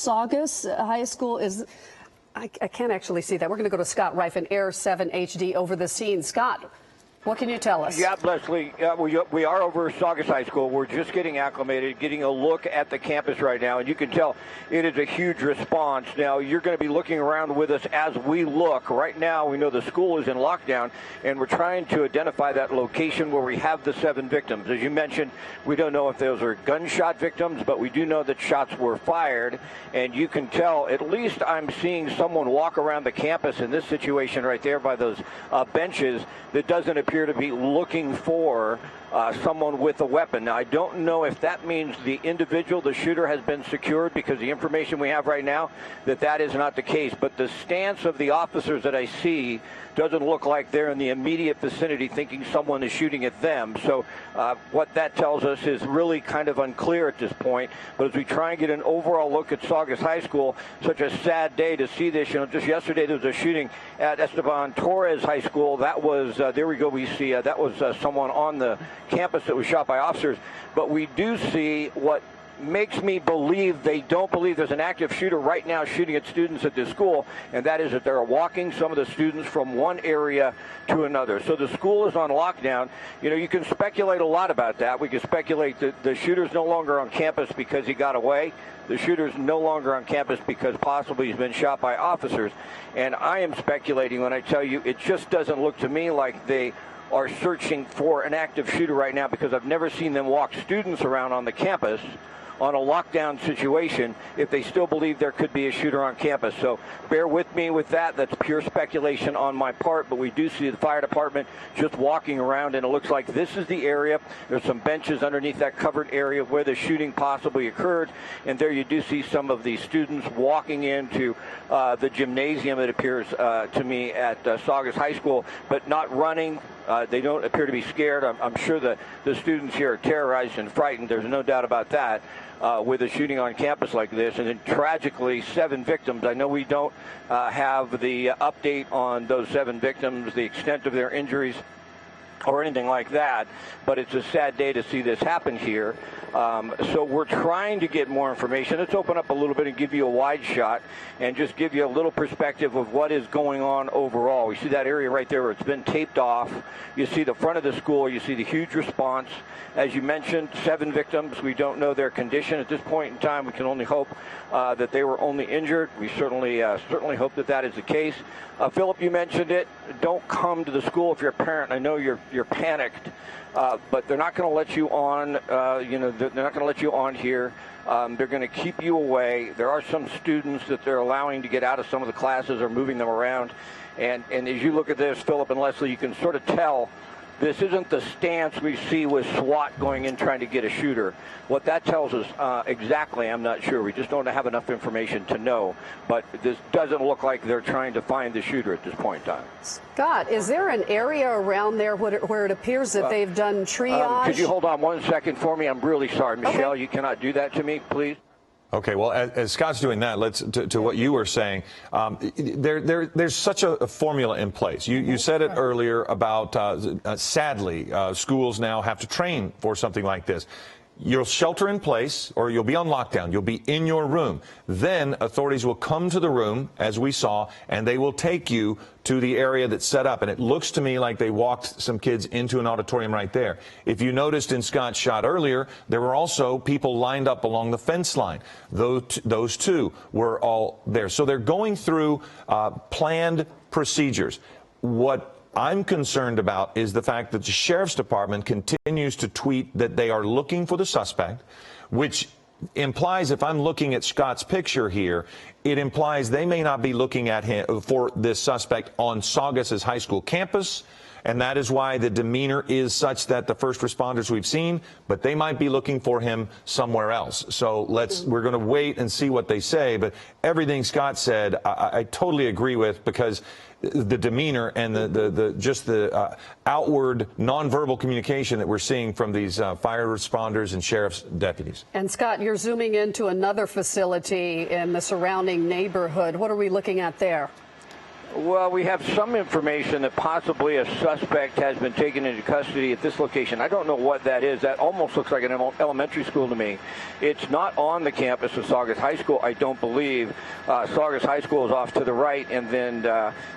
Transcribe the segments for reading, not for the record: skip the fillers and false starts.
Saugus High School is... I can't actually see that. We're going to go to Scott Reif in Air 7 HD over the scene. Scott, what can you tell us? Yeah, Leslie, we are over Saugus High School. We're just getting acclimated, getting a look at the campus right now, and you can tell it is a huge response. Now, you're going to be looking around with us as we look. Right now, we know the school is in lockdown, and we're trying to identify that location where we have the 7 victims. As you mentioned, we don't know if those are gunshot victims, but we do know that shots were fired, and you can tell, at least I'm seeing someone walk around the campus in this situation right there by those benches that doesn't appear to be looking for someone with a weapon. Now, I don't know if that means the individual, the shooter, has been secured, because the information we have right now that is not the case. But the stance of the officers that I see doesn't look like they're in the immediate vicinity thinking someone is shooting at them. So what that tells us is really kind of unclear at this point. But as we try and get an overall look at Saugus High School, such a sad day to see this. You know, just yesterday there was a shooting at Esteban Torres High School. That was, there we go, we see, that was someone on the campus that was shot by officers. But we do see what makes me believe they don't believe there's an active shooter right now shooting at students at this school, and that is that they're walking some of the students from one area to another. So the school is on lockdown. You know, you can speculate a lot about that. We can speculate that the shooter's no longer on campus because he got away. The shooter's no longer on campus because possibly he's been shot by officers. And I am speculating when I tell you it just doesn't look to me like they are searching for an active shooter right now, because I've never seen them walk students around on the campus on a lockdown situation if they still believe there could be a shooter on campus. So bear with me with that. That's pure speculation on my part, but we do see the fire department just walking around, and it looks like this is the area. There's some benches underneath that covered area where the shooting possibly occurred, and there you do see some of the students walking into the gymnasium, it appears to me, at Saugus High School, but not running. They don't appear to be scared. I'm sure the students here are terrorized and frightened. There's no doubt about that with a shooting on campus like this. And then tragically, 7 victims. I know we don't have the update on those 7 victims, the extent of their injuries or anything like that, but it's a sad day to see this happen here. So we're trying to get more information. Let's open up a little bit and give you a wide shot and just give you a little perspective of what is going on overall. You see that area right there where it's been taped off. You see the front of the school. You see the huge response. As you mentioned, 7 victims. We don't know their condition at this point in time. We can only hope that they were only injured. We certainly hope that that is the case. Philip, you mentioned it. Don't come to the school if you're a parent. I know you're panicked, but they're not going to let you on. They're not going to let you on here. They're going to keep you away. There are some students that they're allowing to get out of some of the classes or moving them around. And as you look at this, Philip and Leslie, you can sort of tell this isn't the stance we see with SWAT going in trying to get a shooter. What that tells us exactly, I'm not sure. We just don't have enough information to know. But this doesn't look like they're trying to find the shooter at this point in time. Scott, is there an area around there where it appears that they've done triage? Could you hold on 1 second for me? I'm really sorry. Michelle, You cannot do that to me, please. Okay, well, as Scott's doing that, let's to what you were saying. There's such a formula in place. You said it earlier about sadly, schools now have to train for something like this. You'll shelter in place, or you'll be on lockdown. You'll be in your room. Then authorities will come to the room, as we saw, and they will take you to the area that's set up. And it looks to me like they walked some kids into an auditorium right there. If you noticed in Scott's shot earlier, there were also people lined up along the fence line. Those two were all there. So they're going through planned procedures. What I'm concerned about is the fact that the sheriff's department continues to tweet that they are looking for the suspect, which implies, if I'm looking at Scott's picture here, it implies they may not be looking at him for this suspect on Saugus's high school campus. And that is why the demeanor is such that the first responders we've seen, but they might be looking for him somewhere else. So we're going to wait and see what they say. But everything Scott said, I totally agree with, because the demeanor and the outward nonverbal communication that we're seeing from these fire responders and sheriff's deputies. And Scott, you're zooming into another facility in the surrounding neighborhood. What are we looking at there? Well, we have some information that possibly a suspect has been taken into custody at this location. I don't know what that is. That almost looks like an elementary school to me. It's not on the campus of Saugus High School, I don't believe. Saugus High School is off to the right, and then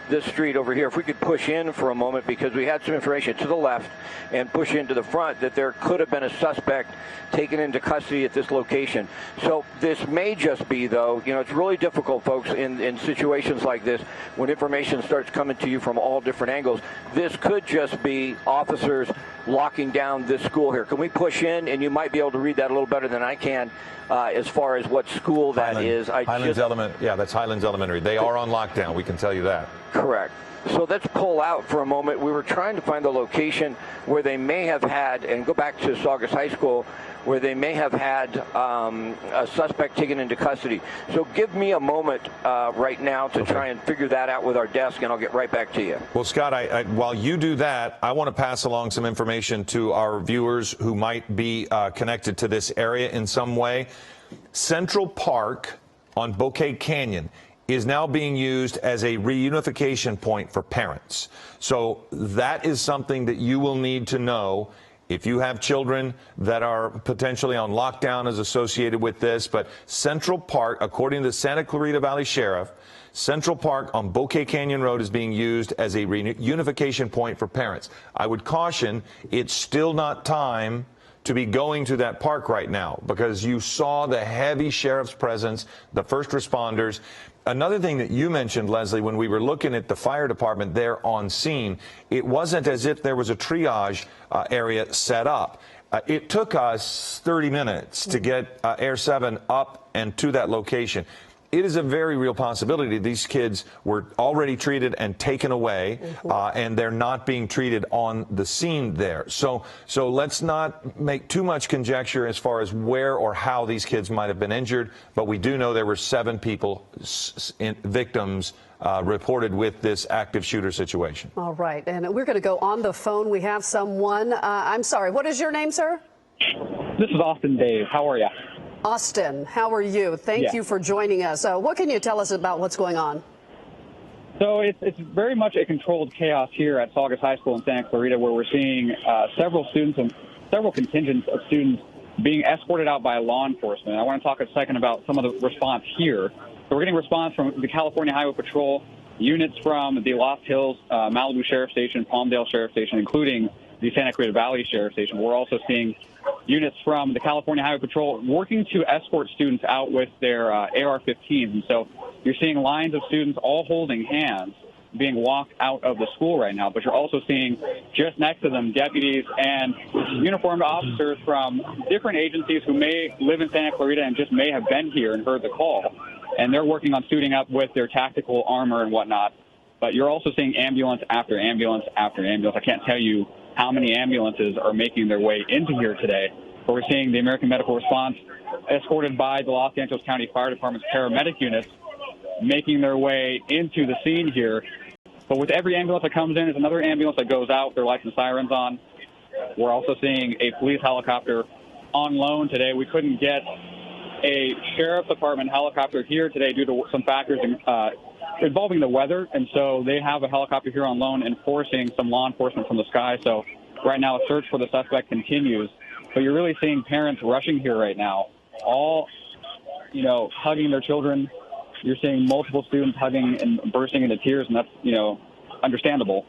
this street over here. If we could push in for a moment, because we had some information to the left and push into the front that there could have been a suspect taken into custody at this location. So this may just be, though, you know, it's really difficult, folks, in situations like this when information starts coming to you from all different angles. This could just be officers locking down this school here. Can we push in? And you might be able to read that a little better than I can as far as what school that is. Yeah, that's Highlands Elementary. They are on lockdown. We can tell you that. Correct. So let's pull out for a moment. We were trying to find the location where they may have had, and go back to Saugus High School, where they may have had a suspect taken into custody. So give me a moment right now to try and figure that out with our desk, and I'll get right back to you. Well, Scott, while you do that, I want to pass along some information to our viewers who might be connected to this area in some way. Central Park on Bouquet Canyon is now being used as a reunification point for parents. So that is something that you will need to know if you have children that are potentially on lockdown as associated with this. But Central Park, according to the Santa Clarita Valley Sheriff, Central Park on Bouquet Canyon Road is being used as a reunification point for parents. I would caution, it's still not time to be going to that park right now, because you saw the heavy sheriff's presence, the first responders. Another thing that you mentioned, Leslie, when we were looking at the fire department there on scene, it wasn't as if there was a triage area set up. It took us 30 minutes to get Air 7 up and to that location. It is a very real possibility these kids were already treated and taken away, and they're not being treated on the scene there. So let's not make too much conjecture as far as where or how these kids might have been injured, but we do know there were 7 people, victims, reported with this active shooter situation. All right, and we're going to go on the phone. We have someone. I'm sorry, what is your name, sir? This is Austin Dave. How are you? Austin, how are you? Thank you for joining us. What can you tell us about what's going on? So it's very much a controlled chaos here at Saugus High School in Santa Clarita, where we're seeing several students and several contingents of students being escorted out by law enforcement. I want to talk a second about some of the response here. So we're getting response from the California Highway Patrol, units from the Lost Hills, Malibu Sheriff Station, Palmdale Sheriff Station, including the Santa Clarita Valley Sheriff Station. We're also seeing units from the California Highway Patrol working to escort students out with their AR-15s. And so you're seeing lines of students all holding hands being walked out of the school right now. But you're also seeing just next to them deputies and uniformed officers from different agencies who may live in Santa Clarita and just may have been here and heard the call. And they're working on suiting up with their tactical armor and whatnot. But you're also seeing ambulance after ambulance after ambulance. I can't tell you how many ambulances are making their way into here today. But we're seeing the American Medical Response escorted by the Los Angeles County Fire Department's paramedic units making their way into the scene here. But with every ambulance that comes in, there's another ambulance that goes out, their lights and sirens on. We're also seeing a police helicopter on loan today. We couldn't get a sheriff's department helicopter here today due to some factors involving the weather, and so they have a helicopter here on loan enforcing some law enforcement from the sky. So right now a search for the suspect continues, but you're really seeing parents rushing here right now, all, hugging their children. You're seeing multiple students hugging and bursting into tears, and that's, understandable.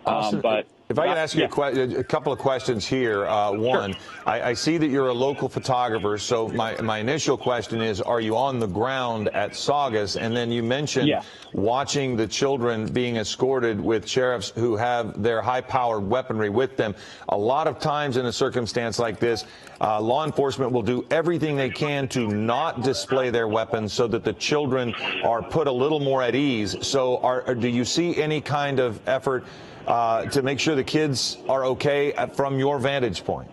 But if I can ask you a couple of questions here. One, sure. I see that you're a local photographer, so my initial question is, are you on the ground at Saugus? And then you mentioned watching the children being escorted with sheriffs who have their high-powered weaponry with them. A lot of times in a circumstance like this, law enforcement will do everything they can to not display their weapons so that the children are put a little more at ease. So do you see any kind of effort to make sure the kids are okay from your vantage point?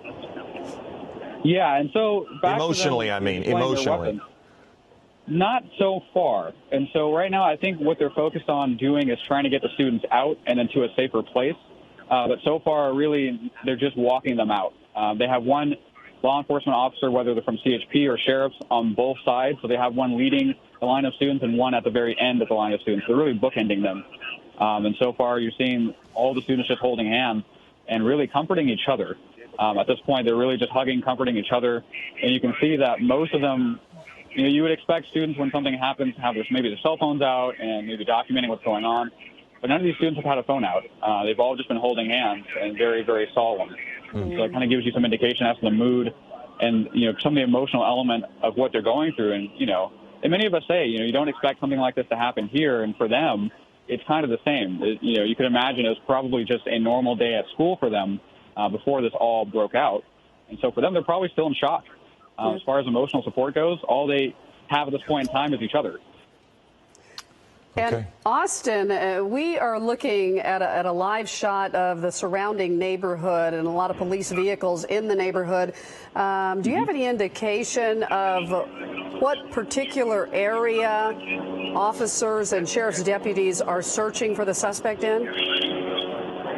Yeah, and so emotionally, emotionally. Not so far. And so right now I think what they're focused on doing is trying to get the students out and into a safer place. But so far, really, they're just walking them out. They have one law enforcement officer, whether they're from CHP or sheriffs, on both sides. So they have one leading the line of students and one at the very end of the line of students. They're really bookending them. And so far, you're seeing all the students just holding hands and really comforting each other. At this point, they're really just hugging, comforting each other. And you can see that most of them, you would expect students when something happens to have maybe their cell phones out and maybe documenting what's going on. But none of these students have had a phone out. They've all just been holding hands and very, very solemn. So it kind of gives you some indication as to the mood and, some of the emotional element of what they're going through. And, and many of us say, you don't expect something like this to happen here. And for them, it's kind of the same. You could imagine it was probably just a normal day at school for them before this all broke out. And so for them, they're probably still in shock. As far as emotional support goes, all they have at this point in time is each other. And Austin, we are looking at a live shot of the surrounding neighborhood and a lot of police vehicles in the neighborhood. Do you have any indication of what particular area officers and sheriff's deputies are searching for the suspect in?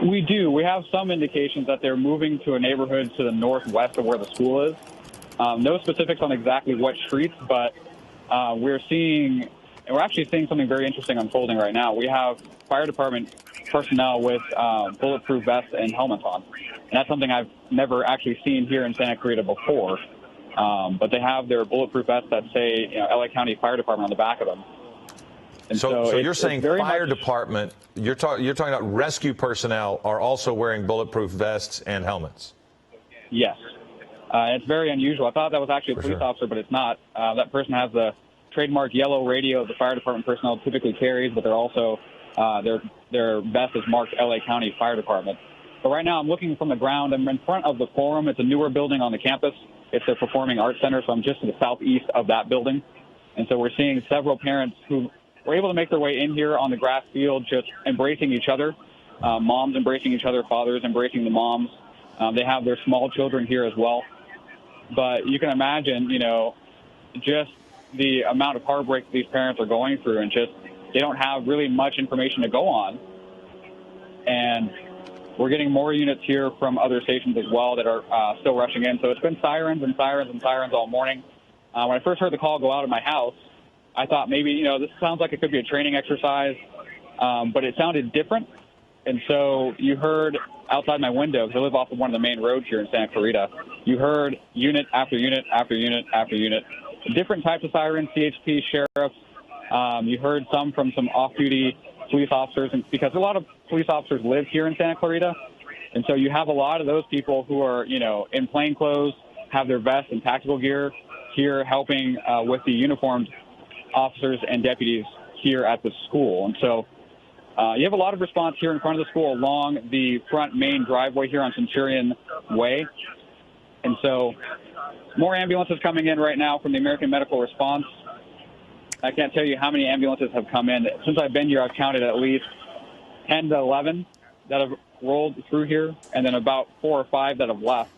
We do. We have some indications that they're moving to a neighborhood to the northwest of where the school is. No specifics on exactly what streets, but we're actually seeing something very interesting unfolding right now. We have fire department personnel with bulletproof vests and helmets on. And that's something I've never actually seen here in Santa Clarita before. But they have their bulletproof vests that say LA County Fire Department on the back of them. And so you're saying fire department, you're talking about rescue personnel are also wearing bulletproof vests and helmets? Yes. It's very unusual. I thought that was actually a police officer, but it's not. That person has the trademark yellow radio the fire department personnel typically carries, but they're also their vest is marked LA County Fire Department. But right now I'm looking from the ground. I'm in front of the Forum. It's a newer building on the campus. It's their Performing Arts Center, so I'm just to the southeast of that building. And so we're seeing several parents who were able to make their way in here on the grass field, just embracing each other, moms embracing each other, fathers embracing the moms. They have their small children here as well. But you can imagine, just the amount of heartbreak these parents are going through, and just they don't have really much information to go on. And we're getting more units here from other stations as well that are still rushing in. So it's been sirens and sirens and sirens all morning. When I first heard the call go out of my house, I thought maybe, this sounds like it could be a training exercise, but it sounded different. And so you heard outside my window, because I live off of one of the main roads here in Santa Clarita, you heard unit after unit after unit after unit, different types of sirens, CHP, sheriffs. You heard some from some off-duty police officers, and because a lot of police officers live here in Santa Clarita. And so you have a lot of those people who are, in plain clothes, have their vests and tactical gear here helping with the uniformed officers and deputies here at the school. And so you have a lot of response here in front of the school along the front main driveway here on Centurion Way. And so more ambulances coming in right now from the American Medical Response. I can't tell you how many ambulances have come in. Since I've been here, I've counted at least 10 to 11 that have rolled through here, and then about 4 or 5 that have left.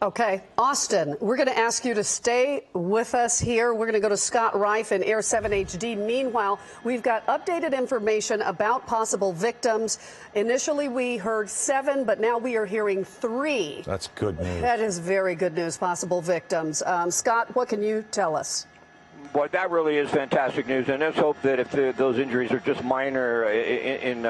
Okay, Austin, we're going to ask you to stay with us here. We're going to go to Scott Reif in Air 7 HD. Meanwhile, we've got updated information about possible victims. Initially, we heard 7, but now we are hearing 3. That's good news. That is very good news, possible victims. Scott, what can you tell us? Boy, that really is fantastic news, and let's hope that if those injuries are just minor in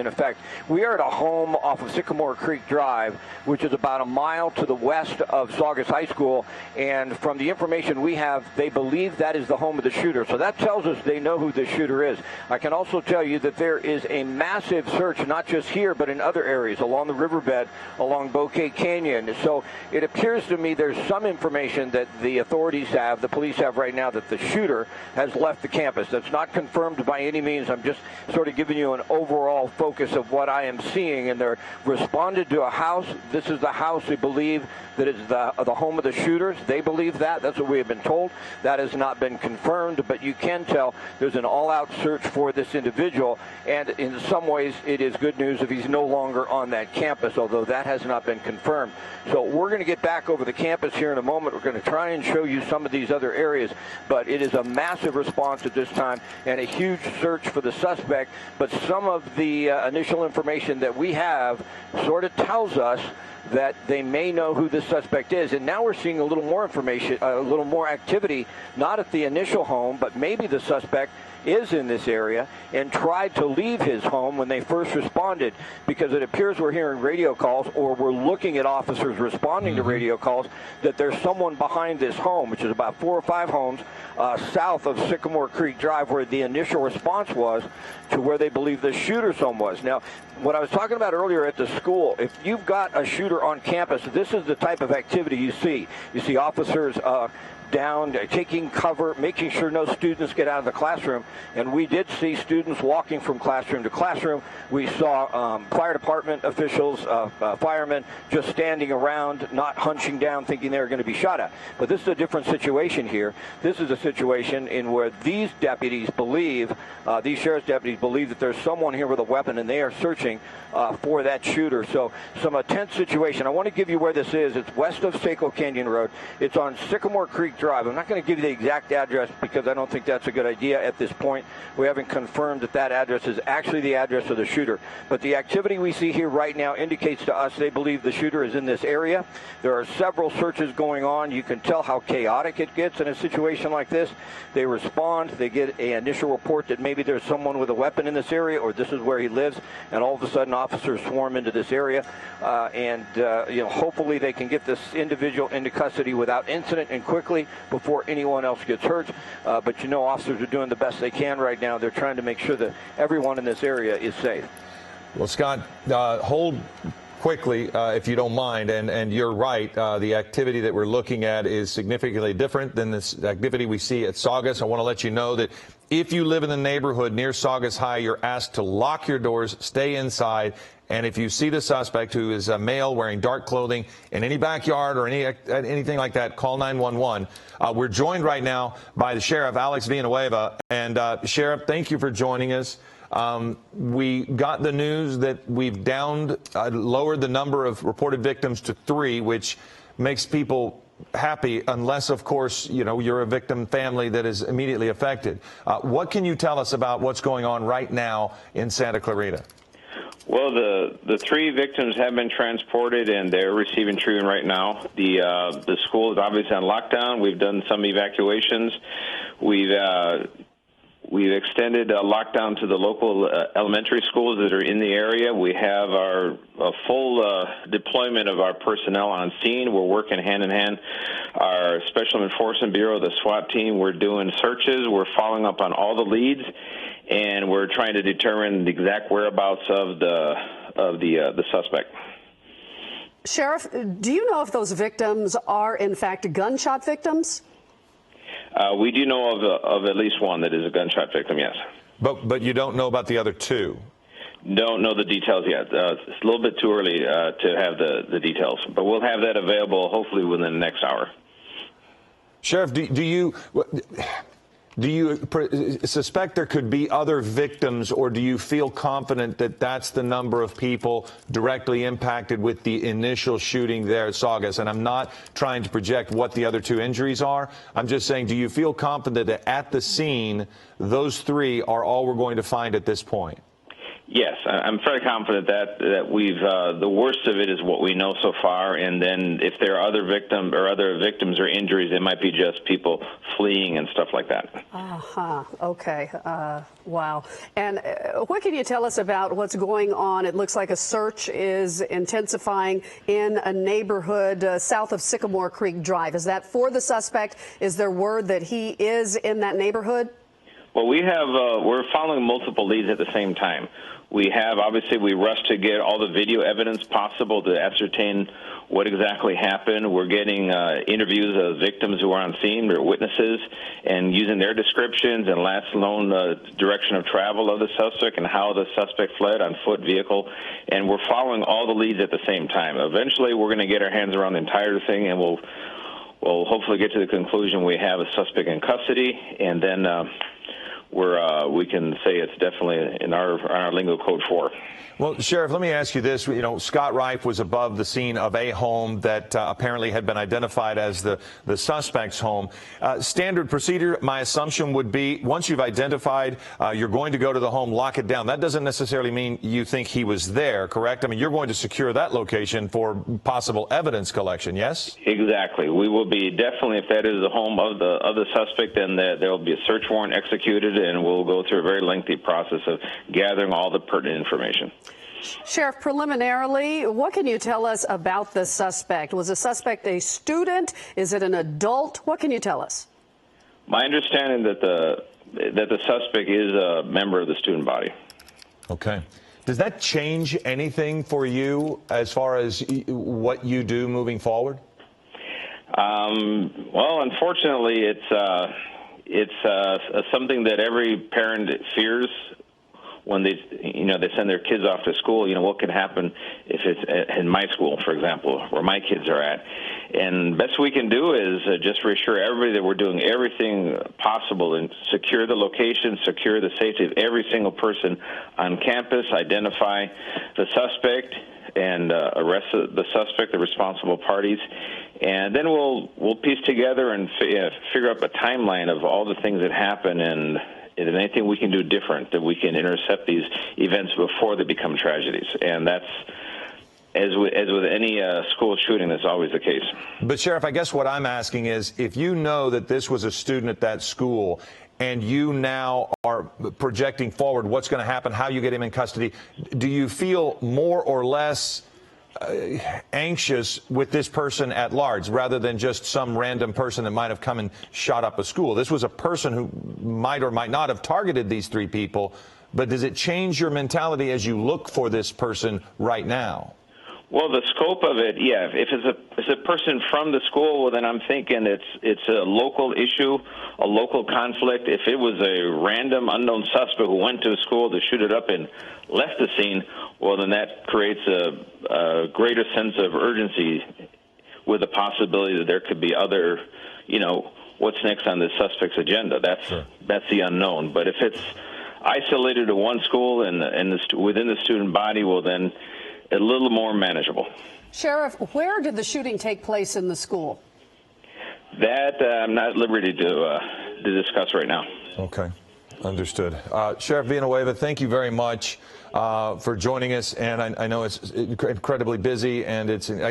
effect. We are at a home off of Sycamore Creek Drive, which is about a mile to the west of Saugus High School, and from the information we have, they believe that is the home of the shooter. So that tells us they know who the shooter is. I can also tell you that there is a massive search, not just here, but in other areas along the riverbed, along Bouquet Canyon. So it appears to me there's some information that the authorities have, the police have right now, that the shooter has left the campus. That's not confirmed by any means. I'm just sort of giving you an overall focus of what I am seeing. And they're responded to a house. This is the house they believe that is the home of the shooters. They believe that. That's what we have been told. That has not been confirmed, but you can tell there's an all-out search for this individual. And in some ways, it is good news if he's no longer on that campus, although that has not been confirmed. So we're going to get back over the campus here in a moment. We're going to try and show you some of these other areas, but it is a massive response at this time and a huge search for the suspect. But some of the initial information that we have sort of tells us that they may know who this suspect is. And now we're seeing a little more information, a little more activity, not at the initial home, but maybe the suspect is in this area and tried to leave his home when they first responded, because it appears we're hearing radio calls, or we're looking at officers responding to radio calls, that there's someone behind this home, which is about 4 or 5 homes south of Sycamore Creek Drive, where the initial response was to where they believe the shooter's home was. Now, what I was talking about earlier at the school, if you've got a shooter on campus, this is the type of activity you see. You see officers down, taking cover, making sure no students get out of the classroom. And we did see students walking from classroom to classroom. We saw fire department officials, firemen, just standing around, not hunching down, thinking they were going to be shot at. But this is a different situation here. This is a situation in where these deputies believe, these sheriff's deputies believe that there's someone here with a weapon, and they are searching for that shooter. So some tense situation. I want to give you where this is. It's west of Saco Canyon Road. It's on Sycamore Creek Drive. I'm not going to give you the exact address because I don't think that's a good idea at this point. We haven't confirmed that that address is actually the address of the shooter. But the activity we see here right now indicates to us they believe the shooter is in this area. There are several searches going on. You can tell how chaotic it gets in a situation like this. They respond. They get an initial report that maybe there's someone with a weapon in this area, or this is where he lives, and all of a sudden officers swarm into this area. Hopefully they can get this individual into custody without incident and quickly before anyone else gets hurt. But officers are doing the best they can right now. They're trying to make sure that everyone in this area is safe. Well, Scott, hold quickly, if you don't mind, and you're right, the activity that we're looking at is significantly different than this activity we see at Saugus. I want to let you know that if you live in the neighborhood near Saugus High, you're asked to lock your doors, stay inside, and if you see the suspect, who is a male wearing dark clothing, in any backyard or anything like that, call 911. We're joined right now by the Sheriff, Alex Villanueva. And Sheriff, thank you for joining us. We got the news that we've lowered the number of reported victims to 3, which makes people happy, unless, of course, you're a victim family that is immediately affected. What can you tell us about what's going on right now in Santa Clarita? Well, the 3 victims have been transported, and they're receiving treatment right now. The school is obviously on lockdown. We've done some evacuations. We've extended lockdown to the local elementary schools that are in the area. We have a full deployment of our personnel on scene. We're working hand in hand. Our Special Enforcement Bureau, the SWAT team, we're doing searches. We're following up on all the leads, and we're trying to determine the exact whereabouts of the suspect. Sheriff, do you know if those victims are in fact gunshot victims? We do know of at least one that is a gunshot victim, yes. But you don't know about the other 2? Don't know the details yet. It's a little bit too early to have the details, but we'll have that available hopefully within the next hour. Sheriff, do you suspect there could be other victims, or do you feel confident that that's the number of people directly impacted with the initial shooting there at Saugus? And I'm not trying to project what the other 2 injuries are. I'm just saying, do you feel confident that at the scene, those 3 are all we're going to find at this point? Yes, I'm fairly confident that we've the worst of it is what we know so far, and then if there are other victims or injuries, it might be just people fleeing and stuff like that. Okay. Wow. And what can you tell us about what's going on? It looks like a search is intensifying in a neighborhood south of Sycamore Creek Drive. Is that for the suspect? Is there word that he is in that neighborhood? Well, we're following multiple leads at the same time. We rushed to get all the video evidence possible to ascertain what exactly happened. We're getting interviews of victims who are on scene, or witnesses, and using their descriptions and last known direction of travel of the suspect and how the suspect fled on foot, vehicle. And we're following all the leads at the same time. Eventually, we're going to get our hands around the entire thing, and we'll hopefully get to the conclusion we have a suspect in custody, and then we can say it's definitely in our lingo code 4. Well, Sheriff, let me ask you this. You know, Scott Reif was above the scene of a home that apparently had been identified as the suspect's home. Standard procedure, my assumption would be, once you've identified, you're going to go to the home, lock it down. That doesn't necessarily mean you think he was there, correct? I mean, you're going to secure that location for possible evidence collection, yes? Exactly. We will be definitely, if that is the home of the suspect, then there will be a search warrant executed, and we'll go through a very lengthy process of gathering all the pertinent information. Sheriff, preliminarily, what can you tell us about the suspect? Was the suspect a student? Is it an adult? What can you tell us? My understanding that the suspect is a member of the student body. Okay. Does that change anything for you as far as what you do moving forward? Well, unfortunately, it's something that every parent fears when they send their kids off to school. What could happen if it's in my school, for example, where my kids are at. And best we can do is just reassure everybody that we're doing everything possible and secure the location, secure the safety of every single person on campus, identify the suspect, and arrest the suspect, the responsible parties. And then we'll piece together and figure out a timeline of all the things that happen, and anything we can do different, that we can intercept these events before they become tragedies. And that's, as with any school shooting, that's always the case. But, Sheriff, I guess what I'm asking is, if you know that this was a student at that school and you now are projecting forward what's going to happen, how you get him in custody, do you feel more or less anxious with this person at large rather than just some random person that might have come and shot up a school? This was a person who might or might not have targeted these three people, but does it change your mentality as you look for this person right now? Well, the scope of it, yeah. If it's a person from the school, well, then I'm thinking it's a local issue, a local conflict. If it was a random unknown suspect who went to a school to shoot it up and left the scene, well, then that creates a greater sense of urgency with the possibility that there could be other, what's next on the suspect's agenda. That's the unknown. But if it's isolated to one school and within the student body, well, then a little more manageable. Sheriff, where did the shooting take place in the school? That I'm not at liberty to discuss right now. Okay, understood. Sheriff Villanueva, thank you very much for joining us. And I know it's incredibly busy, and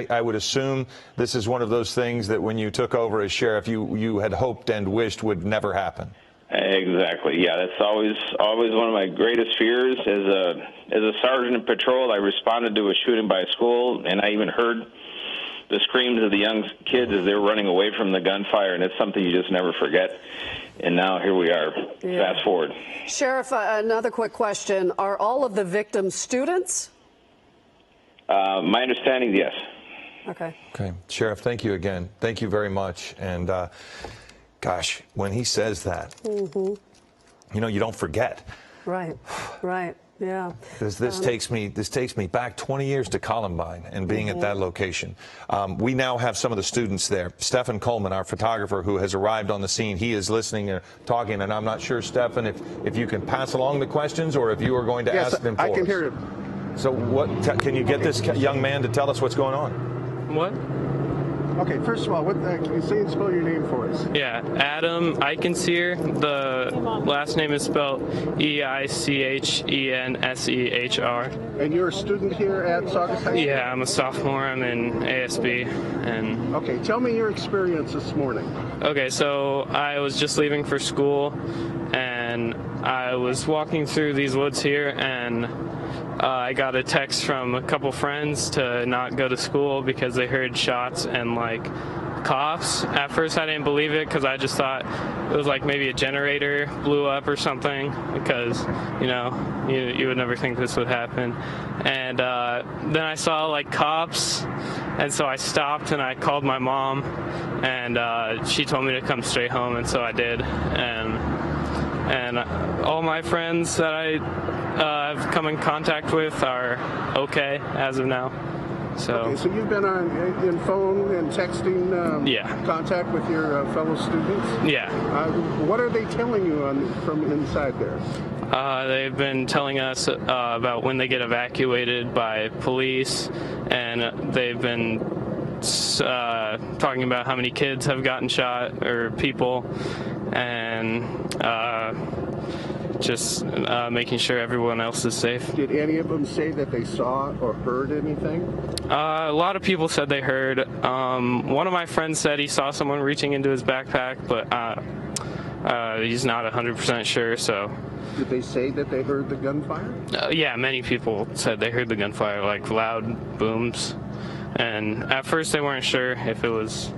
I would assume this is one of those things that when you took over as sheriff, you had hoped and wished would never happen. Exactly. Yeah, that's always one of my greatest fears. As a sergeant in patrol, I responded to a shooting by a school, and I even heard the screams of the young kids as they were running away from the gunfire, and it's something you just never forget. And now here we are. Yeah. Fast forward. Sheriff, another quick question. Are all of the victims students? My understanding, yes. Okay. Okay. Sheriff, thank you again. Thank you very much. And gosh, when he says that, you don't forget. Right, right, yeah. This takes me back 20 years to Columbine and being at that location. We now have some of the students there. Stephen Coleman, our photographer, who has arrived on the scene, he is listening and talking, and I'm not sure, Stephen, if you can pass along the questions or if you are going to ask them for us. I can hear him. So can you get this young man to tell us what's going on? What? Okay, first of all, can you say and spell your name for us? Yeah, Adam Eichenseher. The last name is spelled Eichenscher. And you're a student here at Saugus High School? Yeah, I'm a sophomore. I'm in ASB. And okay, tell me your experience this morning. Okay, so I was just leaving for school, and I was walking through these woods here, and I got a text from a couple friends to not go to school because they heard shots and coughs. At first I didn't believe it because I just thought it was maybe a generator blew up or something, because you would never think this would happen. And then I saw cops, and so I stopped and I called my mom, and she told me to come straight home, and so I did. And all my friends that I've come in contact with are okay as of now. So, okay, so you've been in phone and texting yeah. contact with your fellow students? Yeah. What are they telling you from inside there? They've been telling us about when they get evacuated by police, and they've been talking about how many kids have gotten shot, or people, and just making sure everyone else is safe. Did any of them say that they saw or heard anything? A lot of people said they heard. One of my friends said he saw someone reaching into his backpack, but he's not 100% sure, so. Did they say that they heard the gunfire? Yeah, many people said they heard the gunfire, like loud booms. And at first they weren't sure if it was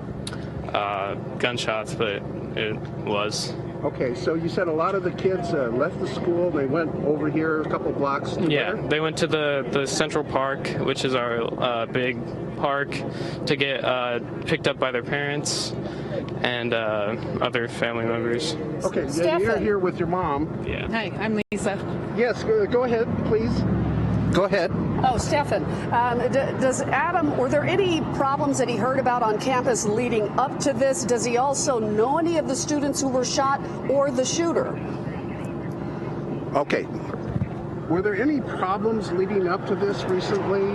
gunshots, but it was. Okay, so you said a lot of the kids left the school. They went over here a couple blocks to Yeah, where? they went to the Central Park, which is our big park, to get picked up by their parents and other family members. Okay, Stefan. you're here with your mom. Yeah. Hi, I'm Lisa. Yes, go ahead, please. Go ahead. Oh, Stefan, does Adam, were there any problems that he heard about on campus leading up to this? Does he also know any of the students who were shot or the shooter? Okay. Were there any problems leading up to this recently?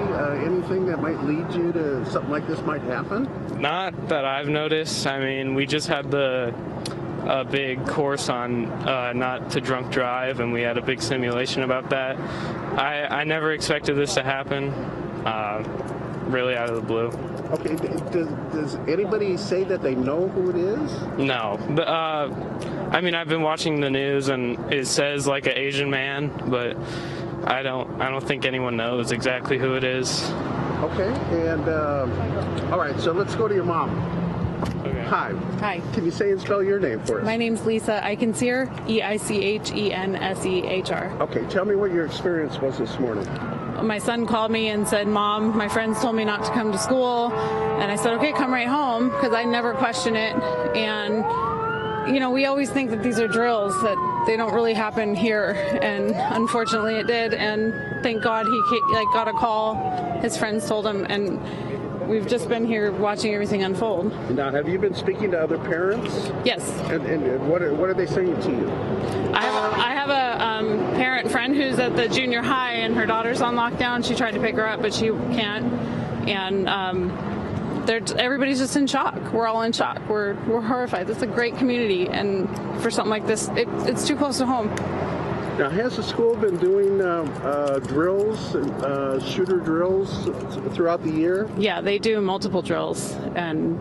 Anything that might lead you to something like this might happen? Not that I've noticed. I mean, we just had a big course on not to drunk drive, and we had a big simulation about that. I never expected this to happen, really out of the blue. Okay, does anybody say that they know who it is? No. I mean, I've been watching the news, and it says like an Asian man, but I don't think anyone knows exactly who it is. Okay, and all right, so let's go to your mom. Okay. Hi. Hi. Can you say and spell your name for us? My name's Lisa Eichenseher, Eichensher. Okay, tell me what your experience was this morning. My son called me and said, Mom, my friends told me not to come to school. And I said, okay, come right home, because I never question it. And, you know, we always think that these are drills, that they don't really happen here. And unfortunately it did. And thank God he got a call. His friends told him, and we've just been here watching everything unfold. Now, have you been speaking to other parents? Yes. And what are they saying to you? I have a parent friend who's at the junior high, and her daughter's on lockdown. She tried to pick her up, but she can't. And everybody's just in shock. We're all in shock. We're horrified. It's a great community, and for something like this, it's too close to home. Now, has the school been doing drills, shooter drills throughout the year? Yeah, they do multiple drills, and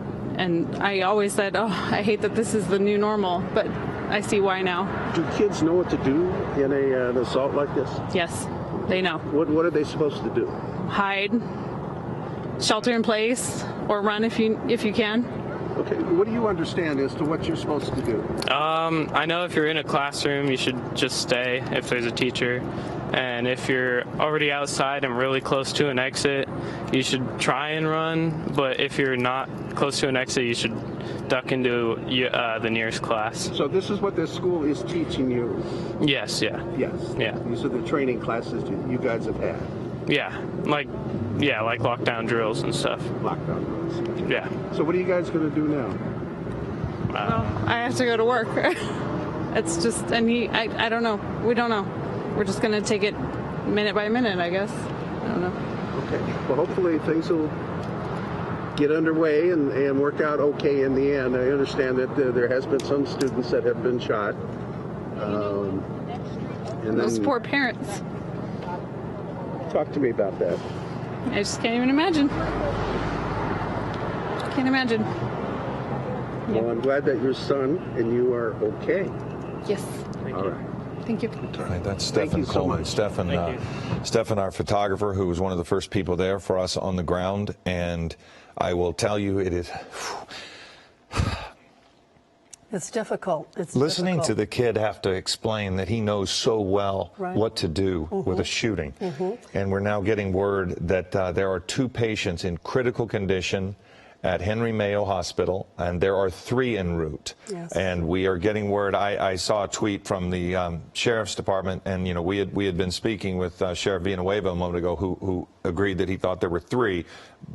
I always said, oh, I hate that this is the new normal, but I see why now. Do kids know what to do in an assault like this? Yes, they know. What are they supposed to do? Hide, shelter in place, or run if you can. Okay, what do you understand as to what you're supposed to do? I know if you're in a classroom, you should just stay if there's a teacher. And if you're already outside and really close to an exit, you should try and run. But if you're not close to an exit, you should duck into the nearest class. So this is what this school is teaching you? Yes, yeah. Yes. Yeah. These are the training classes you guys have had? Yeah, like lockdown drills and stuff. Lockdown drills. Yeah. So what are you guys going to do now? Well, I have to go to work. It's just, and I don't know. We don't know. We're just going to take it minute by minute, I guess. I don't know. Okay. Well, hopefully things will get underway and work out okay in the end. I understand that there has been some students that have been shot. And those poor parents. Talk to me about that. I just can't even imagine. Can't imagine. Well, I'm glad that your son and you are okay. Yes. All right. Thank you. All right, that's Stefan Coleman. Stefan, our photographer, who was one of the first people there for us on the ground. And I will tell you, it is... It's difficult. It's listening difficult. to the kid have to explain that he knows so well what to do with a shooting. And we're now getting word that there are 2 patients in critical condition, at Henry Mayo Hospital, and there are 3 en route. Yes. And we are getting word. I saw a tweet from the Sheriff's Department, and you know we had been speaking with Sheriff Villanueva a moment ago, who agreed that he thought there were 3.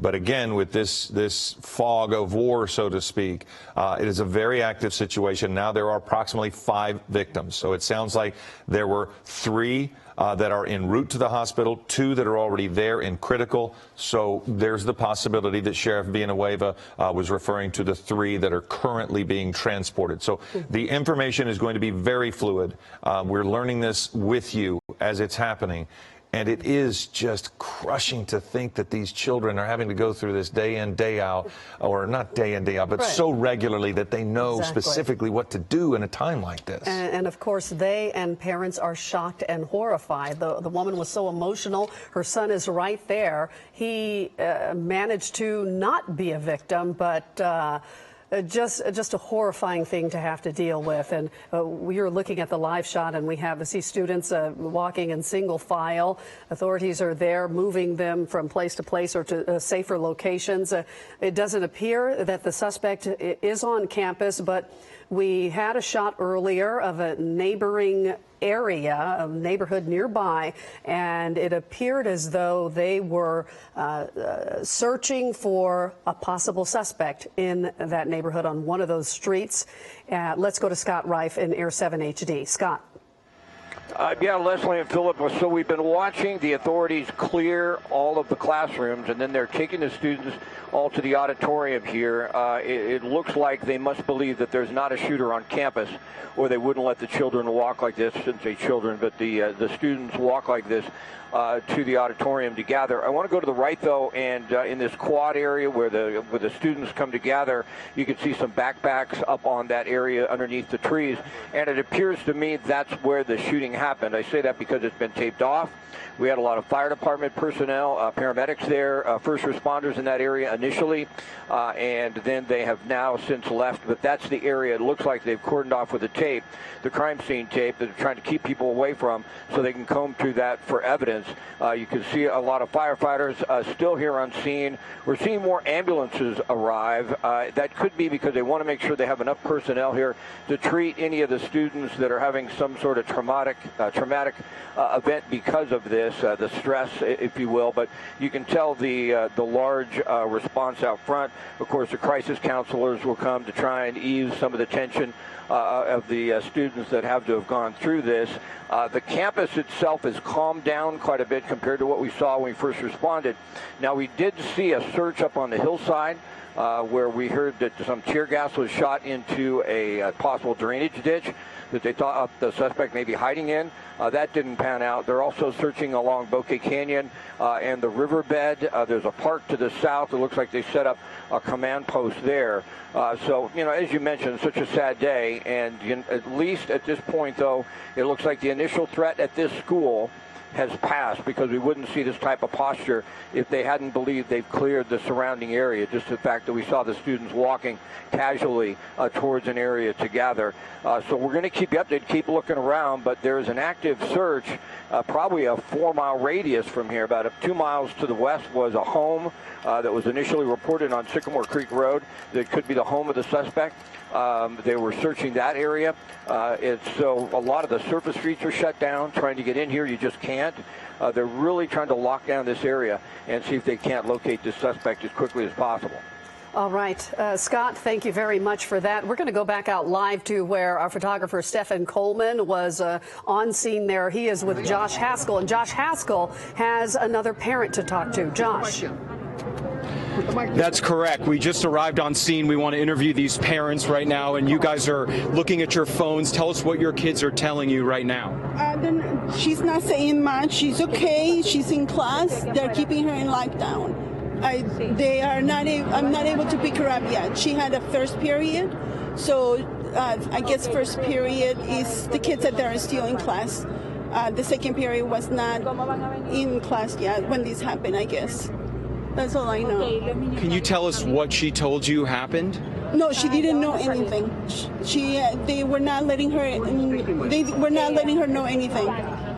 But again, with this fog of war, so to speak, it is a very active situation. Now there are approximately 5 victims. So it sounds like there were 3 that are en route to the hospital, 2 that are already there in critical. So there's the possibility that Sheriff Villanueva was referring to the 3 that are currently being transported. So the information is going to be very fluid. We're learning this with you as it's happening. And it is just crushing to think that these children are having to go through this day in, day out, or not day in, day out, but so regularly that they know specifically what to do in a time like this. And of course, they and parents are shocked and horrified. The woman was so emotional. Her son is right there. He managed to not be a victim, but just a horrifying thing to have to deal with. And we are looking at the live shot, and we see students walking in single file. Authorities are there moving them from place to place or to safer locations. It doesn't appear that the suspect is on campus, but we had a shot earlier of a neighboring area, a neighborhood nearby, and it appeared as though they were searching for a possible suspect in that neighborhood on one of those streets. Let's go to Scott Reif in Air 7 HD. Scott. Yeah, Leslie and Philip, so we've been watching the authorities clear all of the classrooms, and then they're taking the students all to the auditorium here. It looks like they must believe that there's not a shooter on campus, or they wouldn't let the children walk like this. I shouldn't say children, but the students walk like this to the auditorium to gather. I want to go to the right, though, and in this quad area where the students come to gather, you can see some backpacks up on that area underneath the trees, and it appears to me that's where the shooting happened. I say that because it's been taped off. We had a lot of fire department personnel, paramedics there, first responders in that area initially, and then they have now since left. But that's the area. It looks like they've cordoned off with the tape, the crime scene tape, that they're trying to keep people away from so they can comb through that for evidence. You can see a lot of firefighters still here on scene. We're seeing more ambulances arrive. That could be because they want to make sure they have enough personnel here to treat any of the students that are having some sort of traumatic event because of this. The stress, if you will, but you can tell the large response out front. Of course, the crisis counselors will come to try and ease some of the tension of the students that have to have gone through this. The campus itself has calmed down quite a bit compared to what we saw when we first responded. Now, we did see a search up on the hillside where we heard that some tear gas was shot into a possible drainage ditch that they thought the suspect may be hiding in. That didn't pan out. They're also searching along Bouquet Canyon and the riverbed. There's a park to the south. It looks like they set up a command post there. So, you know, as you mentioned, such a sad day. And at least at this point, though, it looks like the initial threat at this school has passed, because we wouldn't see this type of posture if they hadn't believed they've cleared the surrounding area. Just the fact that we saw the students walking casually towards an area to gather. So we're going to keep you updated, keep looking around, but there's an active search, probably a 4-mile radius from here. About 2 miles to the west was a home that was initially reported on Sycamore Creek Road that could be the home of the suspect. They were searching that area. So a lot of the surface streets are shut down. Trying to get in here, you just can't. They're really trying to lock down this area and see if they can't locate this suspect as quickly as possible. All right. Scott, thank you very much for that. We're going to go back out live to where our photographer Stephen Coleman was on scene there. He is with Josh Haskell, and Josh Haskell has another parent to talk to. Josh. That's correct. We just arrived on scene. We want to interview these parents right now, and you guys are looking at your phones. Tell us what your kids are telling you right now. She's not saying much. She's okay. She's in class. They're keeping her in lockdown. I'm not able to pick her up yet. She had a first period, so I guess first period is the kids that are still in class. The second period was not in class yet when this happened, I guess. That's all I know. Can you tell us what she told you happened? No, she didn't know anything. They were not letting her. They were not letting her know anything.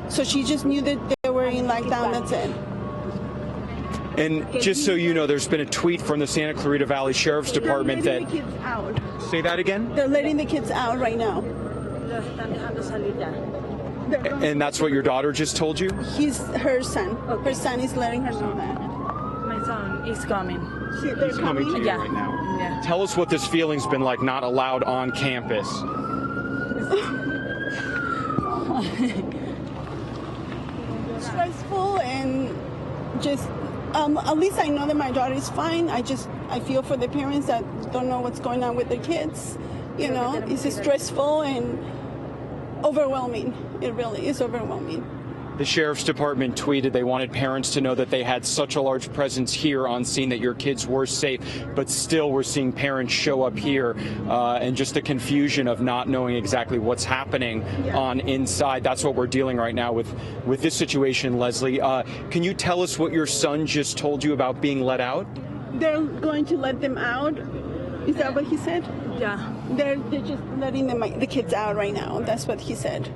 So she just knew that they were in lockdown. That's it. And just so you know, there's been a tweet from the Santa Clarita Valley Sheriff's Department that... They're letting the kids out. Say that again? They're letting the kids out right now. And that's what your daughter just told you? Her son. Her son is letting her know that. My son is coming. They're coming to you Yeah. right now. Yeah. Tell us what this feeling's been like, not allowed on campus. Stressful and just at least I know that my daughter is fine. I feel for the parents that don't know what's going on with their kids. You know, it's stressful and overwhelming. It really is overwhelming. The Sheriff's Department tweeted they wanted parents to know that they had such a large presence here on scene, that your kids were safe, but still we're seeing parents show up here and just the confusion of not knowing exactly what's happening on inside. That's what we're dealing right now with this situation, Leslie. Can you tell us what your son just told you about being let out? They're going to let them out. Is that what he said? Yeah. They're just letting the kids out right now. That's what he said.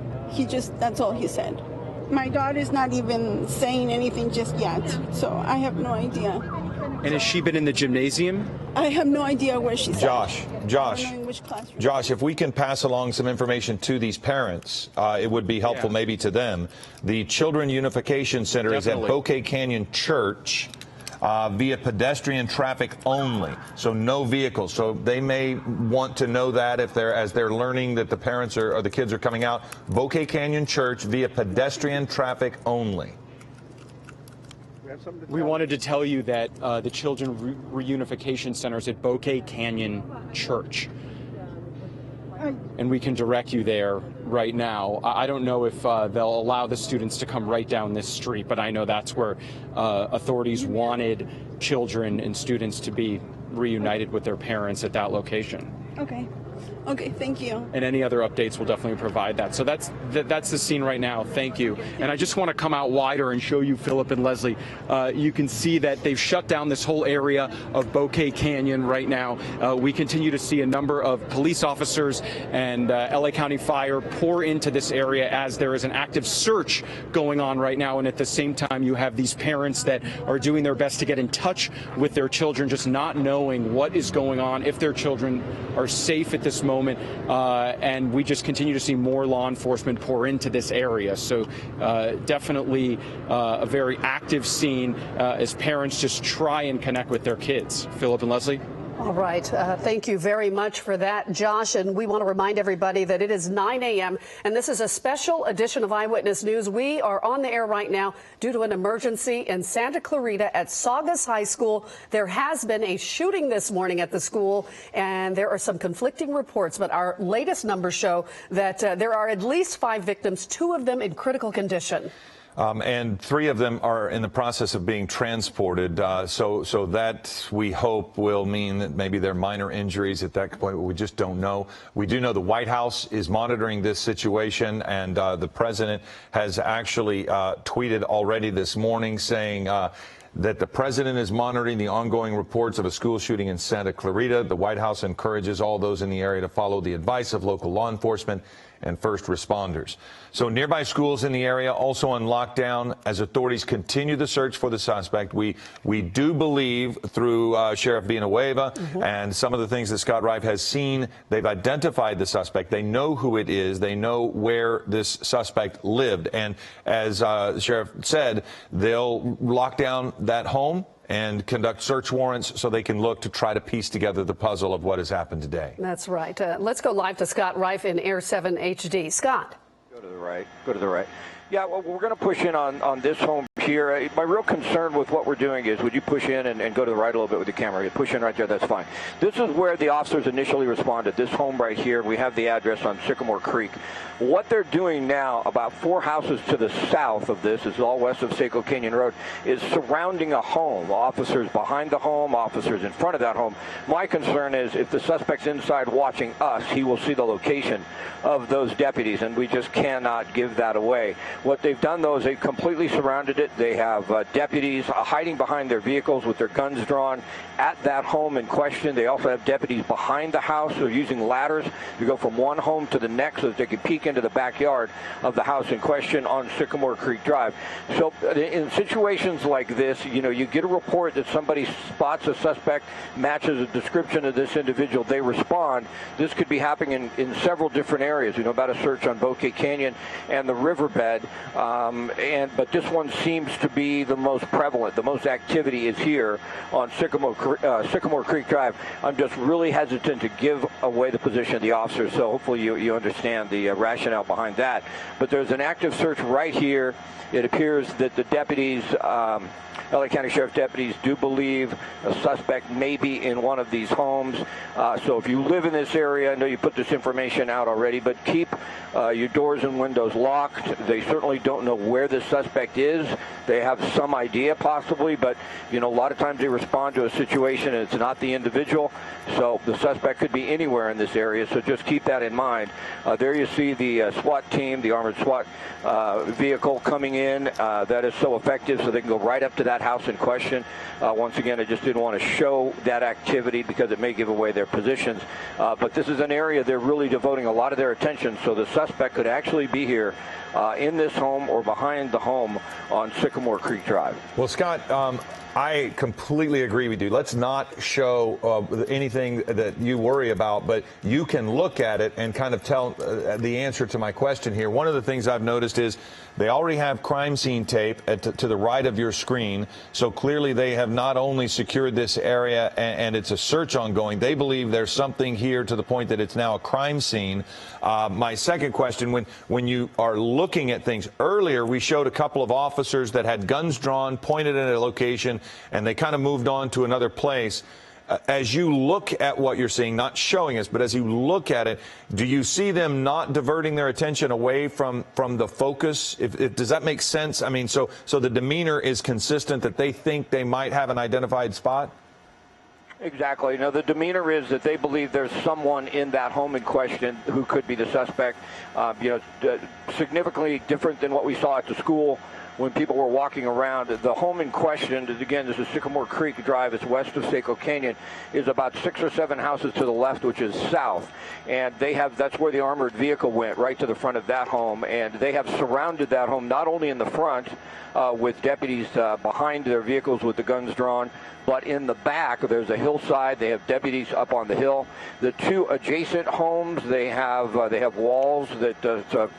That's all he said. My daughter's not even saying anything just yet, so I have no idea. And has she been in the gymnasium? I have no idea where she's at. I don't know in which classroom. Josh, if we can pass along some information to these parents, it would be helpful maybe to them. The Children Unification Center is at Bouquet Canyon Church. Via pedestrian traffic only, so no vehicles. So they may want to know that as they're learning that the parents or the kids are coming out. Bouquet Canyon Church via pedestrian traffic only. We wanted to tell you that the Children Reunification Center is at Bouquet Canyon Church. And we can direct you there right now. I don't know if they'll allow the students to come right down this street, but I know that's where authorities wanted children and students to be reunited with their parents at that location. Okay. Okay, thank you. And any other updates, we'll definitely provide that. So that's the scene right now. Thank you. And I just want to come out wider and show you, Philip and Leslie. You can see that they've shut down this whole area of Bouquet Canyon right now. We continue to see a number of police officers and LA County Fire pour into this area as there is an active search going on right now. And at the same time, you have these parents that are doing their best to get in touch with their children, just not knowing what is going on, if their children are safe at this moment. And we just continue to see more law enforcement pour into this area. So definitely a very active scene as parents just try and connect with their kids. Philip and Leslie? All right. Thank you very much for that, Josh. And we want to remind everybody that it is 9 a.m. and this is a special edition of Eyewitness News. We are on the air right now due to an emergency in Santa Clarita at Saugus High School. There has been a shooting this morning at the school, and there are some conflicting reports. But our latest numbers show that there are at least 5 victims, 2 of them in critical condition. And 3 of them are in the process of being transported. So that, we hope, will mean that maybe they're minor injuries at that point. We just don't know. We do know the White House is monitoring this situation, and the president has actually tweeted already this morning saying that the president is monitoring the ongoing reports of a school shooting in Santa Clarita. The White House encourages all those in the area to follow the advice of local law enforcement and first responders. So nearby schools in the area also on lockdown as authorities continue the search for the suspect. We do believe through Sheriff Villanueva and some of the things that Scott Rife has seen, they've identified the suspect. They know who it is. They know where this suspect lived. And as the sheriff said, they'll lock down that home and conduct search warrants so they can look to try to piece together the puzzle of what has happened today. That's right. Let's go live to Scott Rife in Air 7 HD. Scott. Go to the right. Go to the right. Yeah, well, we're going to push in on this home here. My real concern with what we're doing is, would you push in and go to the right a little bit with the camera? Push in right there, that's fine. This is where the officers initially responded. This home right here, we have the address on Sycamore Creek. What they're doing now, about 4 houses to the south of this, is all west of Seco Canyon Road, is surrounding a home. Officers behind the home, officers in front of that home. My concern is if the suspect's inside watching us, he will see the location of those deputies, and we just cannot give that away. What they've done, though, is they've completely surrounded it. They have deputies hiding behind their vehicles with their guns drawn at that home in question. They also have deputies behind the house who are using ladders to go from one home to the next so that they can peek into the backyard of the house in question on Sycamore Creek Drive. So in situations like this, you know, you get a report that somebody spots a suspect, matches a description of this individual, they respond. This could be happening in several different areas. You know about a search on Bouquet Canyon and the riverbed, but this one seems to be the most prevalent. The most activity is here on Sycamore Creek Drive. I'm just really hesitant to give away the position of the officers, so hopefully you understand the rationale behind that. But there's an active search right here. It appears that the deputies, LA County Sheriff's deputies, do believe a suspect may be in one of these homes. So if you live in this area, I know you put this information out already, but keep your doors and windows locked. They certainly don't know where the suspect is. They have some idea possibly, but you know, a lot of times they respond to a situation and it's not the individual. So the suspect could be anywhere in this area, so just keep that in mind. There you see the SWAT team, the armored SWAT vehicle coming in. That is so effective, so they can go right up to that house in question. Once again, I just didn't want to show that activity because it may give away their positions. But this is an area they're really devoting a lot of their attention, so the suspect could actually be here in this home or behind the home on Sycamore Creek Drive. Well, Scott, I completely agree with you. Let's not show anything that you worry about, but you can look at it and kind of tell the answer to my question here. One of the things I've noticed is they already have crime scene tape to the right of your screen, so clearly they have not only secured this area and it's a search ongoing, they believe there's something here to the point that it's now a crime scene. My second question, when you are looking at things, earlier we showed a couple of officers that had guns drawn, pointed at a location, and they kind of moved on to another place. As you look at what you're seeing, not showing us, but as you look at it, do you see them not diverting their attention away from the focus? Does that make sense? I mean, so the demeanor is consistent that they think they might have an identified spot? Exactly. You know, the demeanor is that they believe there's someone in that home in question who could be the suspect. You know, significantly different than what we saw at the school when people were walking around. The home in question, again, this is Sycamore Creek Drive. It's west of Seco Canyon, is about 6 or 7 houses to the left, which is south. And that's where the armored vehicle went, right to the front of that home. And they have surrounded that home, not only in the front with deputies behind their vehicles with the guns drawn, but in the back, there's a hillside. They have deputies up on the hill. The two adjacent homes, they have walls that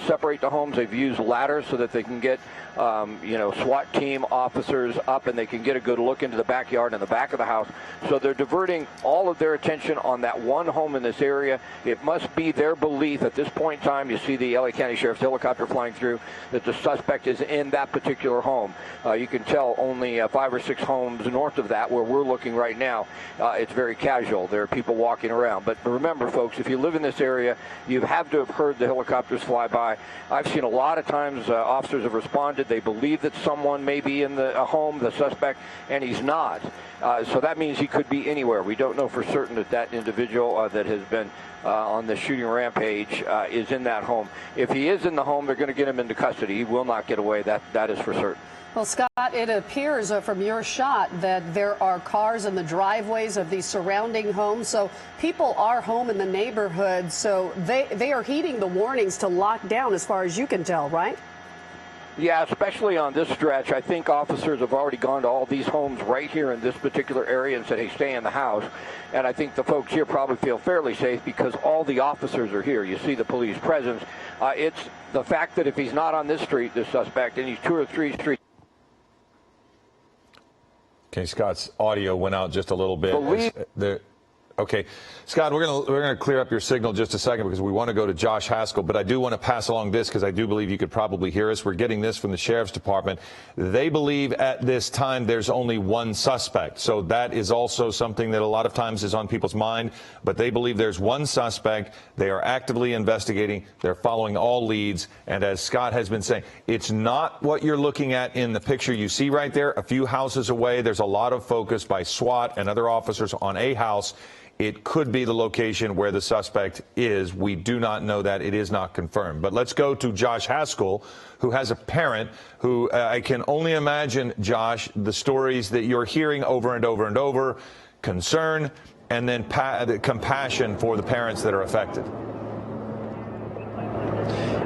separate the homes. They've used ladders so that they can get SWAT team officers up and they can get a good look into the backyard and the back of the house. So they're diverting all of their attention on that one home in this area. It must be their belief at this point in time, you see the LA County Sheriff's helicopter flying through, that the suspect is in that particular home. You can tell only 5 or 6 homes north of that where we're looking right now. It's very casual. There are people walking around. But remember, folks, if you live in this area, you have to have heard the helicopters fly by. I've seen a lot of times officers have responded. They believe that someone may be in the home, the suspect, and he's not. So that means he could be anywhere. We don't know for certain that individual that has been on the shooting rampage is in that home. If he is in the home, they're going to get him into custody. He will not get away. That is for certain. Well, Scott, it appears from your shot that there are cars in the driveways of these surrounding homes. So people are home in the neighborhood. So they are heeding the warnings to lock down as far as you can tell, right? Yeah, especially on this stretch. I think officers have already gone to all these homes right here in this particular area and said, hey, stay in the house. And I think the folks here probably feel fairly safe because all the officers are here. You see the police presence. It's the fact that if he's not on this street, this suspect, and he's 2 or 3 streets. Okay, Scott's audio went out just a little bit. Okay, Scott, we're gonna clear up your signal just a second because we want to go to Josh Haskell, but I do want to pass along this because I do believe you could probably hear us. We're getting this from the Sheriff's Department. They believe at this time there's only one suspect. So that is also something that a lot of times is on people's mind, but they believe there's one suspect. They are actively investigating. They're following all leads. And as Scott has been saying, it's not what you're looking at in the picture you see right there. A few houses away, there's a lot of focus by SWAT and other officers on a house. it could be the location where the suspect is. We do not know that. It is not confirmed. But let's go to Josh Haskell, who has a parent who I can only imagine, Josh, the stories that you're hearing over and over and over, concern, and then the compassion for the parents that are affected.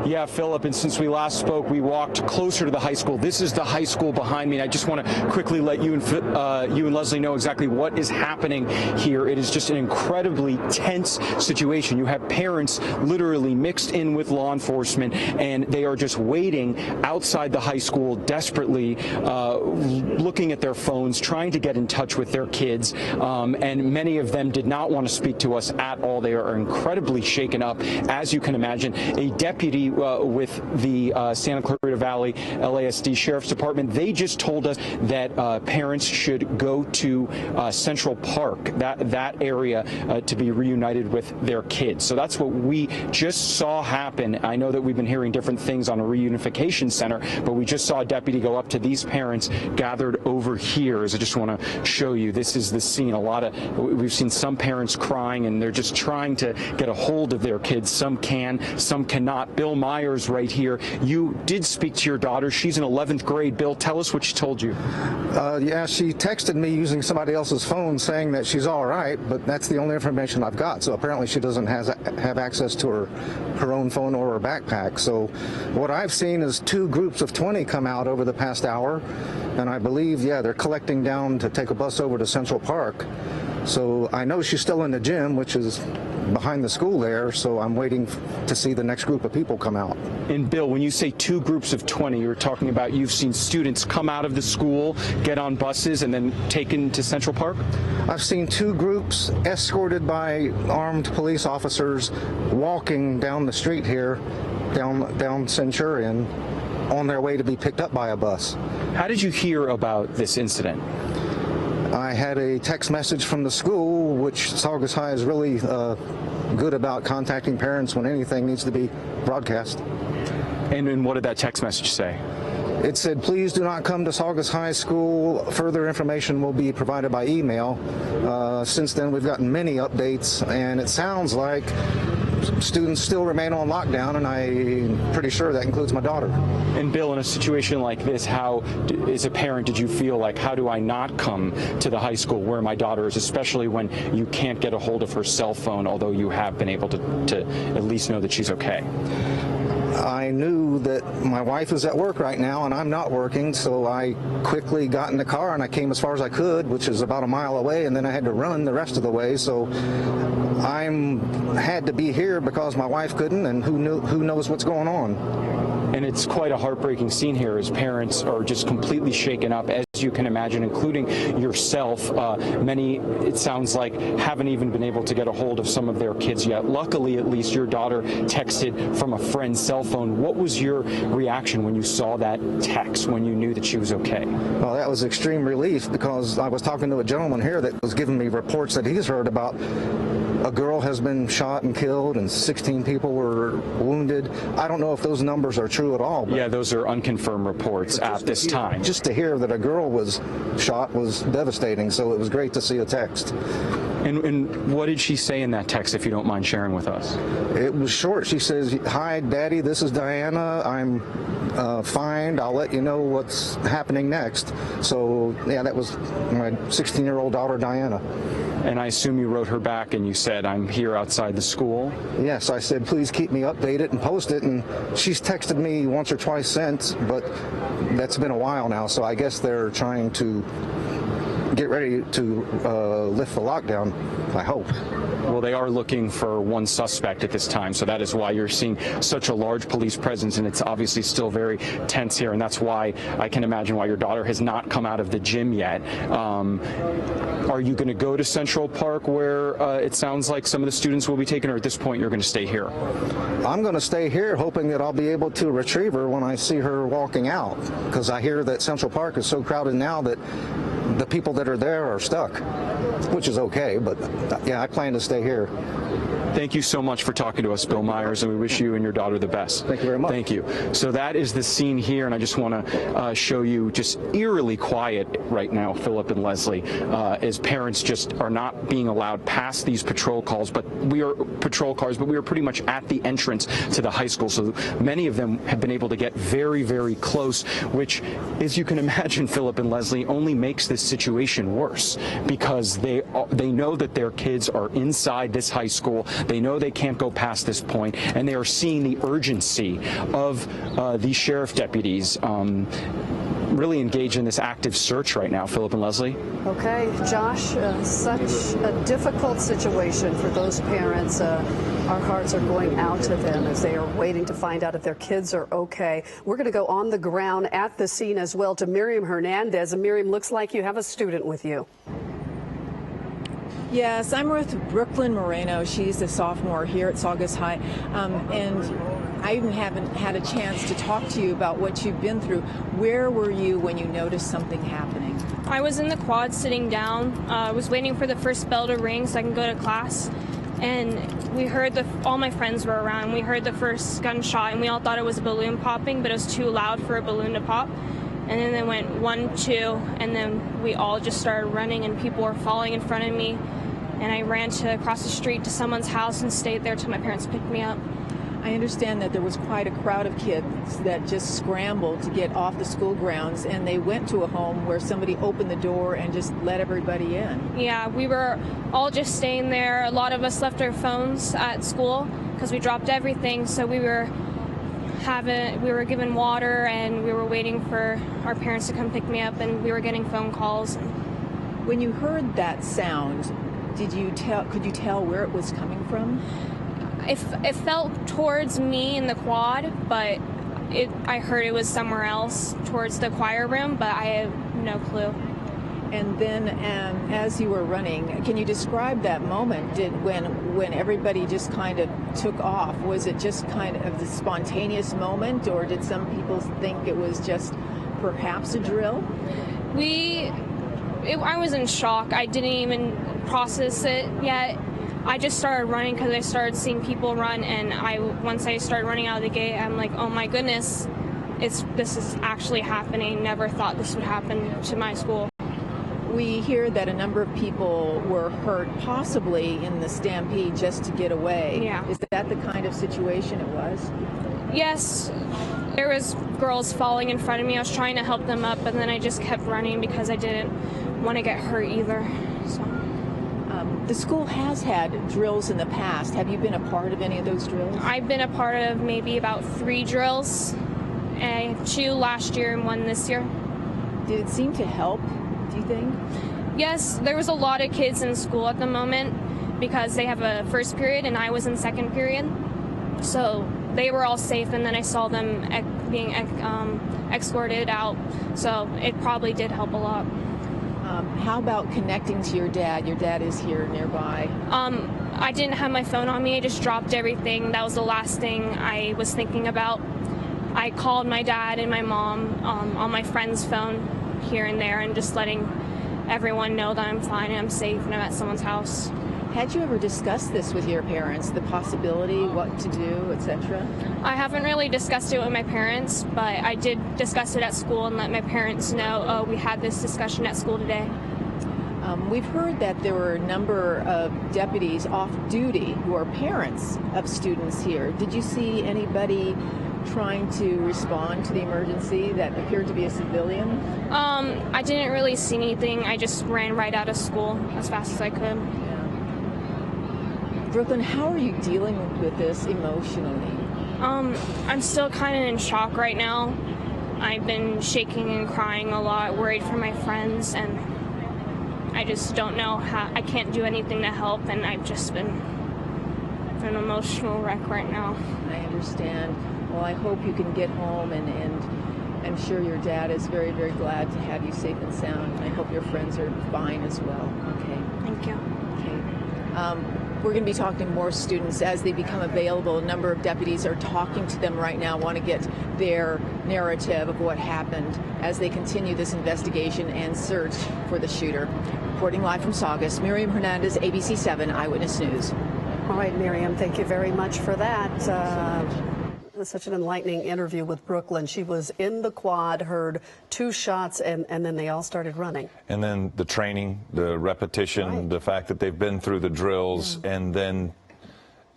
Yeah, Philip, and since we last spoke, we walked closer to the high school. This is the high school behind me, and I just want to quickly let you and Leslie know exactly what is happening here. It is just an incredibly tense situation. You have parents literally mixed in with law enforcement, and they are just waiting outside the high school, desperately looking at their phones, trying to get in touch with their kids, and many of them did not want to speak to us at all. They are incredibly shaken up, as you can imagine. A deputy with the Santa Clarita Valley LASD Sheriff's Department, they just told us that parents should go to Central Park, that area, to be reunited with their kids. So that's what we just saw happen. I know that we've been hearing different things on a reunification center, but we just saw a deputy go up to these parents gathered over here. As I just want to show you, this is the scene. We've seen some parents crying, and they're just trying to get a hold of their kids. Some can, some cannot. Bill Myers right here. You did speak to your daughter. She's in 11th grade. Bill, tell us what she told you. Yeah, she texted me using somebody else's phone saying that she's all right, but that's the only information I've got. So apparently she doesn't have access to her own phone or her backpack. So what I've seen is 2 groups of 20 come out over the past hour, and I believe, yeah, they're collecting down to take a bus over to Central Park. So I know she's still in the gym, which is behind the school there, so I'm waiting to see the next group of people come out. And Bill, when you say 2 groups of 20, you're talking about you've seen students come out of the school, get on buses, and then taken to Central Park? I've seen 2 groups escorted by armed police officers walking down the street here, down Centurion, on their way to be picked up by a bus. How did you hear about this incident? I had a text message from the school, which Saugus High is really good about contacting parents when anything needs to be broadcast. And what did that text message say? It said, please do not come to Saugus High School. Further information will be provided by email. Since then, we've gotten many updates, and it sounds like students still remain on lockdown, and I'm pretty sure that includes my daughter. And Bill, in a situation like this, how, as a parent, did you feel like, how do I not come to the high school where my daughter is, especially when you can't get a hold of her cell phone, although you have been able to at least know that she's okay? I knew that my wife is at work right now and I'm not working, so I quickly got in the car and I came as far as I could, which is about a mile away, and then I had to run the rest of the way. So I had to be here because my wife couldn't, and who knows what's going on. And it's quite a heartbreaking scene here as parents are just completely shaken up, as you can imagine, including yourself. Many, it sounds like, haven't even been able to get a hold of some of their kids yet. Luckily, at least, your daughter texted from a friend's cell phone. What was your reaction when you saw that text, when you knew that she was okay? Well, that was extreme relief, because I was talking to a gentleman here that was giving me reports that he's heard about a girl has been shot and killed and 16 people were wounded. I don't know if those numbers are true at all. But yeah, those are unconfirmed reports at this time. Just to hear that a girl was shot was devastating, so it was great to see a text. And what did she say in that text, if you don't mind sharing with us? It was short. She says, "Hi, Daddy, this is Diana. I'm fine. I'll let you know what's happening next." So, yeah, that was my 16-year-old daughter, Diana. And I assume you wrote her back and you said, "I'm here outside the school"? Yes, I said, please keep me updated and post it. And she's texted me once or twice since, but that's been a while now. So I guess they're trying to get ready to lift the lockdown, I hope. Well, they are looking for one suspect at this time, so that is why you're seeing such a large police presence, and it's obviously still very tense here, and that's why I can imagine why your daughter has not come out of the gym yet. Are you going to go to Central Park where it sounds like some of the students will be taken, or at this point you're going to stay here? I'm going to stay here, hoping that I'll be able to retrieve her when I see her walking out, because I hear that Central Park is so crowded now that the people that are there are stuck, which is okay, but yeah, I plan to stay here. Thank you so much for talking to us, Bill Myers, and we wish you and your daughter the best. Thank you very much. Thank you. So that is the scene here, and I just want to show you just eerily quiet right now, Philip and Leslie, as parents just are not being allowed past these patrol cars, but we are pretty much at the entrance to the high school, so many of them have been able to get very, very close, which, as you can imagine, Philip and Leslie, only makes this situation worse because they know that their kids are inside this high school. They know they can't go past this point, and they are seeing the urgency of these sheriff deputies really engaged in this active search right now. Philip and Leslie? Okay, Josh, such a difficult situation for those parents. Our hearts are going out to them as they are waiting to find out if their kids are okay. We're going to go on the ground at the scene as well to Miriam Hernandez. And Miriam, looks like you have a student with you. Yes, I'm with Brooklyn Moreno. She's a sophomore here at Saugus High, and I even haven't had a chance to talk to you about what you've been through. Where were you when you noticed something happening? I was in the quad sitting down. I was waiting for the first bell to ring so I can go to class, and we heard all my friends were around. We heard the first gunshot, and we all thought it was a balloon popping, but it was too loud for a balloon to pop. And then they went 1, 2, and then we all just started running, and people were falling in front of me. And I ran across the street to someone's house and stayed there till my parents picked me up. I understand that there was quite a crowd of kids that just scrambled to get off the school grounds, and they went to a home where somebody opened the door and just let everybody in. Yeah, we were all just staying there. A lot of us left our phones at school because we dropped everything, so we were given water, and we were waiting for our parents to come pick me up, and we were getting phone calls. When you heard that sound, could you tell where it was coming from? It felt towards me in the quad, but I heard it was somewhere else towards the choir room, but I have no clue. And then as you were running, can you describe that moment when everybody just kind of took off? Was it just kind of the spontaneous moment, or did some people think it was just perhaps a drill? I was in shock. I didn't even process it yet. I just started running because I started seeing people run, and once I started running out of the gate, I'm like, oh my goodness, this is actually happening. Never thought this would happen to my school. We hear that a number of people were hurt, possibly in the stampede, just to get away. Yeah. Is that the kind of situation it was? Yes. There was girls falling in front of me. I was trying to help them up, and then I just kept running because I didn't want to get hurt either. So. The school has had drills in the past. Have you been a part of any of those drills? I've been a part of maybe about 3 drills, 2 last year and 1 this year. Did it seem to help, do you think? Yes, there was a lot of kids in school at the moment because they have a first period and I was in second period. So they were all safe, and then I saw them being escorted out. So it probably did help a lot. How about connecting to your dad? Your dad is here nearby. I didn't have my phone on me. I just dropped everything. That was the last thing I was thinking about. I called my dad and my mom on my friend's phone here and there, and just letting everyone know that I'm fine and I'm safe and I'm at someone's house. Had you ever discussed this with your parents, the possibility, what to do, etc.? I haven't really discussed it with my parents, but I did discuss it at school and let my parents know, oh, we had this discussion at school today. We've heard that there were a number of deputies off duty who are parents of students here. Did you see anybody trying to respond to the emergency that appeared to be a civilian? I didn't really see anything. I just ran right out of school as fast as I could. Brooklyn, how are you dealing with this emotionally? I'm still kind of in shock right now. I've been shaking and crying a lot, worried for my friends, and I just don't know how. I can't do anything to help, and I've just been an emotional wreck right now. I understand. Well, I hope you can get home, and I'm sure your dad is very, very glad to have you safe and sound. I hope your friends are fine as well. Okay. Thank you. Okay. We're going to be talking to more students as they become available. A number of deputies are talking to them right now, want to get their narrative of what happened as they continue this investigation and search for the shooter. Reporting live from Saugus, Miriam Hernandez, ABC7 Eyewitness News. All right, Miriam, thank you very much for that. Such an enlightening interview with Brooklyn. She was in the quad, heard 2 shots, and then they all started running. And then the training, the repetition, the fact that they've been through the drills, and then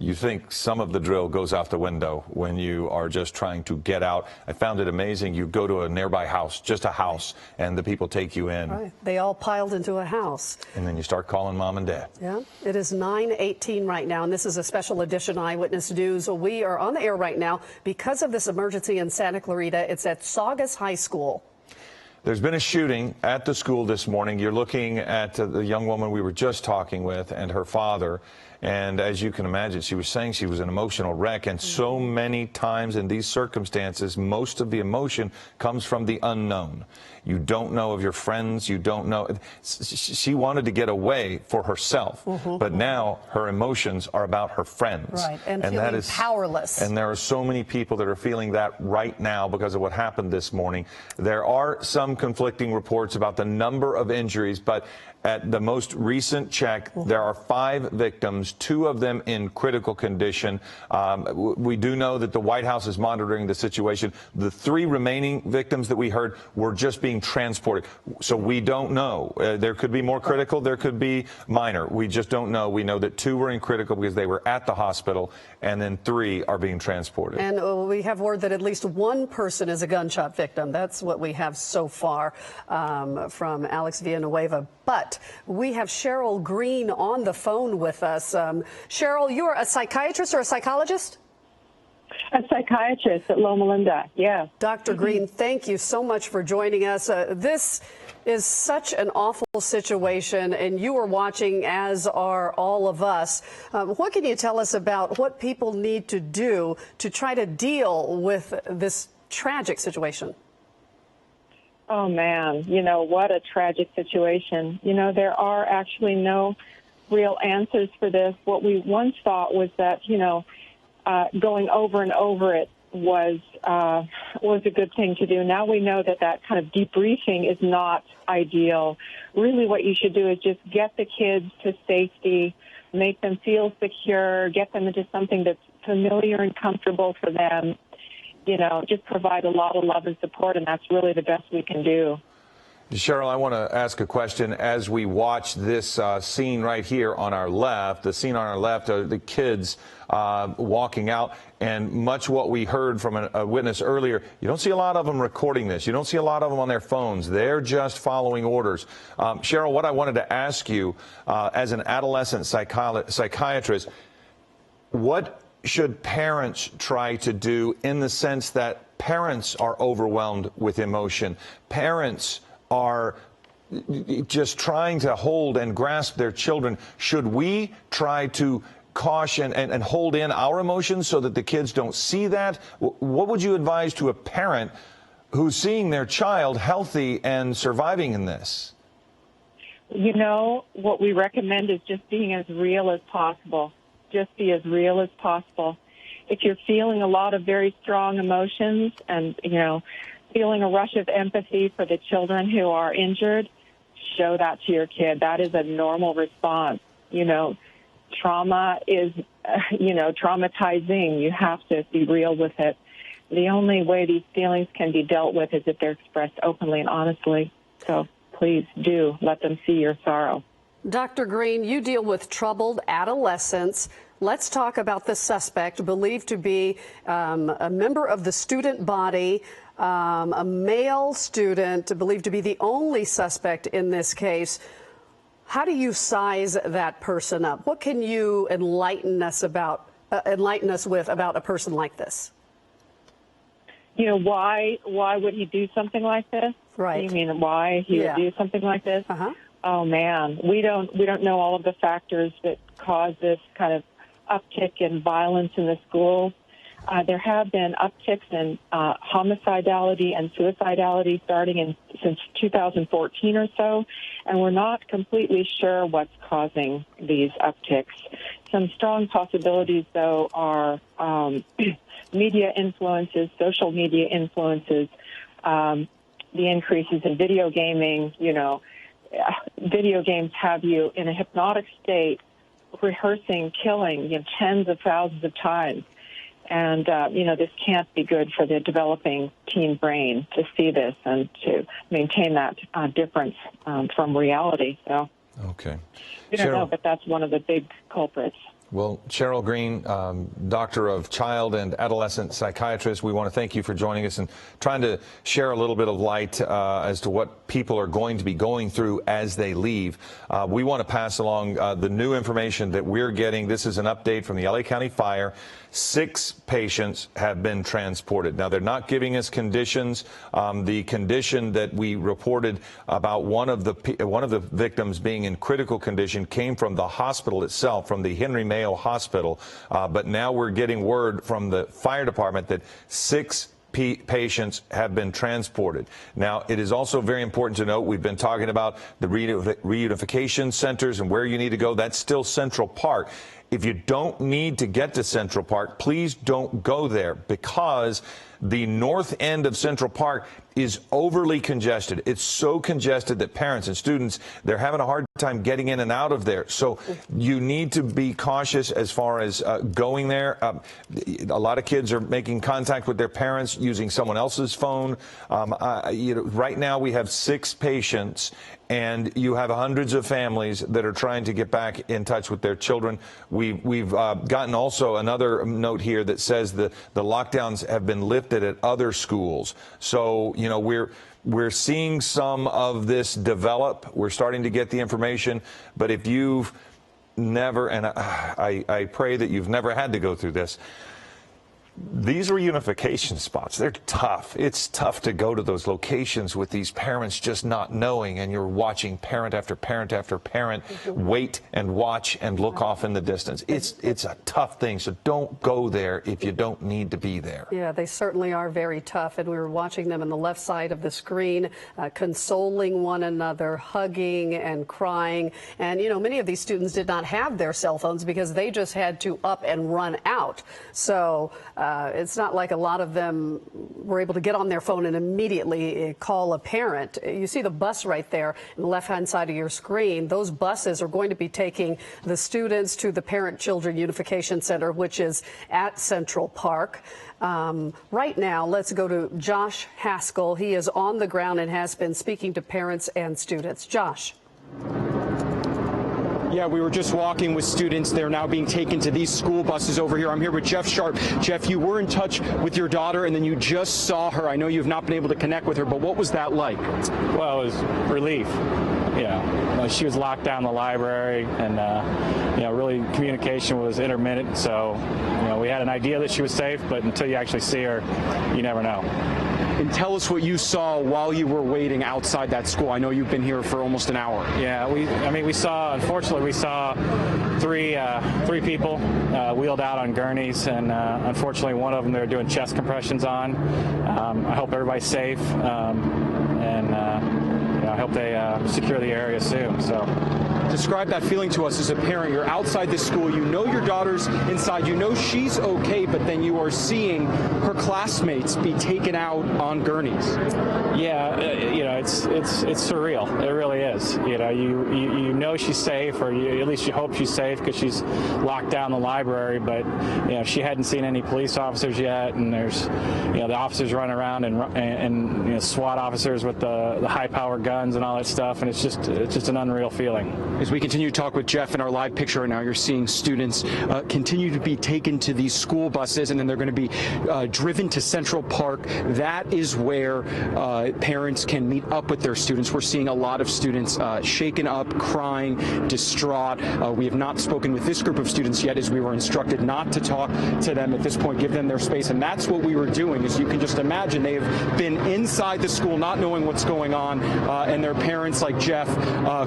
you think some of the drill goes out the window when you are just trying to get out. I found it amazing. You go to a nearby house, just a house, and the people take you in. Right. They all piled into a house. And then you start calling mom and dad. Yeah. It is 9:18 right now, and this is a special edition of Eyewitness News. We are on the air right now because of this emergency in Santa Clarita. It's at Saugus High School. There's been a shooting at the school this morning. You're looking at the young woman we were just talking with and her father. And as you can imagine, she was saying she was an emotional wreck. And so many times in these circumstances, most of the emotion comes from the unknown. You don't know of your friends. You don't know. She wanted to get away for herself. But now her emotions are about her friends. Right. And feeling that is powerless. And there are so many people that are feeling that right now because of what happened this morning. There are some conflicting reports about the number of injuries, but at the most recent check, there are 5 victims, 2 of them in critical condition. We do know that the White House is monitoring the situation. The 3 remaining victims that we heard were just being transported. So we don't know. There could be more critical. There could be minor. We just don't know. We know that 2 were in critical because they were at the hospital, and then 3 are being transported. And we have word that at least 1 person is a gunshot victim. That's what we have so far from Alex Villanueva. But we have CHERYL Green on the phone with us. CHERYL, you're a psychiatrist or a psychologist? A psychiatrist at Loma Linda, yeah. Dr. Green, thank you so much for joining us. This is such an awful situation, and you are watching, as are all of us. What can you tell us about what people need to do to try to deal with this tragic situation? Oh, man, you know, what a tragic situation. You know, there are actually no real answers for this. What we once thought was that, you know, going over and over it was a good thing to do. Now we know that that kind of debriefing is not ideal. Really what you should do is just get the kids to safety, make them feel secure, get them into something that's familiar and comfortable for them. You know, just provide a lot of love and support, and that's really the best we can do. CHERYL, I want to ask a question. As we watch this scene right here on our left, the scene on our left are the kids walking out, and much what we heard from a witness earlier, you don't see a lot of them recording this. You don't see a lot of them on their phones. They're just following orders. CHERYL, what I wanted to ask you as an adolescent psychiatrist, what should parents try to do in the sense that parents are overwhelmed with emotion? Parents are just trying to hold and grasp their children. Should we try to caution and hold in our emotions so that the kids don't see that? What would you advise to a parent who's seeing their child healthy and surviving in this? You know, what we recommend is just being as real as possible. Just be as real as possible. If you're feeling a lot of very strong emotions and, you know, feeling a rush of empathy for the children who are injured, show that to your kid. That is a normal response. You know, trauma is, traumatizing. You have to be real with it. The only way these feelings can be dealt with is if they're expressed openly and honestly. So please do let them see your sorrow. Dr. Green, you deal with troubled adolescents. Let's talk about the suspect, believed to be a member of the student body, a male student, believed to be the only suspect in this case. How do you size that person up? What can you enlighten us with about a person like this? You know, why would he do something like this? Right. You mean why he would do something like this? Oh man, we don't know all of the factors that cause this kind of uptick in violence in the schools. There have been upticks in homicidality and suicidality starting in since 2014 or so, and we're not completely sure what's causing these upticks. Some strong possibilities, though, are media influences, social media influences, the increases in video gaming. Video games have you in a hypnotic state, rehearsing killing tens of thousands of times. And, this can't be good for the developing teen brain to see this and to maintain that difference from reality. So, okay. We don't know, but that's one of the big culprits. Well, CHERYL Green, Doctor of Child and Adolescent Psychiatrist, we want to thank you for joining us and trying to share a little bit of light as to what people are going to be going through as they leave. We want to pass along the new information that we're getting. This is an update from the LA County Fire. 6 patients have been transported. Now, they're not giving us conditions. The condition that we reported about one of the victims being in critical condition came from the hospital itself, from the Henry Mayo Hospital. But now we're getting word from the fire department that 6 patients have been transported. Now, it is also very important to note, we've been talking about the reunification centers and where you need to go. That's still Central Park. If you don't need to get to Central Park, please don't go there, because the north end of Central Park is overly congested. It's so congested that parents and students, they're having a hard time getting in and out of there. So you need to be cautious as far as going there. A lot of kids are making contact with their parents using someone else's phone. Right now we have 6 patients, and you have hundreds of families that are trying to get back in touch with their children. We've gotten also another note here that says the lockdowns have been lifted at other schools. So, we're seeing some of this develop. We're starting to get the information. But if you've never, and I pray that you've never had to go through this, these reunification spots, they're tough. It's tough to go to those locations with these parents just not knowing, and you're watching parent after parent after parent wait and watch and look off in the distance. It's a tough thing, so don't go there if you don't need to be there. Yeah, they certainly are very tough, and we were watching them on the left side of the screen, consoling one another, hugging and crying. And, many of these students did not have their cell phones because they just had to up and run out. So it's not like a lot of them were able to get on their phone and immediately call a parent. You see the bus right there on the left-hand side of your screen. Those buses are going to be taking the students to the Parent-Children Unification Center, which is at Central Park. Right now, let's go to Josh Haskell. He is on the ground and has been speaking to parents and students. Josh. Yeah, we were just walking with students. They're now being taken to these school buses over here. I'm here with Jeff Sharp. Jeff, you were in touch with your daughter, and then you just saw her. I know you've not been able to connect with her, but what was that like? Well, it was relief. She was locked down in the library, and really communication was intermittent. So, we had an idea that she was safe, but until you actually see her, you never know. And tell us what you saw while you were waiting outside that school. I know you've been here for almost an hour. Yeah, unfortunately, we saw three people wheeled out on gurneys, and unfortunately, one of them they're doing chest compressions on. I hope everybody's safe, and I hope they secure the area soon. So. Describe that feeling to us as a parent. You're outside the school. You know your daughter's inside. You know she's okay, but then you are seeing her classmates be taken out on gurneys. Yeah, it's surreal. It really is. You know she's safe, or at least you hope she's safe because she's locked down in the library. But she hadn't seen any police officers yet, and there's the officers running around and SWAT officers with the high-powered guns and all that stuff, and it's just an unreal feeling. As we continue to talk with Jeff in our live picture right now, you're seeing students continue to be taken to these school buses, and then they're going to be driven to Central Park. That is where parents can meet up with their students. We're seeing a lot of students shaken up, crying, distraught. We have not spoken with this group of students yet, as we were instructed not to talk to them at this point, give them their space, and that's what we were doing. As you can just imagine, they have been inside the school not knowing what's going on, and their parents, like Jeff,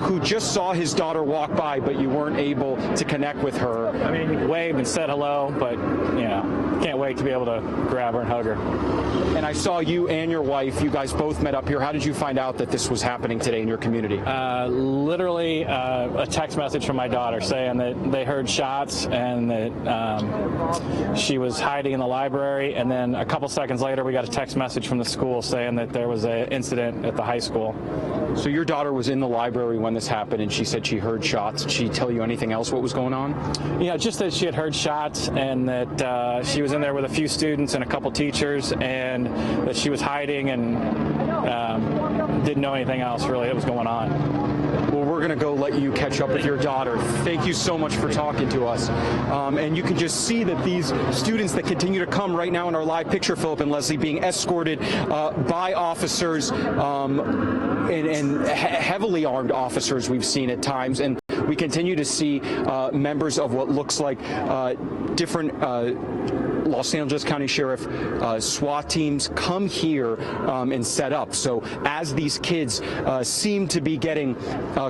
who just saw his daughter walk by, but you weren't able to connect with her. I mean, waved and said hello, but, you know, can't wait to be able to grab her and hug her. And I saw you and your wife, you guys both met up here. How did you find out that this was happening today in your community? Literally a text message from my daughter saying that they heard shots and that she was hiding in the library. And then a couple seconds later, we got a text message from the school saying that there was an incident at the high school. So your daughter was in the library when this happened, and she said she heard shots. Did she tell you anything else what was going on? Yeah, just that she had heard shots and that she was in there with a few students and a couple teachers, and that she was hiding and didn't know anything else really that was going on. Well, we're going to go let you catch up with your daughter. Thank you so much for talking to us. And you can just see that these students that continue to come right now in our live picture, Philip and Leslie, being escorted by officers and heavily armed officers we've seen at times. And we continue to see members of what looks like different Los Angeles County Sheriff SWAT teams come here and set up. So as these kids seem to be getting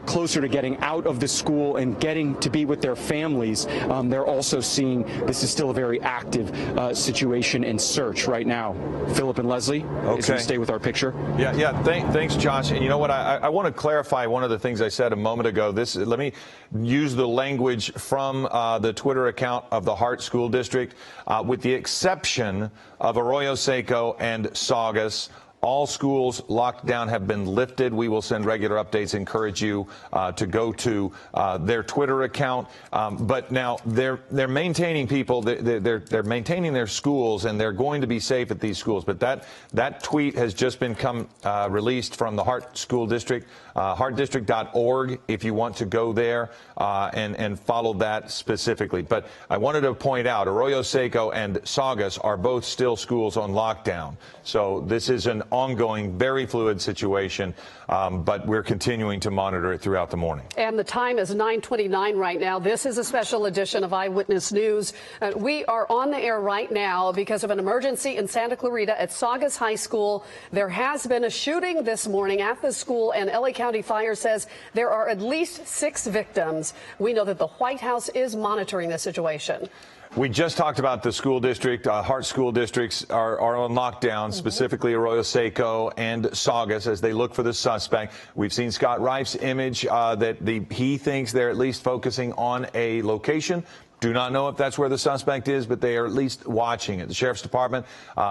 closer to getting out of the school and getting to be with their families, they're also seeing this is still a very active situation and search right now. Philip and Leslie, is going to stay with our picture? Yeah. Thanks, Josh. And you know what? I want to clarify one of the things I said a moment ago. Let me use the language from the Twitter account of the Hart School District. With the exception of Arroyo Seco and Saugus, all schools locked down have been lifted. We will send regular updates. Encourage you to go to their Twitter account. But now they're maintaining people. They're maintaining their schools, and they're going to be safe at these schools. But that tweet has just been released from the Hart School District, hartdistrict.org. If you want to go there and follow that specifically. But I wanted to point out Arroyo Seco and Saugus are both still schools on lockdown. So this is an ongoing, very fluid situation, but we're continuing to monitor it throughout the morning. And the time is 9:29 right now. This is a special edition of Eyewitness News. We are on the air right now because of an emergency in Santa Clarita at Saugus High School. There has been a shooting this morning at the school, and LA County Fire says there are at least 6 victims. We know that the White House is monitoring the situation. We just talked about the school district. Hart school districts are on lockdown, specifically Arroyo Seco and Saugus, as they look for the suspect. We've seen Scott Reif's image that he thinks they're at least focusing on a location. Do not know if that's where the suspect is, but they are at least watching it. The Sheriff's Department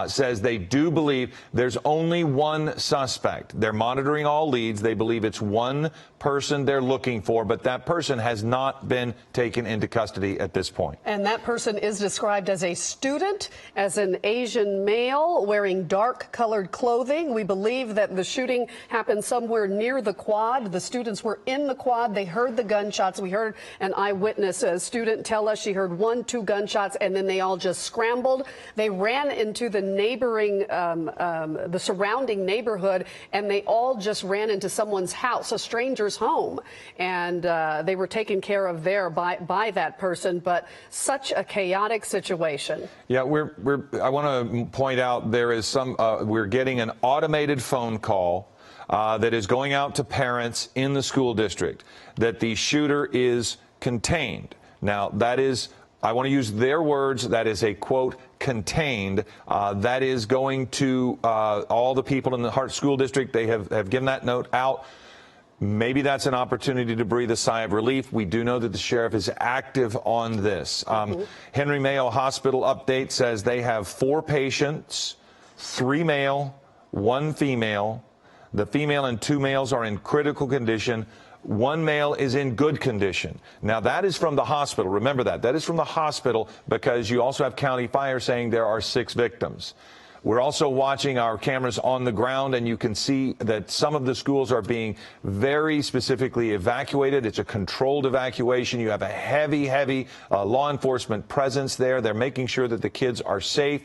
says they do believe there's only one suspect. They're monitoring all leads. They believe it's one person they're looking for, but that person has not been taken into custody at this point. And that person is described as a student, as an Asian male wearing dark-colored clothing. We believe that the shooting happened somewhere near the quad. The students were in the quad. They heard the gunshots. We heard an eyewitness student tell us she heard 1-2 gunshots, and then they all just scrambled. They ran into the neighboring, the surrounding neighborhood, and they all just ran into someone's house, a stranger's home, and they were taken care of there by that person. But such a chaotic situation. Yeah, I want to point out there is we're getting an automated phone call that is going out to parents in the school district that the shooter is contained. Now, that is, I want to use their words, that is a, quote, contained. That is going to all the people in the Hart School District. They have given that note out. Maybe that's an opportunity to breathe a sigh of relief. We do know that the sheriff is active on this. Henry Mayo Hospital update says they have 4 patients, 3 male, 1 female. The female and 2 males are in critical condition. 1 male is in good condition. Now, that is from the hospital. Remember that. That is from the hospital because you also have County Fire saying there are 6 victims. We're also watching our cameras on the ground, and you can see that some of the schools are being very specifically evacuated. It's a controlled evacuation. You have a heavy law enforcement presence there. They're making sure that the kids are safe.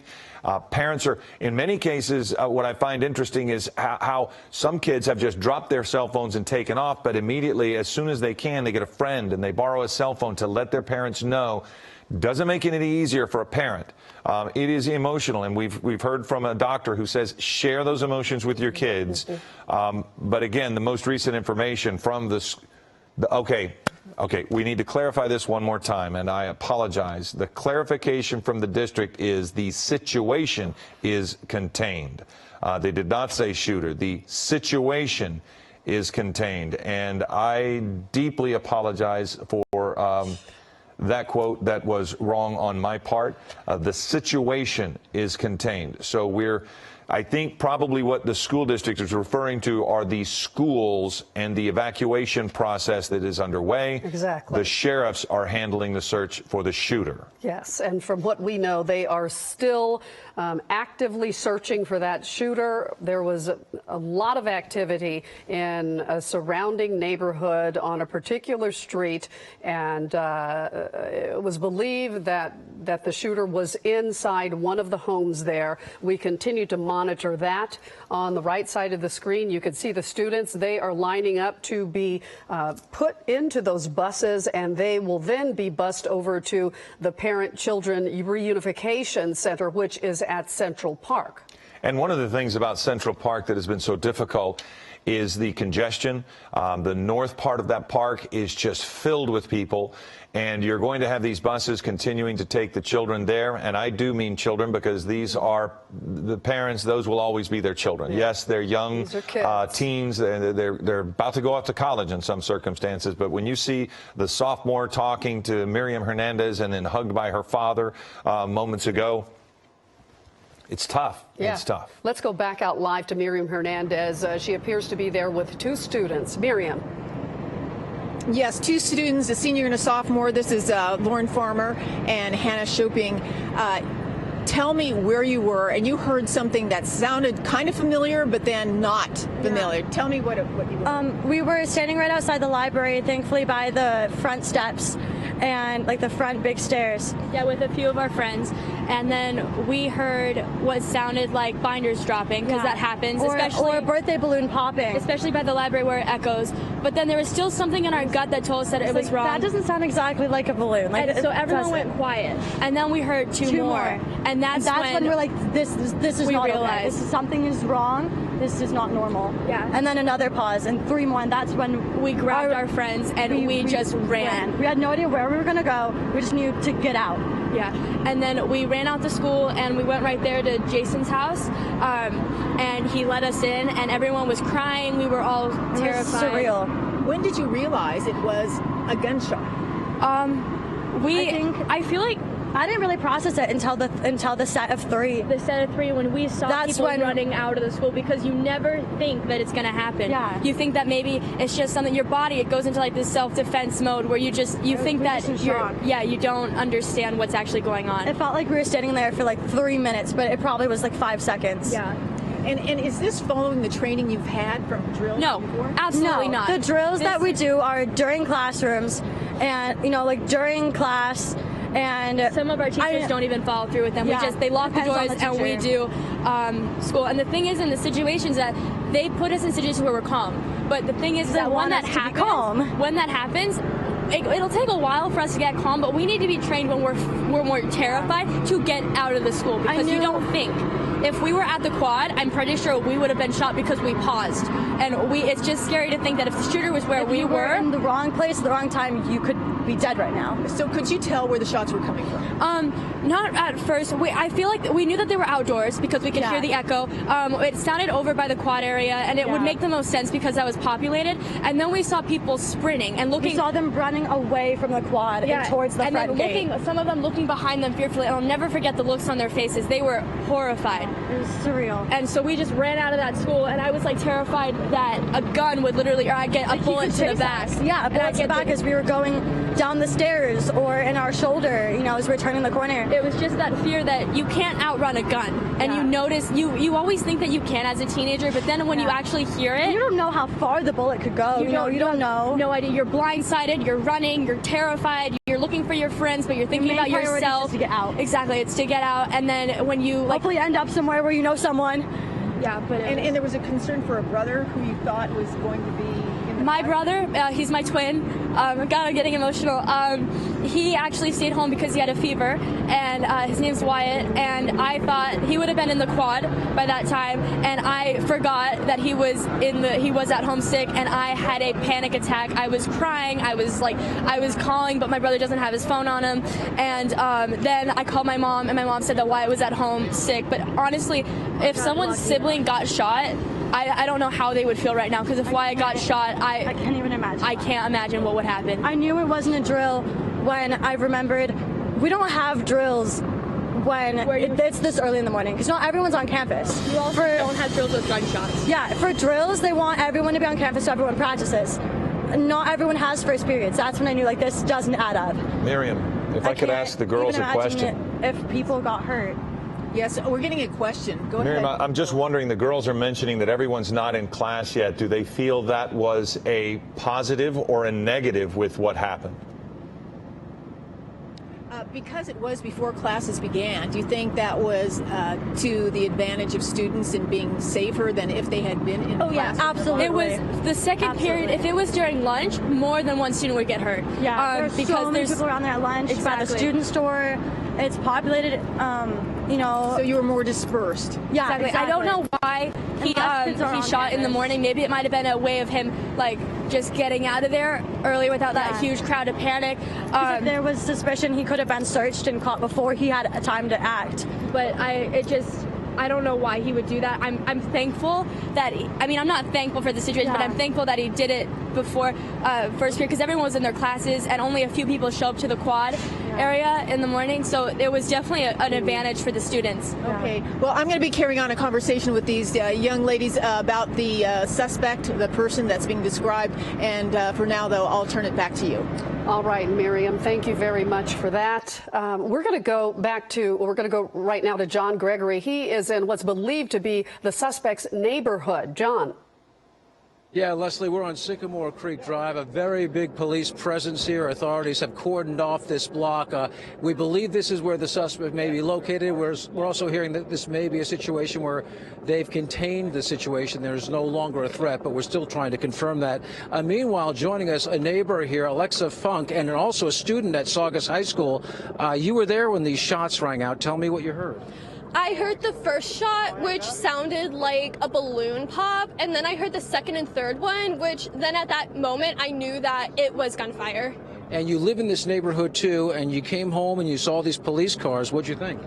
Parents are, in many cases, what I find interesting is how some kids have just dropped their cell phones and taken off, but immediately, as soon as they can, they get a friend and they borrow a cell phone to let their parents know. Doesn't make it any easier for a parent. It is emotional, and we've heard from a doctor who says share those emotions with your kids. But again, the most recent information from the Okay, we need to clarify this one more time, and I apologize. The clarification from the district is the situation is contained. They did not say shooter. The situation is contained, and I deeply apologize for that quote. That was wrong on my part. The situation is contained. So I think probably what the school district is referring to are the schools and the evacuation process that is underway. Exactly. The sheriffs are handling the search for the shooter. Yes, and from what we know, they are still actively searching for that shooter. There was a lot of activity in a surrounding neighborhood on a particular street, and it was believed that the shooter was inside one of the homes there. We continue to monitor that. On the right side of the screen, you can see the students. They are lining up to be put into those buses, and they will then be bused over to the Parent-Children Reunification Center, which is at Central Park. And one of the things about Central Park that has been so difficult is the congestion. The north part of that park is just filled with people, and you're going to have these buses continuing to take the children there. And I do mean children, because these are the parents. Those will always be their children. Yes, they're young teens. They're about to go off to college in some circumstances. But when you see the sophomore talking to Miriam Hernandez and then hugged by her father moments ago, it's tough. Yeah. It's tough. Let's go back out live to Miriam Hernandez. She appears to be there with two students. Miriam. Yes, two students, a senior and a sophomore. This is Lauren Farmer and Hannah Shoping. Tell me where you were, and you heard something that sounded kind of familiar, but then not familiar. Yeah. Tell me what you were. We were standing right outside the library, thankfully by the front steps and like the front big stairs. Yeah, with a few of our friends. And then we heard what sounded like binders dropping, because that happens, or a birthday balloon popping. Especially by the library where it echoes. But then there was still something in our gut that told us that it was wrong. That doesn't sound exactly like a balloon. Like, so everyone went quiet. And then we heard two more. And that's when we're like, this is not okay. Something is wrong. This is not normal. Yeah. And then another pause, and three more, and that's when we grabbed our friends and we just ran. We had no idea where we were going to go. We just knew to get out. Yeah. And then we ran out to school, and we went right there to Jason's house, and he let us in, and everyone was crying. We were all terrified. It was surreal. When did you realize it was a gunshot? I feel like I didn't really process it until the set of three. The set of three, when we saw people running out of the school, because you never think that it's going to happen. Yeah. You think that maybe it's just something, your body, it goes into like this self-defense mode where you think that you don't understand what's actually going on. It felt like we were standing there for like 3 minutes, but it probably was like 5 seconds. Yeah. And is this following the training you've had from drills? No, before? absolutely not. The drills that we do are during classrooms, and like during class. And some of our teachers don't even follow through with them. They lock the doors and we do school. And the thing is, in the situations that they put us in situations where we're calm. But the thing is that when that happens, it'll take a while for us to get calm. But we need to be trained when we're terrified to get out of the school, because you don't think. If we were at the quad, I'm pretty sure we would have been shot because we paused. And it's just scary to think that if the shooter was where we were in the wrong place at the wrong time, you could be dead right now. So could you tell where the shots were coming from? Not at first. I feel like we knew that they were outdoors because we could hear the echo. It sounded over by the quad area, and it would make the most sense because that was populated. And then we saw people sprinting and looking. We saw them running away from the quad and towards the front gate. Some of them looking behind them fearfully. And I'll never forget the looks on their faces. They were horrified. It was surreal. And so we just ran out of that school, and I was like terrified that a gun would literally, or I'd get a bullet to the back. Yeah, a bullet to the back as we were going down the stairs or in our shoulder, as we were turning the corner. It was just that fear that you can't outrun a gun. And you notice, you always think that you can as a teenager, but then when you actually hear it. You don't know how far the bullet could go. You don't know. No idea. You're blindsided, you're running, you're terrified, you're looking for your friends, but you're thinking about yourself. Is to get out. Exactly, it's to get out. And then when you hopefully end up somewhere where you know someone. Yeah, but and there was a concern for a brother who you thought was going to be in My brother, he's my twin. I'm getting emotional. He actually stayed home because he had a fever, and his name's Wyatt. And I thought he would have been in the quad by that time, and I forgot that he was at home sick, and I had a panic attack. I was crying. I was calling, but my brother doesn't have his phone on him. And then I called my mom, and my mom said that Wyatt was at home sick. But honestly, if someone's sibling got shot, I don't know how they would feel right now, because if Wyatt got shot, I can't even imagine. I can't imagine what would happen. I knew it wasn't a drill when I remembered we don't have drills when it's this early in the morning, because not everyone's on campus. You also don't have drills with gunshots. Yeah, for drills, they want everyone to be on campus so everyone practices. Not everyone has first periods. That's when I knew, like, this doesn't add up. Miriam, if I could ask the girls a question. If people got hurt. Yes, we're getting a question. Go Miriam, ahead. I'm just wondering, the girls are mentioning that everyone's not in class yet. Do they feel that was a positive or a negative with what happened? Because it was before classes began, do you think that was to the advantage of students in being safer than if they had been in class? Oh, yeah, absolutely. It was the second period. If it was during lunch, more than one student would get hurt. Yeah, because so many people around there at lunch. Exactly. It's at the student store. It's populated, you know. So you were more dispersed. Yeah, exactly. I don't know why he shot in the morning. Maybe it might have been a way of him, like, just getting out of there early without that huge crowd of panic. If there was suspicion, he could have been searched and caught before he had time to act. But I don't know why he would do that. I'm thankful that I'm not thankful for the situation, but I'm thankful that he did it before first period, because everyone was in their classes and only a few people show up to the quad area in the morning, so it was definitely an advantage for the students. Okay, well, I'm going to be carrying on a conversation with these young ladies about the suspect, the person that's being described, and for now, though, I'll turn it back to you. All right, Miriam, thank you very much for that. We're going to go right now to John Gregory. He is in what's believed to be the suspect's neighborhood. John. Yeah, Leslie, we're on Sycamore Creek Drive, a very big police presence here. Authorities have cordoned off this block. We believe this is where the suspect may be located. We're also hearing that this may be a situation where they've contained the situation. There's no longer a threat, but we're still trying to confirm that. Meanwhile, joining us, a neighbor here, Alexa Funk, and also a student at Saugus High School. You were there when these shots rang out. Tell me what you heard. I heard the first shot, which sounded like a balloon pop, and then I heard the second and third one, which then at that moment I knew that it was gunfire. And you live in this neighborhood too, and you came home and you saw these police cars. What'd you think?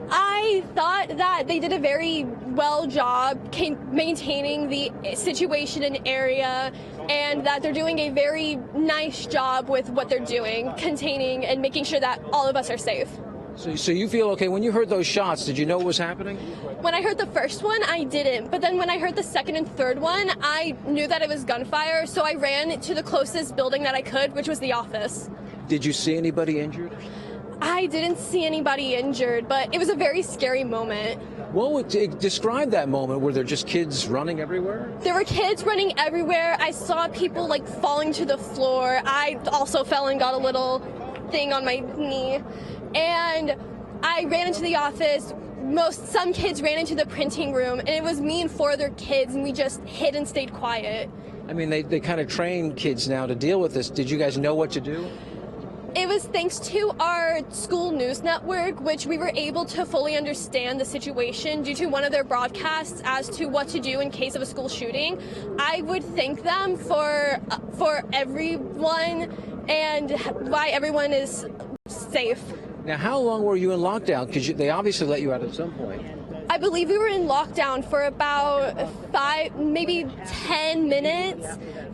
I thought that they did a very well job maintaining the situation and area, and that they're doing a very nice job with what they're doing, containing and making sure that all of us are safe. So you feel okay. When you heard those shots, did you know what was happening? When I heard the first one, I didn't. But then when I heard the second and third one, I knew that it was gunfire. So I ran to the closest building that I could, which was the office. Did you see anybody injured? I didn't see anybody injured, but it was a very scary moment. What would describe that moment? Were there just kids running everywhere? There were kids running everywhere. I saw people like falling to the floor. I also fell and got a little thing on my knee. And I ran into the office. Some kids ran into the printing room, and it was me and 4 other kids, and we just hid and stayed quiet. I mean, they kind of train kids now to deal with this. Did you guys know what to do? It was thanks to our school news network, which we were able to fully understand the situation due to one of their broadcasts as to what to do in case of a school shooting. I would thank them for everyone and why everyone is safe. Now, how long were you in lockdown? Because they obviously let you out at some point. I believe we were in lockdown for about 5, maybe 10 minutes,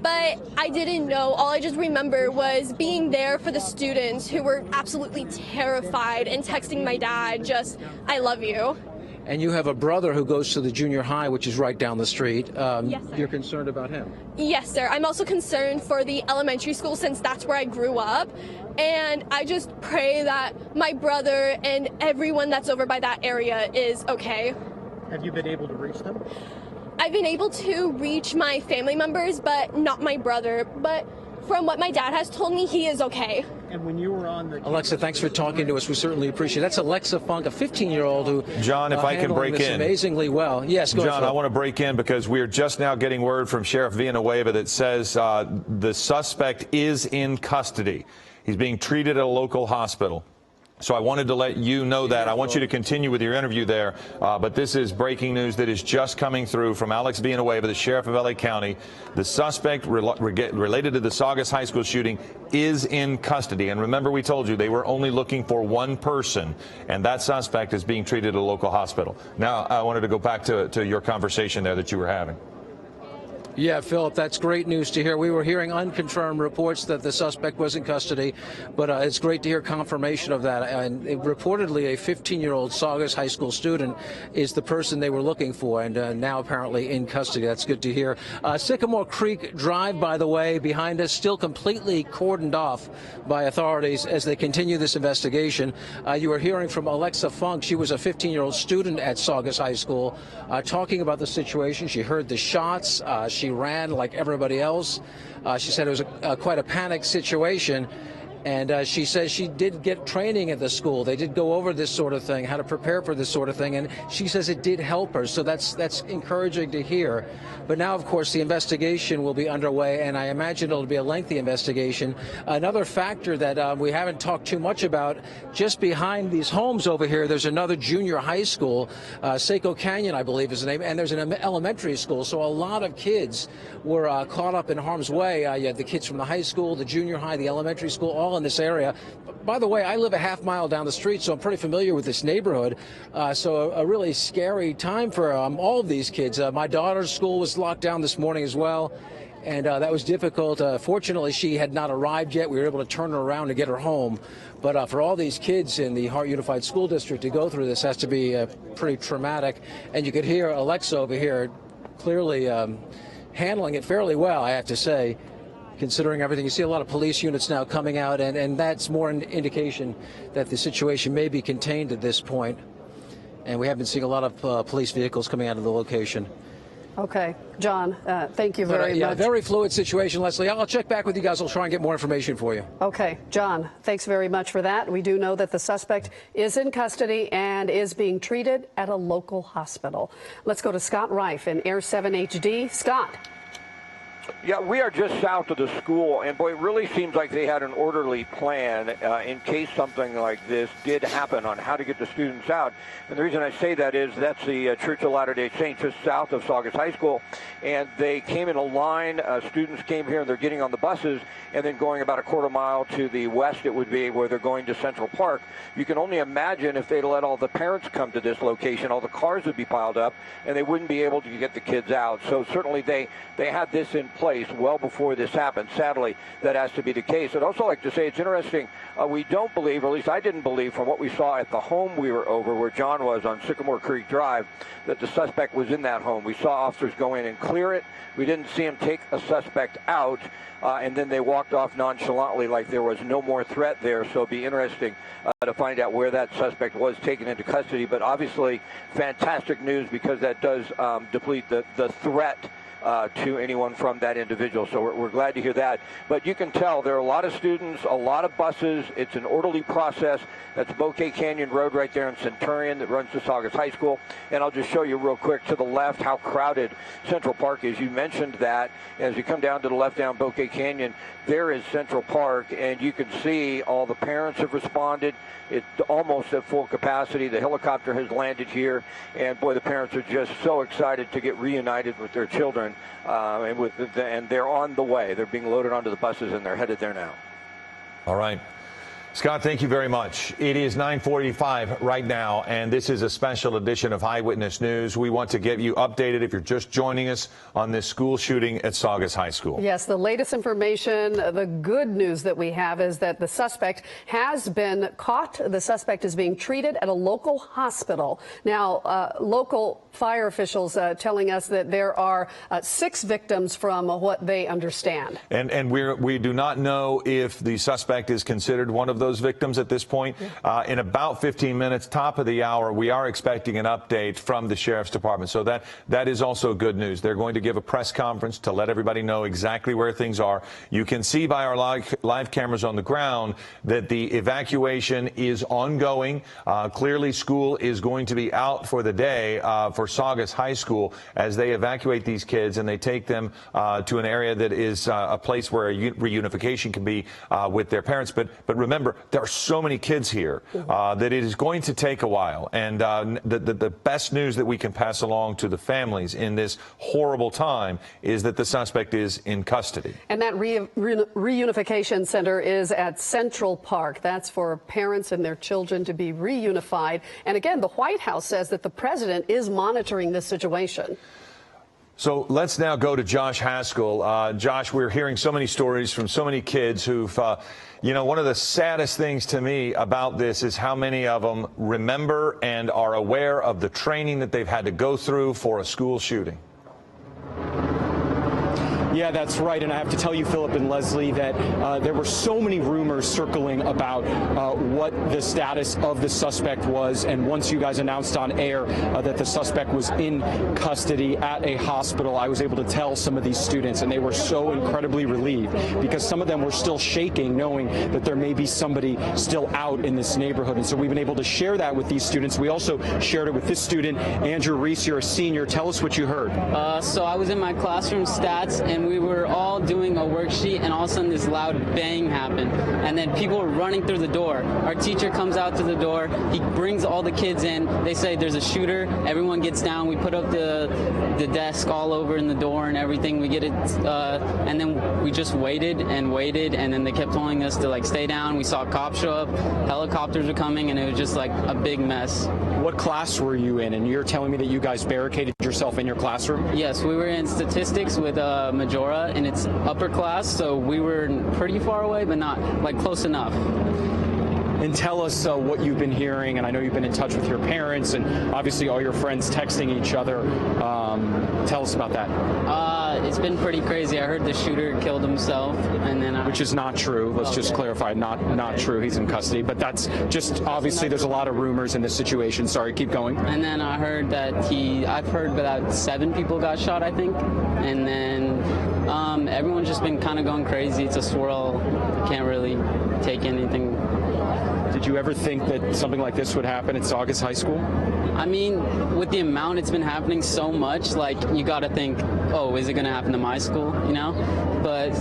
but I didn't know. All I just remember was being there for the students who were absolutely terrified and texting my dad just, "I love you." And you have a brother who goes to the junior high, which is right down the street. Yes, sir. You're concerned about him? Yes, sir. I'm also concerned for the elementary school since that's where I grew up. And I just pray that my brother and everyone that's over by that area is okay. Have you been able to reach them? I've been able to reach my family members, but not my brother. But from what my dad has told me, he is okay. And when you were on the Alexa, thanks for talking to us. We certainly appreciate it. That's Alexa Funk, a 15-year-old who John, if I can break in amazingly well. Yes, go John, ahead. I want to break in because we're just now getting word from Sheriff Villanueva that says the suspect is in custody. He's being treated at a local hospital. So I wanted to let you know that. I want you to continue with your interview there. But this is breaking news that is just coming through from Alex Villanueva, the sheriff of LA County. The suspect related to the Saugus High School shooting is in custody. And remember, we told you they were only looking for one person, and that suspect is being treated at a local hospital. Now, I wanted to go back to your conversation there that you were having. Yeah, Philip, that's great news to hear. We were hearing unconfirmed reports that the suspect was in custody, but it's great to hear confirmation of that. And reportedly, a 15-year-old Saugus High School student is the person they were looking for, and now apparently in custody. That's good to hear. Sycamore Creek Drive, by the way, behind us, still completely cordoned off by authorities as they continue this investigation. You were hearing from Alexa Funk. She was a 15-year-old student at Saugus High School talking about the situation. She heard the shots. She ran like everybody else. She said it was quite a panic situation. And she says she did get training at the school. They did go over this sort of thing, how to prepare for this sort of thing. And she says it did help her. So that's encouraging to hear. But now, of course, the investigation will be underway, and I imagine it'll be a lengthy investigation. Another factor that we haven't talked too much about, just behind these homes over here, there's another junior high school, Seco Canyon, I believe is the name, and there's an elementary school. So a lot of kids were caught up in harm's way. You had the kids from the high school, the junior high, the elementary school, all in this area. By the way, I live a half mile down the street, so I'm pretty familiar with this neighborhood. So a really scary time for all of these kids. My daughter's school was locked down this morning as well, and that was difficult. Fortunately, she had not arrived yet. We were able to turn her around to get her home. But for all these kids in the Hart Unified School District to go through this has to be pretty traumatic. And you could hear Alexa over here clearly handling it fairly well, I have to say, considering everything. You see a lot of police units now coming out, and that's more an indication that the situation may be contained at this point. And we have been seeing a lot of police vehicles coming out of the location. Okay, John, thank you very much. Very fluid situation, Leslie. I'll check back with you guys. I'll try and get more information for you. Okay, John, thanks very much for that. We do know that the suspect is in custody and is being treated at a local hospital. Let's go to Scott Reif in Air 7 HD. Scott. Yeah, we are just south of the school, and boy, it really seems like they had an orderly plan in case something like this did happen on how to get the students out. And the reason I say that is that's the Church of Latter-day Saints just south of Saugus High School, and they came in a line. Students came here, and they're getting on the buses, and then going about a quarter mile to the west, it would be where they're going to Central Park. You can only imagine if they'd let all the parents come to this location, all the cars would be piled up, and they wouldn't be able to get the kids out. So certainly they had this in place well before this happened. Sadly, that has to be the case. I'd also like to say it's interesting. We don't believe, or at least I didn't believe from what we saw at the home we were over, where John was on Sycamore Creek Drive, that the suspect was in that home. We saw officers go in and clear it. We didn't see him take a suspect out, and then they walked off nonchalantly like there was no more threat there. So it'd be interesting to find out where that suspect was taken into custody. But obviously, fantastic news, because that does deplete the threat to anyone from that individual. So we're glad to hear that. But you can tell there are a lot of students, a lot of buses. It's an orderly process. That's Bouquet Canyon Road right there in Centurion that runs to Saugus High School. And I'll just show you real quick to the left how crowded Central Park is. You mentioned that. As you come down to the left down Bouquet Canyon, there is Central Park, and you can see all the parents have responded. It's almost at full capacity. The helicopter has landed here, and boy, the parents are just so excited to get reunited with their children, and they're on the way. They're being loaded onto the buses, and they're headed there now. All right. Scott, thank you very much. It is 9:45 right now, and this is a special edition of Eyewitness News. We want to get you updated if you're just joining us on this school shooting at Saugus High School. Yes, the latest information, the good news that we have is that the suspect has been caught. The suspect is being treated at a local hospital. Now, local fire officials telling us that there are 6 victims from what they understand. And we do not know if the suspect is considered one of those victims at this point. In about 15 minutes, top of the hour, we are expecting an update from the Sheriff's Department. So that is also good news. They're going to give a press conference to let everybody know exactly where things are. You can see by our live cameras on the ground that the evacuation is ongoing. Clearly, school is going to be out for the day for Saugus High School as they evacuate these kids and they take them to an area that is a place where a reunification can be with their parents. But remember, there are so many kids here that it is going to take a while. And the best news that we can pass along to the families in this horrible time is that the suspect is in custody. And that reunification center is at Central Park. That's for parents and their children to be reunified. And again, the White House says that the president is monitoring this situation. So let's now go to Josh Haskell. Josh, we're hearing so many stories from so many kids who've, you know, one of the saddest things to me about this is how many of them remember and are aware of the training that they've had to go through for a school shooting. Yeah, that's right. And I have to tell you, Philip and Leslie, that there were so many rumors circling about what the status of the suspect was. And once you guys announced on air that the suspect was in custody at a hospital, I was able to tell some of these students, and they were so incredibly relieved because some of them were still shaking knowing that there may be somebody still out in this neighborhood. And so we've been able to share that with these students. We also shared it with this student, Andrew Reese. You're a senior. Tell us what you heard. So I was in my classroom stats, and we were all doing a worksheet, and all of a sudden this loud bang happened, and then people were running through the door. Our teacher comes out to the door. He brings all the kids in. They say there's a shooter. Everyone gets down. We put up the desk all over in the door and everything. We get it, and then we just waited and waited, and then they kept telling us to like stay down. We saw cops show up. Helicopters were coming, and it was just like a big mess. What class were you in? And you're telling me that you guys barricaded yourself in your classroom? Yes, we were in statistics with Majora, and it's upper class, so we were pretty far away, but not like close enough. And tell us what you've been hearing, and I know you've been in touch with your parents and obviously all your friends texting each other. Tell us about that. It's been pretty crazy. I heard the shooter killed himself, and then which is not true. Let's just clarify, not true. He's in custody, but that's just obviously there's a lot of rumors in this situation. Sorry, keep going. And then I heard that I've heard about 7 people got shot, I think, and then everyone's just been kind of going crazy. It's a swirl. Can't really take anything. Did you ever think that something like this would happen at Saugus High School? I mean, with the amount it's been happening so much, like, you got to think, oh, is it going to happen to my school, you know? But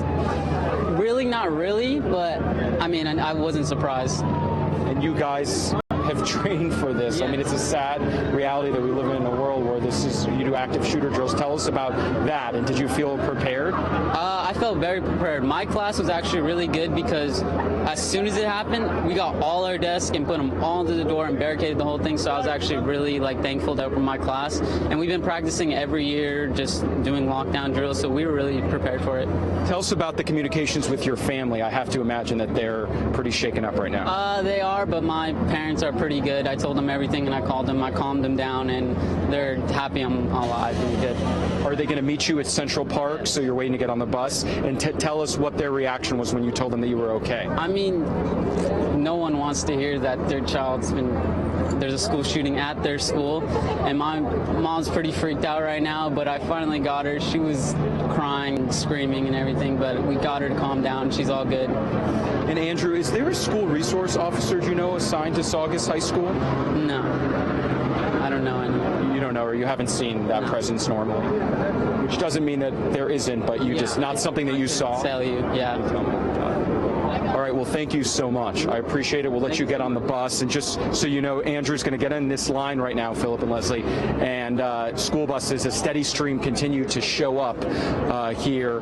really, not really, but, I mean, I wasn't surprised. And you guys have trained for this. Yeah. I mean, it's a sad reality that we live in a world where you do active shooter drills. Tell us about that, and did you feel prepared? I felt very prepared. My class was actually really good because as soon as it happened, we got all our desks and put them all into the door and barricaded the whole thing, so I was actually really thankful that we're my class. And we've been practicing every year, just doing lockdown drills, so we were really prepared for it. Tell us about the communications with your family. I have to imagine that they're pretty shaken up right now. They are, but my parents are pretty good. I told them everything, and I called them. I calmed them down, and they're happy I'm alive and good. Are they going to meet you at Central Park, so you're waiting to get on the bus? And tell us what their reaction was when you told them that you were okay. I mean, no one wants to hear that their child's there's a school shooting at their school, and my mom's pretty freaked out right now, but I finally got her. She was crying, screaming and everything, but we got her to calm down. She's all good. And Andrew, is there a school resource officer, do you know, assigned to Saugus High School? No, I don't know any. You don't know, or you haven't seen that presence normally? Which doesn't mean that there isn't, but you just not something that you saw. Tell you, yeah. All right, well, thank you so much. I appreciate it. We'll let you get on the bus. And just so you know, Andrew's going to get in this line right now, Philip and Leslie. And school buses, a steady stream, continue to show up here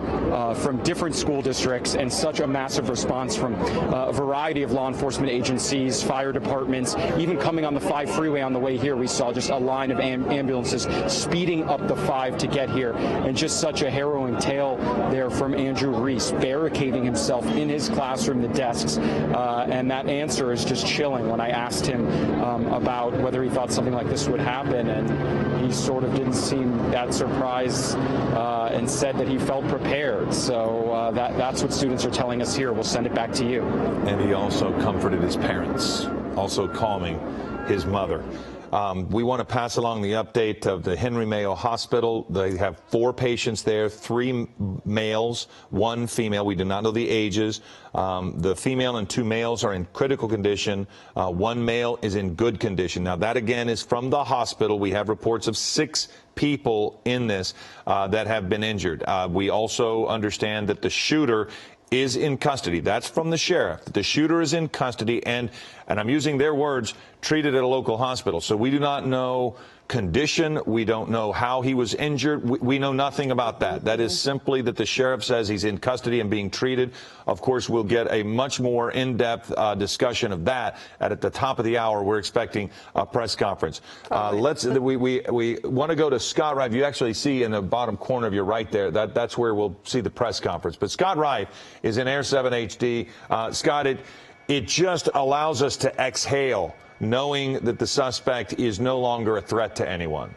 from different school districts, and such a massive response from a variety of law enforcement agencies, fire departments, even coming on the 5 freeway on the way here. We saw just a line of ambulances speeding up the 5 to get here. And just such a harrowing tale there from Andrew Reese, barricading himself in his classroom the desks, and that answer is just chilling. When I asked him about whether he thought something like this would happen, and he sort of didn't seem that surprised and said that he felt prepared. So that's what students are telling us here. We'll send it back to you. And he also comforted his parents, also calming his mother. We want to pass along the update of the Henry Mayo Hospital. They have 4 patients there, 3 males, 1 female. We do not know the ages. The female and 2 males are in critical condition. 1 male is in good condition. Now, that again is from the hospital. We have reports of 6 people in this that have been injured. We also understand that the shooter is in custody. That's from the sheriff. The shooter is in custody and I'm using their words, treated at a local hospital. So we do not know condition. We don't know how he was injured. We know nothing about that. That is simply that the sheriff says he's in custody and being treated. Of course, we'll get a much more in-depth discussion of that at the top of the hour. We're expecting a press conference. We want to go to Scott Rife. You actually see in the bottom corner of your right there, that's where we'll see the press conference. But Scott Rife is in Air 7 HD. Scott, it just allows us to exhale, knowing that the suspect is no longer a threat to anyone.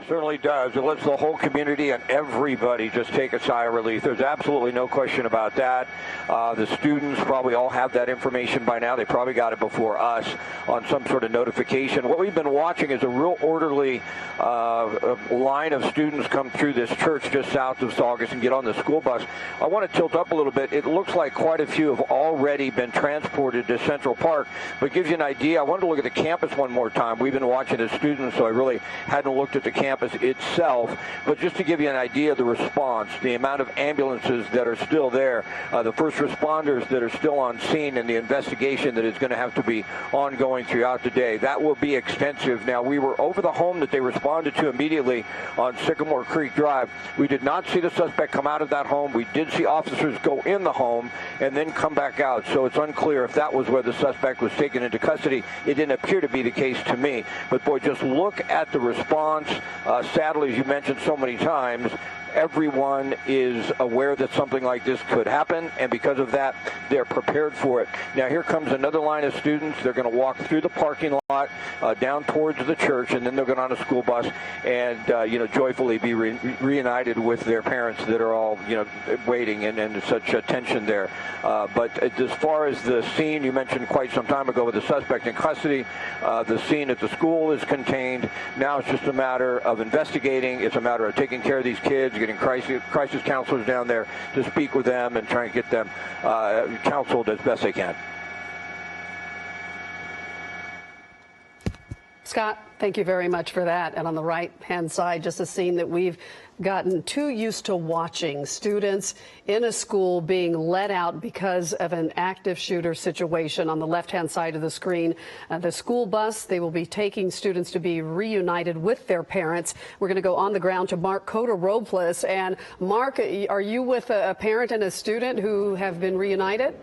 Certainly does. It lets the whole community and everybody just take a sigh of relief. There's absolutely no question about that. The students probably all have that information by now. They probably got it before us on some sort of notification. What we've been watching is a real orderly line of students come through this church just south of Saugus and get on the school bus. I want to tilt up a little bit. It looks like quite a few have already been transported to Central Park, but it gives you an idea. I wanted to look at the campus one more time. We've been watching as students, so I really hadn't looked at the campus itself, but just to give you an idea of the response, the amount of ambulances that are still there, the first responders that are still on scene, and the investigation that is going to have to be ongoing throughout the day. That will be extensive. Now, we were over the home that they responded to immediately on Sycamore Creek Drive. We did not see the suspect come out of that home. We did see officers go in the home and then come back out, so it's unclear if that was where the suspect was taken into custody. It didn't appear to be the case to me, but boy, just look at the response. Sadly, as you mentioned so many times, everyone is aware that something like this could happen, and because of that, they're prepared for it. Now, here comes another line of students. They're going to walk through the parking lot down towards the church, and then they'll get on a school bus and, joyfully be reunited with their parents that are all, waiting and such tension there. But as far as the scene, you mentioned quite some time ago with the suspect in custody, the scene at the school is contained. Now it's just a matter of investigating. It's a matter of taking care of these kids, getting crisis counselors down there to speak with them and try and get them counseled as best they can. Scott, thank you very much for that. And on the right-hand side, just a scene that we've gotten too used to watching. Students in a school being let out because of an active shooter situation. On the left-hand side of the screen, the school bus, they will be taking students to be reunited with their parents. We're going to go on the ground to Mark Cota-Robles. And Mark, are you with a parent and a student who have been reunited?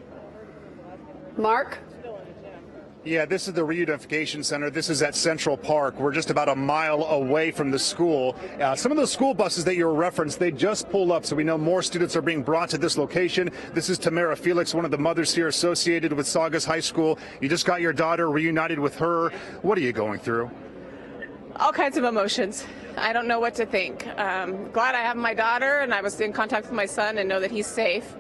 Mark? Yeah, this is the reunification center. This is at Central Park. We're just about a mile away from the school. Some of those school buses that you referenced, they just pulled up, so we know more students are being brought to this location. This is Tamara Felix, one of the mothers here associated with Saugus High School. You just got your daughter reunited with her. What are you going through? All kinds of emotions. I don't know what to think. Glad I have my daughter, and I was in contact with my son and know that he's safe.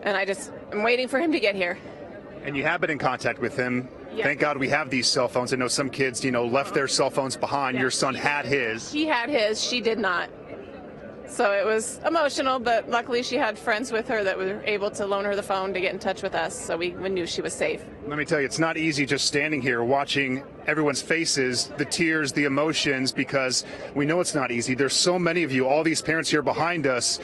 And I'm waiting for him to get here. And you have been in contact with him. Yeah. Thank God we have these cell phones. I know some kids, left their cell phones behind. Yeah. Your son had his. He had his. She did not. So it was emotional, but luckily she had friends with her that were able to loan her the phone to get in touch with us, so we knew she was safe. Let me tell you, it's not easy just standing here watching everyone's faces, the tears, the emotions, because we know it's not easy. There's so many of you, all these parents here behind us.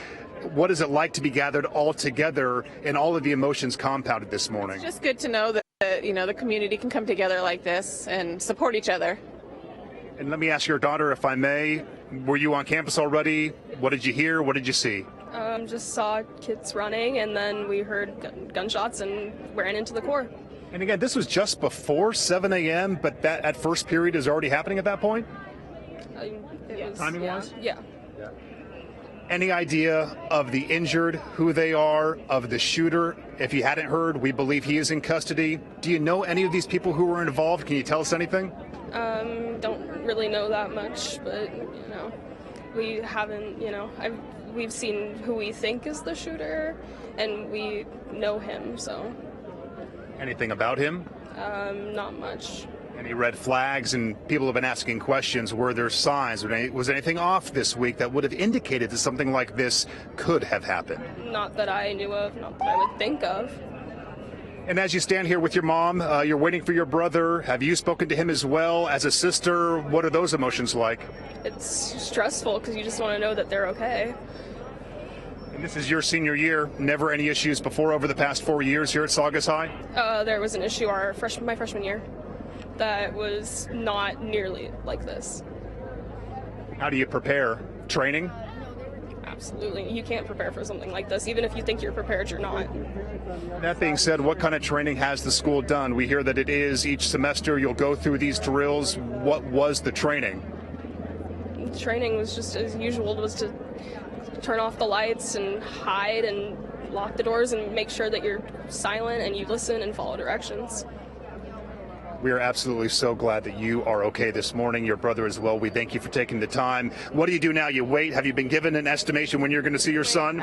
What is it like to be gathered all together and all of the emotions compounded this morning? It's just good to know that the community can come together like this and support each other. And let me ask your daughter, if I may, were you on campus already? What did you hear? What did you see? Just saw kids running, and then we heard gunshots and ran into the core. And again, this was just before 7 a.m., but that at first period is already happening at that point? Timing-wise? Yeah. Any idea of the injured, who they are, of the shooter? If you hadn't heard, we believe he is in custody. Do you know any of these people who were involved? Can you tell us anything? Don't really know that much, but, you know, we haven't, you know, we've seen who we think is the shooter, and we know him, so. Anything about him? Not much. Any red flags? And people have been asking questions. Were there signs? Was anything off this week that would have indicated that something like this could have happened? Not that I knew of, not that I would think of. And as you stand here with your mom, you're waiting for your brother. Have you spoken to him as well as a sister? What are those emotions like? It's stressful because you just want to know that they're okay. And this is your senior year. Never any issues before over the past 4 years here at Saugus High? There was an issue my freshman year that was not nearly like this. How do you prepare? Training? Absolutely. You can't prepare for something like this. Even if you think you're prepared, you're not. That being said, what kind of training has the school done? We hear that it is each semester you'll go through these drills. What was the training? Training was just as usual, was to turn off the lights and hide and lock the doors and make sure that you're silent and you listen and follow directions. We are absolutely so glad that you are okay this morning. Your brother as well. We thank you for taking the time. What do you do now? You wait? Have you been given an estimation when you're going to see your son?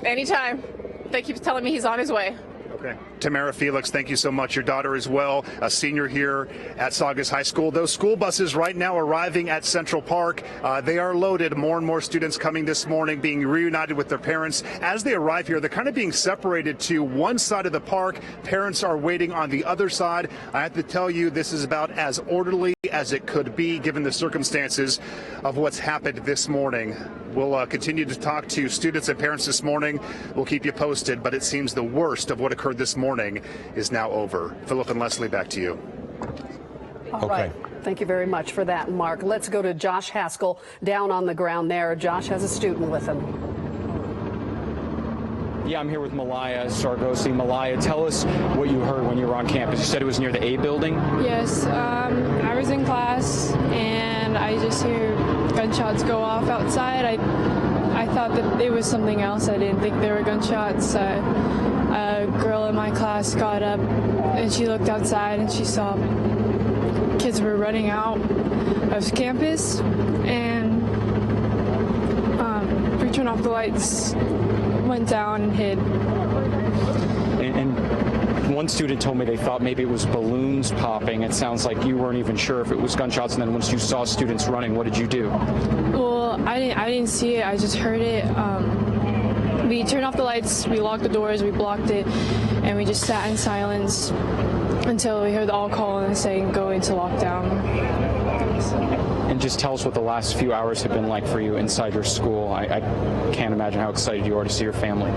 Anytime. They keep telling me he's on his way. Okay. Tamara Felix, thank you so much. Your daughter as well, a senior here at Saugus High School. Those school buses right now arriving at Central Park. They are loaded. More and more students coming this morning, being reunited with their parents. As they arrive here, they're kind of being separated to one side of the park. Parents are waiting on the other side. I have to tell you, this is about as orderly as it could be given the circumstances of what's happened this morning. We'll continue to talk to students and parents this morning. We'll keep you posted, but it seems the worst of what occurred this morning is now over. Philip and Leslie, back to you. All right. Thank you very much for that, Mark. Let's go to Josh Haskell down on the ground there. Josh has a student with him. Yeah, I'm here with Malaya Sargosi. Malaya, tell us what you heard when you were on campus. You said it was near the A building? Yes, I was in class and I just hear gunshots go off outside. I thought that it was something else. I didn't think there were gunshots. A girl in my class got up and she looked outside and she saw kids were running out of campus, and we turned off the lights, went down and hid. And one student told me they thought maybe it was balloons popping. It sounds like you weren't even sure if it was gunshots, and then once you saw students running, what did you do? Well, I didn't see it. I just heard it. We turned off the lights, we locked the doors, we blocked it, and we just sat in silence until we heard the all call and saying go into lockdown. And just tell us what the last few hours have been like for you inside your school. I can't imagine how excited you are to see your family.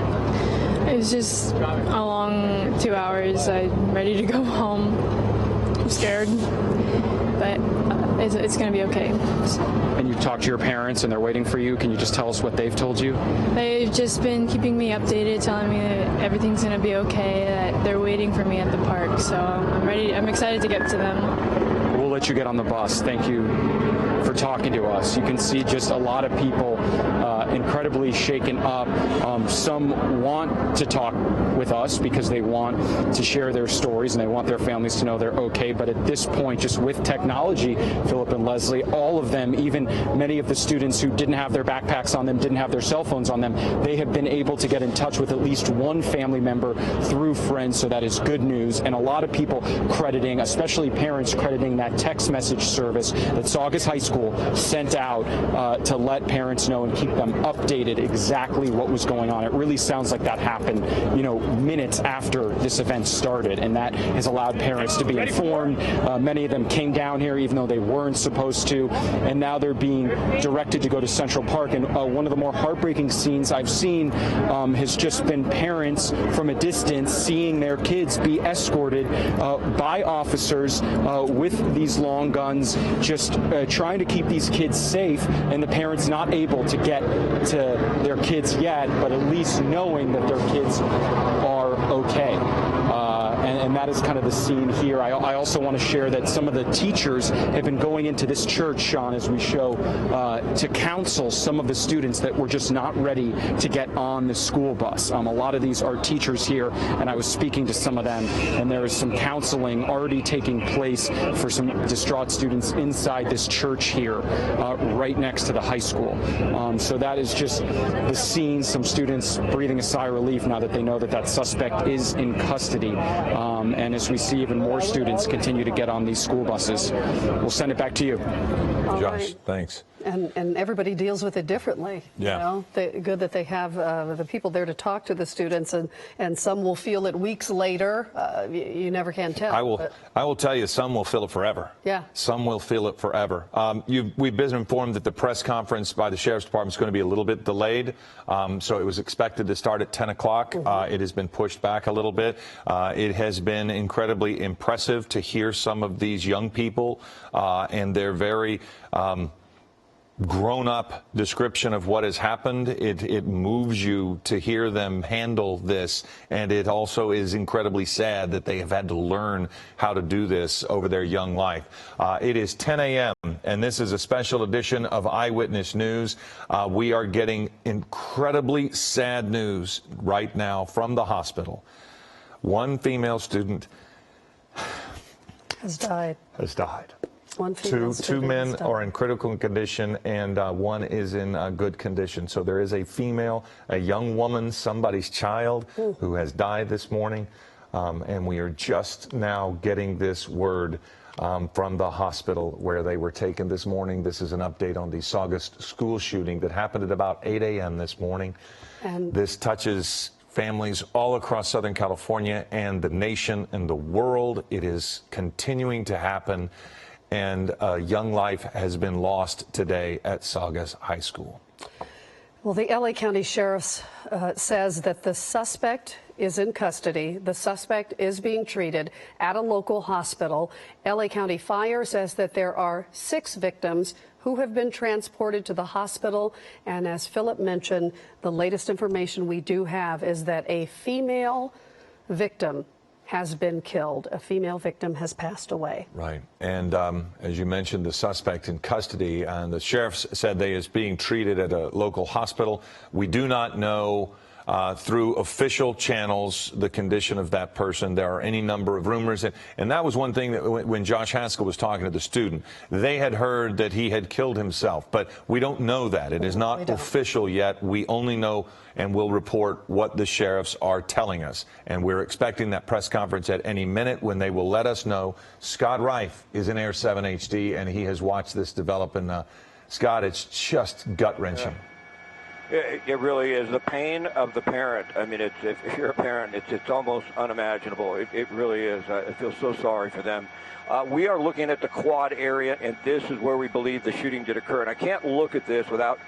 It was just a long 2 hours. I'm ready to go home. I'm scared, but it's going to be okay. And you've talked to your parents and they're waiting for you. Can you just tell us what they've told you? They've just been keeping me updated, telling me that everything's going to be okay, that they're waiting for me at the park. So I'm excited to get to them. We'll let you get on the bus. Thank you for talking to us. You can see just a lot of people incredibly shaken up. Some want to talk with us because they want to share their stories and they want their families to know they're okay. But at this point, just with technology, Philip and Leslie, all of them, even many of the students who didn't have their backpacks on them, didn't have their cell phones on them, they have been able to get in touch with at least one family member through friends. So that is good news. And a lot of people crediting, especially parents crediting that text message service that Saugus High School sent out to let parents know and keep them updated exactly what was going on. It really sounds like that happened, minutes after this event started, and that has allowed parents to be informed. Many of them came down here even though they weren't supposed to, and now they're being directed to go to Central Park. And one of the more heartbreaking scenes I've seen has just been parents from a distance seeing their kids be escorted by officers with these long guns, just trying to keep these kids safe, and the parents not able to get to their kids yet, but at least knowing that their kids are okay. And that is kind of the scene here. I also want to share that some of the teachers have been going into this church, Sean, as we show, to counsel some of the students that were just not ready to get on the school bus. A lot of these are teachers here, and I was speaking to some of them, and there is some counseling already taking place for some distraught students inside this church here, right next to the high school. So that is just the scene, some students breathing a sigh of relief now that they know that that suspect is in custody. And as we see even more students continue to get on these school buses, we'll send it back to you. Josh, right. Thanks. And everybody deals with it differently. Yeah. You know, good that they have the people there to talk to the students, and some will feel it weeks later. You never can tell. I will tell you, some will feel it forever. Yeah. Some will feel it forever. We've been informed that the press conference by the Sheriff's Department is going to be a little bit delayed. So it was expected to start at 10 o'clock. It has been pushed back a little bit. It has been incredibly impressive to hear some of these young people and their very grown-up description of what has happened. It moves you to hear them handle this, and it also is incredibly sad that they have had to learn how to do this over their young life. It is 10 a.m., and this is a special edition of Eyewitness News. We are getting incredibly sad news right now from the hospital. One female student has died. Two men are in critical condition, and one is in good condition. So there is a female, a young woman, somebody's child who has died this morning, and we are just now getting this word from the hospital where they were taken this morning. This is an update on the Saugus school shooting that happened at about 8 a.m. this morning. And this touches families all across Southern California and the nation and the world. It is continuing to happen. And a young life has been lost today at Saugus High School. Well, the LA County Sheriff's says that the suspect is in custody. The suspect is being treated at a local hospital. LA County Fire says that there are 6 victims who have been transported to the hospital. And as Philip mentioned, the latest information we do have is that a female victim has been killed. A female victim has passed away. Right. And as you mentioned, the suspect in custody, and the sheriffs said they is being treated at a local hospital. We do not know through official channels the condition of that person. There are any number of rumors. And that was one thing that when Josh Haskell was talking to the student, they had heard that he had killed himself. But we don't know that. It is not official yet. We only know and will report what the sheriffs are telling us. And we're expecting that press conference at any minute when they will let us know. Scott Reif is in Air 7 HD, and he has watched this develop. And Scott, it's just gut-wrenching. Yeah. It really is. The pain of the parent. I mean, if you're a parent, it's almost unimaginable. It really is. I feel so sorry for them. We are looking at the quad area, and this is where we believe the shooting did occur. And I can't look at this without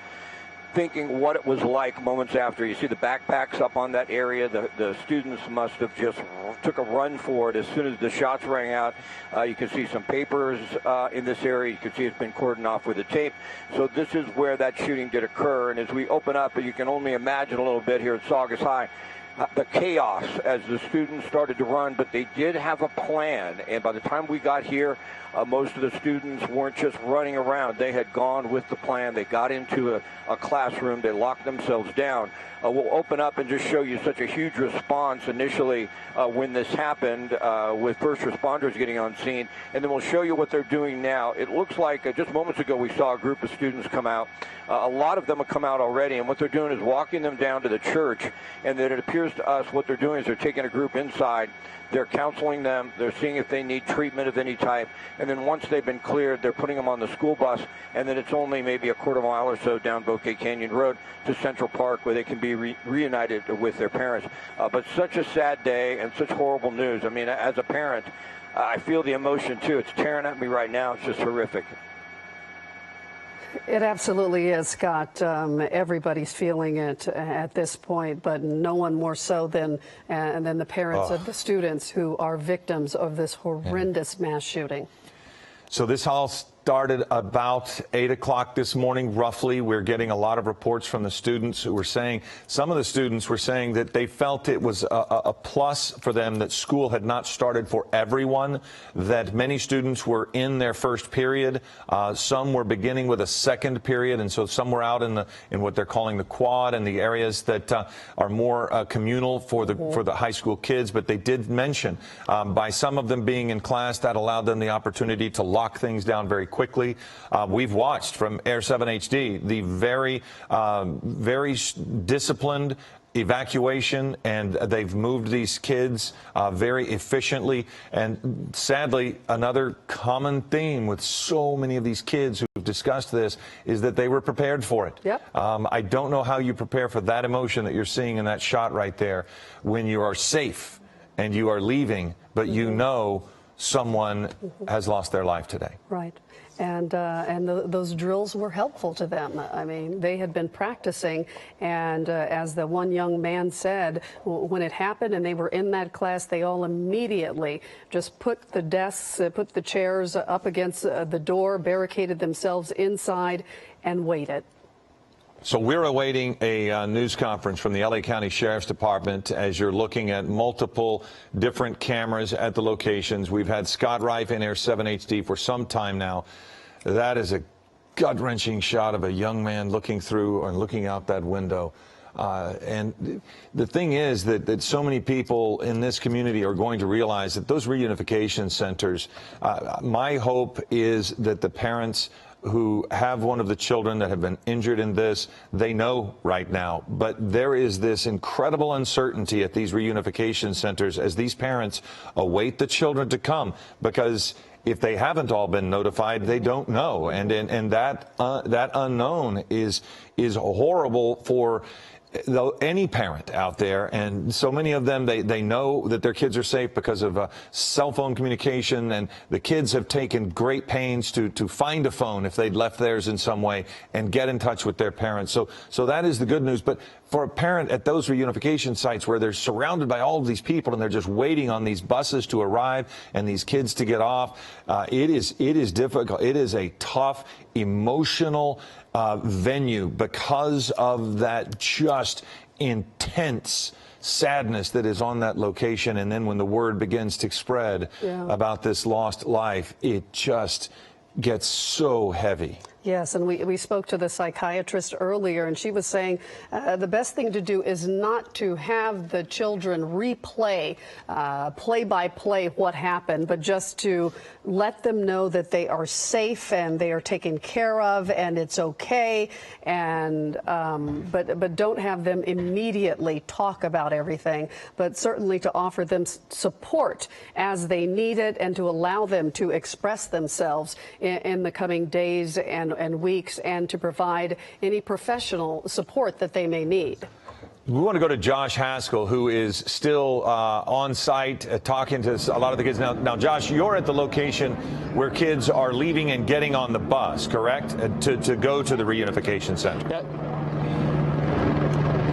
thinking what it was like moments after. You see the backpacks up on that area. The students must have just took a run for it as soon as the shots rang out. You can see some papers in this area. You can see it's been cordoned off with the tape. So this is where that shooting did occur. And as we open up, you can only imagine a little bit here at Saugus High, the chaos as the students started to run, but they did have a plan. And by the time we got here, most of the students weren't just running around. They had gone with the plan. They got into a classroom. They locked themselves down. We'll open up and just show you such a huge response initially when this happened with first responders getting on scene. And then we'll show you what they're doing now. It looks like just moments ago we saw a group of students come out. A lot of them have come out already, and what they're doing is walking them down to the church. And then it appears to us what they're doing is they're taking a group inside. They're counseling them. They're seeing if they need treatment of any type. And then once they've been cleared, they're putting them on the school bus. And then it's only maybe a quarter mile or so down Bouquet Canyon Road to Central Park where they can be reunited with their parents. But such a sad day and such horrible news. I mean, as a parent, I feel the emotion, too. It's tearing at me right now. It's just horrific. It absolutely is, Scott. Everybody's feeling it at this point, but no one more so than the parents of the students who are victims of this horrendous mass shooting. So this all started about 8 o'clock this morning, roughly. We're getting a lot of reports from the students who were saying, some of the students were saying that they felt it was a plus for them that school had not started for everyone, that many students were in their first period. Some were beginning with a second period, and so some were out in what they're calling the quad and the areas that are more communal for the high school kids. But they did mention by some of them being in class, that allowed them the opportunity to lock things down very quickly. We've watched from Air 7 HD the very disciplined evacuation, and they've moved these kids very efficiently. And sadly, another common theme with so many of these kids who've discussed this is that they were prepared for it. Yep. I don't know how you prepare for that emotion that you're seeing in that shot right there when you are safe and you are leaving, but you know someone has lost their life today. Right. And those drills were helpful to them. I mean, they had been practicing, and as the one young man said, when it happened and they were in that class, they all immediately just put the desks, put the chairs up against the door, barricaded themselves inside, and waited. So we're awaiting a news conference from the LA County Sheriff's Department as you're looking at multiple different cameras at the locations. We've had Scott Reif in Air 7 HD for some time now. That is a gut-wrenching shot of a young man looking through and looking out that window. And the thing is that so many people in this community are going to realize that those reunification centers, my hope is that the parents who have one of the children that have been injured in this, they know right now. But there is this incredible uncertainty at these reunification centers as these parents await the children to come, because if they haven't all been notified, they don't know. And that unknown is horrible for any parent out there. And so many of them, they know that their kids are safe because of cell phone communication, and the kids have taken great pains to find a phone if they'd left theirs in some way and get in touch with their parents. So that is the good news. But for a parent at those reunification sites where they're surrounded by all of these people and they're just waiting on these buses to arrive and these kids to get off, it is difficult. It is a tough, emotional venue because of that just intense sadness that is on that location. And then when the word begins to spread about this lost life, it just gets so heavy. Yes, and we spoke to the psychiatrist earlier, and she was saying the best thing to do is not to have the children replay play by play what happened, but just to let them know that they are safe and they are taken care of and it's okay. And but don't have them immediately talk about everything, but certainly to offer them support as they need it and to allow them to express themselves in the coming days and weeks, and to provide any professional support that they may need. We want to go to Josh Haskell, who is still on site talking to a lot of the kids. Now, Josh, you're at the location where kids are leaving and getting on the bus, correct, to go to the reunification center?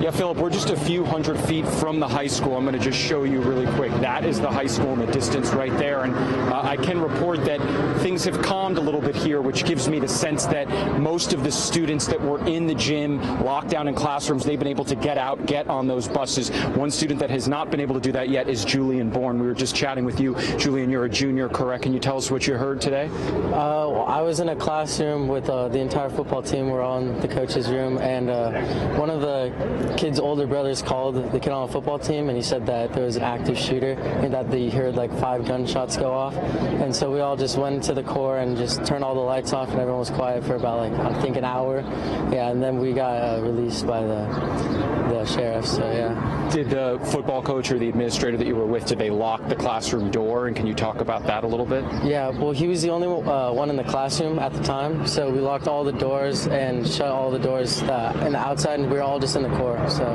Yeah, Philip, we're just a few hundred feet from the high school. I'm going to just show you really quick. That is the high school in the distance right there. And I can report that things have calmed a little bit here, which gives me the sense that most of the students that were in the gym, locked down in classrooms, they've been able to get out, get on those buses. One student that has not been able to do that yet is Julian Bourne. We were just chatting with you. Julian, you're a junior, correct? Can you tell us what you heard today? Well, I was in a classroom with the entire football team. We're all in the coach's room, and one of the kid's older brothers called the kid on the football team, and he said that there was an active shooter and that he heard like 5 gunshots go off. And so we all just went to the core and just turned all the lights off, and everyone was quiet for about, like, I think an hour. Yeah, and then we got released by the sheriff, so yeah. Did the football coach or the administrator that you were with, did they lock the classroom door, and can you talk about that a little bit? Yeah, well, he was the only one in the classroom at the time, so we locked all the doors and shut all the doors on the outside, and we were all just in the core, so.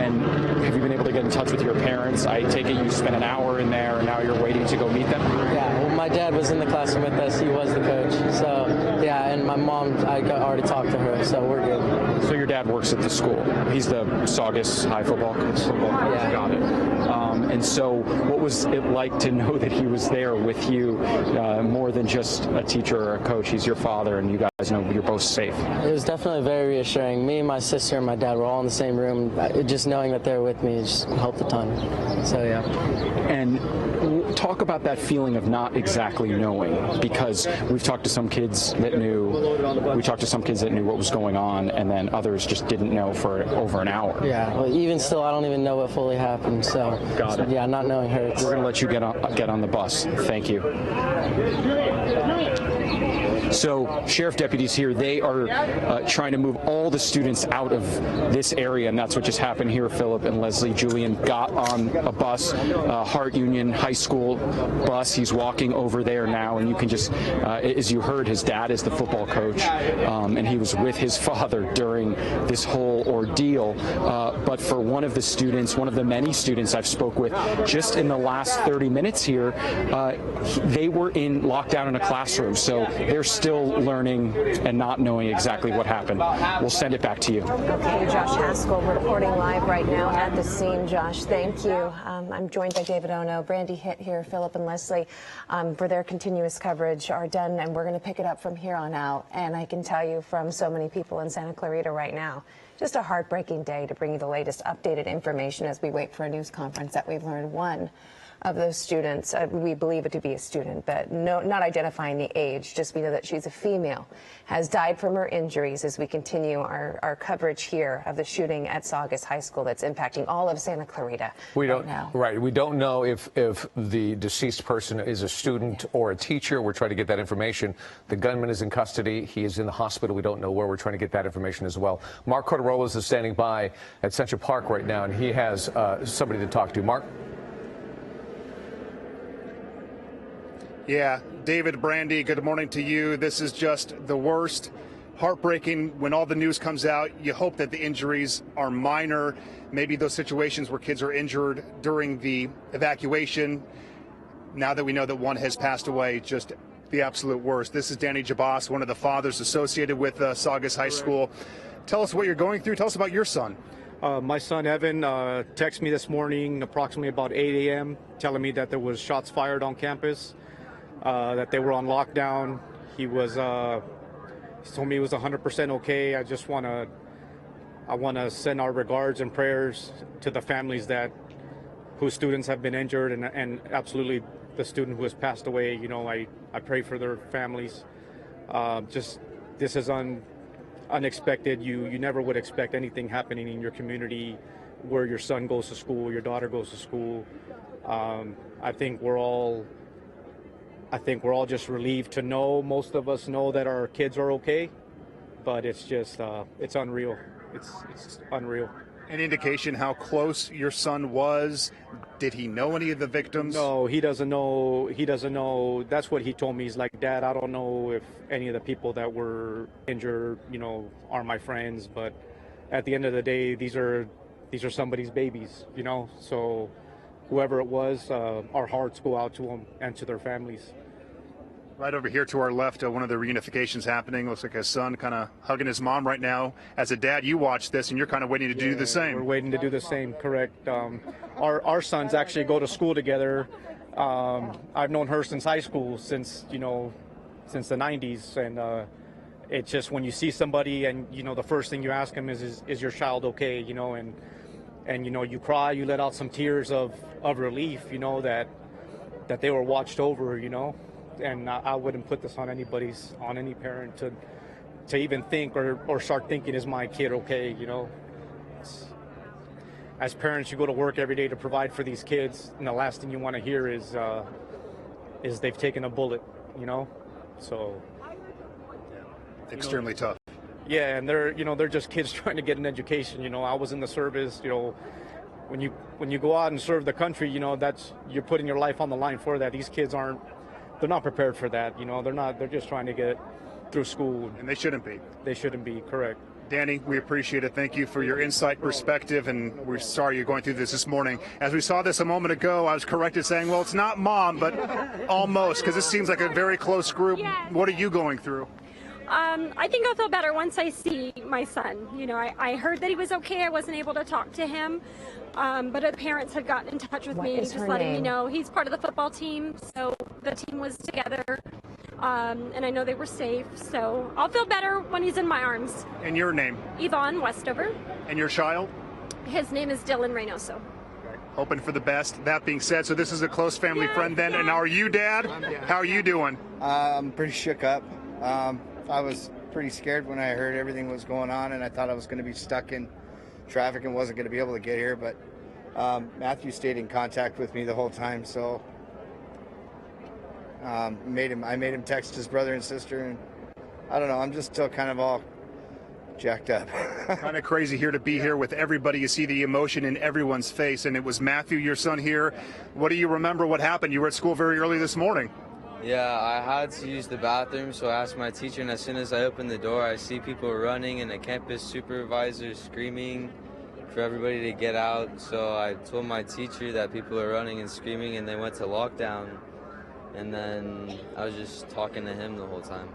And have you been able to get in touch with your parents? I take it you spent an hour in there, and now you're waiting to go meet them? Yeah, well, my dad was in the classroom with us. He was the coach. So, yeah, and my mom, already talked to her, so we're good. So your dad works at the school. He's the Saugus High football coach? Yeah. Got it. And so what was it like to know that he was there with you, more than just a teacher or a coach? He's your father, and you guys know you're both safe. It was definitely very reassuring. Me, my sister, and my dad were all in the same room. Just knowing that they're with me just helped a ton. So, yeah. And talk about that feeling of not exactly knowing, because we've talked to some kids that knew. We talked to some kids that knew what was going on, and then others just didn't know for over an hour. Yeah, well, even still, I don't even know what fully happened. So, got it. Yeah, not knowing hurts. We're going to let you get on the bus. Thank you. So sheriff deputies here, they are trying to move all the students out of this area, and that's what just happened here. Philip and Leslie Julian got on a bus, Hart Union High School bus. He's walking over there now, and you can just, as you heard, his dad is the football coach, and he was with his father during this whole ordeal. But for one of the students, one of the many students I've spoke with just in the last 30 minutes here, they were in lockdown in a classroom, so they're still learning and not knowing exactly what happened. We'll send it back to you. Okay, Josh Haskell reporting live right now at the scene. Josh, thank you. I'm joined by David Ono, Brandy Hitt here, Philip and Leslie, for their continuous coverage are done, and we're going to pick it up from here on out. And I can tell you from so many people in Santa Clarita right now, just a heartbreaking day to bring you the latest updated information as we wait for a news conference that we've learned one of those students, we believe it to be a student, but not identifying the age, just we know that she's a female, has died from her injuries as we continue our coverage here of the shooting at Saugus High School that's impacting all of Santa Clarita. We don't know. Right. We don't know if the deceased person is a student or a teacher. We're trying to get that information. The gunman is in custody. He is in the hospital. We don't know where. We're trying to get that information as well. Mark Corderolas is standing by at Central Park right now, and he has somebody to talk to. Mark? Yeah, David, Brandy, good morning to you. This is just the worst. Heartbreaking when all the news comes out. You hope that the injuries are minor. Maybe those situations where kids are injured during the evacuation. Now that we know that one has passed away, just the absolute worst. This is Danny Jabas, one of the fathers associated with Saugus High School. Tell us what you're going through. Tell us about your son. My son Evan texted me this morning approximately about 8 a.m. telling me that there was shots fired on campus. That they were on lockdown. He told me he was 100% okay. I want to send our regards and prayers to the families whose students have been injured, and absolutely the student who has passed away. You know, I pray for their families. This is unexpected. You never would expect anything happening in your community where your son goes to school, your daughter goes to school. I think we're all just relieved to know, most of us know that our kids are okay, but it's just, it's unreal. It's unreal. Any indication how close your son was? Did he know any of the victims? No, he doesn't know. He doesn't know. That's what he told me. He's like, Dad, I don't know if any of the people that were injured, are my friends, but at the end of the day, these are somebody's babies, so whoever it was, our hearts go out to them and to their families. Right over here to our left, one of the reunifications happening. Looks like his son kind of hugging his mom right now. As a dad, you watch this and you're kind of waiting to do the same. We're waiting to do the same, correct. Our sons actually go to school together. I've known her since high school, since the 90s. And it's just when you see somebody and, the first thing you ask them is your child okay, and you cry, you let out some tears of relief, that they were watched over, and I wouldn't put this on any parent to even think or start thinking, is my kid okay, As parents, you go to work every day to provide for these kids, and the last thing you want to hear is they've taken a bullet, so. Extremely tough. Yeah, and they're just kids trying to get an education. I was in the service. When you go out and serve the country, you're putting your life on the line for that. These kids they're not prepared for that. They're just trying to get through school. And they shouldn't be. They shouldn't be, correct. Danny, we appreciate it. Thank you for your insight, perspective, and we're sorry you're going through this morning. As we saw this a moment ago, I was corrected saying, well, it's not Mom, but almost, because this seems like a very close group. Yeah. What are you going through? I think I'll feel better once I see my son. You know, I heard that he was okay. I wasn't able to talk to him, but the parents had gotten in touch with me, just letting me know he's part of the football team. So the team was together, and I know they were safe. So I'll feel better when he's in my arms. And your name? Yvonne Westover. And your child? His name is Dylan Reynoso. Hoping for the best. That being said, so this is a close family friend then. And are you, Dad? How are you doing? I'm pretty shook up. I was pretty scared when I heard everything was going on, and I thought I was going to be stuck in traffic and wasn't going to be able to get here. But Matthew stayed in contact with me the whole time, so I made him text his brother and sister, and I don't know. I'm just still kind of all jacked up. Kind of crazy here to be here with everybody. You see the emotion in everyone's face, and it was Matthew, your son, here. What do you remember? What happened? You were at school very early this morning. Yeah, I had to use the bathroom, so I asked my teacher, and as soon as I opened the door, I see people running and a campus supervisor screaming for everybody to get out. So I told my teacher that people are running and screaming, and they went to lockdown. And then I was just talking to him the whole time.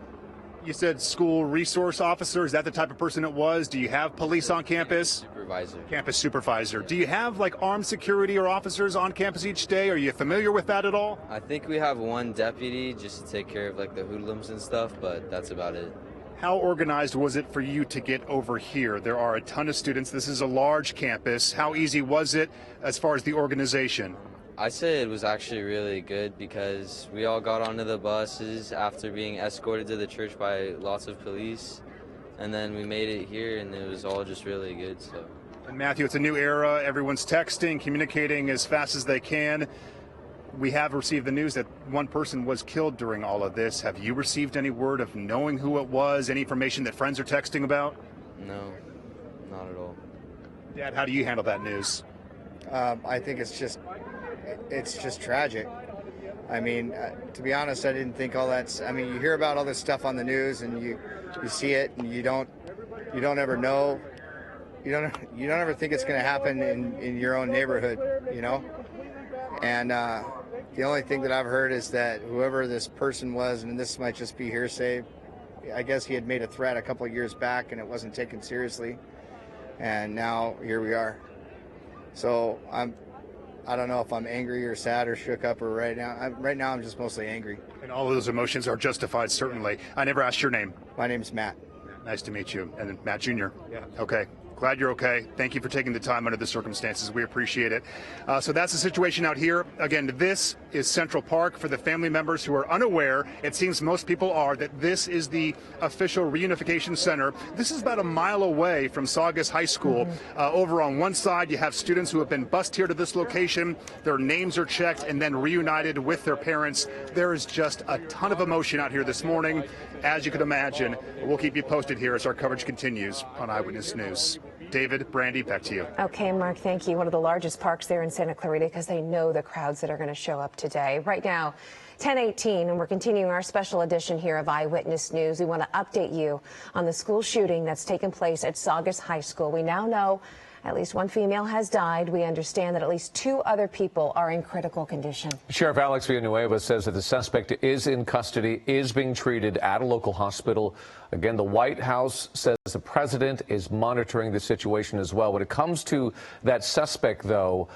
You said school resource officer. Is that the type of person it was? Do you have police on campus? Supervisor. Campus supervisor. Do you have like armed security or officers on campus each day? Are you familiar with that at all? I think we have one deputy just to take care of like the hoodlums and stuff, but that's about it. How organized was it for you to get over here? There are a ton of students. This is a large campus. How easy was it as far as the organization? I'd say it was actually really good because we all got onto the buses after being escorted to the church by lots of police, and then we made it here, and it was all just really good. So. And Matthew, it's a new era. Everyone's texting, communicating as fast as they can. We have received the news that one person was killed during all of this. Have you received any word of knowing who it was? Any information that friends are texting about? No, not at all. Dad, how do you handle that news? I think it's just tragic. I mean, to be honest, I didn't think all that's. I mean, you hear about all this stuff on the news, and you see it, and you don't ever know. You don't ever think it's going to happen in your own neighborhood, you know. And the only thing that I've heard is that whoever this person was, and this might just be hearsay, I guess he had made a threat a couple of years back, and it wasn't taken seriously, and now here we are. So I don't know if I'm angry or sad or shook up or right now I'm just mostly angry. And all of those emotions are justified, certainly. I never asked your name. My name's Matt. Nice to meet you. And Matt Jr. Yeah. Okay. Glad you're okay. Thank you for taking the time under the circumstances. We appreciate it. So that's the situation out here. Again, this is Central Park. For the family members who are unaware, it seems most people are, that this is the official reunification center. This is about a mile away from Saugus High School. Over on one side, you have students who have been bused here to this location. Their names are checked and then reunited with their parents. There is just a ton of emotion out here this morning, as you can imagine. We'll keep you posted here as our coverage continues on Eyewitness News. David, Brandy, back to you. Okay, Mark, thank you. One of the largest parks there in Santa Clarita, because they know the crowds that are going to show up today. Right now, 10:18, and we're continuing our special edition here of Eyewitness News. We want to update you on the school shooting that's taken place at Saugus High School. We now know at least one female has died. We understand that at least 2 other people are in critical condition. Sheriff Alex Villanueva says that the suspect is in custody, is being treated at a local hospital. Again, the White House says the president is monitoring the situation as well. When it comes to that suspect, though,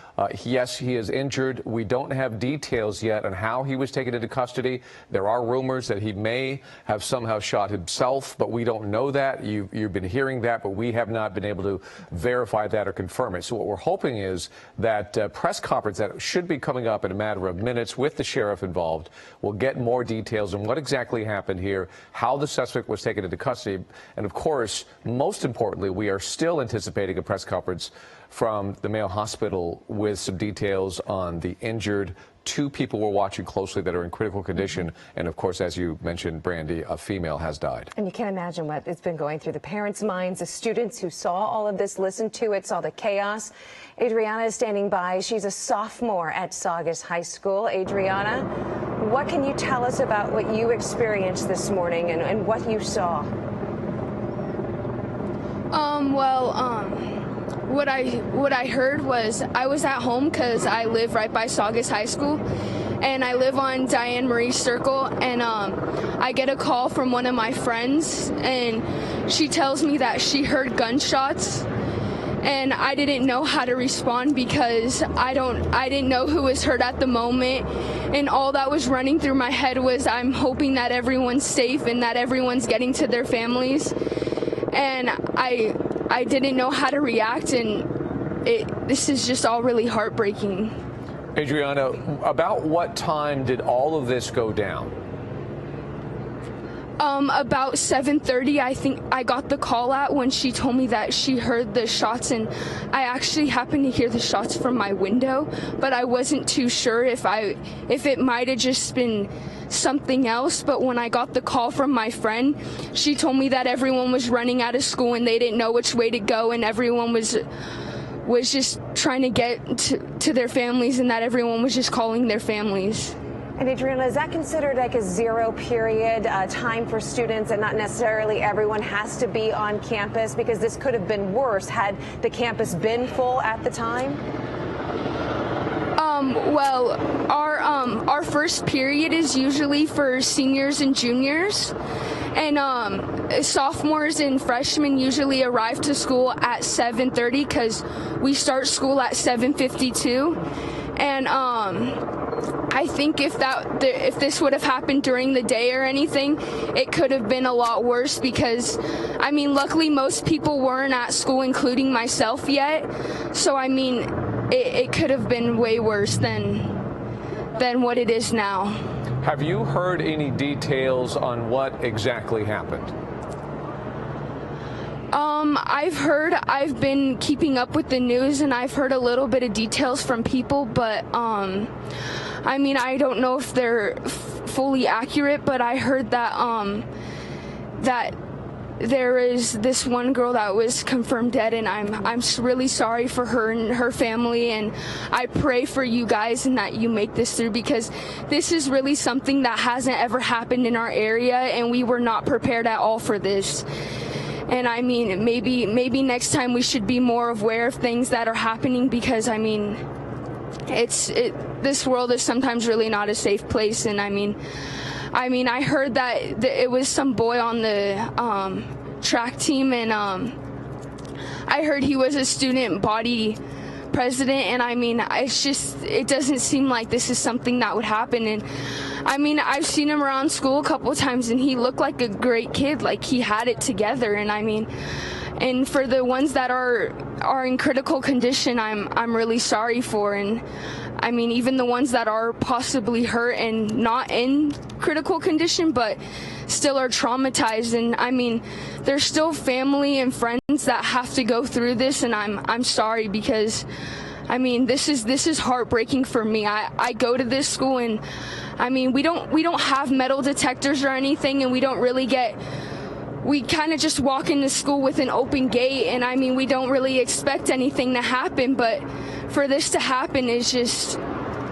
yes, he is injured. We don't have details yet on how he was taken into custody. There are rumors that he may have somehow shot himself, but we don't know that. You've been hearing that, but we have not been able to verify that or confirm it. So what we're hoping is that press conference that should be coming up in a matter of minutes with the sheriff involved will get more details on what exactly happened here, how the suspect was taken into custody, and of course, most importantly, we are still anticipating a press conference from the Mayo Hospital with some details on the injured. 2 people we're watching closely that are in critical condition, and of course, as you mentioned, Brandy, a female has died. And you can't imagine what it's been going through the parents' minds, the students who saw all of this, listened to it, saw the chaos. Adriana is standing by. She's a sophomore at Saugus High School. Adriana, what can you tell us about what you experienced this morning and what you saw? What I heard was I was at home because I live right by Saugus High School, and I live on Diane Marie Circle, and I get a call from one of my friends, and she tells me that she heard gunshots, and I didn't know how to respond because I didn't know who was hurt at the moment, and all that was running through my head was I'm hoping that everyone's safe and that everyone's getting to their families, and I didn't know how to react, and this is just all really heartbreaking. Adriana, about what time did all of this go down? About 7:30, I think I got the call at when she told me that she heard the shots, and I actually happened to hear the shots from my window, but I wasn't too sure if it might have just been something else. But when I got the call from my friend, she told me that everyone was running out of school and they didn't know which way to go, and everyone was just trying to get to their families, and that everyone was just calling their families. And Adriana, is that considered like a zero period time for students, and not necessarily everyone has to be on campus, because this could have been worse had the campus been full at the time? Well, our first period is usually for seniors and juniors, and sophomores and freshmen usually arrive to school at 7:30 because we start school at 7:52, and I think if this would have happened during the day or anything, it could have been a lot worse, because I mean, luckily most people weren't at school, including myself yet, so I mean, it could have been way worse than what it is now. Have you heard any details on what exactly happened? I've been keeping up with the news, and I've heard a little bit of details from people, but I mean, I don't know if they're fully accurate, but I heard that that there is this one girl that was confirmed dead, and I'm really sorry for her and her family, and I pray for you guys and that you make this through, because this is really something that hasn't ever happened in our area, and we were not prepared at all for this. And I mean, maybe next time we should be more aware of things that are happening, because I mean, this world is sometimes really not a safe place. And I mean, I heard that it was some boy on the track team, and I heard he was a student body president, and I mean, it doesn't seem like this is something that would happen. And I mean, I've seen him around school a couple of times, and he looked like a great kid, like he had it together. And I mean, and for the ones that are in critical condition, I'm really sorry for. And I mean, even the ones that are possibly hurt and not in critical condition, but still are traumatized. And I mean, there's still family and friends that have to go through this, and I'm sorry, because I mean, this is heartbreaking for me. I go to this school, and I mean, we don't have metal detectors or anything, and we kind of just walk into school with an open gate, and I mean, we don't really expect anything to happen, but for this to happen is just,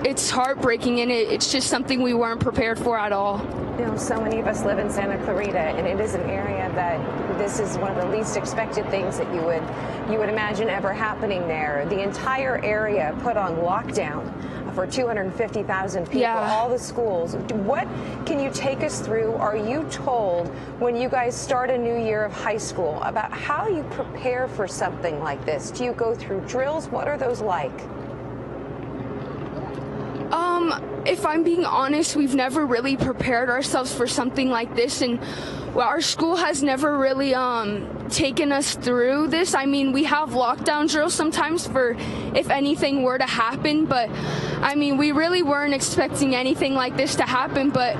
it's heartbreaking, and it's just something we weren't prepared for at all. You know, so many of us live in Santa Clarita, and it is an area that this is one of the least expected things that you would imagine ever happening there. The entire area put on lockdown for 250,000 people, all the schools. What can you take us through? Are you told when you guys start a new year of high school about how you prepare for something like this? Do you go through drills? What are those like? If I'm being honest, we've never really prepared ourselves for something like this, and our school has never really taken us through this. I mean, we have lockdown drills sometimes for if anything were to happen, but I mean, we really weren't expecting anything like this to happen. But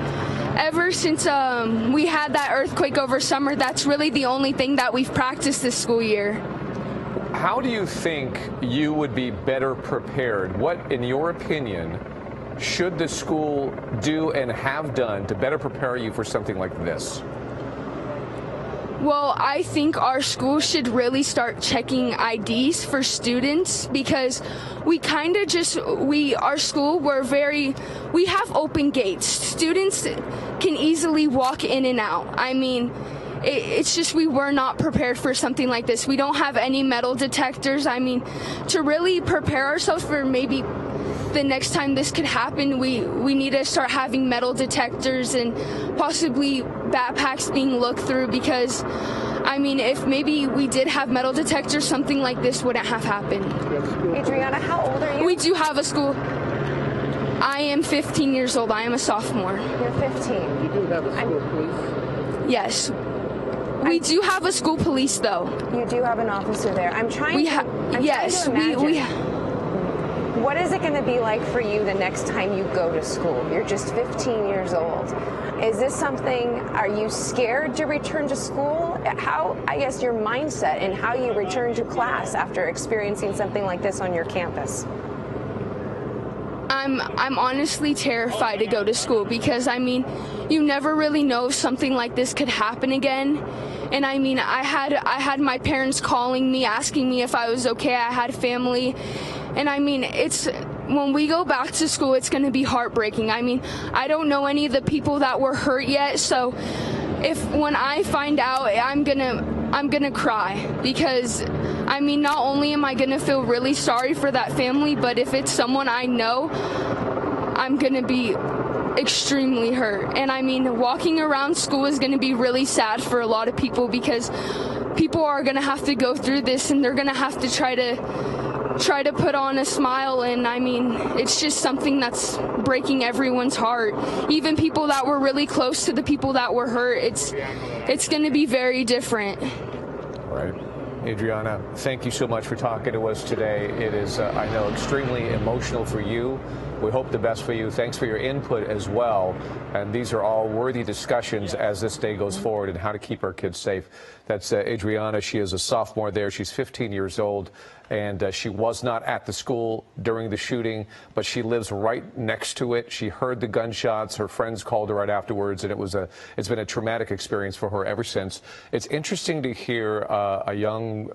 ever since we had that earthquake over summer, that's really the only thing that we've practiced this school year. How do you think you would be better prepared? What, in your opinion, should the school do and have done to better prepare you for something like this? Well, I think our school should really start checking IDs for students, because we kind of just, our school, we have open gates. Students can easily walk in and out. I mean, it's just we were not prepared for something like this. We don't have any metal detectors. I mean, to really prepare ourselves for maybe the next time this could happen, we need to start having metal detectors and possibly backpacks being looked through, because I mean, if maybe we did have metal detectors, something like this wouldn't have happened. Adriana, how old are you? We do have a school. I am 15 years old. I am a sophomore. You're 15. You do have a school police? Yes. We do have a school police, though. You do have an officer there. I'm trying to yes, imagine. What is it going to be like for you the next time you go to school? You're just 15 years old. Is this something, are you scared to return to school? How, I guess, your mindset and how you return to class after experiencing something like this on your campus? I'm honestly terrified to go to school, because I mean, you never really know if something like this could happen again. And I mean, I had my parents calling me, asking me if I was okay. I had family. And I mean, when we go back to school, it's going to be heartbreaking. I mean, I don't know any of the people that were hurt yet, so when I find out, I'm gonna cry, because I mean, not only am I gonna feel really sorry for that family, but if it's someone I know, I'm gonna be extremely hurt. And I mean, walking around school is gonna be really sad for a lot of people, because people are gonna have to go through this, and they're gonna have to try to put on a smile. And I mean, it's just something that's breaking everyone's heart. Even people that were really close to the people that were hurt, it's going to be very different. Right. Adriana, thank you so much for talking to us today. It is, I know, extremely emotional for you. We hope the best for you. Thanks for your input as well. And these are all worthy discussions as this day goes forward, and how to keep our kids safe. That's Adriana. She is a sophomore there. She's 15 years old, and she was not at the school during the shooting, but she lives right next to it. She heard the gunshots. Her friends called her right afterwards, and it's been a traumatic experience for her ever since. It's interesting to hear a young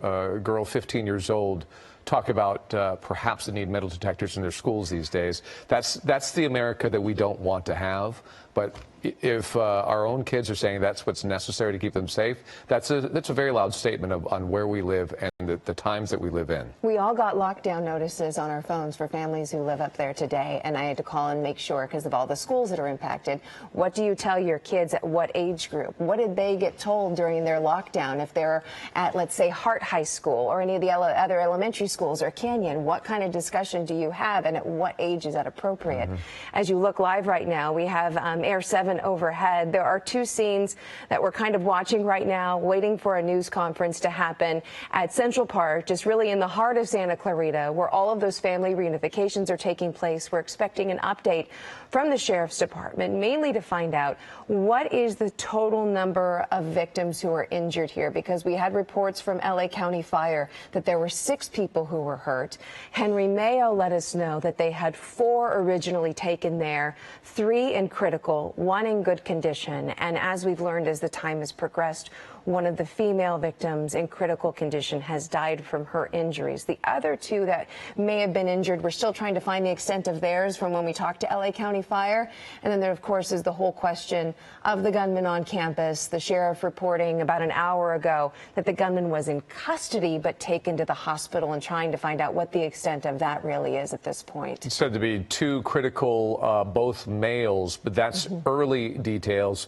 girl, 15 years old, talk about perhaps the need metal detectors in their schools these days. That's the America that we don't want to have. But if our own kids are saying that's what's necessary to keep them safe, that's a very loud statement on where we live and the times that we live in. We all got lockdown notices on our phones for families who live up there today, and I had to call and make sure, because of all the schools that are impacted. What do you tell your kids at what age group? What did they get told during their lockdown? If they're at, let's say, Hart High School or any of the other elementary schools or Canyon, what kind of discussion do you have, and at what age is that appropriate? As you look live right now, we have Air 7 overhead. There are two scenes that we're kind of watching right now, waiting for a news conference to happen at Central Park, just really in the heart of Santa Clarita, where all of those family reunifications are taking place. We're expecting an update from the Sheriff's Department, mainly to find out what is the total number of victims who are injured here, because we had reports from LA County Fire that there were 6 people who were hurt. Henry Mayo let us know that they had 4 originally taken there, 3 in critical, 1 in good condition. And as we've learned as the time has progressed, one of the female victims in critical condition has died from her injuries. The other 2 that may have been injured, we're still trying to find the extent of theirs from when we talked to LA County Fire. And then there, of course, is the whole question of the gunman on campus. The sheriff reporting about an hour ago that the gunman was in custody but taken to the hospital, and trying to find out what the extent of that really is at this point. It's said to be 2 critical, both males, but that's early details.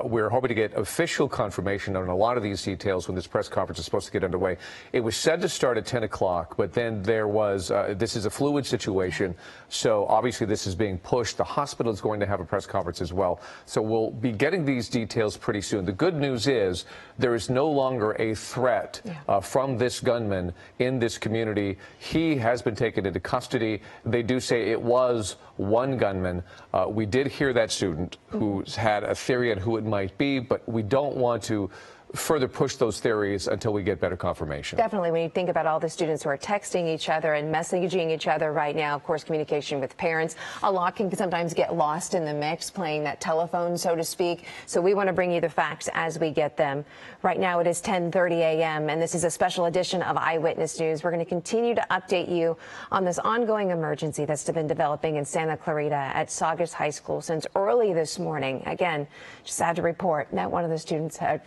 We're hoping to get official confirmation on a lot of these details when this press conference is supposed to get underway. It was said to start at 10 o'clock, but then there was, this is a fluid situation, so obviously this is being pushed. The hospital is going to have a press conference as well, so we'll be getting these details pretty soon. The good news is there is no longer a threat from this gunman in this community. He has been taken into custody. They do say it was one gunman. We did hear that student who's had a theory on who it might be, but we don't want to further push those theories until we get better confirmation. Definitely, when you think about all the students who are texting each other and messaging each other right now, of course, communication with parents, a lot can sometimes get lost in the mix, playing that telephone, so to speak. So we want to bring you the facts as we get them. Right now it is 10:30 a.m. and this is a special edition of Eyewitness News. We're going to continue to update you on this ongoing emergency that's been developing in Santa Clarita at Saugus High School since early this morning. Again, just had to report that one of the students had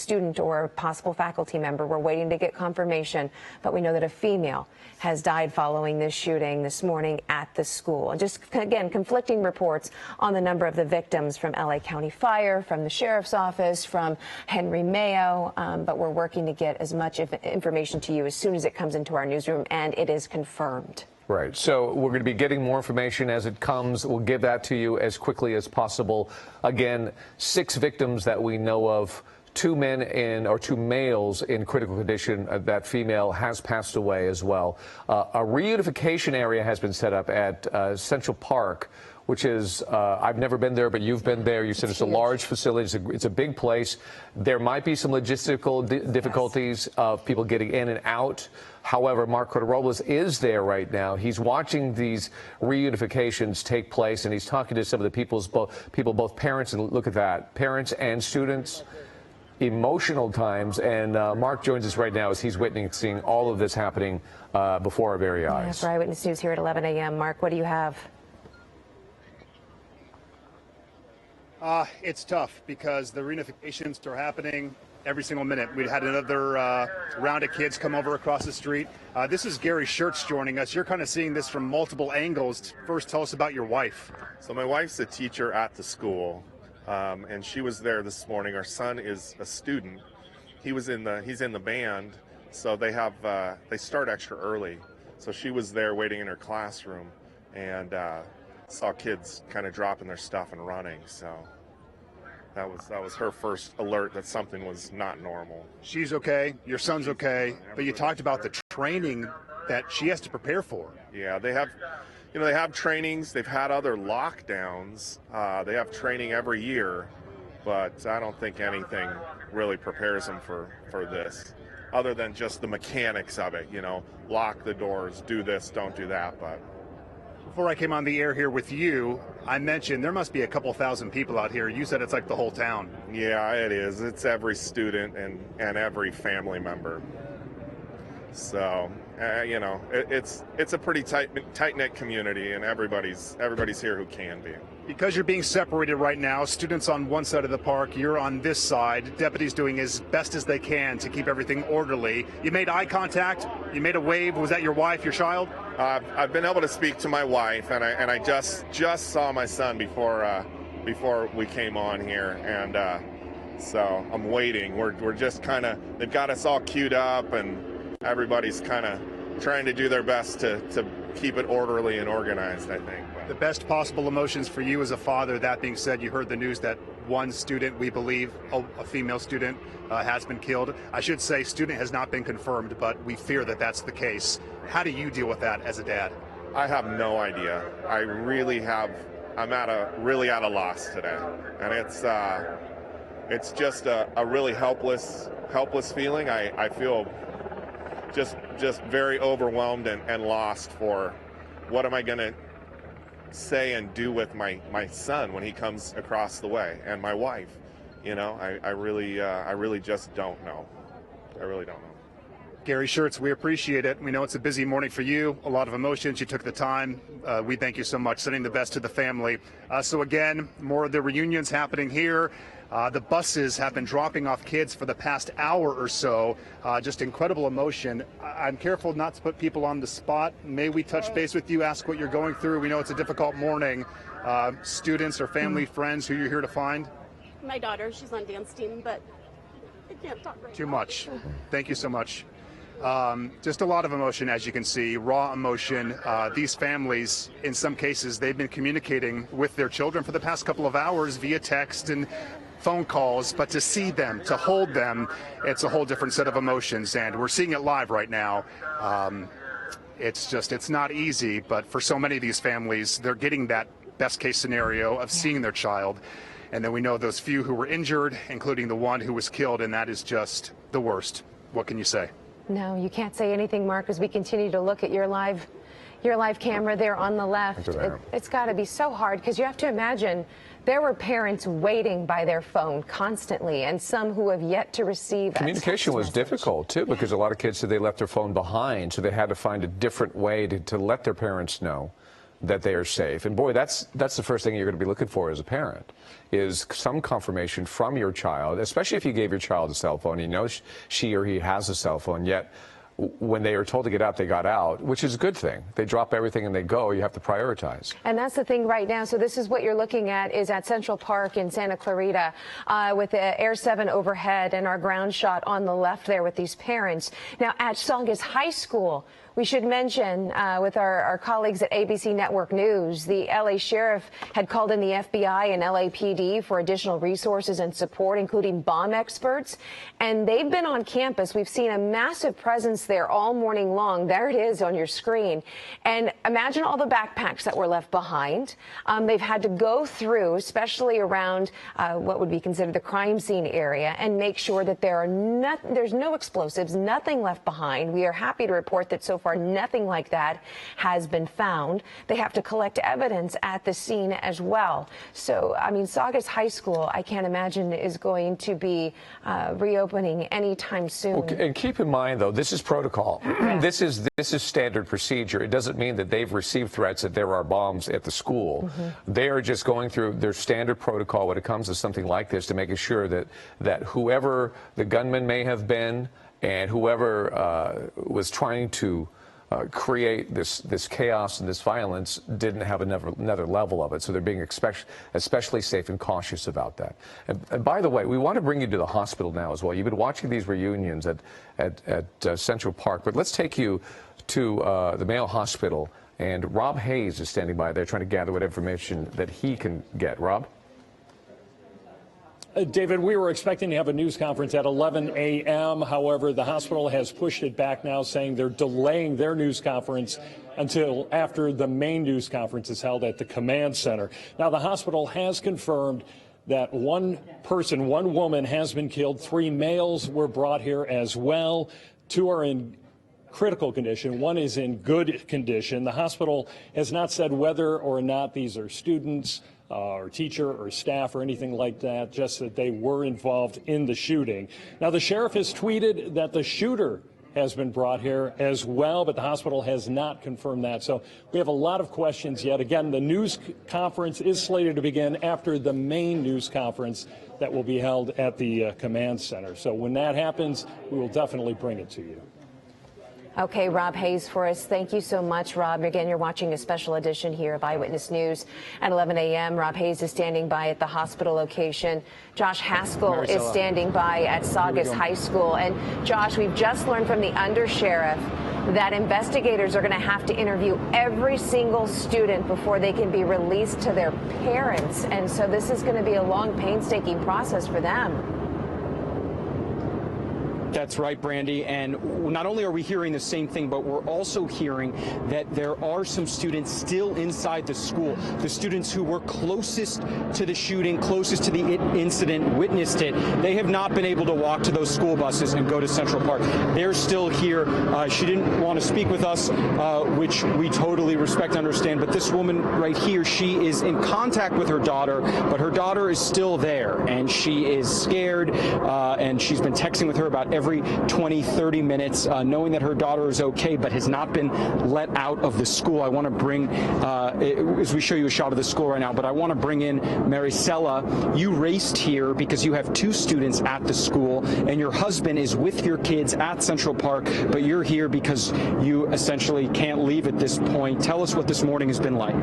student or a possible faculty member. We're waiting to get confirmation, but we know that a female has died following this shooting this morning at the school. And just, again, conflicting reports on the number of the victims from LA County Fire, from the Sheriff's Office, from Henry Mayo, but we're working to get as much information to you as soon as it comes into our newsroom, and it is confirmed. Right. So we're going to be getting more information as it comes. We'll give that to you as quickly as possible. Again, 6 victims that we know of. 2 males in critical condition. That female has passed away as well. A reunification area has been set up at Central Park, which is, I've never been there, but you've been there. You said it's a large facility. It's a big place. There might be some logistical difficulties of people getting in and out. However, Mark Robles is there right now. He's watching these reunifications take place, and he's talking to some of the people, both parents, and look at that, parents and students. Emotional times, and Mark joins us right now as he's witnessing all of this happening before our very eyes. Yeah, for Eyewitness News here at 11 a.m. Mark, what do you have? It's tough because the reunifications are happening every single minute. We had another round of kids come over across the street. This is Gary Schertz joining us. You're kind of seeing this from multiple angles. First, tell us about your wife. So my wife's a teacher at the school. And she was there this morning. Our son is a student. He's in the band, so they start extra early. So she was there waiting in her classroom and saw kids kind of dropping their stuff and running. So that was her first alert that something was not normal. She's okay. Your son's okay. But you talked about the training that she has to prepare for. Yeah, they have. They have trainings. They've had other lockdowns. They have training every year, but I don't think anything really prepares them for this, other than just the mechanics of it. Lock the doors, do this, don't do that. But before I came on the air here with you, I mentioned there must be a couple thousand people out here. You said it's like the whole town. Yeah, it is. It's every student and every family member. So, it's a pretty tight-knit community, and everybody's here who can be. Because you're being separated right now, students on one side of the park, you're on this side. Deputies doing as best as they can to keep everything orderly. You made eye contact. You made a wave. Was that your wife, your child? I've been able to speak to my wife, and I just saw my son before we came on here, and so I'm waiting. We're just kind of, they've got us all queued up, and everybody's kind of trying to do their best to keep it orderly and organized, I think. The best possible emotions for you as a father. That being said, you heard the news that one student, we believe, a female student, has been killed. I should say student has not been confirmed, but we fear that that's the case. How do you deal with that as a dad? I have no idea. I'm really at a loss today. And it's just a really helpless feeling. I feel just very overwhelmed and lost for what am I going to say and do with my son when he comes across the way, and my wife. I really just don't know. I really don't know. Gary Schertz, we appreciate it. We know it's a busy morning for you, a lot of emotions. You took the time. We thank you so much. Sending the best to the family. So again, more of the reunions happening here. The buses have been dropping off kids for the past hour or so. Just incredible emotion. I'm careful not to put people on the spot. May we touch base with you, ask what you're going through? We know it's a difficult morning. Students or family, friends who you're here to find? My daughter, she's on dance team, but I can't talk right now. Too much. Thank you so much. Just a lot of emotion, as you can see, raw emotion. These families, in some cases, they've been communicating with their children for the past couple of hours via text and phone calls, but to see them, to hold them, it's a whole different set of emotions, and we're seeing it live right now. It's not easy, but for so many of these families, they're getting that best case scenario of seeing their child. And then we know those few who were injured, including the one who was killed, and that is just the worst. What can you say? No, you can't say anything, Mark, as we continue to look at your live camera there on the left. It's got to be so hard, because you have to imagine there were parents waiting by their phone constantly, and some who have yet to receive communication was difficult too, because a lot of kids said they left their phone behind, so they had to find a different way to let their parents know that they are safe. And boy, that's the first thing you're going to be looking for as a parent, is some confirmation from your child, especially if you gave your child a cell phone, you know she or he has a cell phone, yet when they are told to get out, they got out, which is a good thing. They drop everything and they go. You have to prioritize. And that's the thing right now. So this is what you're looking at, is at Central Park in Santa Clarita with the Air 7 overhead and our ground shot on the left there with these parents. Now at Saugus High School, we should mention with our colleagues at ABC Network News, the LA Sheriff had called in the FBI and LAPD for additional resources and support, including bomb experts. And they've been on campus. We've seen a massive presence there all morning long. There it is on your screen. And imagine all the backpacks that were left behind. They've had to go through, especially around what would be considered the crime scene area, and make sure that there's no explosives, nothing left behind. We are happy to report that so far nothing like that has been found. They have to collect evidence at the scene as well. So, I mean, Saugus High School, I can't imagine, is going to be reopening anytime soon. Well, and keep in mind, though, this is protocol. This is standard procedure. It doesn't mean that they've received threats that there are bombs at the school. They are just going through their standard protocol when it comes to something like this, to make sure that whoever the gunman may have been and whoever was trying to create this chaos and this violence didn't have another level of it. So they're being especially safe and cautious about that. And by the way, we want to bring you to the hospital now as well. You've been watching these reunions at Central Park, but let's take you to the Mayo Hospital. And Rob Hayes is standing by there trying to gather what information that he can get. Rob? David, we were expecting to have a news conference at 11 a.m. However, the hospital has pushed it back now, saying they're delaying their news conference until after the main news conference is held at the command center. Now, the hospital has confirmed that one woman has been killed. 3 males were brought here as well. 2 are in critical condition. 1 is in good condition. The hospital has not said whether or not these are students or teacher or staff or anything like that, just that they were involved in the shooting. Now, the sheriff has tweeted that the shooter has been brought here as well, but the hospital has not confirmed that. So we have a lot of questions yet. Again, the news conference is slated to begin after the main news conference that will be held at the command center. So when that happens, we will definitely bring it to you. Okay, Rob Hayes for us. Thank you so much, Rob. Again, you're watching a special edition here of Eyewitness News at 11 a.m. Rob Hayes is standing by at the hospital location. Josh Haskell is standing by at Saugus High School. And Josh, we've just learned from the undersheriff that investigators are going to have to interview every single student before they can be released to their parents. And so this is going to be a long, painstaking process for them. That's right, Brandy. And not only are we hearing the same thing, but we're also hearing that there are some students still inside the school. The students who were closest to the shooting, closest to the incident, witnessed it. They have not been able to walk to those school buses and go to Central Park. They're still here. She didn't want to speak with us, which we totally respect and understand. But this woman right here, she is in contact with her daughter, but her daughter is still there, and she is scared, and she's been texting with her about every 20, 30 minutes, knowing that her daughter is okay, but has not been let out of the school. I want to bring, as we show you a shot of the school right now, but I want to bring in Maricela. You raced here because you have 2 students at the school, and your husband is with your kids at Central Park, but you're here because you essentially can't leave at this point. Tell us what this morning has been like.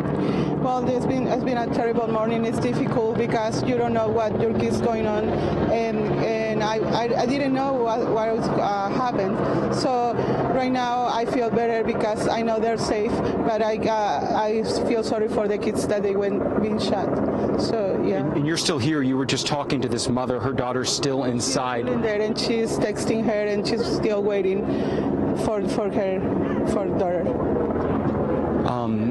Well, it's been a terrible morning. It's difficult because you don't know what your kid's going on, and I didn't know what was happened. So right now I feel better because I know they're safe, but I feel sorry for the kids that they went being shot. So yeah. And you're still here. You were just talking to this mother. Her daughter's still inside. In there, and she's texting her, and she's still waiting for her daughter.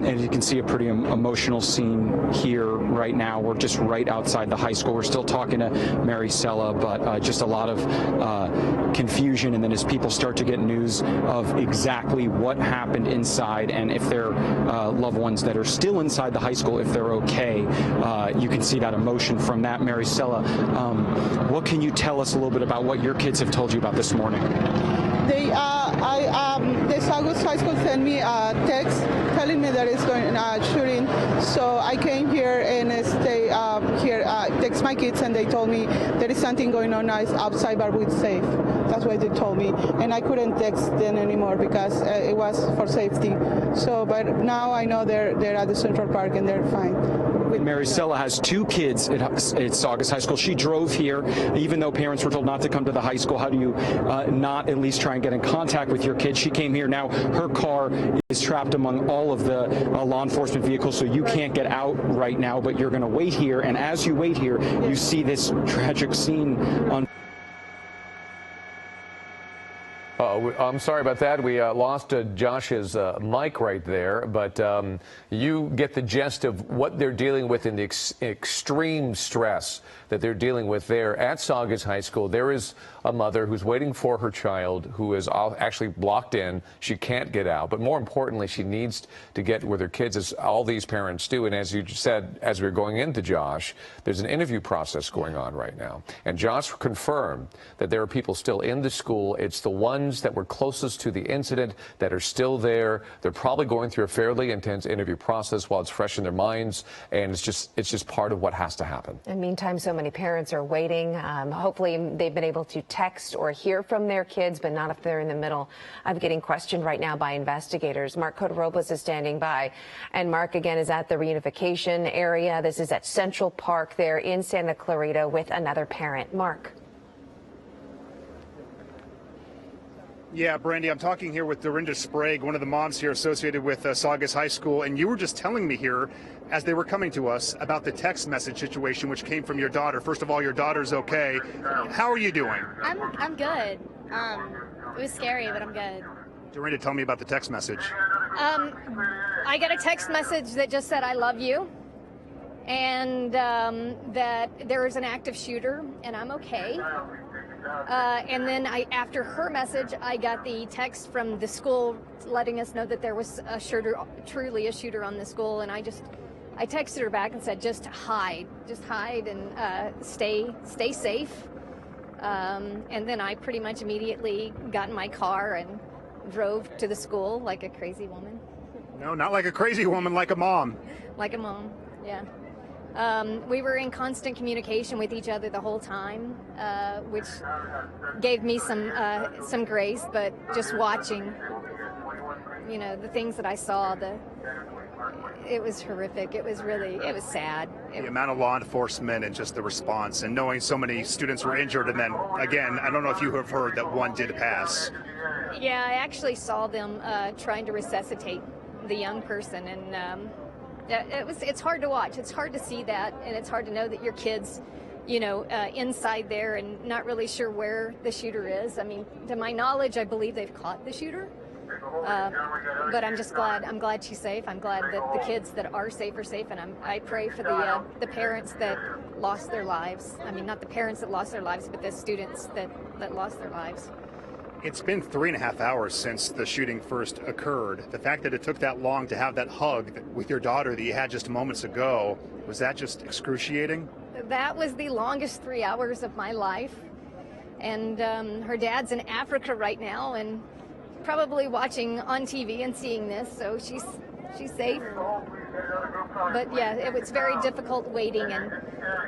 And you can see a pretty emotional scene here right now. We're just right outside the high school. We're still talking to Mary Sella, but just a lot of confusion. And then as people start to get news of exactly what happened inside and if their loved ones that are still inside the high school, if they're okay, you can see that emotion from that. Mary Sella, what can you tell us a little bit about what your kids have told you about this morning? The Saugus High School sent me a text telling me that it's going shooting. So I came here and stay here, text my kids, and they told me there is something going on outside, but we're safe. That's what they told me. And I couldn't text them anymore because it was for safety. So, but now I know they're at the Central Park and they're fine. Mary Sella has 2 kids at Saugus High School. She drove here, even though parents were told not to come to the high school. How do you not at least try and get in contact with your kids? She came here. Now her car is trapped among all of the law enforcement vehicles, so you can't get out right now, but you're going to wait here. And as you wait here, you see this tragic scene on. I'm sorry about that. We lost Josh's mic right there, but you get the gist of what they're dealing with in the extreme stress that they're dealing with there at Saugus High School. There is a mother who's waiting for her child who is actually blocked in. She can't get out, but more importantly, she needs to get with her kids, as all these parents do. And as you said, as we were going into Josh, there's an interview process going on right now. And Josh confirmed that there are people still in the school. It's the ones that were closest to the incident that are still there. They're probably going through a fairly intense interview process while it's fresh in their minds, and it's just part of what has to happen. In the meantime, so many parents are waiting. Hopefully they've been able to text or hear from their kids, but not if they're in the middle of getting questioned right now by investigators. Mark Cota-Robles is standing by, and Mark again is at the reunification area. This is at Central Park there in Santa Clarita with another parent. Mark. Yeah, Brandy, I'm talking here with Dorinda Sprague, one of the moms here associated with Saugus High School, and you were just telling me here, as they were coming to us, about the text message situation which came from your daughter. First of all, your daughter's okay. How are you doing? I'm good. It was scary, but I'm good. Dorinda, tell me about the text message. I got a text message that just said, "I love you," and that there is an active shooter, and I'm okay. And then after her message, I got the text from the school letting us know that there was a shooter, truly a shooter on the school. And I texted her back and said, just hide and stay safe. And then I pretty much immediately got in my car and drove to the school like a crazy woman. No, not like a crazy woman, like a mom. Like a mom, yeah. We were in constant communication with each other the whole time, which gave me some grace, but just watching, you know, the things that I saw, it was horrific. It was sad. The amount of law enforcement and just the response, and knowing so many students were injured, and then again, I don't know if you have heard that one did pass. Yeah, I actually saw them trying to resuscitate the young person, and it's hard to watch. It's hard to see that, and it's hard to know that your kid's, you know, inside there and not really sure where the shooter is. I mean, to my knowledge, I believe they've caught the shooter. But I'm just glad. I'm glad she's safe. I'm glad that the kids that are safe, and I pray for the parents that lost their lives. I mean, not the parents that lost their lives, but the students that lost their lives. It's been 3.5 hours since the shooting first occurred. The fact that it took that long to have that hug with your daughter that you had just moments ago, was that just excruciating? That was the longest 3 hours of my life. And her dad's in Africa right now and probably watching on TV and seeing this, so she's safe. But yeah, it was very difficult waiting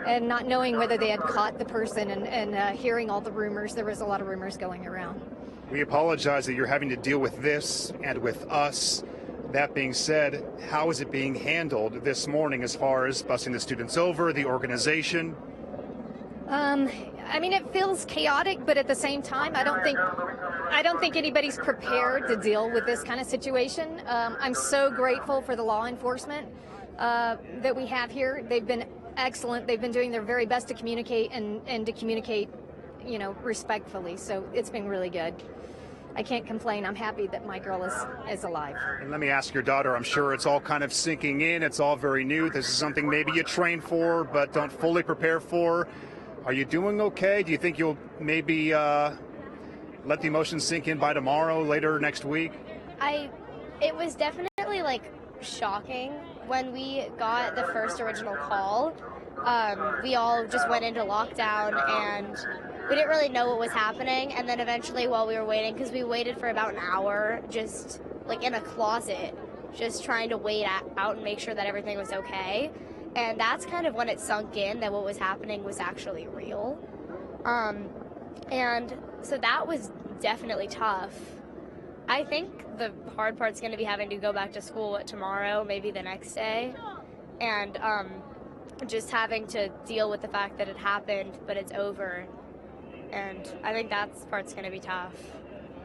and not knowing whether they had caught the person and hearing all the rumors. There was a lot of rumors going around. We apologize that you're having to deal with this and with us. That being said, how is it being handled this morning as far as busing the students over, the organization? I mean, it feels chaotic, but at the same time, I don't think anybody's prepared to deal with this kind of situation. I'm so grateful for the law enforcement that we have here. They've been excellent. They've been doing their very best to communicate and to communicate, you know, respectfully. So it's been really good. I can't complain. I'm happy that my girl is alive. And let me ask your daughter, I'm sure it's all kind of sinking in. It's all very new. This is something maybe you train for but don't fully prepare for. Are you doing okay? Do you think you'll maybe let the emotions sink in by tomorrow, later next week? It was definitely like shocking when we got the first original call. We all just went into lockdown and we didn't really know what was happening. And then eventually while we were waiting, because we waited for about an hour just like in a closet, just trying to wait out and make sure that everything was okay. And that's kind of when it sunk in that what was happening was actually real. And so that was definitely tough. I think the hard part's going to be having to go back to school tomorrow, maybe the next day, and just having to deal with the fact that it happened, but it's over. And I think that part's going to be tough.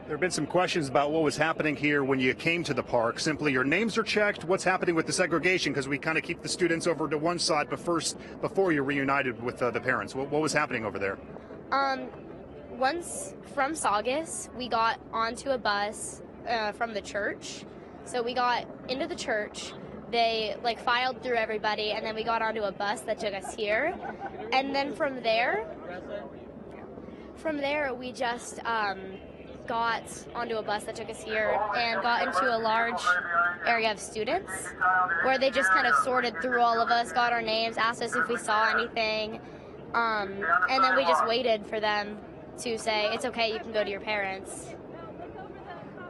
There have been some questions about what was happening here when you came to the park. Simply, your names are checked. What's happening with the segregation? Because we kind of keep the students over to one side, but first, before you're reunited with the parents, what was happening over there? Once from Saugus, we got onto a bus from the church. So we got into the church. They like filed through everybody, and then we got onto a bus that took us here. And then from there we just got onto a bus that took us here and got into a large area of students where they just kind of sorted through all of us, got our names, asked us if we saw anything, and then we just waited for them to say, it's okay, you can go to your parents.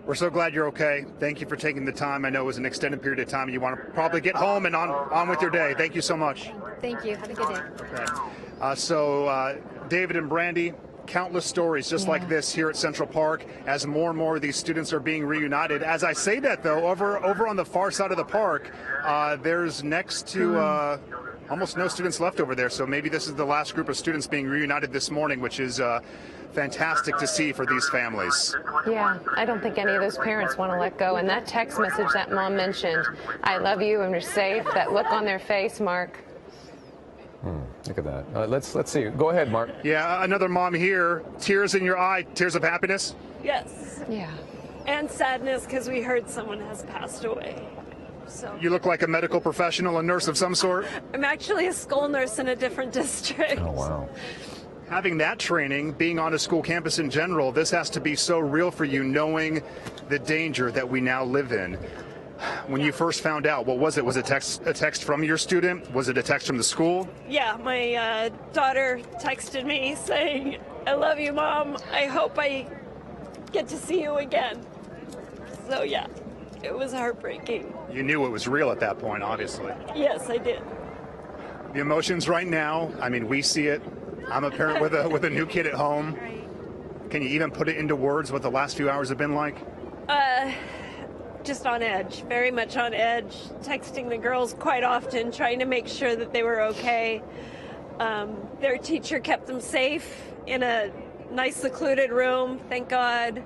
We're so glad you're okay. Thank you for taking the time. I know it was an extended period of time. You want to probably get home and on with your day. Thank you so much. Thank you. Have a good day. Okay. So David and Brandy, countless stories just like this here at Central Park as more and more of these students are being reunited. As I say that, though, over on the far side of the park, there's next to almost no students left over there. So maybe this is the last group of students being reunited this morning, which is fantastic to see for these families. Yeah, I don't think any of those parents want to let go. And that text message that mom mentioned, I love you and you're safe, that look on their face, Mark. Look at that. Let's see. Go ahead, Mark. Yeah, another mom here. Tears in your eye. Tears of happiness? Yes. Yeah. And sadness because we heard someone has passed away. So You look like a medical professional, a nurse of some sort? I'm actually a school nurse in a different district. Oh, wow. Having that training, being on a school campus in general, this has to be so real for you, knowing the danger that we now live in. When you first found out, what was it? Was it a text from your student? Was it a text from the school? Yeah, my daughter texted me saying, I love you, Mom. I hope I get to see you again. So, yeah, it was heartbreaking. You knew it was real at that point, obviously. Yes, I did. The emotions right now, I mean, we see it. I'm a parent with a new kid at home. Can you even put it into words what the last few hours have been like? Just on edge, very much on edge, texting the girls quite often, trying to make sure that they were okay. Their teacher kept them safe in a nice secluded room, thank God.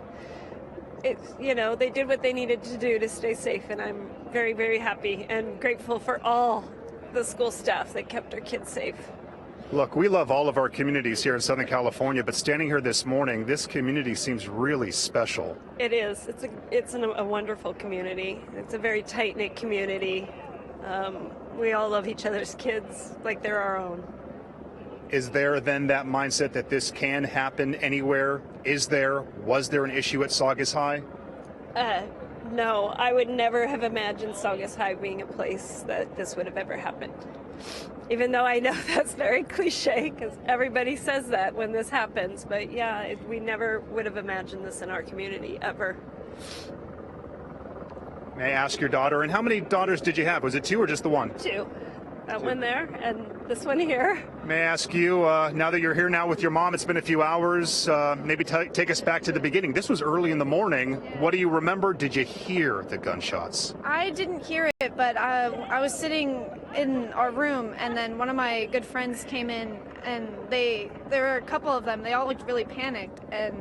They did what they needed to do to stay safe, and I'm very, very happy and grateful for all the school staff that kept our kids safe. Look, we love all of our communities here in Southern California, but standing here this morning, this community seems really special. It is. It's a wonderful community. It's a very tight-knit community. We all love each other's kids like they're our own. Is there then that mindset that this can happen anywhere? Was there an issue at Saugus High? No, I would never have imagined Saugus High being a place that this would have ever happened. Even though I know that's very cliche because everybody says that when this happens. But yeah, we never would have imagined this in our community ever. May I ask your daughter, and how many daughters did you have? Was it 2 or just the one? 2. That one there and this one here. May I ask you, now that you're here now with your mom, it's been a few hours, maybe take us back to the beginning. This was early in the morning. What do you remember? Did you hear the gunshots? I didn't hear it, but I was sitting in our room, and then one of my good friends came in, and there were a couple of them. They all looked really panicked, and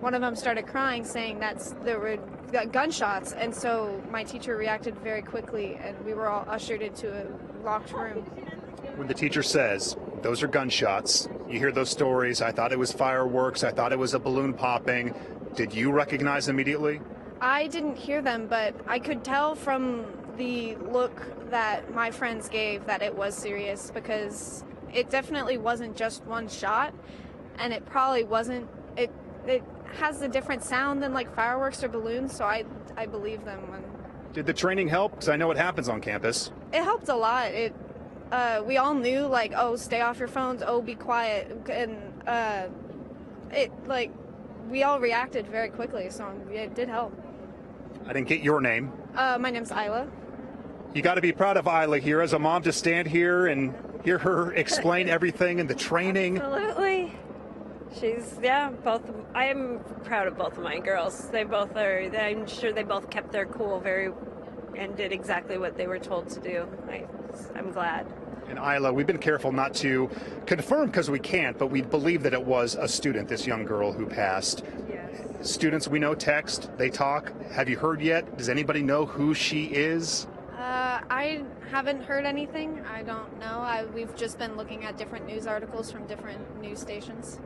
one of them started crying, saying there were gunshots, and so my teacher reacted very quickly, and we were all ushered into a locked room. When the teacher says, those are gunshots, you hear those stories, I thought it was fireworks, I thought it was a balloon popping. Did you recognize immediately? I didn't hear them, but I could tell from the look that my friends gave that it was serious, because it definitely wasn't just one shot, and it probably wasn't. It has a different sound than like fireworks or balloons, so I believe them. Did the training help? Because I know what happens on campus. It helped a lot. We all knew, like, oh, stay off your phones, oh, be quiet, and we all reacted very quickly, so it did help. I didn't get your name. My name's Isla. You got to be proud of Isla here as a mom to stand here and hear her explain everything and the training. Absolutely. I am proud of both of my girls. I'm sure they both kept their cool and did exactly what they were told to do. I'm glad. And Isla, we've been careful not to confirm because we can't, but we believe that it was a student, this young girl who passed. Yes. Students we know text, they talk. Have you heard yet? Does anybody know who she is? I haven't heard anything. I don't know. We've just been looking at different news articles from different news stations.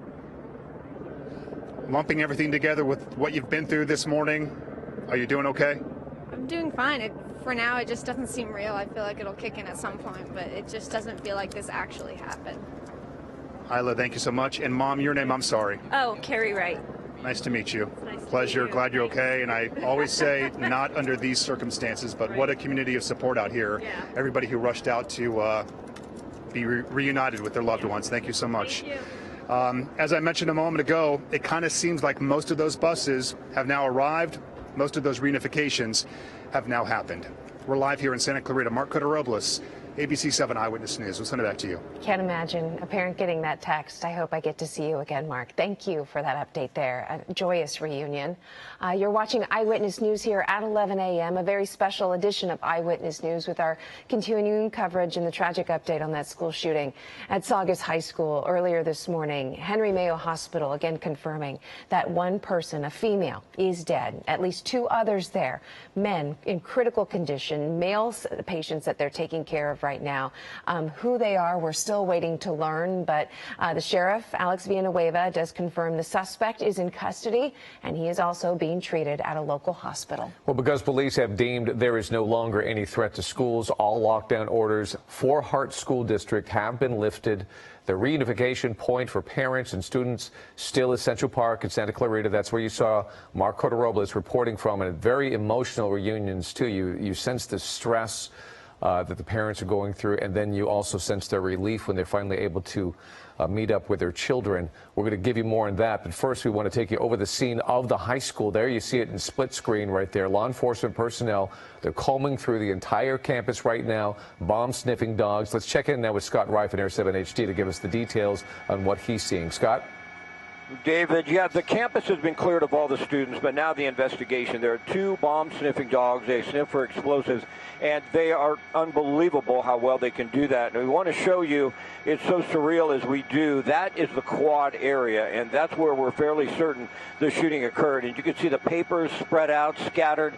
Lumping everything together with what you've been through this morning, are you doing okay? I'm doing fine. For now, it just doesn't seem real. I feel like it'll kick in at some point, but it just doesn't feel like this actually happened. Isla, thank you so much. And Mom, your name, I'm sorry. Oh, Carrie Wright. Nice to meet you. Nice Pleasure. to meet you. Glad you're okay. And I always say not under these circumstances, but what a community of support out here. Yeah. Everybody who rushed out to be reunited with their loved ones. Thank you so much. Thank you. As I mentioned a moment ago, it kind of seems like most of those buses have now arrived. Most of those reunifications have now happened. We're live here in Santa Clarita. Mark Cotarobles, ABC7 Eyewitness News. We'll send it back to you. Can't imagine a parent getting that text. I hope I get to see you again, Mark. Thank you for that update there. A joyous reunion. You're watching Eyewitness News here at 11 a.m., a very special edition of Eyewitness News with our continuing coverage and the tragic update on that school shooting at Saugus High School earlier this morning. Henry Mayo Hospital again confirming that one person, a female, is dead. At least two others there, men in critical condition, male patients that they're taking care of right now. Who they are, we're still waiting to learn, but the sheriff, Alex Villanueva, does confirm the suspect is in custody, and he is also being treated at a local hospital. Well, because police have deemed there is no longer any threat to schools, all lockdown orders for Hart School District have been lifted. The reunification point for parents and students still is Central Park in Santa Clarita. That's where you saw Mark Cotarobles reporting from, and very emotional reunions, too. You sense the stress that the parents are going through, and then you also sense their relief when they're finally able to meet up with their children. We're going to give you more on that, but first we want to take you over the scene of the high school. There you see it in split screen right there. Law enforcement personnel, they're combing through the entire campus right now, bomb-sniffing dogs. Let's check in now with Scott Reif in Air 7 HD to give us the details on what he's seeing. Scott? David, yeah, the campus has been cleared of all the students, but now the investigation. There are two bomb-sniffing dogs. They sniff for explosives, and they are unbelievable how well they can do that. And we want to show you, it's so surreal as we do, that is the quad area, and that's where we're fairly certain the shooting occurred. And you can see the papers spread out, scattered.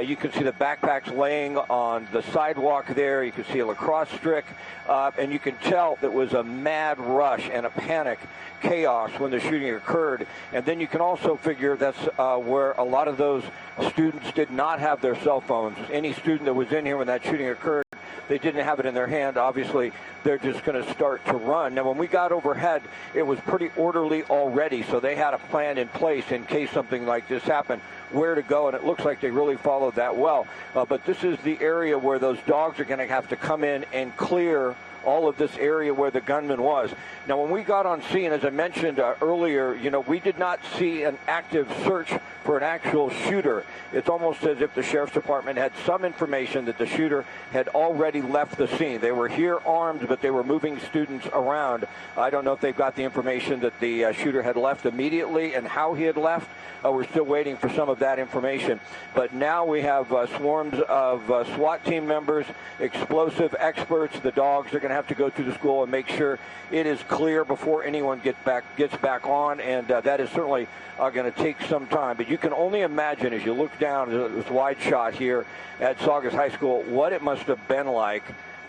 You can see the backpacks laying on the sidewalk there. You can see a lacrosse stick, and you can tell it was a mad rush and a panic, chaos when the shooting occurred. And then you can also figure that's where a lot of those students did not have their cell phones. Any student that was in here when that shooting occurred, they didn't have it in their hand. Obviously, they're just going to start to run. Now, when we got overhead, it was pretty orderly already, so they had a plan in place in case something like this happened, where to go, and it looks like they really followed that well. But this is the area where those dogs are going to have to come in and clear all of this area where the gunman was. Now, when we got on scene, as I mentioned earlier, we did not see an active search for an actual shooter. It's almost as if the sheriff's department had some information that the shooter had already left the scene. They were here armed, but they were moving students around. I don't know if they've got the information that the shooter had left immediately and how he had left. We're still waiting for some of that information. But now we have swarms of SWAT team members, explosive experts. The dogs are going to have to go through the school and make sure it is clear before anyone gets back on, and that is certainly going to take some time. But you can only imagine as you look down at this wide shot here at Saugus High School what it must have been like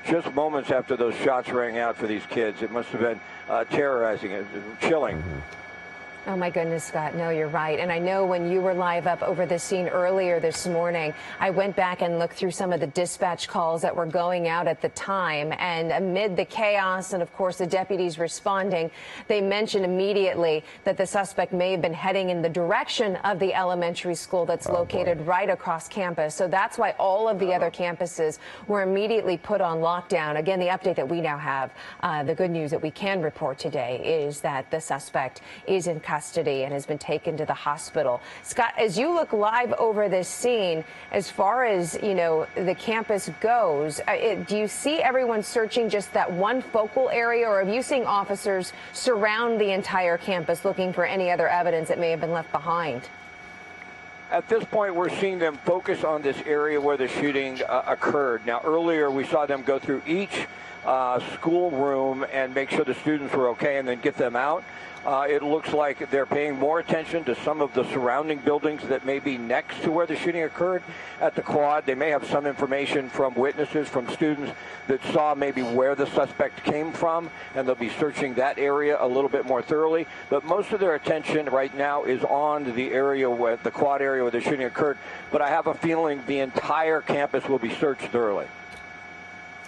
just moments after those shots rang out for these kids. It must have been terrorizing, chilling. Oh, my goodness, Scott. No, you're right. And I know when you were live up over the scene earlier this morning, I went back and looked through some of the dispatch calls that were going out at the time. And amid the chaos and, of course, the deputies responding, they mentioned immediately that the suspect may have been heading in the direction of the elementary school that's located right across campus. So that's why all of the other campuses were immediately put on lockdown. Again, the update that we now have, the good news that we can report today is that the suspect is in custody and has been taken to the hospital. Scott, as you look live over this scene, as far as, you know, the campus goes, do you see everyone searching just that one focal area, or have you seen officers surround the entire campus looking for any other evidence that may have been left behind? At this point, we're seeing them focus on this area where the shooting occurred. Now, earlier we saw them go through each schoolroom and make sure the students were okay and then get them out. It looks like they're paying more attention to some of the surrounding buildings that may be next to where the shooting occurred at the quad. They may have some information from witnesses, from students that saw maybe where the suspect came from, and they'll be searching that area a little bit more thoroughly. But most of their attention right now is on the area where the quad area where the shooting occurred. But I have a feeling the entire campus will be searched thoroughly.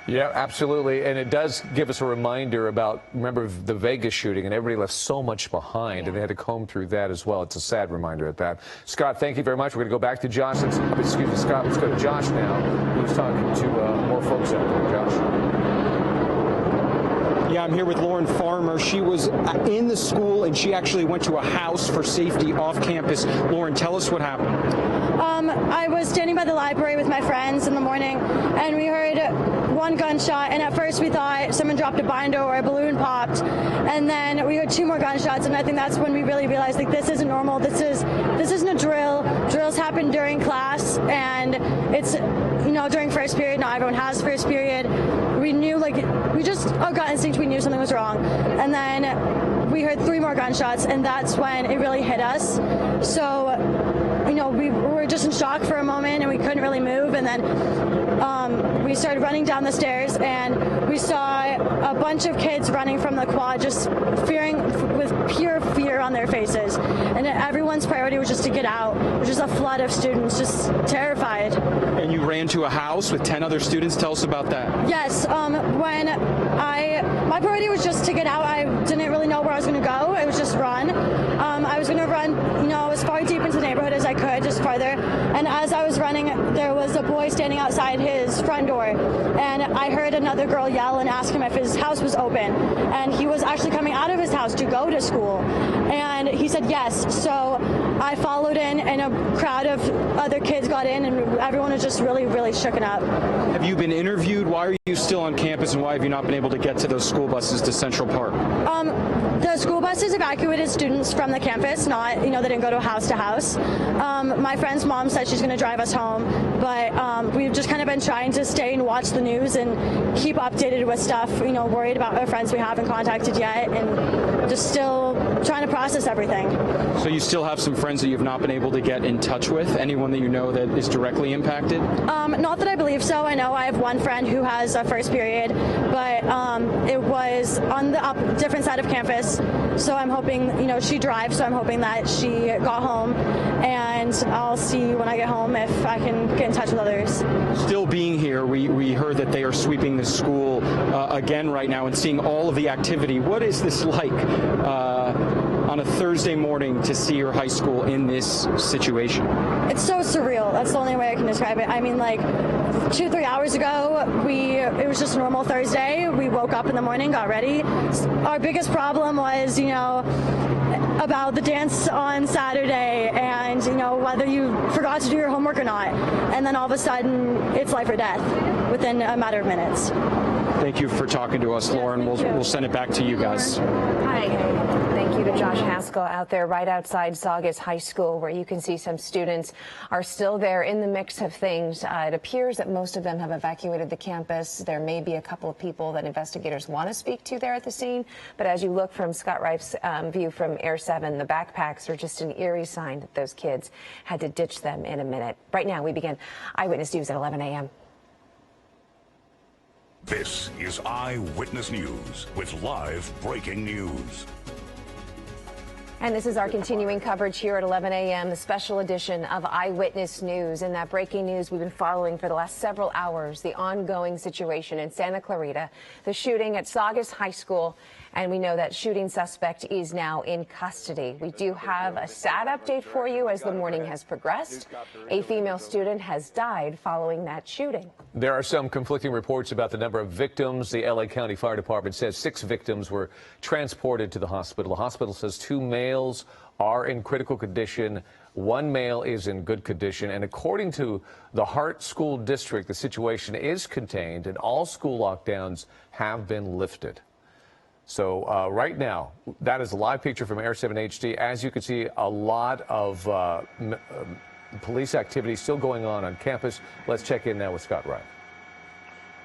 Yeah, absolutely. And it does give us a reminder about, remember, the Vegas shooting, and everybody left so much behind, and they had to comb through that as well. It's a sad reminder at that. Scott, thank you very much. We're going to go back to Josh. Excuse me, Scott. Let's go to Josh now, who's talking to more folks out there. Josh. Yeah, I'm here with Lauren Farmer. She was in the school, and she actually went to a house for safety off campus. Lauren, tell us what happened. I was standing by the library with my friends in the morning, and we heard one gunshot, and at first we thought someone dropped a binder or a balloon popped, and then we heard two more gunshots, and I think that's when we really realized, like, this isn't normal. This isn't a drill. Drills happen during class, and it's, you know, during first period. Not everyone has first period. We knew, like, we just, gut instinct, we knew something was wrong, and then we heard three more gunshots, and that's when it really hit us. So, you know, we were just in shock for a moment, and we couldn't really move, and then we started running down the stairs, and we saw a bunch of kids running from the quad, just fearing, with pure fear on their faces, and everyone's priority was just to get out, which is a flood of students, just terrified. And you ran to a house with 10 other students. Tell us about that. Yes, when my priority was just to get out. I didn't really know where I was going to go. It was just run. I was going to run, you know, as far deep into the neighborhood as I could, just farther. And as I was running, there was a boy standing outside his front door, and I heard another girl yell and ask him if his house was open, and he was actually coming out of his house to go to school, and he said yes. So I followed in, and a crowd of other kids got in, and everyone was just really, really shooken up. Have you been interviewed? Why are you still on campus, and why have you not been able to get to those school buses to Central Park? The school buses evacuated students from the campus, not, you know, they didn't go to house to house. My friend's mom said she's going to drive us home, but we've just kind of been trying to stay and watch the news and keep updated with stuff, you know, worried about our friends we haven't contacted yet, and just still trying to process everything. So you still have some friends that you've not been able to get in touch with? Anyone that you know that is directly impacted? Not that I believe so. I know I have one friend who has a first period, but it was on the different side of campus, so I'm hoping, you know, she drives, so I'm hoping that she got home, and I'll see when I get home if I can get in touch with others. Still being here, we heard that they are sweeping the school again right now and seeing all of the activity. What is this like on a Thursday morning to see your high school in this situation? It's so surreal. That's the only way I can describe it. I mean, like 2-3 hours ago, it was just a normal Thursday. We woke up in the morning, got ready. Our biggest problem was, you know, about the dance on Saturday, and, you know, whether you forgot to do your homework or not. And then all of a sudden, it's life or death within a matter of minutes. Thank you for talking to us, Lauren. We'll send it back to you guys. Hi. Thank you to Josh Haskell out there right outside Saugus High School, where you can see some students are still there in the mix of things. It appears that most of them have evacuated the campus. There may be a couple of people that investigators want to speak to there at the scene. But as you look from Scott Reif's view from Air 7, the backpacks are just an eerie sign that those kids had to ditch them in a minute. Right now, we begin Eyewitness News at 11 a.m. This is Eyewitness News with live breaking news. And this is our continuing coverage here at 11 a.m., the special edition of Eyewitness News. In that breaking news we've been following for the last several hours, the ongoing situation in Santa Clarita, the shooting at Saugus High School, and we know that shooting suspect is now in custody. We do have a sad update for you as the morning has progressed. A female student has died following that shooting. There are some conflicting reports about the number of victims. The LA County Fire Department says 6 victims were transported to the hospital. The hospital says 2 males are in critical condition. 1 male is in good condition. And according to the Hart School District, the situation is contained and all school lockdowns have been lifted. So right now, that is a live picture from Air 7 HD. As you can see, a lot of police activity still going on campus. Let's check in now with Scott Wright.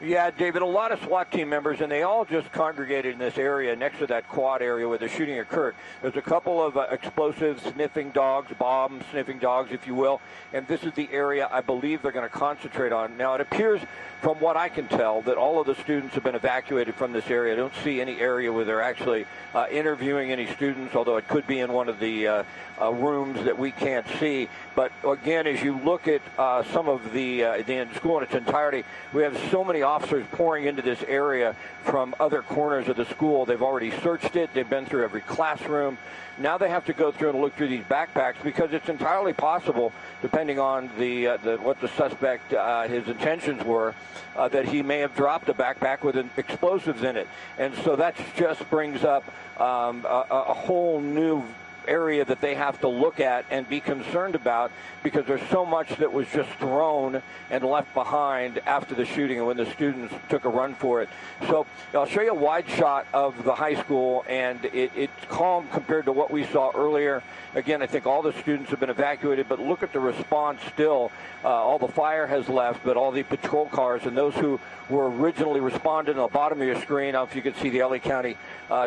Yeah, David, a lot of SWAT team members, and they all just congregated in this area next to that quad area where the shooting occurred. There's a couple of explosive sniffing dogs, bomb sniffing dogs, if you will, and this is the area I believe they're going to concentrate on. Now, it appears, from what I can tell, that all of the students have been evacuated from this area. I don't see any area where they're actually interviewing any students, although it could be in one of the rooms that we can't see. But again, as you look at some of the school in its entirety, we have so many officers pouring into this area from other corners of the school. They've already searched it. They've been through every classroom. Now they have to go through and look through these backpacks because it's entirely possible, depending on what the suspect, his intentions were, that he may have dropped a backpack with explosives in it. And so that just brings up a whole new area that they have to look at and be concerned about, because there's so much that was just thrown and left behind after the shooting and when the students took a run for it. So I'll show you a wide shot of the high school, and it's calm compared to what we saw earlier. Again, I think all the students have been evacuated, but look at the response still. All the fire has left, but all the patrol cars and those who were originally responded on the bottom of your screen, I don't know if you can see the LA County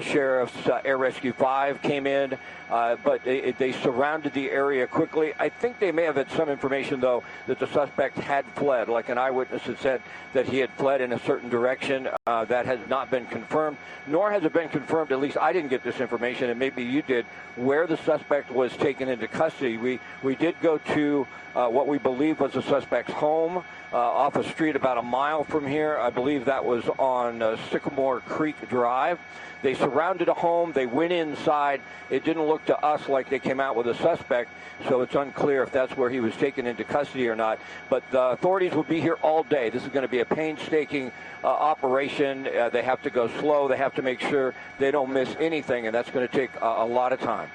Sheriff's Air Rescue 5 came in, but they surrounded the area quickly. I think they may have had some information, though, that the suspect had fled, like an eyewitness had said that he had fled in a certain direction. That has not been confirmed, nor has it been confirmed, at least I didn't get this information, and maybe you did, where the suspect was taken into custody. We did go to what we believe was the suspect's home off a street about a mile from here. I believe that was on Sycamore Creek Drive. They surrounded a home. They went inside. It didn't look to us like they came out with a suspect, so it's unclear if that's where he was taken into custody or not. But the authorities will be here all day. This is going to be a painstaking operation. They have to go slow. They have to make sure they don't miss anything, and that's going to take a lot of time.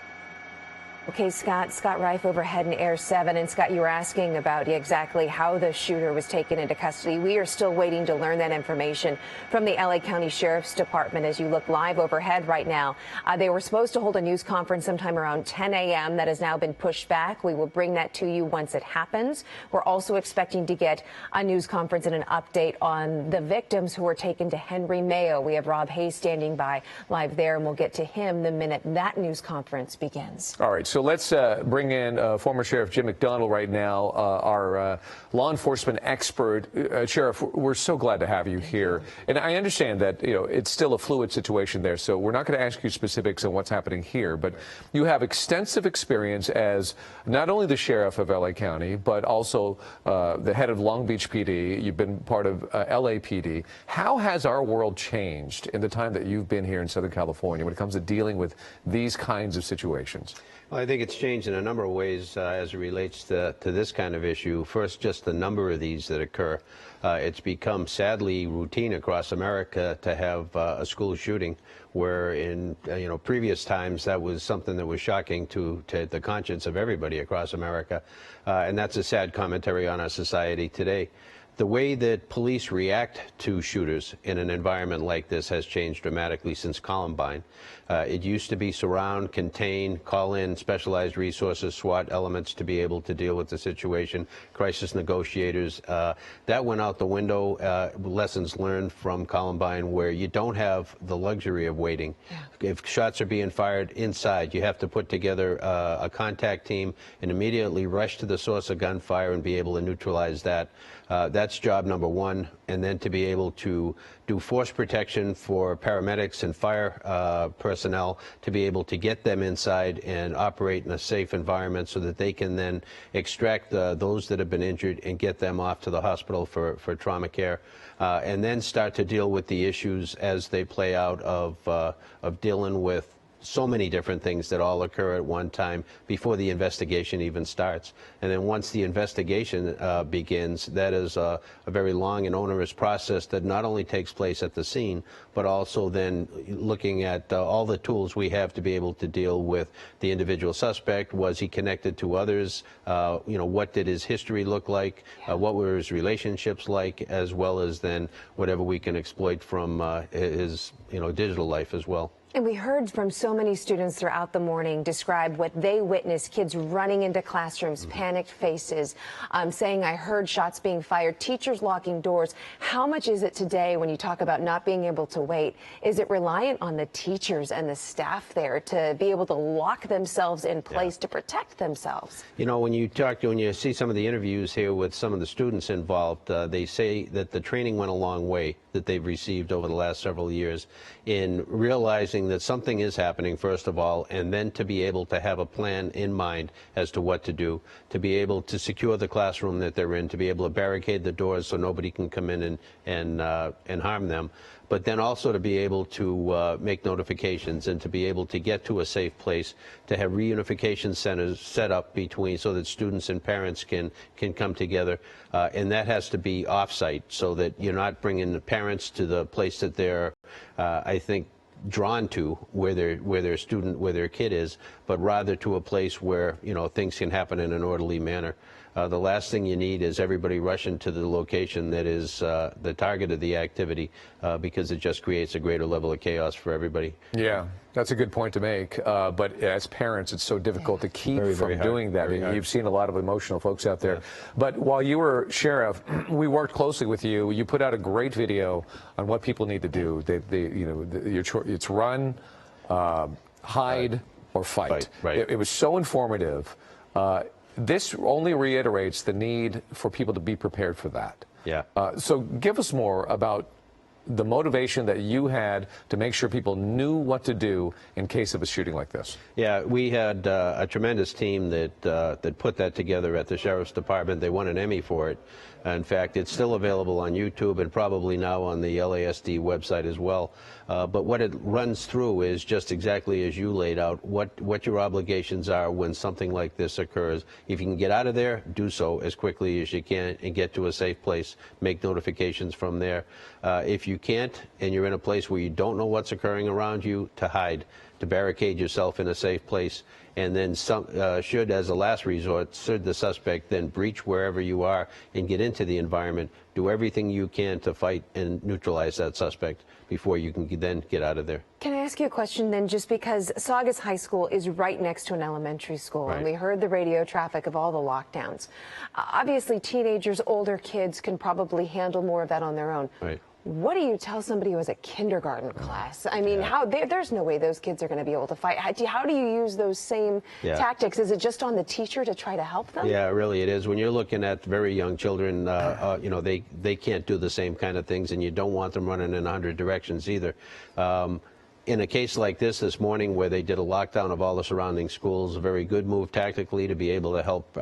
Okay, Scott Reif overhead in Air 7. And Scott, you were asking about exactly how the shooter was taken into custody. We are still waiting to learn that information from the LA County Sheriff's Department as you look live overhead right now. They were supposed to hold a news conference sometime around 10 a.m. That has now been pushed back. We will bring that to you once it happens. We're also expecting to get a news conference and an update on the victims who were taken to Henry Mayo. We have Rob Hayes standing by live there, and we'll get to him the minute that news conference begins. All right. So let's bring in former Sheriff Jim McDonald right now, our law enforcement expert. Sheriff, we're so glad to have you here. And I understand that, it's still a fluid situation there, so we're not going to ask you specifics on what's happening here, but you have extensive experience as not only the sheriff of LA County, but also the head of Long Beach PD. You've been part of LAPD. How has our world changed in the time that you've been here in Southern California when it comes to dealing with these kinds of situations? Well, I think it's changed in a number of ways as it relates to this kind of issue. First, just the number of these that occur. It's become sadly routine across America to have a school shooting, where in previous times that was something that was shocking to the conscience of everybody across America, and that's a sad commentary on our society today. The way that police react to shooters in an environment like this has changed dramatically since Columbine. It used to be surround, contain, call in specialized resources, SWAT elements to be able to deal with the situation, crisis negotiators. That went out the window. Lessons learned from Columbine, where you don't have the luxury of waiting. Yeah. If shots are being fired inside, you have to put together a contact team and immediately rush to the source of gunfire and be able to neutralize that. That's job number one. And then to be able to do force protection for paramedics and fire personnel, to be able to get them inside and operate in a safe environment so that they can then extract those that have been injured and get them off to the hospital for trauma care. And then start to deal with the issues as they play out of dealing with so many different things that all occur at one time before the investigation even starts. And then once the investigation begins, that is a very long and onerous process that not only takes place at the scene, but also then looking at all the tools we have to be able to deal with the individual suspect. Was he connected to others? You know, what did his history look like? What were his relationships like? As well as then whatever we can exploit from his, you know, digital life as well. And we heard from so many students throughout the morning describe what they witnessed, kids running into classrooms, panicked faces, saying, I heard shots being fired, teachers locking doors. How much is it today when you talk about not being able to wait? Is it reliant on the teachers and the staff there to be able to lock themselves in place to protect themselves? You know, when you see some of the interviews here with some of the students involved, they say that the training went a long way that they've received over the last several years in realizing that something is happening, first of all, and then to be able to have a plan in mind as to what to do, to be able to secure the classroom that they're in, to be able to barricade the doors so nobody can come in and harm them, but then also to be able to make notifications and to be able to get to a safe place, to have reunification centers set up between so that students and parents can come together, and that has to be off-site so that you're not bringing the parents to the place that they're, I think, drawn to where their kid is, but rather to a place where, you know, things can happen in an orderly manner. The last thing you need is everybody rushing to the location that is the target of the activity, because it just creates a greater level of chaos for everybody. Yeah, that's a good point to make. But as parents, it's so difficult to keep from doing that. You've seen a lot of emotional folks out there. But while you were sheriff, we worked closely with you. You put out a great video on what people need to do. It's run, hide, or fight. It was so informative. This only reiterates the need for people to be prepared for that. Yeah. So give us more about the motivation that you had to make sure people knew what to do in case of a shooting like this. Yeah, we had a tremendous team that put that together at the Sheriff's Department. They won an Emmy for it. In fact, it's still available on YouTube and probably now on the LASD website as well. But what it runs through is just exactly as you laid out, what your obligations are when something like this occurs. If you can get out of there, do so as quickly as you can and get to a safe place. Make notifications from there. If you can't and you're in a place where you don't know what's occurring around you, to hide, to barricade yourself in a safe place. And then should, as a last resort, should the suspect then breach wherever you are and get into the environment, do everything you can to fight and neutralize that suspect before you can then get out of there. Can I ask you a question then, just because Saugus High School is right next to an elementary school, and we heard the radio traffic of all the lockdowns. Obviously, teenagers, older kids can probably handle more of that on their own. Right. What do you tell somebody who has a kindergarten class? I mean, there's no way those kids are going to be able to fight. How do you use those same tactics? Is it just on the teacher to try to help them? Yeah, really it is. When you're looking at very young children, you know, they can't do the same kind of things, and you don't want them running in 100 directions either. In a case like this morning, where they did a lockdown of all the surrounding schools, a very good move tactically to be able to help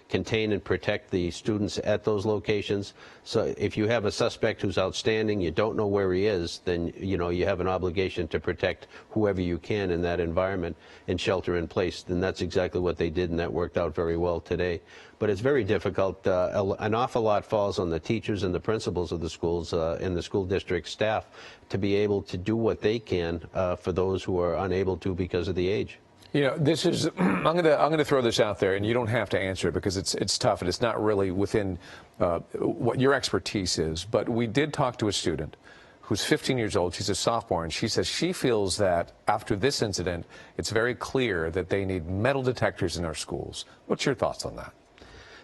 contain and protect the students at those locations. So if you have a suspect who's outstanding, you don't know where he is, then you know you have an obligation to protect whoever you can in that environment and shelter in place. And that's exactly what they did, and that worked out very well today. But it's very difficult. An awful lot falls on the teachers and the principals of the schools and the school district staff to be able to do what they can for those who are unable to because of the age. You know, this is, I'm gonna throw this out there, and you don't have to answer it because it's tough and it's not really within what your expertise is. But we did talk to a student who's 15 years old. She's a sophomore, and she says she feels that after this incident, it's very clear that they need metal detectors in our schools. What's your thoughts on that?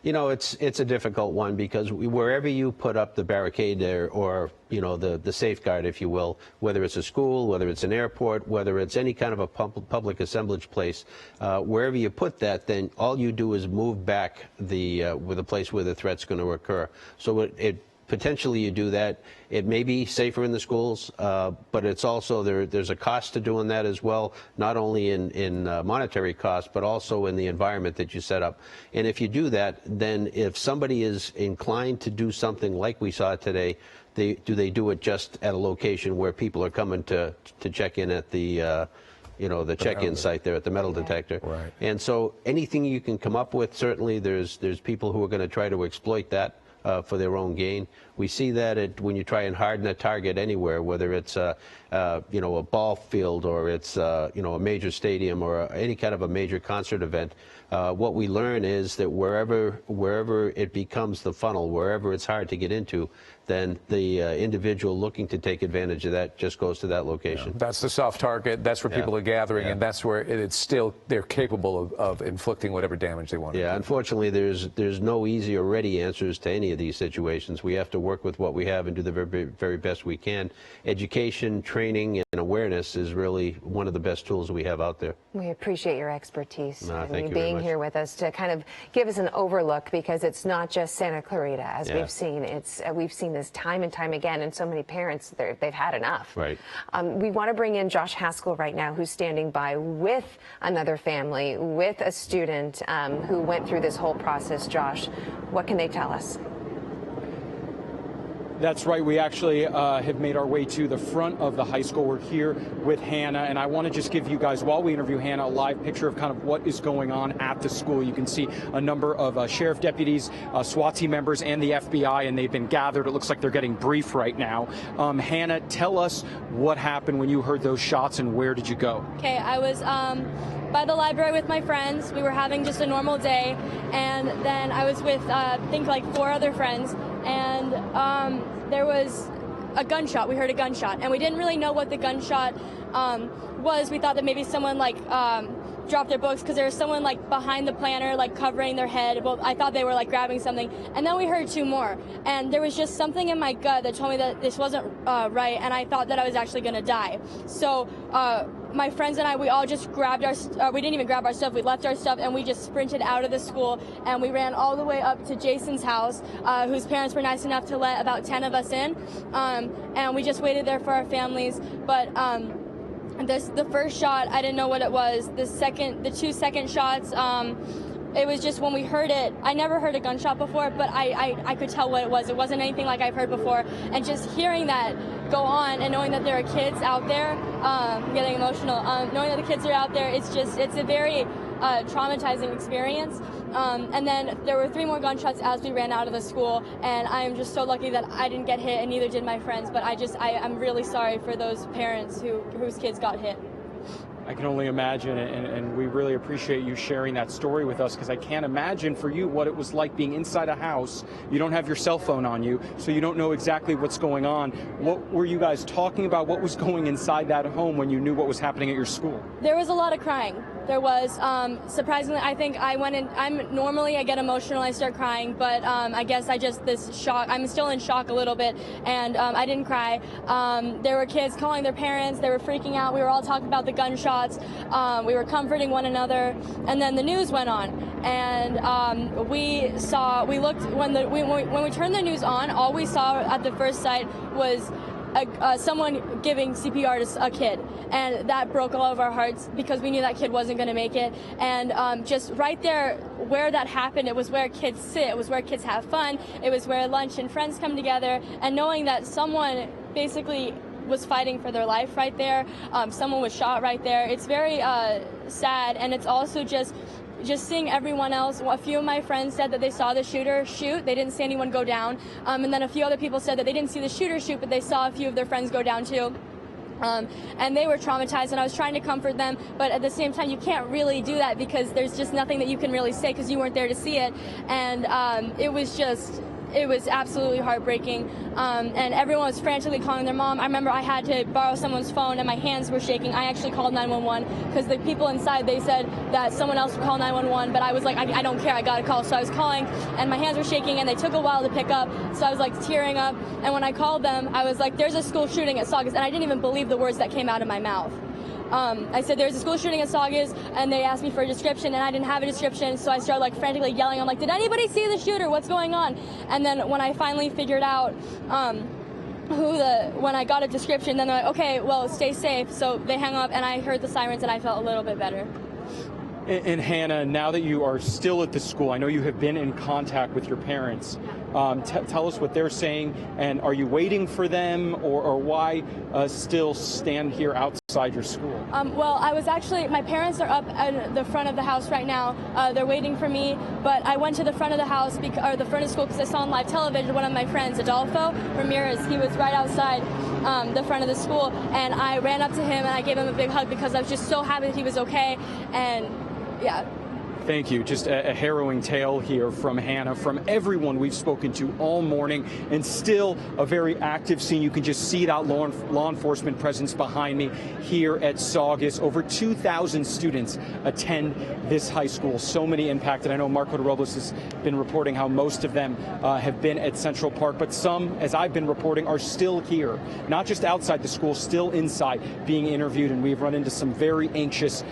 You know, it's a difficult one because wherever you put up the barricade there, or you know, the safeguard, if you will, whether it's a school, whether it's an airport, whether it's any kind of a public assemblage place, wherever you put that, then all you do is move back with the place where the threat's going to occur. So it potentially you do that. It may be safer in the schools, but it's also there's a cost to doing that as well, not only in monetary cost, but also in the environment that you set up. And if you do that, then if somebody is inclined to do something like we saw today, do they do it just at a location where people are coming to check in at the you know, the check-in site there at the metal detector. Right. And so anything you can come up with, certainly there's people who are going to try to exploit that for their own gain. We see that when you try and harden a target anywhere, whether it's you know, a ball field, or it's you know, a major stadium, or any kind of a major concert event. What we learn is that wherever it becomes the funnel, wherever it's hard to get into, then the individual looking to take advantage of that just goes to that location. Yeah. That's the soft target. That's where people are gathering, and that's where they're capable of inflicting whatever damage they want. Yeah, unfortunately, there's no easy or ready answers to any of these situations. We have to work with what we have and do the very, very best we can. Education, training, and awareness is really one of the best tools we have out there. We appreciate your expertise and being here with us to kind of give us an overlook, because it's not just Santa Clarita, as we've seen. We've seen this time and time again, and so many parents, they've had enough. Right. We want to bring in Josh Haskell right now, who's standing by with another family, with a student who went through this whole process. Josh, what can they tell us? That's right. We actually have made our way to the front of the high school. We're here with Hannah, and I want to just give you guys, while we interview Hannah, a live picture of kind of what is going on at the school. You can see a number of sheriff deputies, SWAT team members, and the FBI, and they've been gathered. It looks like they're getting briefed right now. Hannah, tell us what happened when you heard those shots, and where did you go? Okay, I was by the library with my friends. We were having just a normal day, and then I was with I think like 4 other friends, and there was a gunshot. We heard a gunshot, and we didn't really know what the gunshot was. We thought that maybe someone like dropped their books, because there was someone like behind the planter, like covering their head. Well, I thought they were like grabbing something, and then we heard 2 more, and there was just something in my gut that told me that this wasn't right, and I thought that I was actually gonna die. So my friends and I, we all just grabbed we didn't even grab our stuff, we left our stuff, and we just sprinted out of the school, and we ran all the way up to Jason's house, whose parents were nice enough to let about 10 of us in, and we just waited there for our families. But the first shot, I didn't know what it was. The 2 second shots, it was just when we heard it. I never heard a gunshot before, but I could tell what it was. It wasn't anything like I've heard before. And just hearing that go on, and knowing that there are kids out there, getting emotional, knowing that the kids are out there, it's a very traumatizing experience. And then there were 3 more gunshots as we ran out of the school, and I am just so lucky that I didn't get hit, and neither did my friends. But I'm really sorry for those parents whose kids got hit. I can only imagine, and we really appreciate you sharing that story with us, because I can't imagine for you what it was like being inside a house. You don't have your cell phone on you, so you don't know exactly what's going on. What were you guys talking about? What was going inside that home when you knew what was happening at your school? There was a lot of crying. There was, surprisingly, I think I went in, normally I get emotional, I start crying, but I guess this shock, I'm still in shock a little bit, and I didn't cry. There were kids calling their parents, they were freaking out, we were all talking about the gunshots, we were comforting one another, and then the news went on, and we looked, when we turned the news on, all we saw at the first sight was someone giving CPR to a kid, and that broke all of our hearts, because we knew that kid wasn't going to make it. And just right there where that happened, it was where kids sit, it was where kids have fun, it was where lunch and friends come together, and knowing that someone basically was fighting for their life right there, someone was shot right there, it's very sad. And it's also just seeing everyone else. A few of my friends said that they saw the shooter shoot. They didn't see anyone go down. And then a few other people said that they didn't see the shooter shoot, but they saw a few of their friends go down too. And they were traumatized, and I was trying to comfort them, but at the same time, you can't really do that, because there's just nothing that you can really say, because you weren't there to see it. And it was just it was absolutely heartbreaking, and everyone was frantically calling their mom. I remember I had to borrow someone's phone and my hands were shaking. I actually called 911 because the people inside, they said that someone else would call 911, but I was like, I don't care, I got a call. So I was calling and my hands were shaking and they took a while to pick up, so I was like tearing up, and when I called them, I was like, there's a school shooting at Saugus, and I didn't even believe the words that came out of my mouth. I said, there's a school shooting at Saugus, and they asked me for a description, and I didn't have a description, so I started like frantically yelling. I'm like, did anybody see the shooter? What's going on? And then when I finally figured out when I got a description, then they're like, okay, well, stay safe. So they hung up, and I heard the sirens, and I felt a little bit better. And Hannah, now that you are still at the school, I know you have been in contact with your parents. Tell us what they're saying, and are you waiting for them, or why still stand here outside your school? Well, my parents are up at the front of the house right now. They're waiting for me, but I went to the front of the house, or the front of school, because I saw on live television one of my friends, Adolfo Ramirez. He was right outside the front of the school, and I ran up to him and I gave him a big hug because I was just so happy that he was okay, and yeah. Thank you. Just a harrowing tale here from Hannah, from everyone we've spoken to all morning, and still a very active scene. You can just see that law enforcement presence behind me here at Saugus. Over 2,000 students attend this high school. So many impacted. I know Marco de Robles has been reporting how most of them have been at Central Park, but some, as I've been reporting, are still here, not just outside the school, still inside being interviewed. And we've run into some very anxious,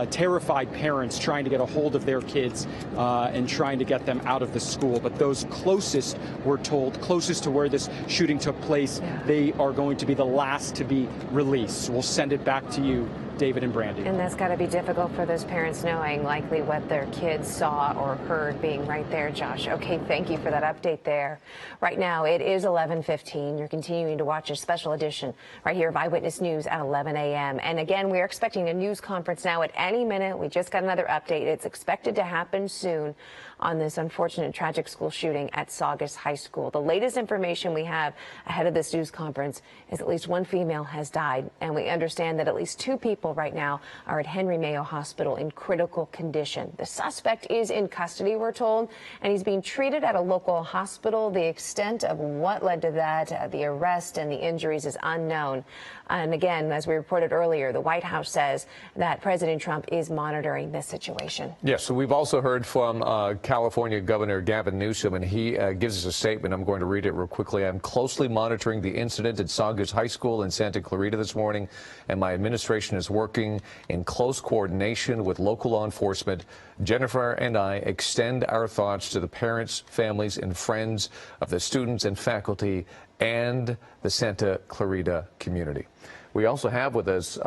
terrified parents trying to get a hold of their kids and trying to get them out of the school. But those closest, we're told, closest to where this shooting took place, they are going to be the last to be released. So we'll send it back to you, David and Brandy. And that's got to be difficult for those parents, knowing likely what their kids saw or heard being right there, Josh. Okay, thank you for that update there. Right now, it is 11:15. You're continuing to watch a special edition right here of Eyewitness News at 11 a.m. And again, we're expecting a news conference now at any minute. We just got another update. It's expected to happen soon on this unfortunate tragic school shooting at Saugus High School. The latest information we have ahead of this news conference is at least one female has died, and we understand that at least 2 people right now are at Henry Mayo Hospital in critical condition. The suspect is in custody, we're told, and he's being treated at a local hospital. The extent of what led to that, the arrest and the injuries, is unknown. And again, as we reported earlier, the White House says that President Trump is monitoring this situation. Yes, so we've also heard from California Governor Gavin Newsom, and he gives us a statement. I'm going to read it real quickly. I'm closely monitoring the incident at Saugus High School in Santa Clarita this morning, and my administration is working in close coordination with local law enforcement. Jennifer and I extend our thoughts to the parents, families, and friends of the students and faculty and the Santa Clarita community. We also have with us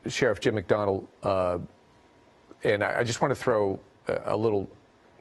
Sheriff Jim McDonald, and I just want to throw a little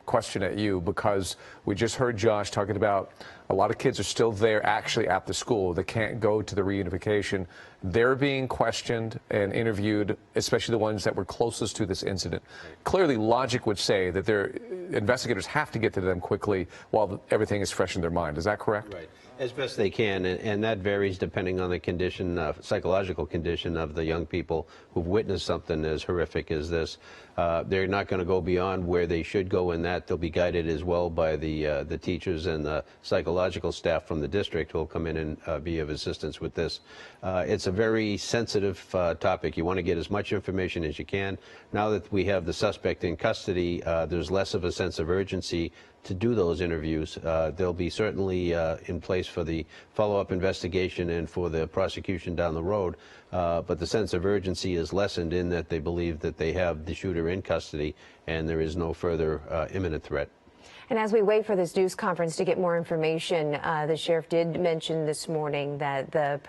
question at you, because we just heard Josh talking about a lot of kids are still there actually at the school. They can't go to the reunification. They're being questioned and interviewed, especially the ones that were closest to this incident. Clearly, logic would say that their investigators have to get to them quickly while everything is fresh in their mind. Is that correct? Right. As best they can, and that varies depending on the condition, psychological condition of the young people who've witnessed something as horrific as this. They're not going to go beyond where they should go in that. They'll be guided as well by the teachers and the psychological staff from the district who will come in and be of assistance with this. It's a very sensitive topic. You want to get as much information as you can. Now that we have the suspect in custody, there's less of a sense of urgency to do those interviews. They'll be certainly in place for the follow-up investigation and for the prosecution down the road. But the sense of urgency is lessened in that they believe that they have the shooter in custody and there is no further imminent threat. And as we wait for this news conference to get more information, the sheriff did mention this morning that the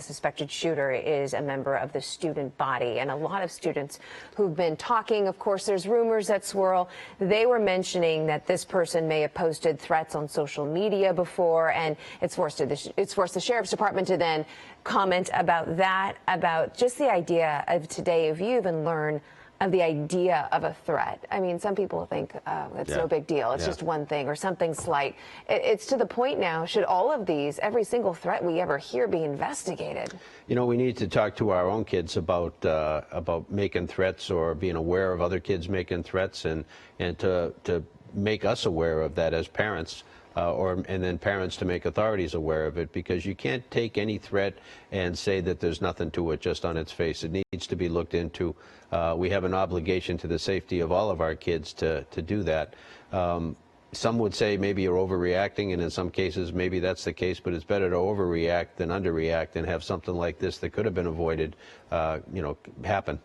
suspected shooter, is a member of the student body. And a lot of students who've been talking, of course, there's rumors that swirl. They were mentioning that this person may have posted threats on social media before, and it's forced the sheriff's department to then comment about that, about just the idea of today, if you even learn of the idea of a threat. I mean, some people think it's no big deal. It's just one thing or something slight. It's to the point now, should all of these, every single threat we ever hear, be investigated? You know, we need to talk to our own kids about making threats or being aware of other kids making threats, and to make us aware of that as parents. and then parents to make authorities aware of it, because you can't take any threat and say that there's nothing to it just on its face. It needs to be looked into. We have an obligation to the safety of all of our kids to do that. Some would say maybe you're overreacting, and in some cases maybe that's the case, but it's better to overreact than underreact and have something like this that could have been avoided, happen.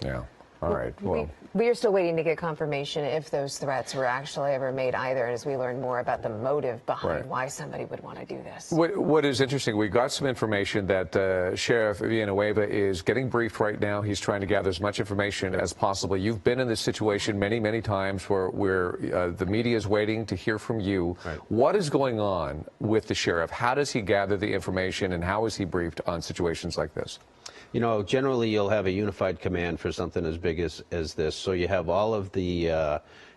Yeah. All right. Well, we are still waiting to get confirmation if those threats were actually ever made either, as we learn more about the motive behind why somebody would want to do this. What is interesting, we got some information that Sheriff Villanueva is getting briefed right now. He's trying to gather as much information as possible. You've been in this situation many, many times where the media is waiting to hear from you. Right. What is going on with the sheriff? How does he gather the information, and how is he briefed on situations like this? You know, generally you'll have a unified command for something as big as this. So you have all of the,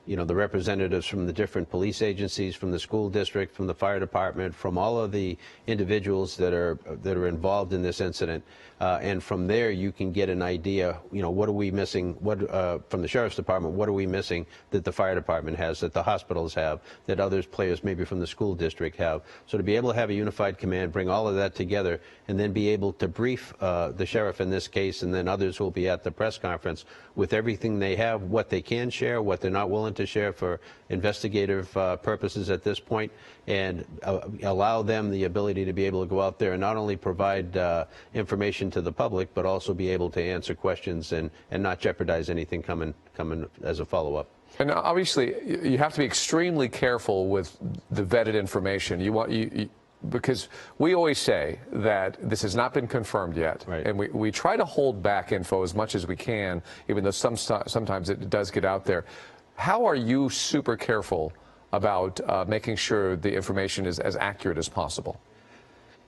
the representatives from the different police agencies, from the school district, from the fire department, from all of the individuals that are involved in this incident. And from there, you can get an idea, what are we missing, from the sheriff's department, what are we missing that the fire department has, that the hospitals have, that others players maybe from the school district have. So to be able to have a unified command, bring all of that together, and then be able to brief the sheriff in this case, and then others will be at the press conference with everything they have, what they can share, what they're not willing to share for investigative purposes at this point, and allow them the ability to be able to go out there and not only provide information to the public, but also be able to answer questions and not jeopardize anything coming as a follow-up. And obviously, you have to be extremely careful with the vetted information. Because we always say that this has not been confirmed yet, right. And we try to hold back info as much as we can, even though sometimes it does get out there. How are you super careful about making sure the information is as accurate as possible?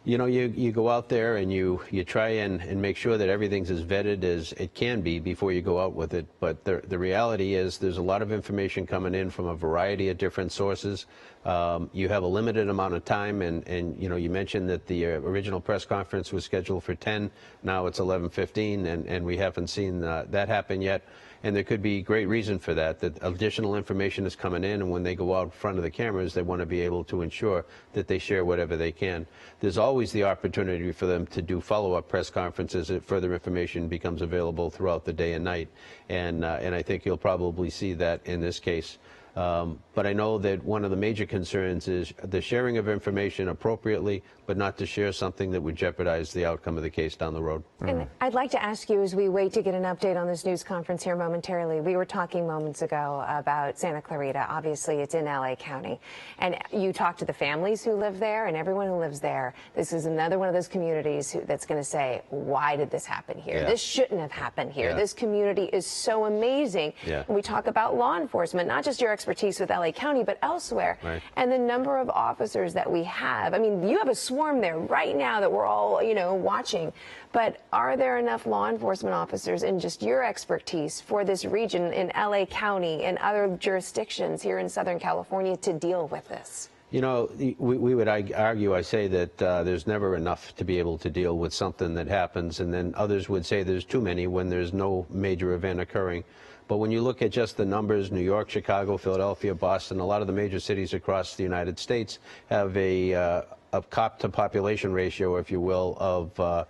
You go out there and you try and make sure that everything's as vetted as it can be before you go out with it. But the reality is there's a lot of information coming in from a variety of different sources. You have a limited amount of time, and you mentioned that the original press conference was scheduled for 10. Now it's 11:15, and we haven't seen that happen yet. And there could be great reason for that additional information is coming in, and when they go out in front of the cameras, they want to be able to ensure that they share whatever they can. There's always the opportunity for them to do follow-up press conferences if further information becomes available throughout the day and night, and I think you'll probably see that in this case. But I know that one of the major concerns is the sharing of information appropriately, but not to share something that would jeopardize the outcome of the case down the road. And I'd like to ask you, as we wait to get an update on this news conference here momentarily, we were talking moments ago about Santa Clarita. Obviously, it's in LA County. And you talk to the families who live there and everyone who lives there. This is another one of those communities that's going to say, why did this happen here? Yeah. This shouldn't have happened here. Yeah. This community is so amazing. Yeah. And we talk about law enforcement, not just your expertise with LA County, but elsewhere. Right. And the number of officers that we have. I mean, you have a swarm there right now that we're all, watching. But are there enough law enforcement officers in just your expertise for this region in LA County and other jurisdictions here in Southern California to deal with this? We would argue, I say that there's never enough to be able to deal with something that happens, and then others would say there's too many when there's no major event occurring. But when you look at just the numbers, New York, Chicago, Philadelphia, Boston, a lot of the major cities across the United States have a cop to population ratio, if you will, of 4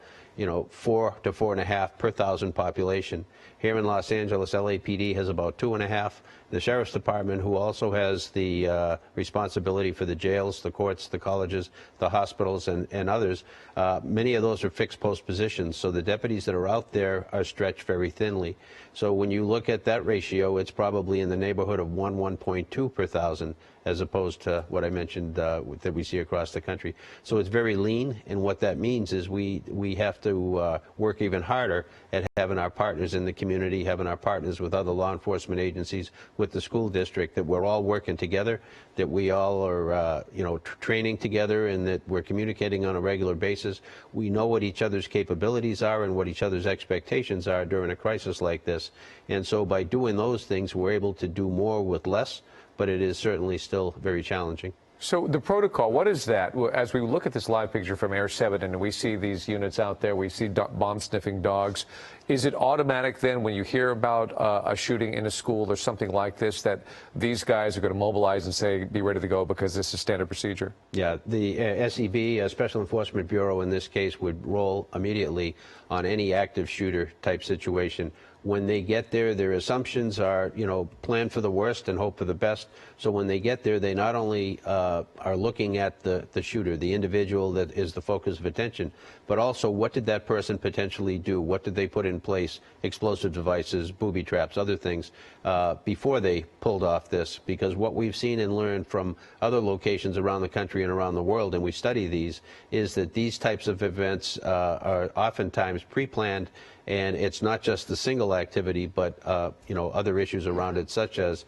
to 4.5 per thousand population. Here in Los Angeles, LAPD has about 2.5. The Sheriff's Department, who also has the responsibility for the jails, the courts, the colleges, the hospitals, and others, many of those are fixed post positions. So the deputies that are out there are stretched very thinly. So when you look at that ratio, it's probably in the neighborhood of 1.2 per thousand, as opposed to what I mentioned that we see across the country. So it's very lean, and what that means is we have to work even harder at having our partners in the community, having our partners with other law enforcement agencies, with the school district, that we're all working together, that we all are training together, and that we're communicating on a regular basis. We know what each other's capabilities are and what each other's expectations are during a crisis like this. And so by doing those things, we're able to do more with less, but it is certainly still very challenging. So the protocol, what is that? As we look at this live picture from Air 7 and we see these units out there, we see bomb-sniffing dogs, is it automatic then when you hear about a shooting in a school or something like this that these guys are going to mobilize and say, be ready to go because this is standard procedure? Yeah, the SEB, Special Enforcement Bureau in this case, would roll immediately on any active shooter type situation. When they get there, their assumptions are, plan for the worst and hope for the best. So when they get there, they not only are looking at the shooter, the individual that is the focus of attention, but also what did that person potentially do? What did they put in place? Explosive devices, booby traps, other things, before they pulled off this. Because what we've seen and learned from other locations around the country and around the world, and we study these, is that these types of events are oftentimes pre-planned. And it's not just the single activity, but other issues around it, such as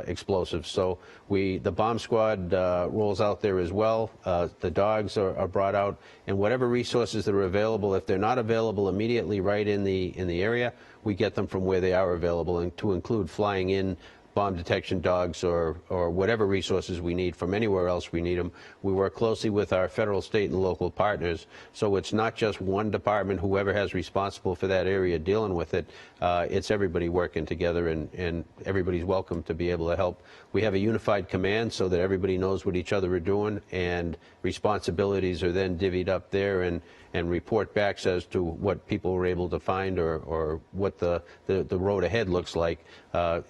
explosives. So the bomb squad rolls out there as well. The dogs are brought out, and whatever resources that are available, if they're not available immediately right in the area, we get them from where they are available, and to include flying in bomb detection dogs or whatever resources we need from anywhere else we need them. We work closely with our federal, state, and local partners. So it's not just one department, whoever has responsible for that area dealing with it. It's everybody working together, and everybody's welcome to be able to help. We have a unified command so that everybody knows what each other are doing, and responsibilities are then divvied up there and report backs as to what people were able to find or what the road ahead looks like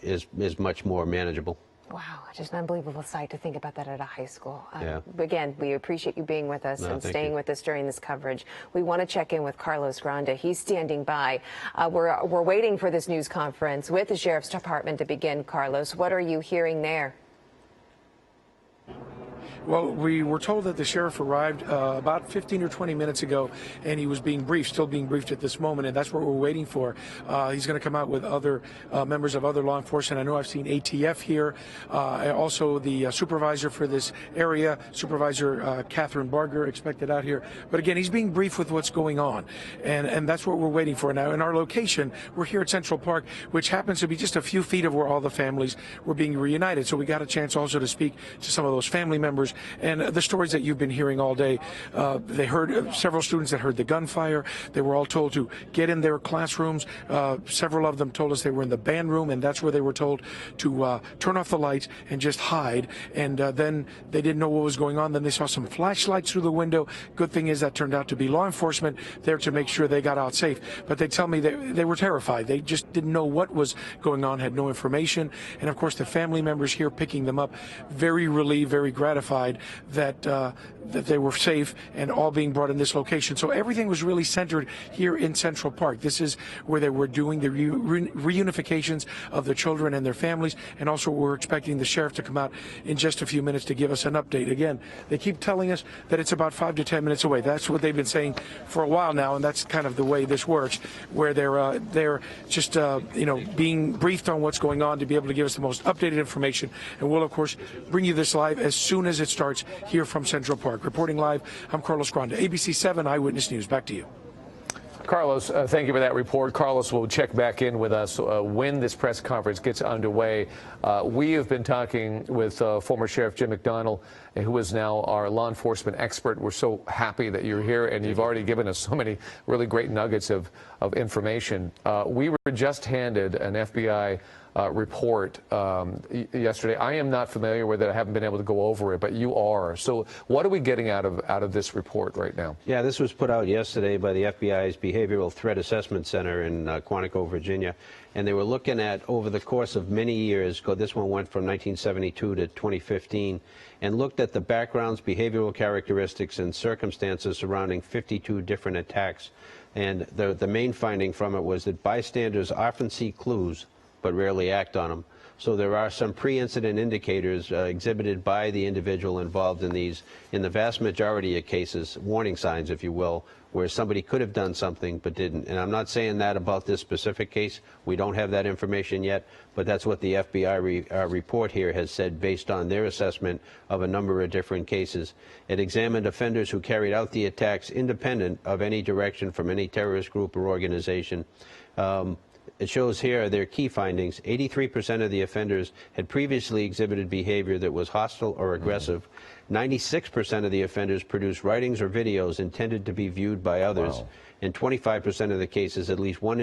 is much more manageable. Wow, just an unbelievable sight to think about that at a high school. Yeah. Again, we appreciate you being with us and staying with us during this coverage. We want to check in with Carlos Grande. He's standing by. We're waiting for this news conference with the Sheriff's Department to begin. Carlos, what are you hearing there? Well, we were told that the sheriff arrived about 15 or 20 minutes ago, and he was being briefed, still being briefed at this moment, and that's what we're waiting for. He's going to come out with other members of other law enforcement. I know I've seen ATF here, also the supervisor for this area, Supervisor Catherine Barger, expected out here. But again, he's being briefed with what's going on, and that's what we're waiting for. Now, in our location, we're here at Central Park, which happens to be just a few feet of where all the families were being reunited. So we got a chance also to speak to some of those family members. And the stories that you've been hearing all day, they heard several students that heard the gunfire. They were all told to get in their classrooms. Several of them told us they were in the band room, and that's where they were told to turn off the lights and just hide. And then they didn't know what was going on. Then they saw some flashlights through the window. Good thing is that turned out to be law enforcement there to make sure they got out safe. But they tell me they were terrified. They just didn't know what was going on, had no information. And of course, the family members here picking them up, very relieved, very gratified that they were safe and all being brought in this location. So everything was really centered here in Central Park. This is where they were doing the reunifications of the children and their families, and also we're expecting the sheriff to come out in just a few minutes to give us an update. Again, they keep telling us that it's about 5 to 10 minutes away. That's what they've been saying for a while now, and that's kind of the way this works, where they're just being briefed on what's going on to be able to give us the most updated information. And we'll, of course, bring you this live as soon as it starts here from Central Park. Reporting live, I'm Carlos Grande, ABC7 Eyewitness News. Back to you. Carlos, thank you for that report. Carlos will check back in with us when this press conference gets underway. We have been talking with former Sheriff Jim McDonnell, who is now our law enforcement expert. We're so happy that you're here, and you've already given us so many really great nuggets of information. We were just handed an FBI report yesterday. I am not familiar with it. I haven't been able to go over it, but you are. So what are we getting out of this report right now? Yeah, this was put out yesterday by the FBI's Behavioral Threat Assessment Center in Quantico, Virginia. And they were looking at, over the course of many years, this one went from 1972 to 2015, and looked at the backgrounds, behavioral characteristics, and circumstances surrounding 52 different attacks. And the main finding from it was that bystanders often see clues but rarely act on them. So there are some pre-incident indicators exhibited by the individual involved in these, in the vast majority of cases, warning signs, if you will, where somebody could have done something but didn't. And I'm not saying that about this specific case. We don't have that information yet, but that's what the FBI report here has said based on their assessment of a number of different cases. It examined offenders who carried out the attacks independent of any direction from any terrorist group or organization. It shows here their key findings. 83% of the offenders had previously exhibited behavior that was hostile or aggressive. 96% of the offenders produced writings or videos intended to be viewed by others. Wow. In 25% of the cases, at least one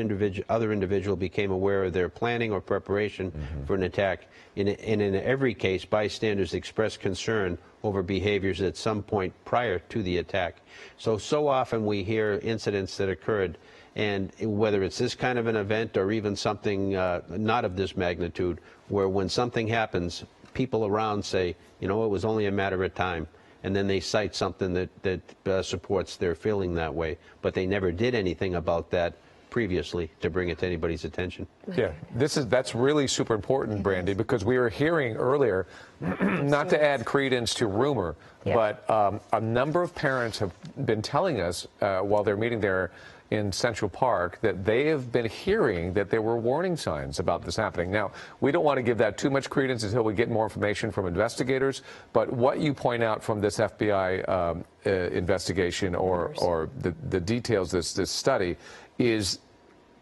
other individual became aware of their planning or preparation for an attack. In every case, bystanders expressed concern over behaviors at some point prior to the attack. So often we hear incidents that occurred, and whether it's this kind of an event or even something not of this magnitude, where when something happens, people around say, you know, it was only a matter of time. And then they cite something that supports their feeling that way. But they never did anything about that previously to bring it to anybody's attention. Yeah, that's really super important, Brandy, because we were hearing earlier, not to add credence to rumor, but a number of parents have been telling us while they're meeting there in Central Park that they have been hearing that there were warning signs about this happening. Now, we don't want to give that too much credence until we get more information from investigators, but what you point out from this FBI investigation or the details, this study, is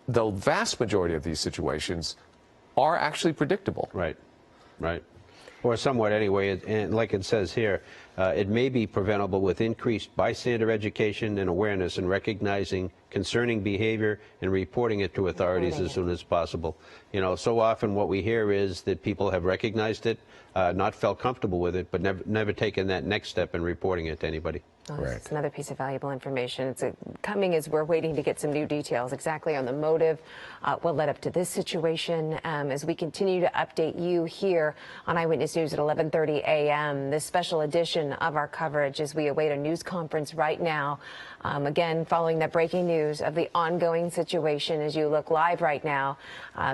the vast majority of these situations are actually predictable. Right, right. Or somewhat anyway, and like it says here, it may be preventable with increased bystander education and awareness in recognizing concerning behavior and reporting it to authorities as soon as possible. You know, so often what we hear is that people have recognized it, not felt comfortable with it, but never taken that next step in reporting it to anybody. Right. It's another piece of valuable information. It's coming as we're waiting to get some new details exactly on the motive, what led up to this situation, as we continue to update you here on Eyewitness News at 11:30 a.m. This special edition of our coverage as we await a news conference right now. Again, following that breaking news of the ongoing situation as you look live right now.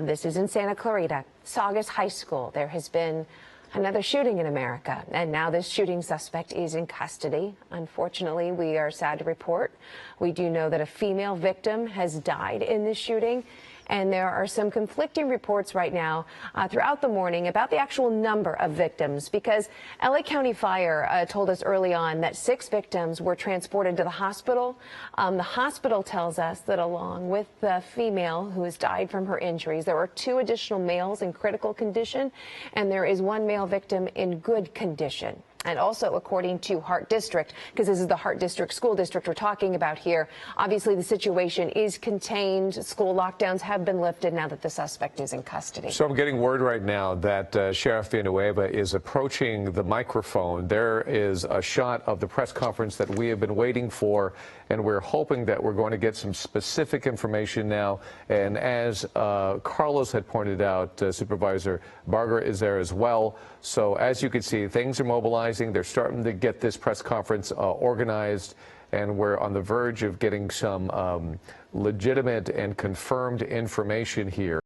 This is in Santa Clarita, Saugus High School. There has been another shooting in America, and now this shooting suspect is in custody. Unfortunately, we are sad to report, we do know that a female victim has died in this shooting, and there are some conflicting reports right now throughout the morning about the actual number of victims, because LA County Fire told us early on that 6 victims were transported to the hospital. The hospital tells us that along with the female who has died from her injuries, there are 2 additional males in critical condition, and there is 1 male victim in good condition. And also, according to Hart District, because this is the Hart District School District we're talking about here, obviously the situation is contained. School lockdowns have been lifted now that the suspect is in custody. So I'm getting word right now that Sheriff Villanueva is approaching the microphone. There is a shot of the press conference that we have been waiting for, and we're hoping that we're going to get some specific information now. And as Carlos had pointed out, Supervisor Barger is there as well. So as you can see, things are mobilizing. They're starting to get this press conference organized, and we're on the verge of getting some legitimate and confirmed information here.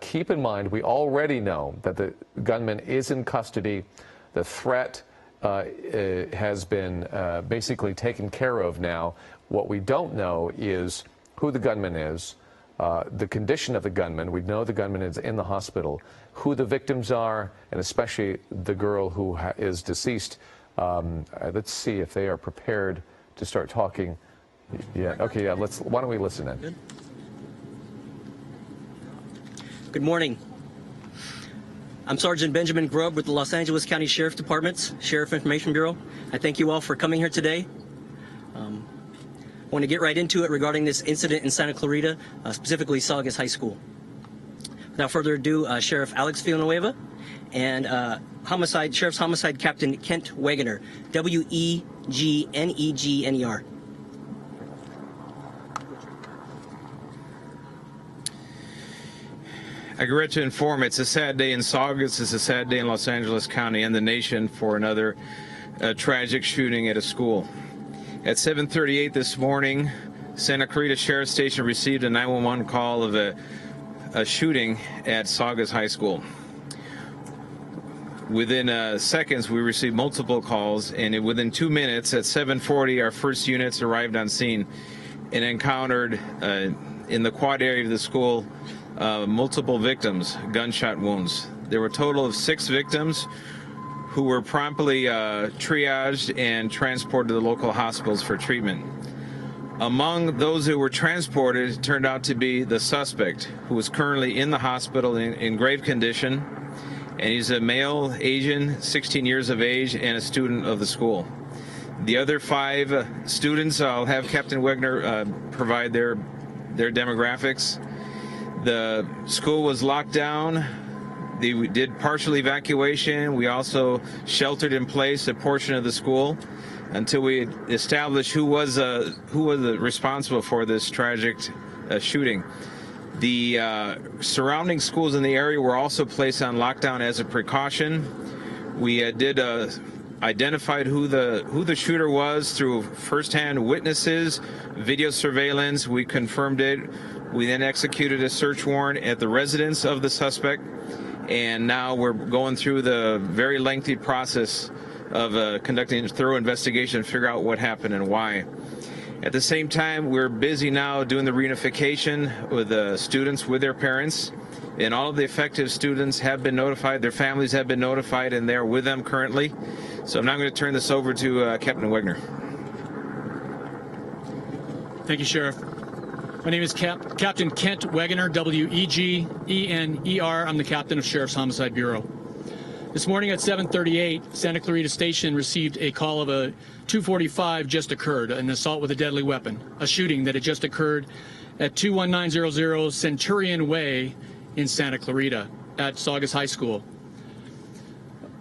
Keep in mind, we already know that the gunman is in custody. The threat has been basically taken care of now. What we don't know is who the gunman is, the condition of the gunman. We know the gunman is in the hospital, who the victims are, and especially the girl who is deceased. Let's see if they are prepared to start talking. Yeah, okay, yeah, why don't we listen in? Good morning. I'm Sergeant Benjamin Grubb with the Los Angeles County Sheriff Department's Sheriff Information Bureau. I thank you all for coming here today. I want to get right into it regarding this incident in Santa Clarita, specifically Saugus High School. Without further ado, Sheriff Alex Villanueva and Sheriff's Homicide Captain Kent Wegener, W-E-G-N-E-G-N-E-R. I regret to inform it's a sad day in Saugus, it's a sad day in Los Angeles County and the nation for another tragic shooting at a school. At 7:38 this morning, Santa Clarita Sheriff's Station received a 911 call of a shooting at Saugus High School. Within seconds, we received multiple calls, and within 2 minutes, at 7:40, our first units arrived on scene and encountered in the quad area of the school multiple victims, gunshot wounds. There were a total of 6 victims who were promptly triaged and transported to the local hospitals for treatment. Among those who were transported, it turned out to be the suspect, who is currently in the hospital in grave condition, and he's a male, Asian, 16 years of age, and a student of the school. The other 5 students, I'll have Captain Wegner provide their demographics. The school was locked down. They did partial evacuation. We also sheltered in place a portion of the school until we established who was responsible for this tragic shooting. The surrounding schools in the area were also placed on lockdown as a precaution. We did identified who the shooter was through firsthand witnesses, video surveillance. We confirmed it. We then executed a search warrant at the residence of the suspect, and now we're going through the very lengthy process of conducting a thorough investigation to figure out what happened and why. At the same time, we're busy now doing the reunification with the students with their parents, and all of the affected students have been notified, their families have been notified, and they're with them currently. So I'm now going to turn this over to Captain Wegner. Thank you, Sheriff. My name is Captain Kent Wegener, W-E-G-E-N-E-R. I'm the captain of Sheriff's Homicide Bureau. This morning at 7:38, Santa Clarita Station received a call of a 245 just occurred, an assault with a deadly weapon, a shooting that had just occurred at 21900 Centurion Way in Santa Clarita at Saugus High School.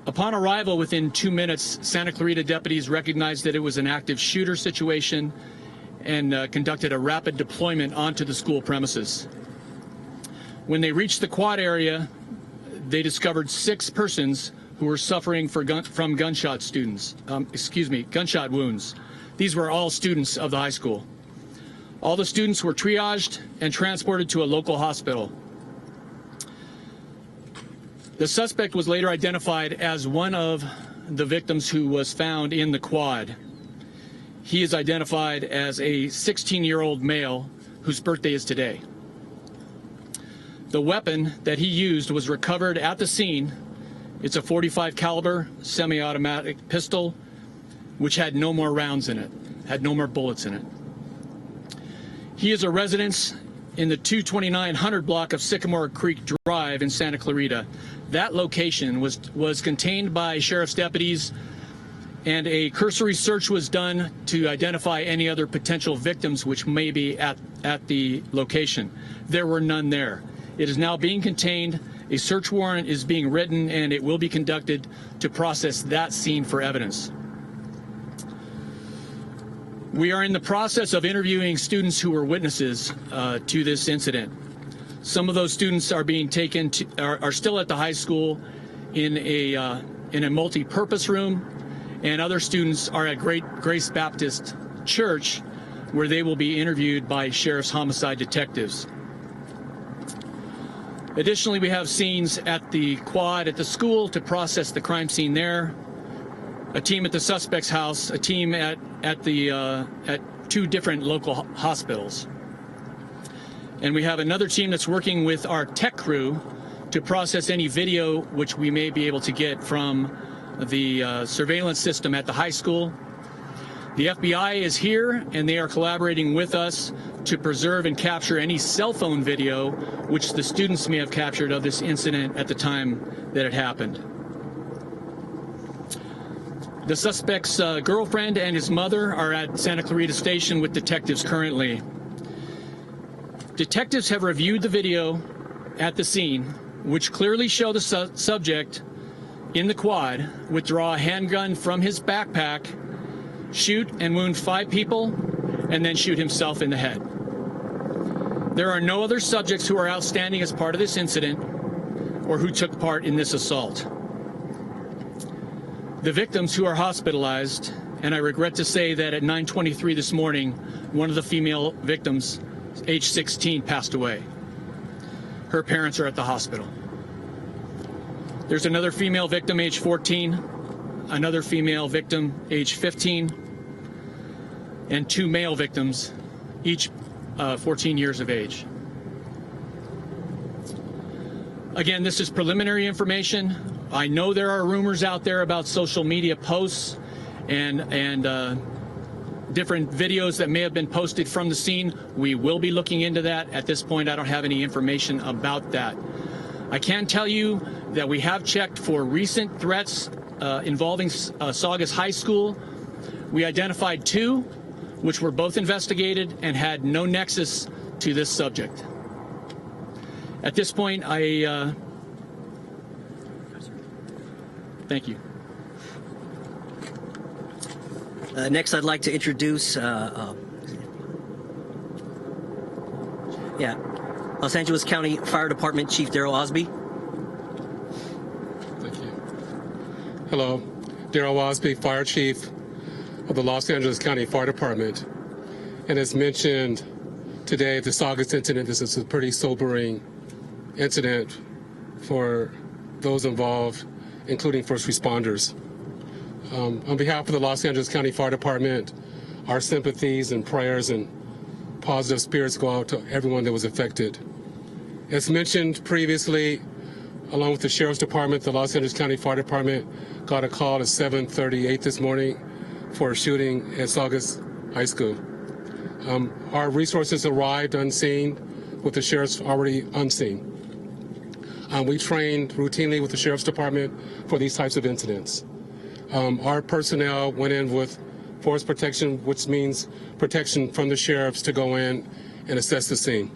Upon arrival within 2 minutes, Santa Clarita deputies recognized that it was an active shooter situation and conducted a rapid deployment onto the school premises. When they reached the quad area, they discovered 6 persons who were suffering from gunshot wounds. These were all students of the high school. All the students were triaged and transported to a local hospital. The suspect was later identified as one of the victims who was found in the quad. He is identified as a 16-year-old male whose birthday is today. The weapon that he used was recovered at the scene. It's a .45 caliber semi-automatic pistol, which had no more rounds in it, had no more bullets in it. He is a resident in the 22900 block of Sycamore Creek Drive in Santa Clarita. That location was contained by sheriff's deputies, and a cursory search was done to identify any other potential victims which may be at the location. There were none there. It is now being contained. A search warrant is being written, and it will be conducted to process that scene for evidence. We are in the process of interviewing students who were witnesses to this incident. Some of those students are being taken to, are still at the high school in a multi-purpose room, and other students are at Grace Baptist Church, where they will be interviewed by sheriff's homicide detectives. Additionally, we have scenes at the quad at the school to process the crime scene there, a team at the suspect's house, a team at 2 different local hospitals. And we have another team that's working with our tech crew to process any video which we may be able to get from the surveillance system at the high school. The FBI is here, and they are collaborating with us to preserve and capture any cell phone video which the students may have captured of this incident at the time that it happened. The suspect's girlfriend and his mother are at Santa Clarita Station with detectives currently. Detectives have reviewed the video at the scene, which clearly show the subject in the quad withdraw a handgun from his backpack, shoot and wound 5 people, and then shoot himself in the head. There are no other subjects who are outstanding as part of this incident or who took part in this assault. The victims who are hospitalized, and I regret to say that at 9:23 this morning, one of the female victims, age 16, passed away. Her parents are at the hospital. There's another female victim, age 14, another female victim, age 15, and 2 male victims, each 14 years of age. Again, this is preliminary information. I know there are rumors out there about social media posts and different videos that may have been posted from the scene. We will be looking into that. At this point, I don't have any information about that. I can tell you that we have checked for recent threats involving Saugus High School. We identified 2, which were both investigated and had no nexus to this subject. At this point, I thank you. Next, I'd like to introduce Los Angeles County Fire Department Chief Daryl Osby. Thank you. Hello, Daryl Osby, Fire Chief of the Los Angeles County Fire Department. And as mentioned today, the Saugus incident, this is a pretty sobering incident for those involved, including first responders. On behalf of the Los Angeles County Fire Department, our sympathies and prayers and positive spirits go out to everyone that was affected. As mentioned previously, along with the Sheriff's Department, the Los Angeles County Fire Department got a call at 7:38 this morning for a shooting at Saugus High School. Our resources arrived unseen, with the sheriff's already unseen. We trained routinely with the Sheriff's Department for these types of incidents. Our personnel went in with force protection, which means protection from the sheriffs to go in and assess the scene.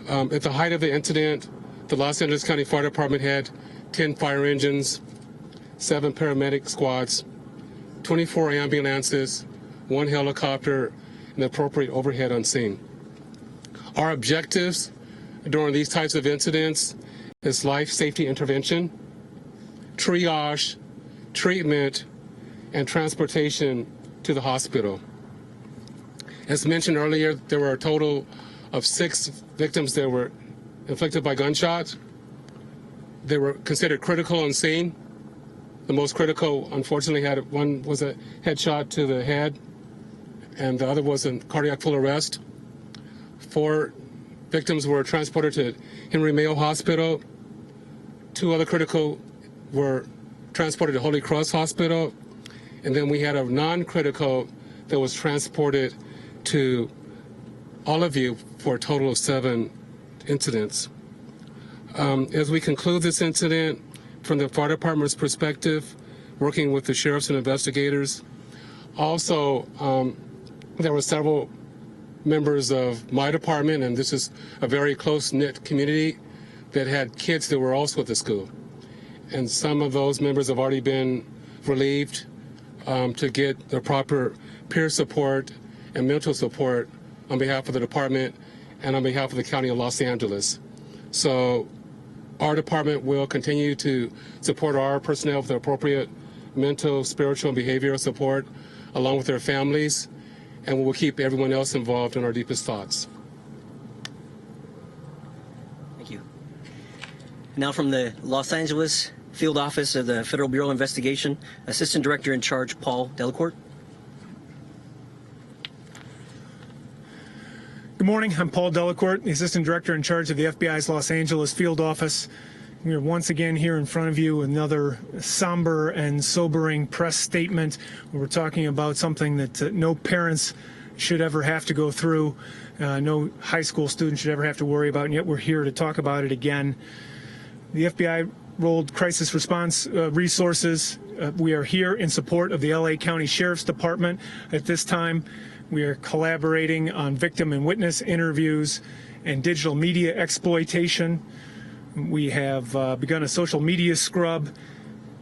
At the height of the incident, the Los Angeles County Fire Department had 10 fire engines, 7 paramedic squads, 24 ambulances, 1 helicopter, and appropriate overhead on scene. Our objectives during these types of incidents is life safety intervention, triage, treatment, and transportation to the hospital. As mentioned earlier, there were a total of 6 victims that were inflicted by gunshots. They were considered critical on scene. The most critical, unfortunately, one was a headshot to the head, and the other was a cardiac full arrest. 4 victims were transported to Henry Mayo Hospital. 2 other critical were transported to Holy Cross Hospital, and then we had a non-critical that was transported to Olive for a total of 7 incidents. As we conclude this incident, from the fire department's perspective, working with the sheriffs and investigators, also there were several members of my department, and this is a very close-knit community, that had kids that were also at the school. And some of those members have already been relieved to get the proper peer support and mental support on behalf of the department and on behalf of the County of Los Angeles. So our department will continue to support our personnel with the appropriate mental, spiritual, and behavioral support along with their families, and we will keep everyone else involved in our deepest thoughts. Thank you. Now from the Los Angeles Field Office of the Federal Bureau of Investigation, Assistant Director in Charge, Paul Delacourt. Good morning. I'm Paul Delacourt, the Assistant Director in charge of the FBI's Los Angeles Field Office. We are once again here in front of you, another somber and sobering press statement. We're talking about something that no parents should ever have to go through, no high school students should ever have to worry about, and yet we're here to talk about it again. The FBI rolled crisis response resources. We are here in support of the LA County Sheriff's Department. At this time, we are collaborating on victim and witness interviews and digital media exploitation. We have begun a social media scrub.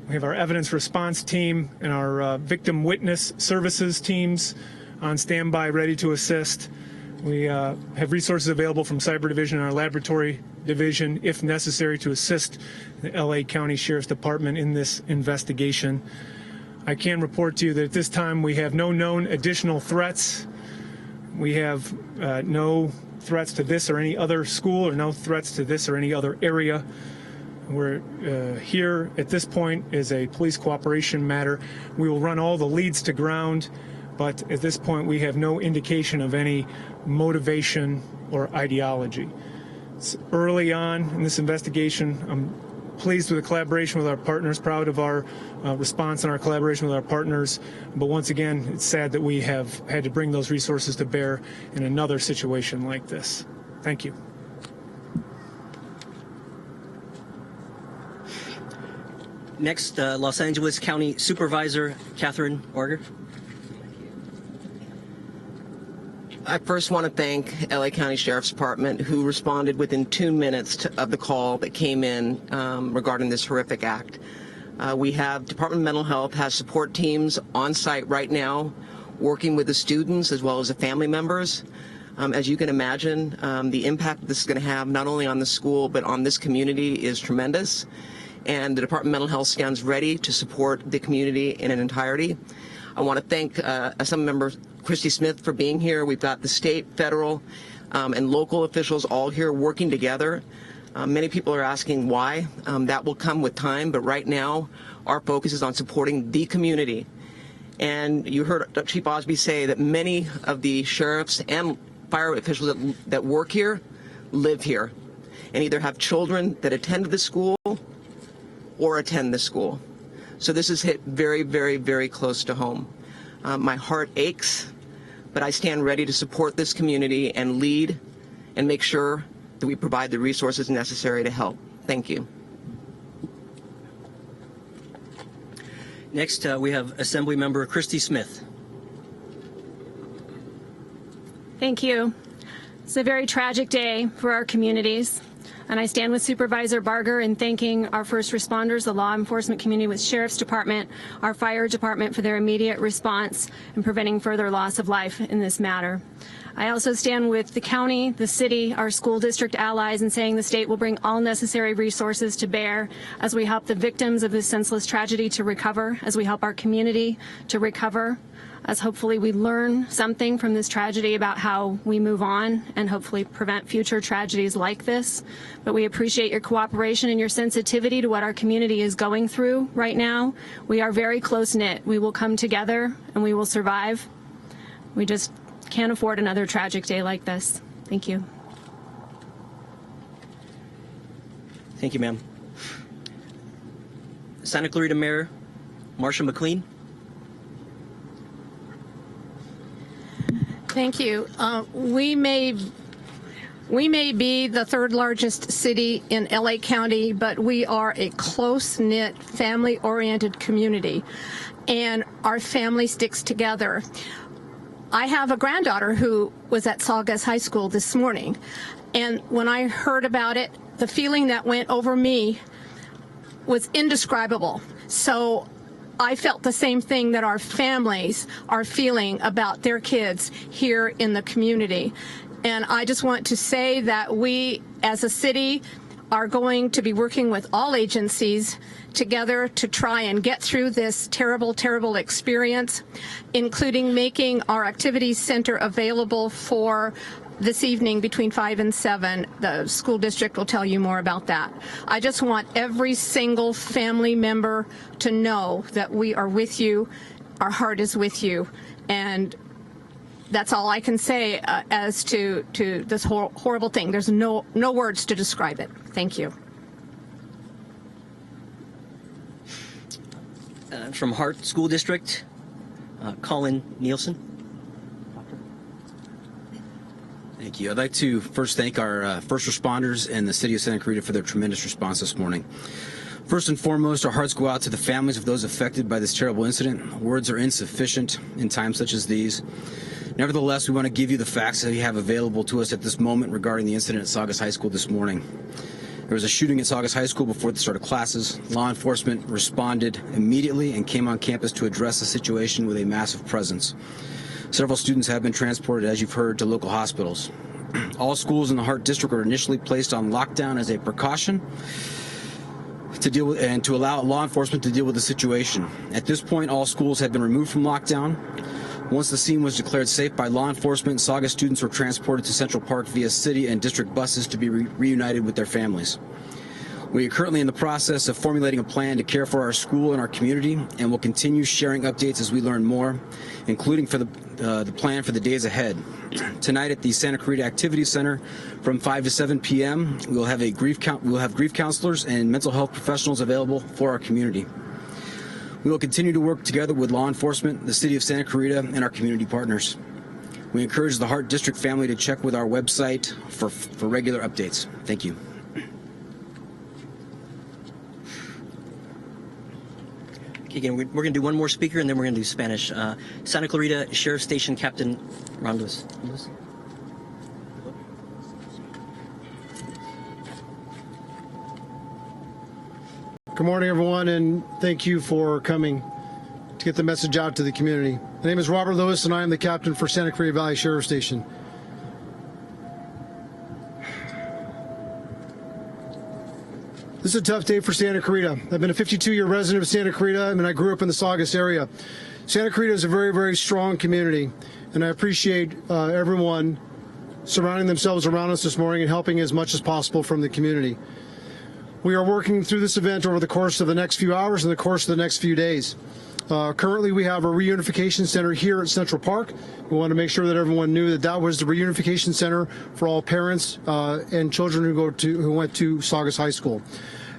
We have our evidence response team and our victim witness services teams on standby, ready to assist. We have resources available from Cyber Division and our Laboratory Division, if necessary, to assist the LA County Sheriff's Department in this investigation. I can report to you that at this time we have no known additional threats. We have no threats to this or any other school, or no threats to this or any other area. We're here at this point is a police cooperation matter. We will run all the leads to ground, but at this point we have no indication of any motivation or ideology. It's early on in this investigation. I'm pleased with the collaboration with our partners, proud of our response and our collaboration with our partners. But once again, it's sad that we have had to bring those resources to bear in another situation like this. Thank you. Next, Los Angeles County Supervisor Catherine Orger. I first want to thank LA County Sheriff's Department, who responded within 2 minutes of the call that came in regarding this horrific act. We have Department of Mental Health has support teams on site right now working with the students as well as the family members. As you can imagine, the impact this is going to have not only on the school but on this community is tremendous. And the Department of Mental Health stands ready to support the community in an entirety. I want to thank Assemblymember Christy Smith for being here. We've got the state, federal, and local officials all here working together. Many people are asking why. That will come with time, but right now our focus is on supporting the community. And you heard Chief Osby say that many of the sheriffs and fire officials that work here live here and either have children that attend the school or attend the school. So this is hit very, very, very close to home. My heart aches, but I stand ready to support this community and lead and make sure that we provide the resources necessary to help. Thank you. Next, we have Assemblymember Christy Smith. Thank you. It's a very tragic day for our communities. And I stand with Supervisor Barger in thanking our first responders, the law enforcement community with Sheriff's Department, our fire department for their immediate response and preventing further loss of life in this matter. I also stand with the county, the city, our school district allies in saying the state will bring all necessary resources to bear as we help the victims of this senseless tragedy to recover, as we help our community to recover, as hopefully we learn something from this tragedy about how we move on and hopefully prevent future tragedies like this. But we appreciate your cooperation and your sensitivity to what our community is going through right now. We are very close-knit. We will come together and we will survive. We just can't afford another tragic day like this. Thank you. Thank you, ma'am. Santa Clarita Mayor Marsha McLean. Thank you. We may be the third largest city in LA County, but we are a close-knit, family-oriented community, and our family sticks together. I have a granddaughter who was at Saugus High School this morning, and when I heard about it, the feeling that went over me was indescribable. So I felt the same thing that our families are feeling about their kids here in the community. And I just want to say that we, as a city, are going to be working with all agencies together to try and get through this terrible, terrible experience, including making our activities center available for this evening between 5 and 7. The school district will tell you more about that. I just want every single family member to know that we are with you, our heart is with you, and that's all I can say as to this horrible thing. There's no words to describe it. Thank you. From Hart School District, Colin Nielsen. Thank you. I'd like to first thank our first responders and the city of Santa Clarita for their tremendous response this morning. First and foremost, our hearts go out to the families of those affected by this terrible incident. Words are insufficient in times such as these. Nevertheless, we want to give you the facts that we have available to us at this moment regarding the incident at Saugus High School this morning. There was a shooting at Saugus High School before the start of classes. Law enforcement responded immediately and came on campus to address the situation with a massive presence. Several students have been transported, as you've heard, to local hospitals. All schools in the Hart District were initially placed on lockdown as a precaution to deal with and to allow law enforcement to deal with the situation. At this point, all schools have been removed from lockdown. Once the scene was declared safe by law enforcement, Saugus students were transported to Central Park via city and district buses to be reunited with their families. We are currently in the process of formulating a plan to care for our school and our community, and will continue sharing updates as we learn more, including for the plan for the days ahead. Tonight at the Santa Clarita Activity Center from 5 to 7 p.m., we'll have grief counselors and mental health professionals available for our community. We will continue to work together with law enforcement, the City of Santa Clarita, and our community partners. We encourage the Hart District family to check with our website for regular updates. Thank you. Again, we're going to do one more speaker, and then we're going to do Spanish. Santa Clarita Sheriff Station Captain Rondos. Good morning, everyone, and thank you for coming to get the message out to the community. My name is Robert Lewis, and I am the captain for Santa Clarita Valley Sheriff Station. This is a tough day for Santa Clarita. I've been a 52-year resident of Santa Clarita, and I grew up in the Saugus area. Santa Clarita is a very, very strong community, and I appreciate everyone surrounding themselves around us this morning and helping as much as possible from the community. We are working through this event over the course of the next few hours and the course of the next few days. Currently, we have a reunification center here at Central Park. We want to make sure that everyone knew that that was the reunification center for all parents and children who went to Saugus High School.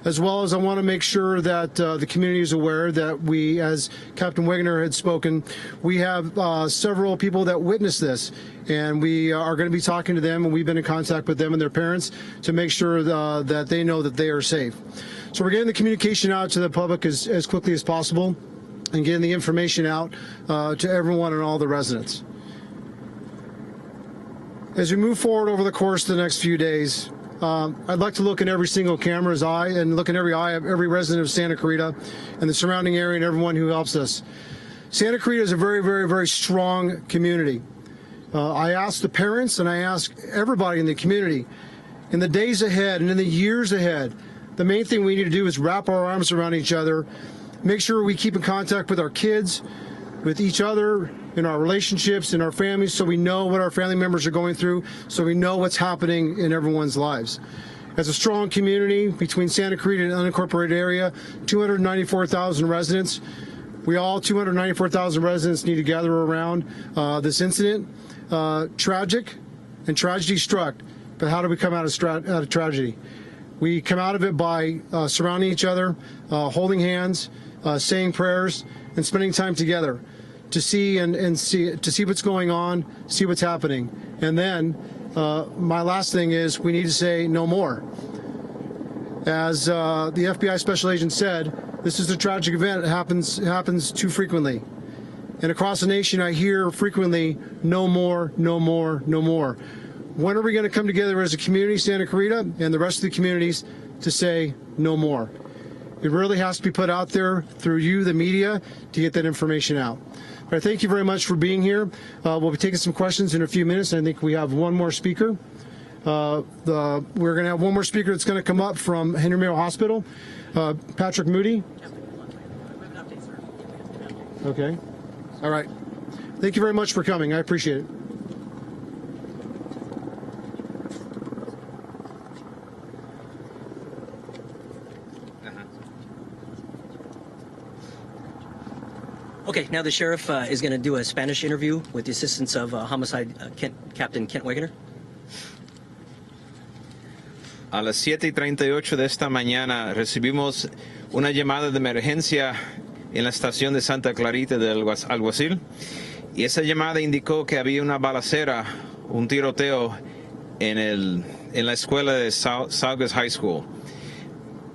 As well as I want to make sure that the community is aware that we, as Captain Wegener had spoken, we have several people that witnessed this, and we are going to be talking to them, and we've been in contact with them and their parents to make sure that they know that they are safe. So we're getting the communication out to the public as quickly as possible, and getting the information out to everyone and all the residents. As we move forward over the course of the next few days, I'd like to look in every single camera's eye and look in every eye of every resident of Santa Clarita and the surrounding area and everyone who helps us. Santa Clarita is a very, very, very strong community. I ask the parents and I ask everybody in the community, in the days ahead and in the years ahead, the main thing we need to do is wrap our arms around each other, make sure we keep in contact with our kids, with each other, in our relationships, in our families, so we know what our family members are going through, so we know what's happening in everyone's lives. As a strong community between Santa Clarita and the unincorporated area, 294,000 residents, we all 294,000 residents need to gather around this incident. Tragic, and tragedy struck, but how do we come out of tragedy? We come out of it by surrounding each other, holding hands, saying prayers, and spending time together to see what's going on, see what's happening. And then my last thing is we need to say no more. As the FBI special agent said, this is a tragic event. It happens too frequently. And across the nation, I hear frequently, no more, no more, no more. When are we going to come together as a community, Santa Clarita, and the rest of the communities to say no more? It really has to be put out there through you, the media, to get that information out. All right, thank you very much for being here. We'll be taking some questions in a few minutes. I think we have one more speaker. We're going to have one more speaker that's going to come up from Henry Mayo Hospital. Patrick Moody. Okay. All right. Thank you very much for coming. I appreciate it. Okay, now the sheriff is going to do a Spanish interview with the assistance of Homicide Captain Kent Wegener. A las 7:38 de esta mañana recibimos una llamada de emergencia en la estación de Santa Clarita del Alguacil, y esa llamada indicó que había una balacera, un tiroteo en la escuela de Saugus High School.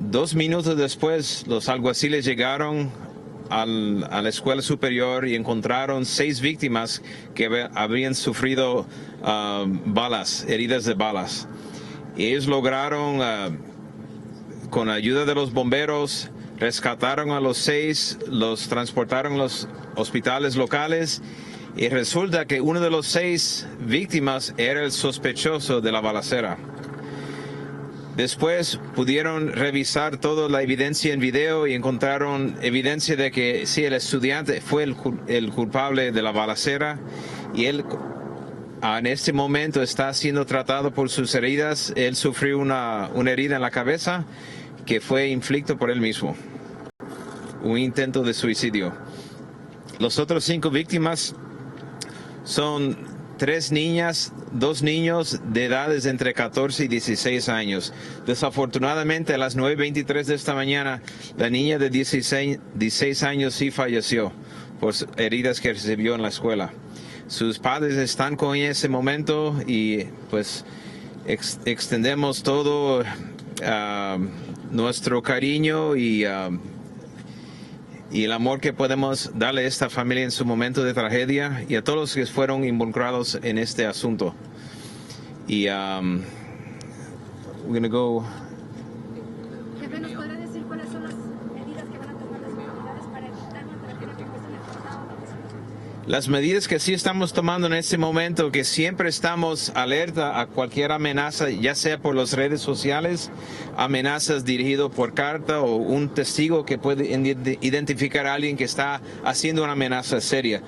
2 minutos después, los alguaciles llegaron a la escuela superior y encontraron 6 víctimas que habían sufrido heridas de balas. Ellos lograron, con ayuda de los bomberos, rescataron a los 6, los transportaron a los hospitales locales, y resulta que uno de los 6 víctimas era el sospechoso de la balacera. Después pudieron revisar toda la evidencia en video y encontraron evidencia de que sí, el estudiante fue el culpable de la balacera, y él en este momento está siendo tratado por sus heridas. Él sufrió una herida en la cabeza que fue inflicto por él mismo, un intento de suicidio. Los otros 5 víctimas son 3 niñas, 2 niños de edades entre 14 y 16 años. Desafortunadamente, a las 9:23 de esta mañana, la niña de 16 años sí falleció por heridas que recibió en la escuela. Sus padres están con ella en ese momento y pues extendemos todo nuestro cariño y el amor que podemos darle a esta familia en su momento de tragedia y a todos los que fueron involucrados en este asunto. Y we're gonna go. Jefe, ¿nos podrá decir cuáles son las medidas que van a tomar las autoridades para evitar una tragedia que cueste la vida? Las medidas que sí estamos tomando en este momento, que siempre estamos alerta a cualquier amenaza, ya sea por las redes sociales, amenazas dirigidas por carta o un testigo que puede identificar a alguien que está haciendo una amenaza seria.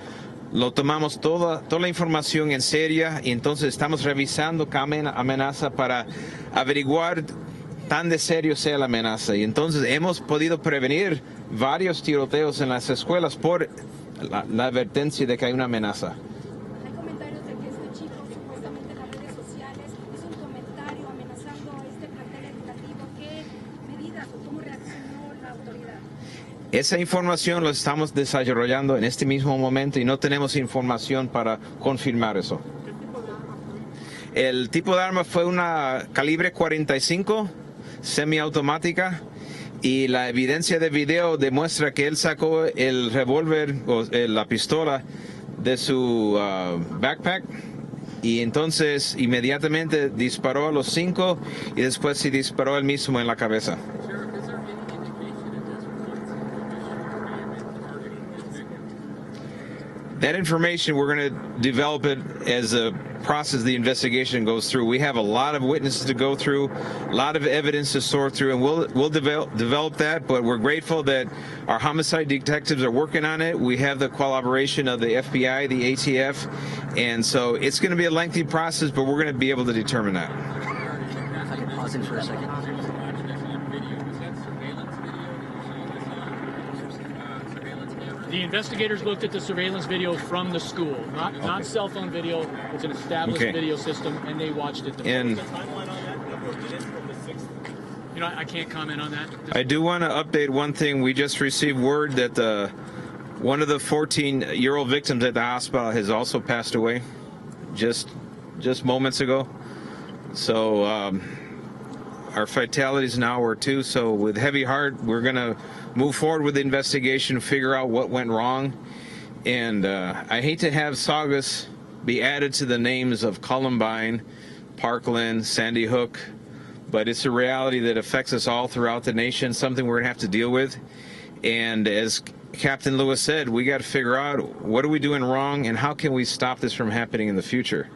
Lo tomamos toda la información en serio y entonces estamos revisando cada amenaza para averiguar tan de serio sea la amenaza. Y entonces hemos podido prevenir varios tiroteos en las escuelas por la advertencia de que hay una amenaza. Hay comentarios de que este chico supuestamente en las redes sociales hizo un comentario amenazando a este plantel educativo. ¿Qué medidas o cómo reaccionó la autoridad? Esa información lo estamos desarrollando en este mismo momento y no tenemos información para confirmar eso. El tipo de arma fue una calibre 45 semiautomática. Y la evidencia de video demuestra que él sacó el revólver o la pistola de su backpack y entonces inmediatamente disparó a los 5 y después se disparó él mismo en la cabeza. That information, we're going to develop it as a process the investigation goes through. We have a lot of witnesses to go through, a lot of evidence to sort through, and we'll develop that, but we're grateful that our homicide detectives are working on it. We have the collaboration of the FBI, the ATF, and so it's going to be a lengthy process, but we're going to be able to determine that. If I can pause in for a second. The investigators looked at the surveillance video from the school, not cell phone video. It's an established video system, and they watched it. And you know, I can't comment on that. I do want to update one thing. We just received word that one of the 14-year-old victims at the hospital has also passed away, just moments ago. So our fatalities now are 2. So with heavy heart, we're going to move forward with the investigation, figure out what went wrong. And I hate to have Saugus be added to the names of Columbine, Parkland, Sandy Hook, but it's a reality that affects us all throughout the nation, something we're going to have to deal with. And as Captain Lewis said, we got to figure out what are we doing wrong and how can we stop this from happening in the future.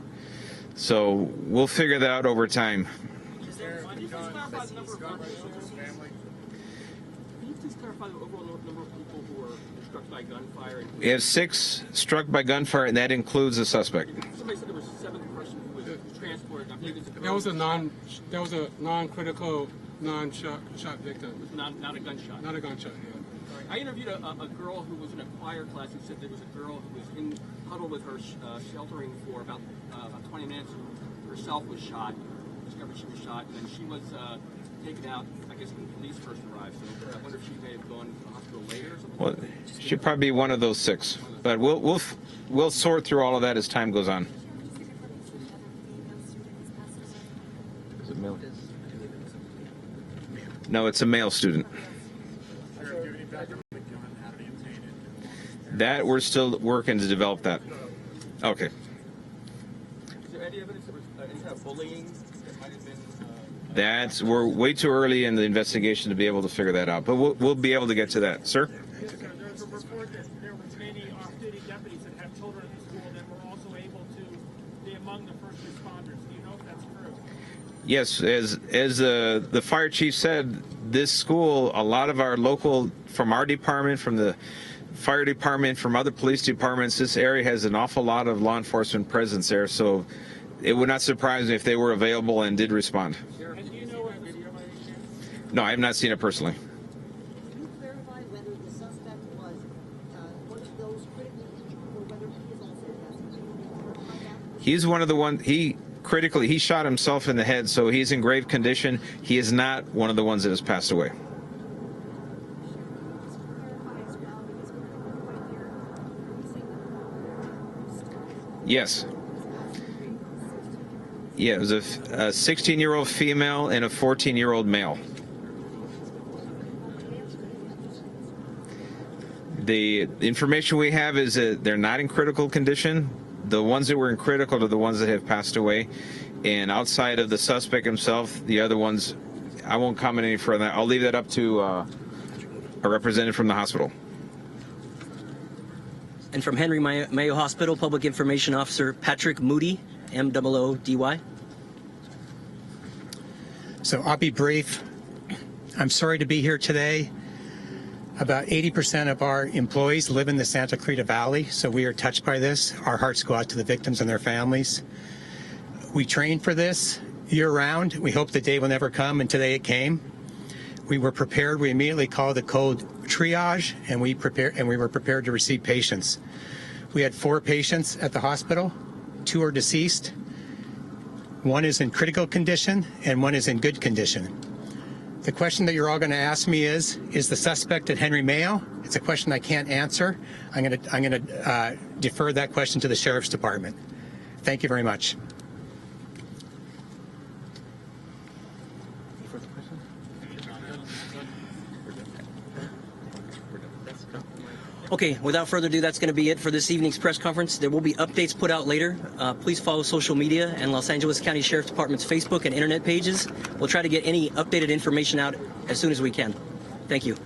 So we'll figure that out over time. We have 6 struck by gunfire, and that includes the suspect. Somebody said there was a 7th person who was transported. I believe it's that was a non-critical, non-shot victim. Not a gunshot. Not a gunshot. Yeah. I interviewed a girl who was in a choir class who said there was a girl who was huddled with her sheltering for about 20 minutes. Herself was shot. Discovered she was shot, and then she was taken out, I guess, when police first arrived. So I wonder if she may have gone to the hospital later or something. Well, she'd probably be one of those 6, but we'll sort through all of that as time goes on. Is it male? No, it's a male student. That we're still working to develop that. Okay. Is there any evidence there was any kind of bullying that might have been? We're way too early in the investigation to be able to figure that out, but we'll be able to get to that, sir. Yes, sir. There's a report that there were many off-duty deputies that have children in the school that were also able to be among the first responders. Do you know if that's true? Yes, as the fire chief said, this school, a lot of our local, from our department, from the fire department, from other police departments, this area has an awful lot of law enforcement presence there, so it would not surprise me if they were available and did respond. No, I have not seen it personally. Can you clarify whether the suspect was one of those critically injured or whether he is also arrested? He's one of the ones, he shot himself in the head, so he's in grave condition. He is not one of the ones that has passed away. Yes. Yeah, it was a 16-year-old female and a 14-year-old male. The information we have is that they're not in critical condition. The ones that were in critical are the ones that have passed away. And outside of the suspect himself, the other ones, I won't comment any further. I'll leave that up to a representative from the hospital. And from Henry Mayo Hospital, Public Information Officer Patrick Moody, MOODY. So I'll be brief. I'm sorry to be here today. About 80% of our employees live in the Santa Clarita Valley, so we are touched by this. Our hearts go out to the victims and their families. We train for this year-round. We hope the day will never come, and today it came. We were prepared. We immediately called the code triage, and we were prepared to receive patients. We had 4 patients at the hospital. 2 are deceased. 1 is in critical condition, and 1 is in good condition. The question that you're all going to ask me is the suspect at Henry Mayo? It's a question I can't answer. I'm going to defer that question to the Sheriff's Department. Thank you very much. Okay, without further ado, that's going to be it for this evening's press conference. There will be updates put out later. Please follow social media and Los Angeles County Sheriff's Department's Facebook and internet pages. We'll try to get any updated information out as soon as we can. Thank you.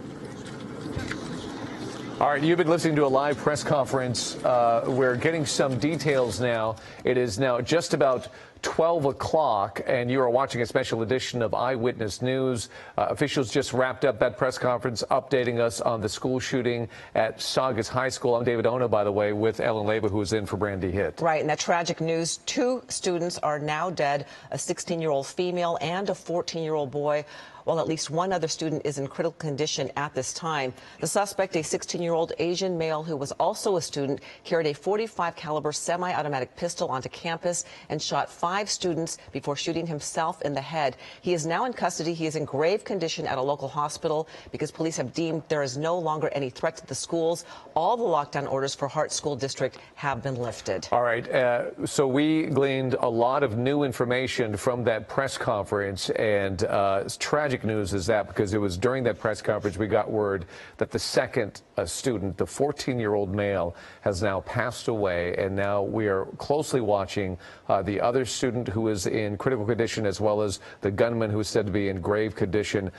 All right, you've been listening to a live press conference. We're getting some details now. It is now just about 12 o'clock, and you are watching a special edition of Eyewitness News. Officials just wrapped up that press conference, updating us on the school shooting at Saugus High School. I'm David Ono, by the way, with Ellen Leyva, who is in for Brandy Hitt. Right, and that tragic news, 2 students are now dead, a 16-year-old female and a 14-year-old boy, while at least 1 other student is in critical condition at this time. The suspect, a 16-year-old Asian male who was also a student, carried a .45 caliber semi-automatic pistol onto campus and shot 5 students before shooting himself in the head. He is now in custody. He is in grave condition at a local hospital because police have deemed there is no longer any threat to the schools. All the lockdown orders for Hart School District have been lifted. All right, so we gleaned a lot of new information from that press conference, and it's tragic news is that because it was during that press conference we got word that the second student, the 14-year-old male, has now passed away, and now we are closely watching the other student who is in critical condition, as well as the gunman who is said to be in grave condition.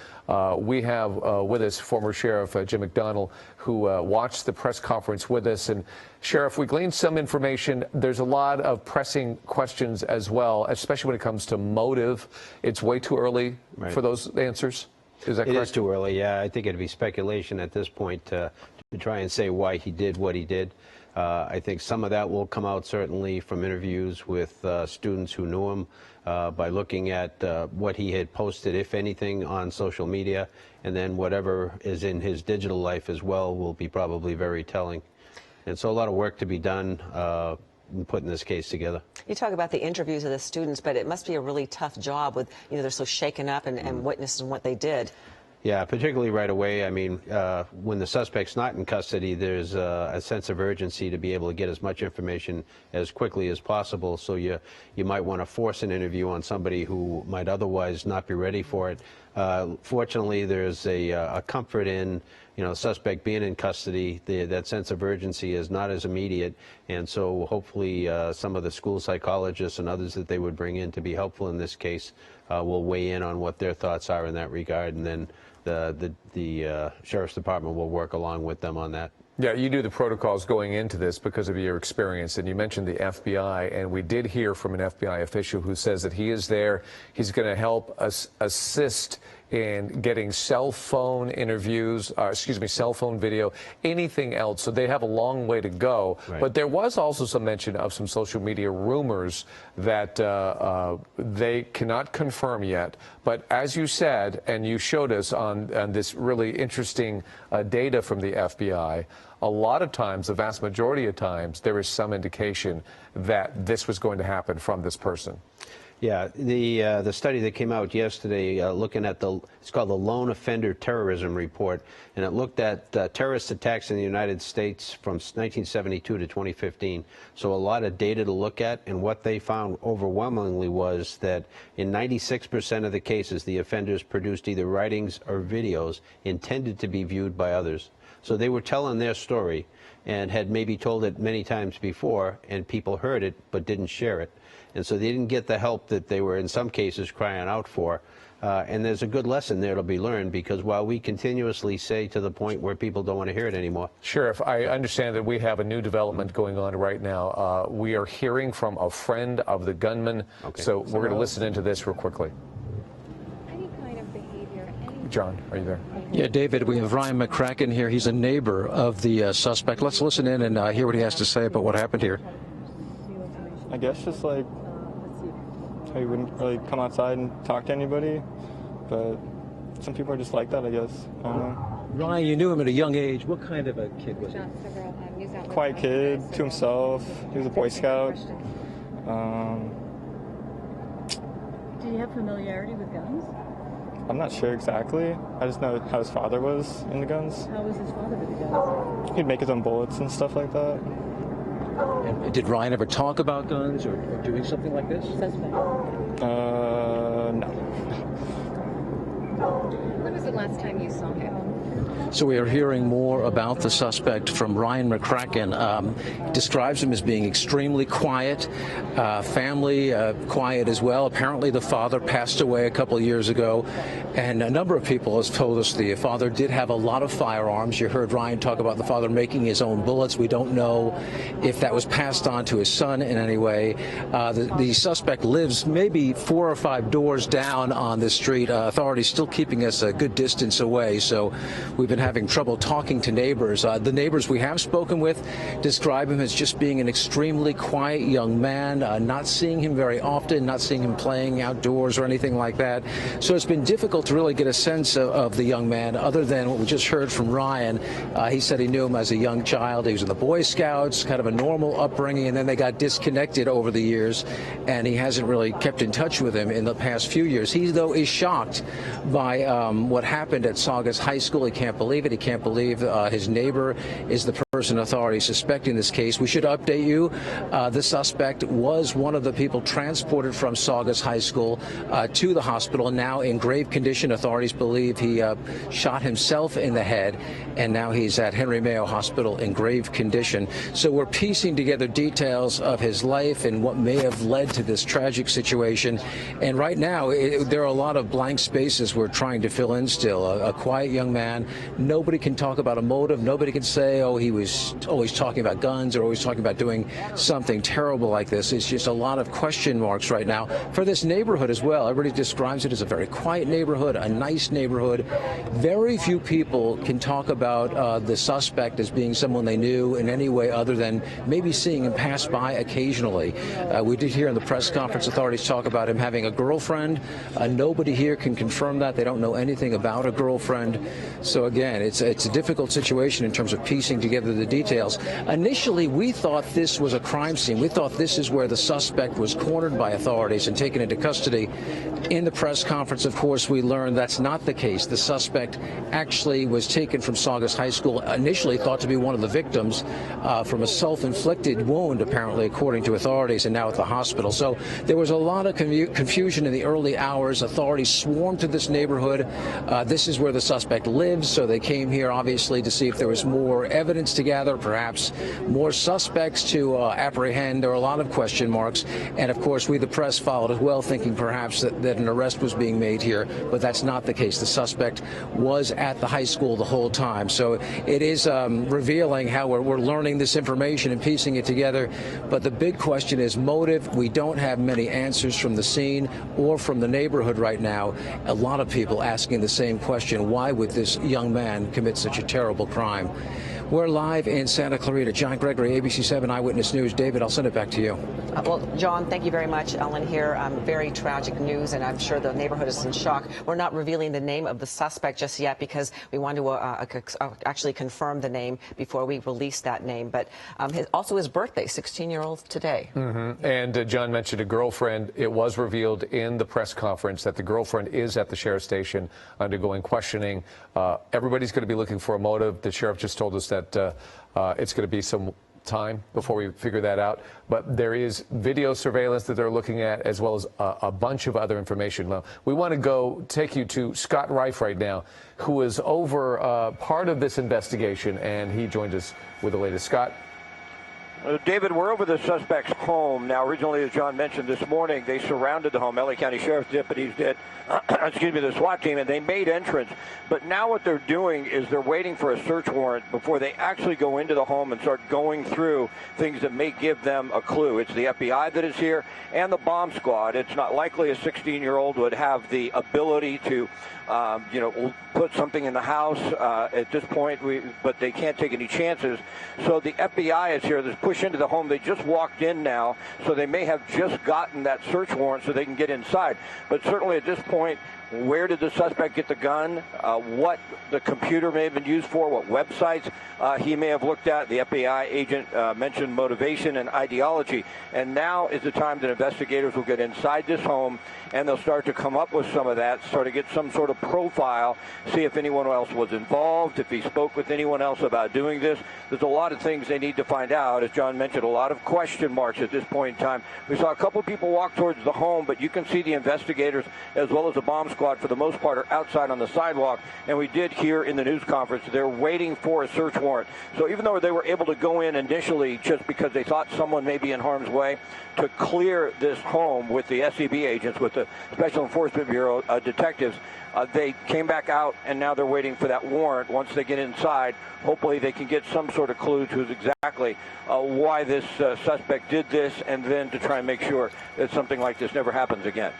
We have with us former Sheriff Jim McDonnell, who watched the press conference with us. And Sheriff, we gleaned some information. There's a lot of pressing questions as well, especially when it comes to motive. It's way too early for those answers. Is that correct? It is too early, yeah. I think it'd be speculation at this point to try and say why he did what he did. I think some of that will come out certainly from interviews with students who knew him, by looking at what he had posted, if anything, on social media, and then whatever is in his digital life as well will be probably very telling. And so a lot of work to be done in putting this case together. You talk about the interviews of the students, but it must be a really tough job with, they're so shaken up and witnessing what they did. Yeah, particularly right away. I mean, when the suspect's not in custody, there's a sense of urgency to be able to get as much information as quickly as possible. So you might want to force an interview on somebody who might otherwise not be ready for it. Fortunately, there's a comfort in, the suspect being in custody. That sense of urgency is not as immediate, and so hopefully some of the school psychologists and others that they would bring in to be helpful in this case will weigh in on what their thoughts are in that regard, and then the Sheriff's Department will work along with them on that. Yeah, you knew the protocols going into this because of your experience, and you mentioned the FBI, and we did hear from an FBI official who says that he is there. He's going to help us assist in getting cell phone interviews, cell phone video, anything else. So they have a long way to go. Right. But there was also some mention of some social media rumors that they cannot confirm yet. But as you said, and you showed us on this really interesting data from the FBI, a lot of times, the vast majority of times, there is some indication that this was going to happen from this person. Yeah, the study that came out yesterday looking at it's called the Lone Offender Terrorism Report, and it looked at terrorist attacks in the United States from 1972 to 2015. So a lot of data to look at, and what they found overwhelmingly was that in 96% of the cases, the offenders produced either writings or videos intended to be viewed by others. So they were telling their story and had maybe told it many times before, and people heard it but didn't share it. And so they didn't get the help that they were in some cases crying out for. And there's a good lesson there to be learned, because while we continuously say to the point where people don't want to hear it anymore. Sheriff, I understand that we have a new development going on right now. We are hearing from a friend of the gunman. Okay. So we're going to listen into this real quickly. Any kind of behavior. John, are you there? Yeah, David, we have Ryan McCracken here. He's a neighbor of the suspect. Let's listen in and hear what he has to say about what happened here. I guess just like he wouldn't really come outside and talk to anybody, but some people are just like that, I guess. I don't know. Ryan, you knew him at a young age. What kind of a kid was he? Quiet kid, to himself. He was a Boy Scout. Do you have familiarity with guns? I'm not sure exactly. I just know how his father was in the guns. How was his father with the guns? He'd make his own bullets and stuff like that. And did Ryan ever talk about guns or doing something like this? Suspect. No. When was the last time you saw him? So we are hearing more about the suspect from Ryan McCracken. Describes him as being extremely quiet, family quiet as well. Apparently the father passed away a couple of years ago, and a number of people have told us the father did have a lot of firearms. You heard Ryan talk about the father making his own bullets. We don't know if that was passed on to his son in any way. The suspect lives maybe 4 or 5 doors down on this street. Authorities still keeping us a good distance away, so we've been having trouble talking to neighbors. The neighbors we have spoken with describe him as just being an extremely quiet young man, not seeing him very often, not seeing him playing outdoors or anything like that. So it's been difficult to really get a sense of the young man, other than what we just heard from Ryan. He said he knew him as a young child. He was in the Boy Scouts, kind of a normal upbringing, and then they got disconnected over the years, and he hasn't really kept in touch with him in the past few years. He, though, is shocked by what happened at Saugus High School. He can't believe it. He can't believe his neighbor is the person authorities suspect in this case. We should update you. The suspect was one of the people transported from Saugus High School to the hospital, now in grave condition. Authorities believe he shot himself in the head, and now he's at Henry Mayo Hospital in grave condition. So we're piecing together details of his life and what may have led to this tragic situation. And right now, there are a lot of blank spaces we're trying to fill in still. A quiet young man. Nobody can talk about a motive. Nobody can say, oh, he was always talking about guns or always talking about doing something terrible like this. It's just a lot of question marks right now for this neighborhood as well. Everybody describes it as a very quiet neighborhood, a nice neighborhood. Very few people can talk about the suspect as being someone they knew in any way other than maybe seeing him pass by occasionally. We did hear in the press conference authorities talk about him having a girlfriend. Nobody here can confirm that. They don't know anything about a girlfriend. So again, it's a difficult situation in terms of piecing together the details. Initially, we thought this was a crime scene. We thought this is where the suspect was cornered by authorities and taken into custody. In the press conference, of course, we learned that's not the case. The suspect actually was taken from Saugus High School, initially thought to be one of the victims from a self-inflicted wound, apparently, according to authorities, and now at the hospital. So there was a lot of confusion in the early hours. Authorities swarmed to this neighborhood. This is where the suspect lives, so they came here, obviously, to see if there was more evidence to gather, perhaps more suspects to apprehend. There are a lot of question marks. And of course, we, the press, followed as well, thinking perhaps that an arrest was being made here. But that's not the case. The suspect was at the high school the whole time. So it is revealing how we're learning this information and piecing it together. But the big question is motive. We don't have many answers from the scene or from the neighborhood right now. A lot of people asking the same question. Why would this young man commit such a terrible crime? We're live in Santa Clarita. John Gregory, ABC7 Eyewitness News. David, I'll send it back to you. Well, John, thank you very much. Ellen here. Very tragic news, and I'm sure the neighborhood is in shock. We're not revealing the name of the suspect just yet because we want to actually confirm the name before we release that name. But also his birthday, 16-year-old today. And John mentioned a girlfriend. It was revealed in the press conference that the girlfriend is at the sheriff's station undergoing questioning. Everybody's going to be looking for a motive. The sheriff just told us that it's going to be some time before we figure that out. But there is video surveillance that they're looking at, as well as a bunch of other information. Now, we want to go take you to Scott Reif right now, who is over part of this investigation, and he joined us with the latest. Scott? David, we're over the suspect's home. Now, originally, as John mentioned this morning, they surrounded the home. LA County Sheriff's deputies did, the SWAT team, and they made entrance. But now what they're doing is they're waiting for a search warrant before they actually go into the home and start going through things that may give them a clue. It's the FBI that is here and the bomb squad. It's not likely a 16-year-old would have the ability to put something in the house at this point, but they can't take any chances. So the FBI is here. There's push into the home. They just walked in now, so they may have just gotten that search warrant so they can get inside. But certainly at this point, where did the suspect get the gun? What the computer may have been used for? What websites he may have looked at? The FBI agent mentioned motivation and ideology. And now is the time that investigators will get inside this home and they'll start to come up with some of that, start to get some sort of profile, see if anyone else was involved, if he spoke with anyone else about doing this. There's a lot of things they need to find out. As John mentioned, a lot of question marks at this point in time. We saw a couple people walk towards the home, but you can see the investigators as well as the bomb squad for the most part are outside on the sidewalk. And we did hear in the news conference they're waiting for a search warrant. So even though they were able to go in initially just because they thought someone may be in harm's way, to clear this home with the SCB agents, with the Special Enforcement Bureau detectives, they came back out, and now they're waiting for that warrant. Once they get inside, hopefully they can get some sort of clue to exactly why this suspect did this, and then to try and make sure that something like this never happens again.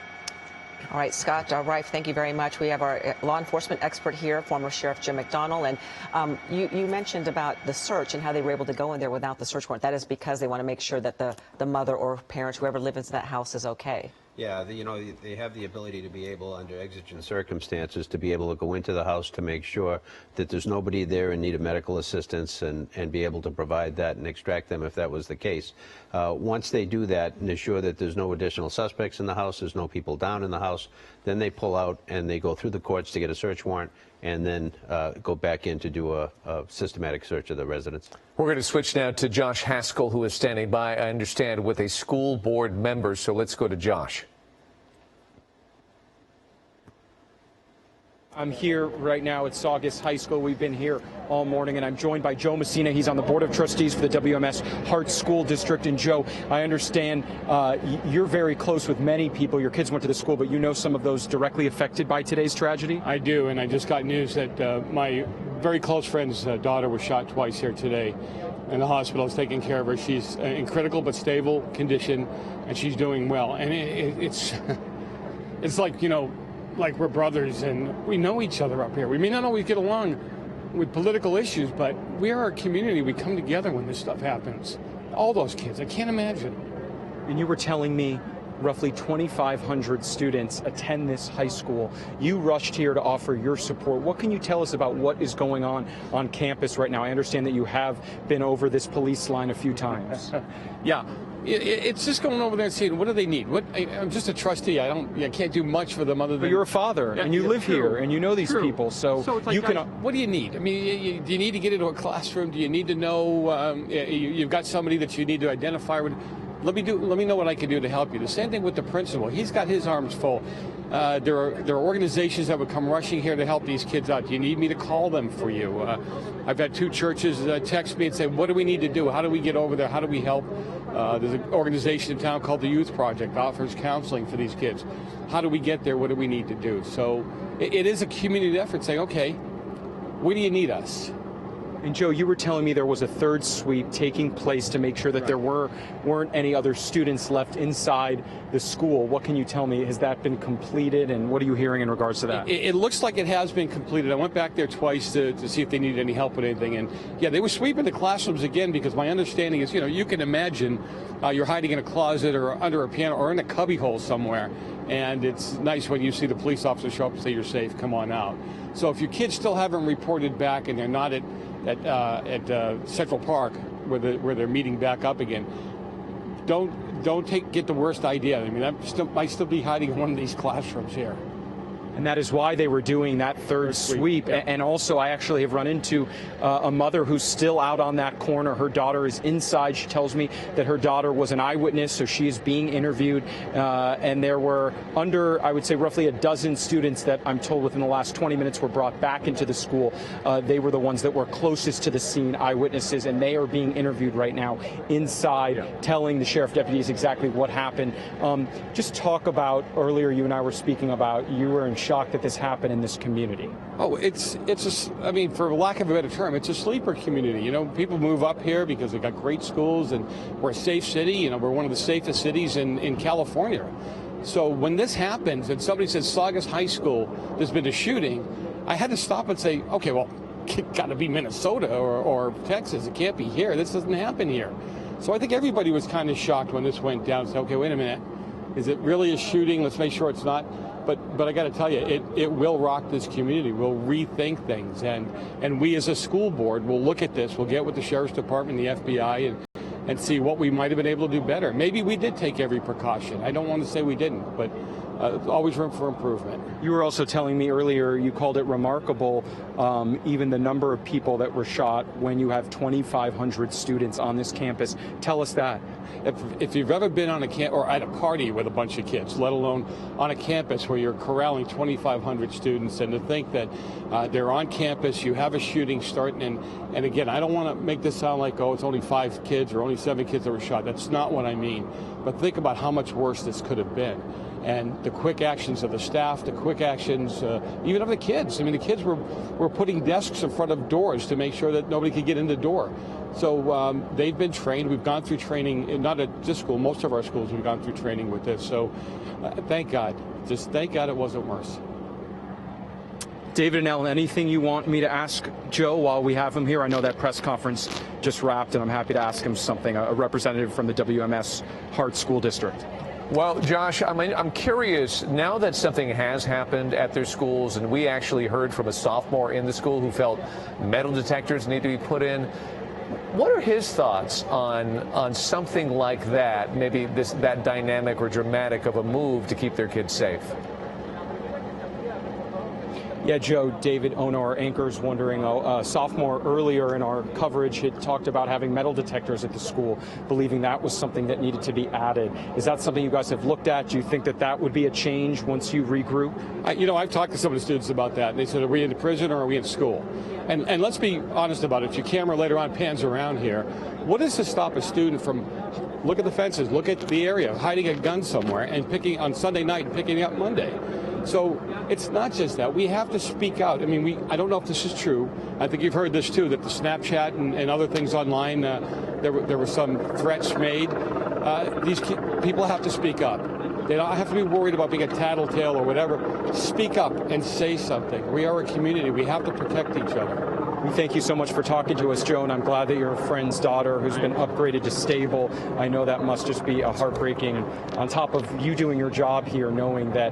All right, Scott Reif, thank you very much. We have our law enforcement expert here, former Sheriff Jim McDonnell. And you mentioned about the search and how they were able to go in there without the search warrant. That is because they want to make sure that the mother or parents, whoever lives in that house, is okay. Yeah, they have the ability to be able, under exigent circumstances, to be able to go into the house to make sure that there's nobody there in need of medical assistance and be able to provide that and extract them if that was the case. Once they do that and ensure that there's no additional suspects in the house, there's no people down in the house, then they pull out and they go through the courts to get a search warrant and then go back in to do a systematic search of the residence. We're going to switch now to Josh Haskell, who is standing by, I understand, with a school board member. So let's go to Josh. I'm here right now at Saugus High School. We've been here all morning, and I'm joined by Joe Messina. He's on the Board of Trustees for the WMS Hart School District. And Joe, I understand you're very close with many people. Your kids went to the school, but you know some of those directly affected by today's tragedy? I do, and I just got news that my very close friend's daughter was shot twice here today, and the hospital is taking care of her. She's in critical but stable condition, and she's doing well. And it's like, like we're brothers and we know each other up here. We may not always get along with political issues, but we are a community. We come together when this stuff happens. All those kids, I can't imagine. And you were telling me roughly 2,500 students attend this high school. You rushed here to offer your support. What can you tell us about what is going on campus right now? I understand that you have been over this police line a few times. Yeah. It's just going over there and seeing what do they need. I'm just a trustee. I can't do much for them other than. But you're a father, and you live here, and you know these people. So it's like, you can. What do you need? I mean, do you need to get into a classroom? Do you need to know? You've got somebody that you need to identify with. let me know what I can do to help you. The same thing with the principal. He's got his arms full. There are organizations that would come rushing here to help these kids out. Do you need me to call them for you? I've had 2 churches text me and say, what do we need to do? How do we get over there? How do we help? There's an organization in town called the Youth Project, offers counseling for these kids. How do we get there? What do we need to do? So it is a community effort saying, okay, where do you need us? And Joe, you were telling me there was a 3rd sweep taking place to make sure that there weren't any other students left inside the school. What can you tell me? Has that been completed, and what are you hearing in regards to that? It looks like it has been completed. I went back there twice to see if they needed any help with anything, and yeah, they were sweeping the classrooms again, because my understanding is, you can imagine you're hiding in a closet or under a piano or in a cubbyhole somewhere, and it's nice when you see the police officer show up and say you're safe, come on out. So if your kids still haven't reported back and they're not at Central Park where they're meeting back up again, don't get the worst idea. I mean, I might still be hiding in one of these classrooms here. And that is why they were doing that 3rd sweep. Yeah. And also, I actually have run into a mother who's still out on that corner. Her daughter is inside. She tells me that her daughter was an eyewitness, so she is being interviewed. And there were I would say, roughly a dozen students that I'm told within the last 20 minutes were brought back into the school. They were the ones that were closest to the scene, eyewitnesses, and they are being interviewed right now inside, telling the sheriff deputies exactly what happened. Just talk about, earlier you and I were speaking about, you were in shock that this happened in this community. Oh, I mean, for lack of a better term, it's a sleeper community. People move up here because they've got great schools, and we're a safe city. We're one of the safest cities in California. So when this happens and somebody says Saugus High School, there's been a shooting, I had to stop and say, okay, well, it got to be Minnesota or Texas. It can't be here. This doesn't happen here. So I think everybody was kind of shocked when this went down. So, okay, wait a minute. Is it really a shooting? Let's make sure it's not. But I got to tell you, it will rock this community. We'll rethink things, and we as a school board will look at this. We'll get with the sheriff's department, the FBI, and see what we might have been able to do better. Maybe we did take every precaution. I don't want to say we didn't, but always room for improvement. You were also telling me earlier, you called it remarkable, even the number of people that were shot when you have 2,500 students on this campus. Tell us that. If you've ever been on or at a party with a bunch of kids, let alone on a campus where you're corralling 2,500 students, and to think that they're on campus, you have a shooting starting, and again, I don't want to make this sound like, oh, it's only 5 kids or only 7 kids that were shot. That's not what I mean. But think about how much worse this could have been. And the quick actions of the staff, the quick actions even of the kids. I mean, the kids were putting desks in front of doors to make sure that nobody could get in the door. So they've been trained. We've gone through training, not at this school, most of our schools we've gone through training with this. So thank God. Just thank God it wasn't worse. David and Ellen, anything you want me to ask Joe while we have him here? I know that press conference just wrapped, and I'm happy to ask him something, a representative from the WMS Hart School District. Well, Josh, I'm curious, now that something has happened at their schools, and we actually heard from a sophomore in the school who felt metal detectors need to be put in, what are his thoughts on something like that, maybe that dynamic or dramatic of a move to keep their kids safe? Yeah, Joe, David Ono, our anchor, is wondering, sophomore earlier in our coverage had talked about having metal detectors at the school, believing that was something that needed to be added. Is that something you guys have looked at? Do you think that would be a change once you regroup? I've talked to some of the students about that, and they said, are we in prison or are we in school? And let's be honest about it. If your camera later on pans around here, what is to stop a student from, look at the fences, look at the area, hiding a gun somewhere and picking on Sunday night and picking it up Monday? So it's not just that. We have to speak out. I mean, I don't know if this is true. I think you've heard this too, that the Snapchat and other things online, there were some threats made. These people have to speak up. They don't have to be worried about being a tattletale or whatever. Speak up and say something. We are a community. We have to protect each other. We thank you so much for talking to us, Joe, and I'm glad that your friend's daughter, who's been upgraded to stable, I know that must just be a heartbreaking, on top of you doing your job here, knowing that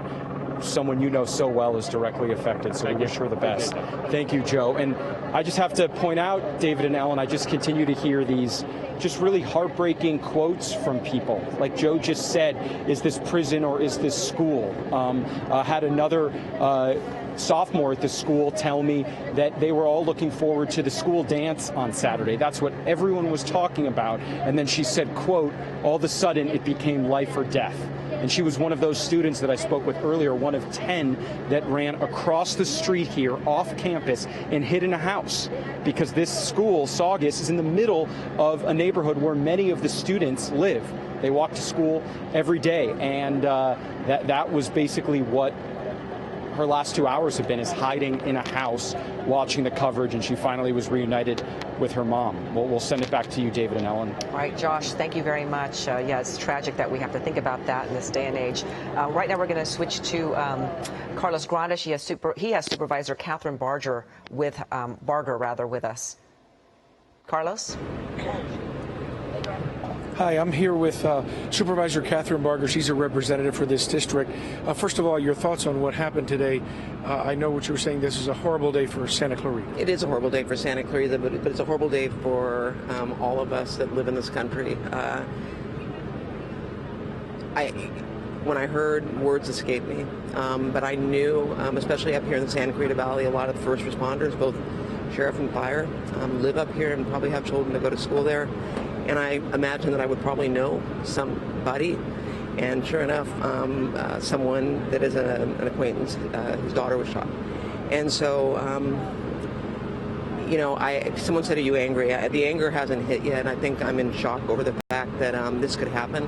someone you know so well is directly affected, so we wish her the best. Thank you, Joe. And I just have to point out, David and Ellen, I just continue to hear these just really heartbreaking quotes from people. Like Joe just said, is this prison or is this school? Had another sophomore at the school tell me that they were all looking forward to the school dance on Saturday. That's what everyone was talking about. And then she said, quote, all of a sudden it became life or death. And she was one of those students that I spoke with earlier, one of 10 that ran across the street here off campus and hid in a house, because this school, Saugus, is in the middle of a neighborhood where many of the students live. They walk to school every day, and that was basically what her last 2 hours have been, is hiding in a house, watching the coverage, and she finally was reunited with her mom. We'll send it back to you, David and Ellen. All right, Josh, thank you very much. Yeah, it's tragic that we have to think about that in this day and age. Right now we're going to switch to Carlos Granda. He has Supervisor Catherine Barger with us. Carlos? Hi, I'm here with Supervisor Catherine Barger. She's a representative for this district. First of all, your thoughts on what happened today. I know what you were saying. This is a horrible day for Santa Clarita. It is a horrible day for Santa Clarita, but it's a horrible day for all of us that live in this country. When I heard, words escaped me, but I knew, especially up here in the Santa Clarita Valley, a lot of the first responders, both sheriff and fire, live up here and probably have children that go to school there. And I imagined that I would probably know somebody, and sure enough, someone that is an acquaintance, his daughter was shot. And so, someone said, are you angry? The anger hasn't hit yet, and I think I'm in shock over the fact that this could happen,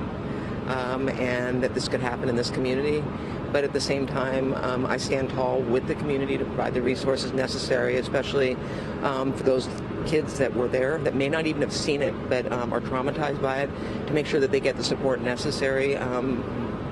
and that this could happen in this community. But at the same time, I stand tall with the community to provide the resources necessary, especially for those kids that were there that may not even have seen it, but are traumatized by it, to make sure that they get the support necessary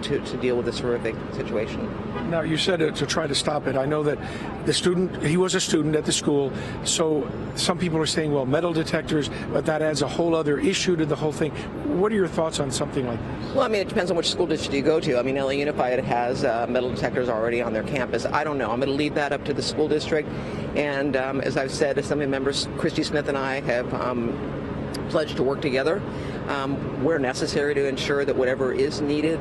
to deal with this horrific situation. Now, you said to try to stop it. I know that the student, he was a student at the school, so some people are saying, well, metal detectors, but that adds a whole other issue to the whole thing. What are your thoughts on something like this? Well, I mean, it depends on which school district you go to. I mean, LA Unified has metal detectors already on their campus. I don't know. I'm going to leave that up to the school district. And as I've said, Assembly members Christy Smith and I have pledged to work together where necessary to ensure that whatever is needed,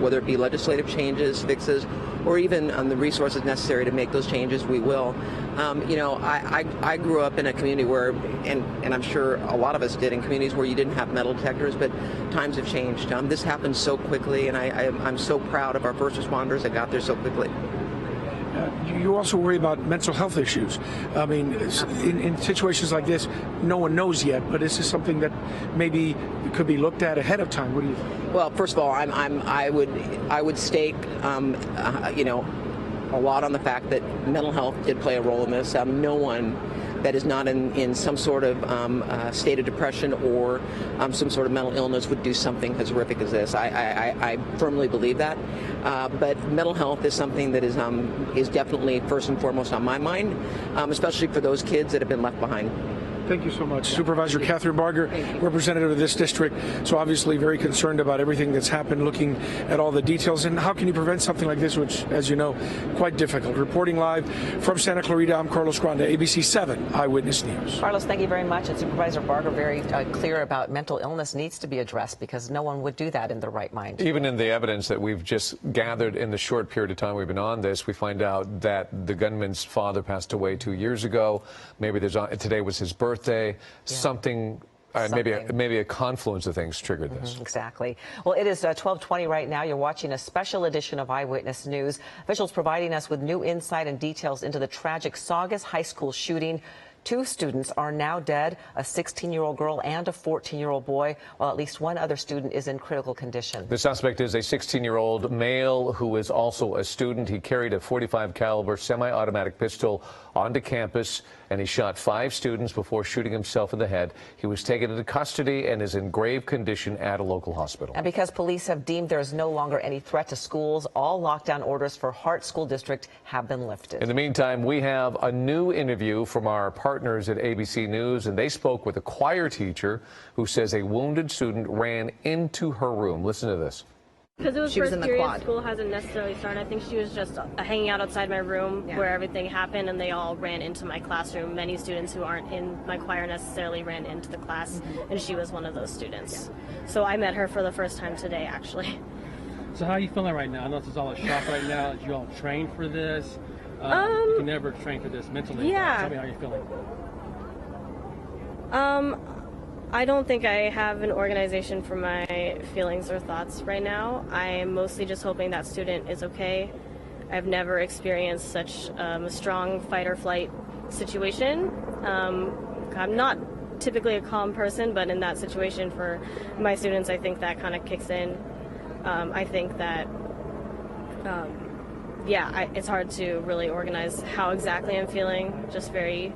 whether it be legislative changes, fixes, or even the resources necessary to make those changes, we will. I grew up in a community where, and I'm sure a lot of us did, in communities where you didn't have metal detectors, but times have changed. This happened so quickly, and I'm so proud of our first responders that got there so quickly. You also worry about mental health issues. I mean, in situations like this, no one knows yet, but this is something that maybe could be looked at ahead of time. What do you think? Well, first of all, I would stake, a lot on the fact that mental health did play a role in this. No one that is not in some sort of state of depression or some sort of mental illness would do something as horrific as this. I firmly believe that. But mental health is something that is definitely first and foremost on my mind, especially for those kids that have been left behind. Thank you so much. Supervisor Catherine Barger, representative of this district, so obviously very concerned about everything that's happened, looking at all the details. And how can you prevent something like this, which, as you know, quite difficult? Reporting live from Santa Clarita, I'm Carlos Granda, ABC7 Eyewitness News. Carlos, thank you very much. And Supervisor Barger very clear about mental illness needs to be addressed, because no one would do that in their right mind. Even in the evidence that we've just gathered in the short period of time we've been on this, we find out that the gunman's father passed away 2 years ago. Maybe today was his birthday. Something. Maybe a confluence of things triggered this. Exactly. Well, it is 12:20 right now. You're watching a special edition of Eyewitness News. Officials providing us with new insight and details into the tragic Saugus High School shooting. 2 students are now dead, a 16-year-old girl and a 14-year-old boy, while at least one other student is in critical condition. The suspect is a 16-year-old male who is also a student. He carried a .45 caliber semi-automatic pistol onto campus, and he shot 5 students before shooting himself in the head. He was taken into custody and is in grave condition at a local hospital. And because police have deemed there is no longer any threat to schools, all lockdown orders for Hart School District have been lifted. In the meantime, we have a new interview from our partners at ABC News, and they spoke with a choir teacher who says a wounded student ran into her room. Listen to this. Because it was she was first in the period, quad. school hasn't necessarily started. I think she was just hanging out outside my room where everything happened, and they all ran into my classroom. Many students who aren't in my choir necessarily ran into the class, and she was one of those students. So I met her for the first time today, actually. So how are you feeling right now? I know this is all a shock right now. Did you all train for this? You can never train for this mentally. Yeah. Tell me how you're feeling. I don't think I have an organization for my feelings or thoughts right now. I'm mostly just hoping that student is okay. I've never experienced such a strong fight or flight situation. I'm not typically a calm person, but in that situation for my students, I think that kind of kicks in. I think that, it's hard to really organize how exactly I'm feeling. Just very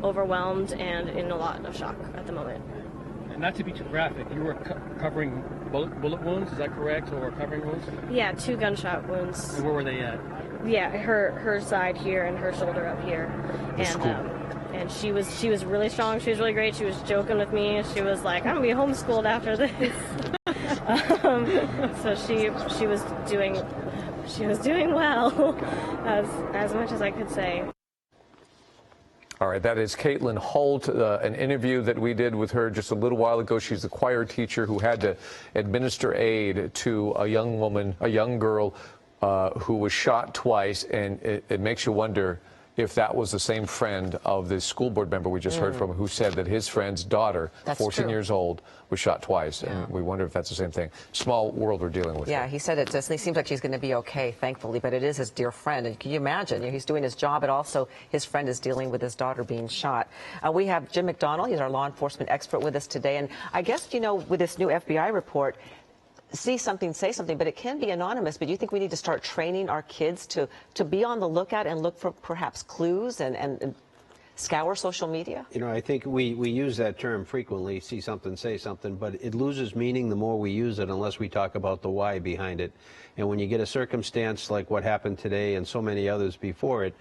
overwhelmed and in a lot of shock at the moment. Not to be too graphic, you were covering bullet wounds, is that correct, or covering wounds? Yeah, 2 gunshot wounds. And where were they at? Yeah, her side here and her shoulder up here. And she was really strong. She was really great. She was joking with me. She was like, "I'm gonna be homeschooled after this." So she was doing well, as much as I could say. All right, that is Caitlin Holt, an interview that we did with her just a little while ago. She's the choir teacher who had to administer aid to a young woman, a young girl who was shot twice, and it makes you wonder if that was the same friend of the school board member we just heard from, who said that his friend's daughter, 14 years old, was shot twice. And we wonder if that's the same thing. Small world we're dealing with. Yeah, he said it seems like she's going to be okay, thankfully, but it is his dear friend. And can you imagine? He's doing his job, but also his friend is dealing with his daughter being shot. We have Jim McDonald. He's our law enforcement expert with us today. And I guess, with this new FBI report, see something, say something, but it can be anonymous. But do you think we need to start training our kids to be on the lookout and look for perhaps clues and scour social media? I think we use that term frequently, see something, say something, but it loses meaning the more we use it unless we talk about the why behind it. And when you get a circumstance like what happened today and so many others before it,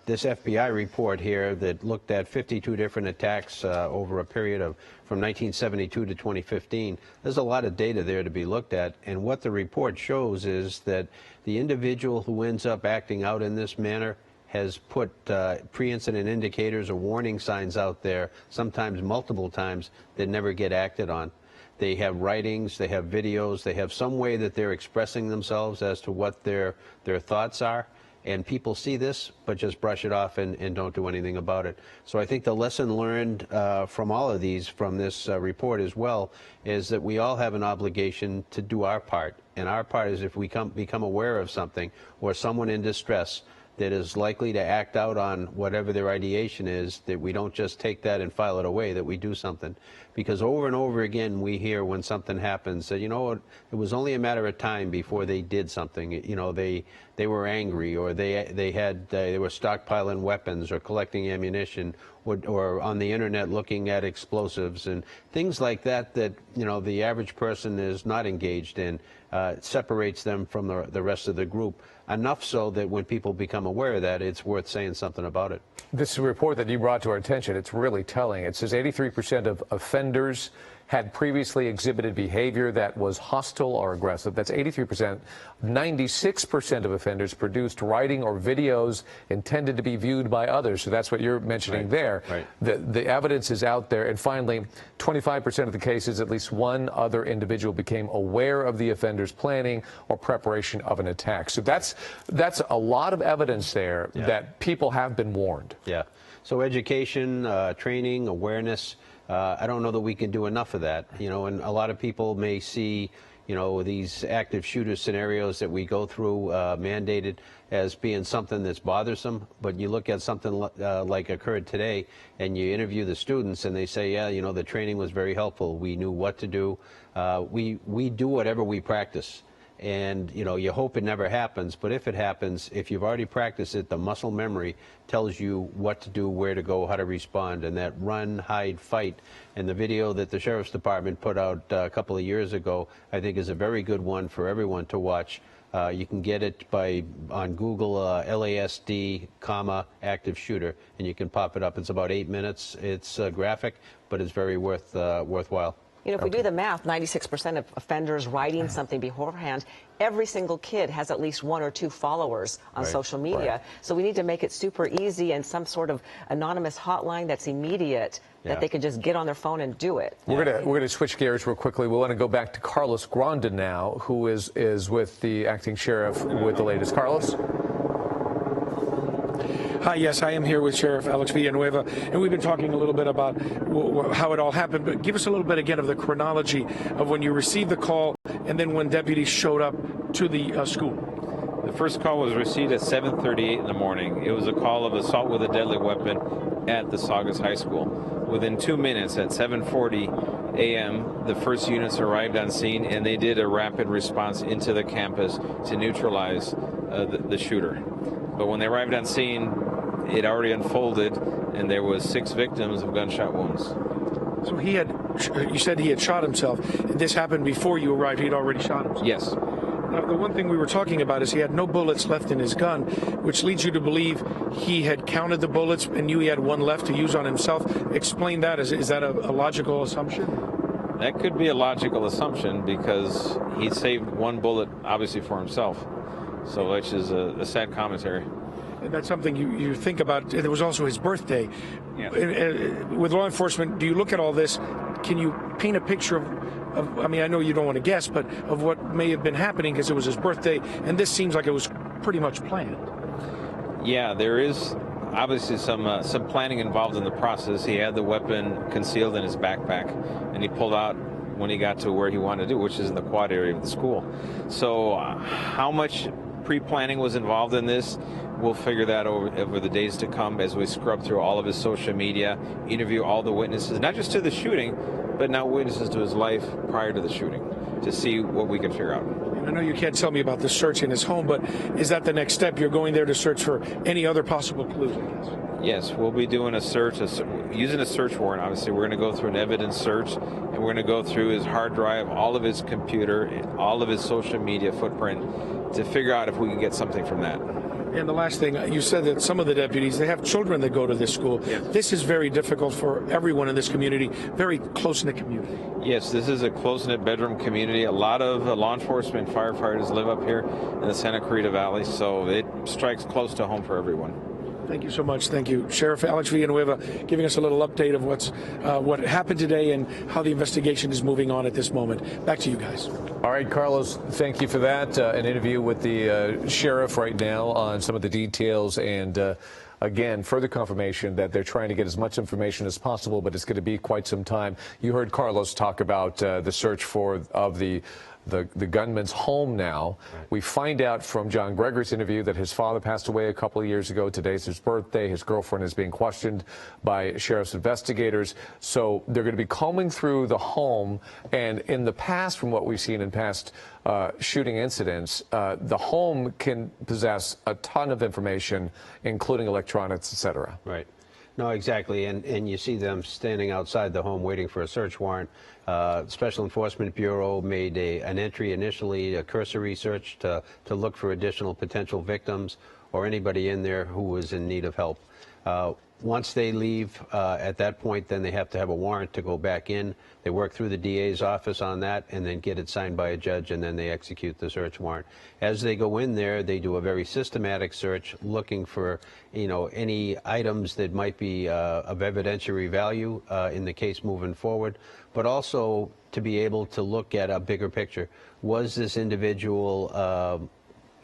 this FBI report here that looked at 52 different attacks over a period of from 1972 to 2015, there's a lot of data there to be looked at. And what the report shows is that the individual who ends up acting out in this manner has put pre-incident indicators or warning signs out there, sometimes multiple times, that never get acted on. They have writings, they have videos, they have some way that they're expressing themselves as to what their thoughts are. And people see this, but just brush it off and don't do anything about it. So I think the lesson learned from all of these, from this report as well, is that we all have an obligation to do our part. And our part is if we become aware of something or someone in distress that is likely to act out on whatever their ideation is, that we don't just take that and file it away, that we do something. Because over and over again we hear when something happens that, it was only a matter of time before they did something. They were angry, or they were stockpiling weapons or collecting ammunition, or on the internet looking at explosives and things like that the average person is not engaged in. It separates them from the rest of the group, enough so that when people become aware of that, it's worth saying something about it. This report that you brought to our attention, it's really telling. It says 83% of offenders had previously exhibited behavior that was hostile or aggressive. That's 83%. 96% of offenders produced writing or videos intended to be viewed by others. So that's what you're mentioning there. Right. The evidence is out there. And finally, 25% of the cases, at least one other individual became aware of the offender's planning or preparation of an attack. So that's a lot of evidence there that people have been warned. Yeah. So education, training, awareness. I don't know that we can do enough of that, and a lot of people may see, these active shooter scenarios that we go through mandated as being something that's bothersome. But you look at something like occurred today, and you interview the students, and they say, yeah, the training was very helpful. We knew what to do. We do whatever we practice. And, you hope it never happens, but if it happens, if you've already practiced it, the muscle memory tells you what to do, where to go, how to respond, and that run, hide, fight. And the video that the Sheriff's Department put out a couple of years ago, I think is a very good one for everyone to watch. You can get it on Google, LASD, active shooter, and you can pop it up. It's about 8 minutes. It's graphic, but it's very worthwhile. You know, if we do the math, 96% of offenders writing something beforehand, every single kid has at least 1 or 2 followers on social media. So we need to make it super easy and some sort of anonymous hotline that's immediate that they can just get on their phone and do it. We're gonna switch gears real quickly. We want to go back to Carlos Granda now, who is with the acting sheriff with the latest. Carlos? Hi, yes, I am here with Sheriff Alex Villanueva, and we've been talking a little bit about how it all happened, but give us a little bit again of the chronology of when you received the call and then when deputies showed up to the school. The first call was received at 7:38 in the morning. It was a call of assault with a deadly weapon at the Saugus High School. Within 2 minutes, at 7:40 a.m., the first units arrived on scene, and they did a rapid response into the campus to neutralize the shooter. But when they arrived on scene, it already unfolded, and there was 6 victims of gunshot wounds. So you said he had shot himself. This happened before you arrived. He'd already shot himself. Yes. Now, the one thing we were talking about is he had no bullets left in his gun, which leads you to believe he had counted the bullets and knew he had 1 left to use on himself. Explain that. Is that a logical assumption? That could be a logical assumption because he saved 1 bullet, obviously, for himself. So, which is a sad commentary. And that's something you think about. It was also his birthday. Yeah. With law enforcement, do you look at all this? Can you paint a picture of I mean, I know you don't want to guess, but of what may have been happening because it was his birthday, and this seems like it was pretty much planned. Yeah, there is obviously some planning involved in the process. He had the weapon concealed in his backpack, and he pulled out when he got to where he wanted to do, which is in the quad area of the school. So how much pre-planning was involved in this, we'll figure that over the days to come as we scrub through all of his social media, interview all the witnesses, not just to the shooting, but now witnesses to his life prior to the shooting, to see what we can figure out. And I know you can't tell me about the search in his home, but is that the next step? You're going there to search for any other possible clues? Yes, we'll be doing a search, using a search warrant. Obviously, we're going to go through an evidence search, and we're going to go through his hard drive, all of his computer, all of his social media footprint to figure out if we can get something from that. And the last thing, you said that some of the deputies, they have children that go to this school. Yes. This is very difficult for everyone in this community, very close-knit community. Yes, this is a close-knit bedroom community. A lot of law enforcement firefighters live up here in the Santa Clarita Valley, so it strikes close to home for everyone. Thank you so much. Thank you. Sheriff Alex Villanueva giving us a little update of what happened today and how the investigation is moving on at this moment. Back to you guys. All right, Carlos, thank you for that. An interview with the sheriff right now on some of the details and again, further confirmation that they're trying to get as much information as possible, but it's going to be quite some time. You heard Carlos talk about the search of the gunman's home now. Right. We find out from John Gregory's interview that his father passed away a couple of years ago. Today's his birthday. His girlfriend is being questioned by sheriff's investigators. So they're going to be combing through the home. And in the past, from what we've seen in past shooting incidents, the home can possess a ton of information, including electronics, etc. Right. No, exactly. And you see them standing outside the home waiting for a search warrant. Special Enforcement Bureau made an entry initially, a cursory search to look for additional potential victims or anybody in there who was in need of help. Once they leave, at that point, then they have to have a warrant to go back in. They work through the DA's office on that and then get it signed by a judge, and then they execute the search warrant. As they go in there, they do a very systematic search looking for, any items that might be of evidentiary value in the case moving forward, but also to be able to look at a bigger picture. Was this individual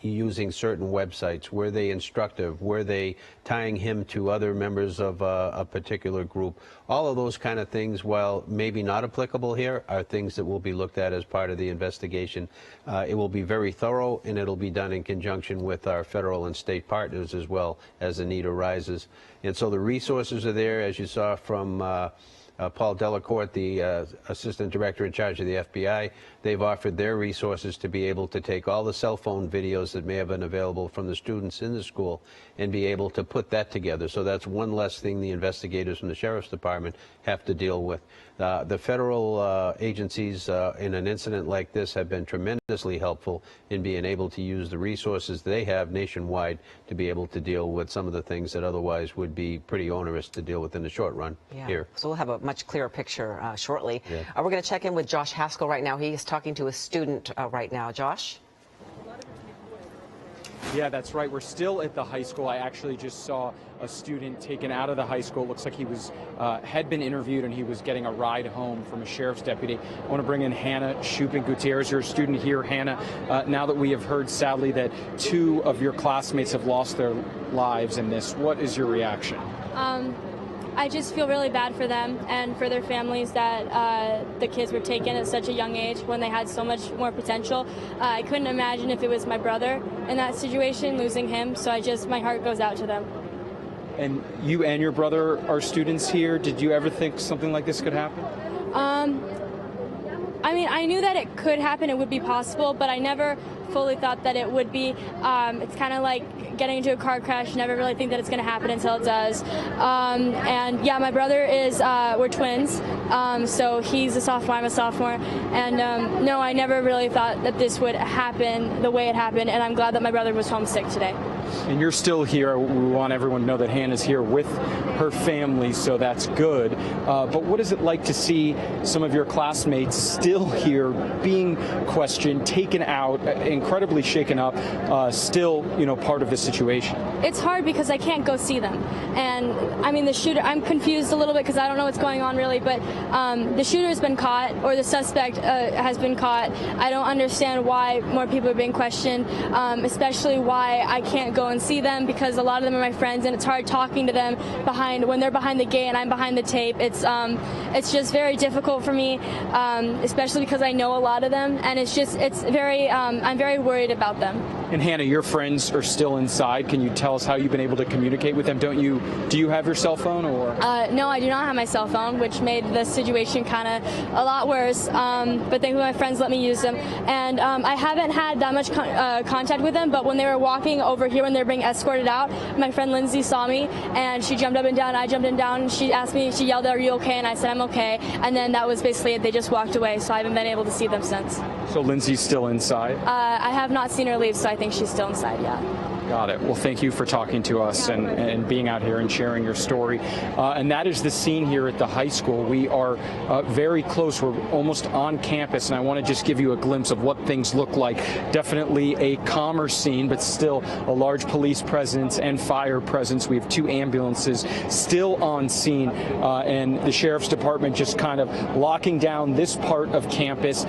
using certain websites? Were they instructive? Were they tying him to other members of a particular group? All of those kind of things, while maybe not applicable here, are things that will be looked at as part of the investigation. It will be very thorough, and it'll be done in conjunction with our federal and state partners as well as the need arises. And so the resources are there, as you saw from Paul Delacourt, the Assistant Director in charge of the FBI. they've offered their resources to be able to take all the cell phone videos that may have been available from the students in the school and be able to put that together. So that's one less thing the investigators from the Sheriff's Department have to deal with. The federal agencies in an incident like this have been tremendously helpful in being able to use the resources they have nationwide to be able to deal with some of the things that otherwise would be pretty onerous to deal with in the short run here. So we'll have a much clearer picture shortly. Yeah. We're going to check in with Josh Haskell right now. He is talking to a student right now. Josh? Yeah, that's right. We're still at the high school. I actually just saw a student taken out of the high school. It looks like he was had been interviewed and he was getting a ride home from a sheriff's deputy. I want to bring in Hannah Shupin-Gutierrez. You're a student here, Hannah. Now that we have heard, sadly, that 2 of your classmates have lost their lives in this, what is your reaction? I just feel really bad for them and for their families that the kids were taken at such a young age when they had so much more potential. I couldn't imagine if it was my brother in that situation, losing him, so my heart goes out to them. And you and your brother are students here. Did you ever think something like this could happen? I mean, I knew that it could happen, it would be possible, but I never fully thought that it would be. It's kind of like getting into a car crash. You never really think that it's going to happen until it does. And yeah, my brother is, we're twins, so he's a sophomore, I'm a sophomore. And no, I never really thought that this would happen the way it happened, and I'm glad that my brother was homesick today. And you're still here. We want everyone to know that Hannah's here with her family, so that's good. But what is it like to see some of your classmates still here, being questioned, taken out, incredibly shaken up, still, part of the situation? It's hard because I can't go see them. And I mean, the shooter, I'm confused a little bit because I don't know what's going on really, but the shooter has been caught, or the suspect has been caught. I don't understand why more people are being questioned, especially why I can't go and see them, because a lot of them are my friends and it's hard talking to them when they're behind the gate and I'm behind the tape. It's just very difficult for me, especially because I know a lot of them, and I'm very worried about them. And Hannah, your friends are still inside. Can you tell us how you've been able to communicate with them? Do you have your cell phone, or? No, I do not have my cell phone, which made the situation kind of a lot worse. But thankfully my friends let me use them. And I haven't had that much contact with them, but when they were walking over here, when they were being escorted out, my friend Lindsay saw me, and she jumped up and down, I jumped up and down, and she asked me, she yelled, "Are you okay?" And I said, "I'm okay." And then that was basically it. They just walked away, so I haven't been able to see them since. So Lindsay's still inside? I have not seen her leave, so I think she's still inside, yeah. Got it. Well, thank you for talking to us and being out here and sharing your story. And that is the scene here at the high school. We are very close. We're almost on campus, and I want to just give you a glimpse of what things look like. Definitely a calmer scene, but still a large police presence and fire presence. We have 2 ambulances still on scene, and the Sheriff's Department just kind of locking down this part of campus.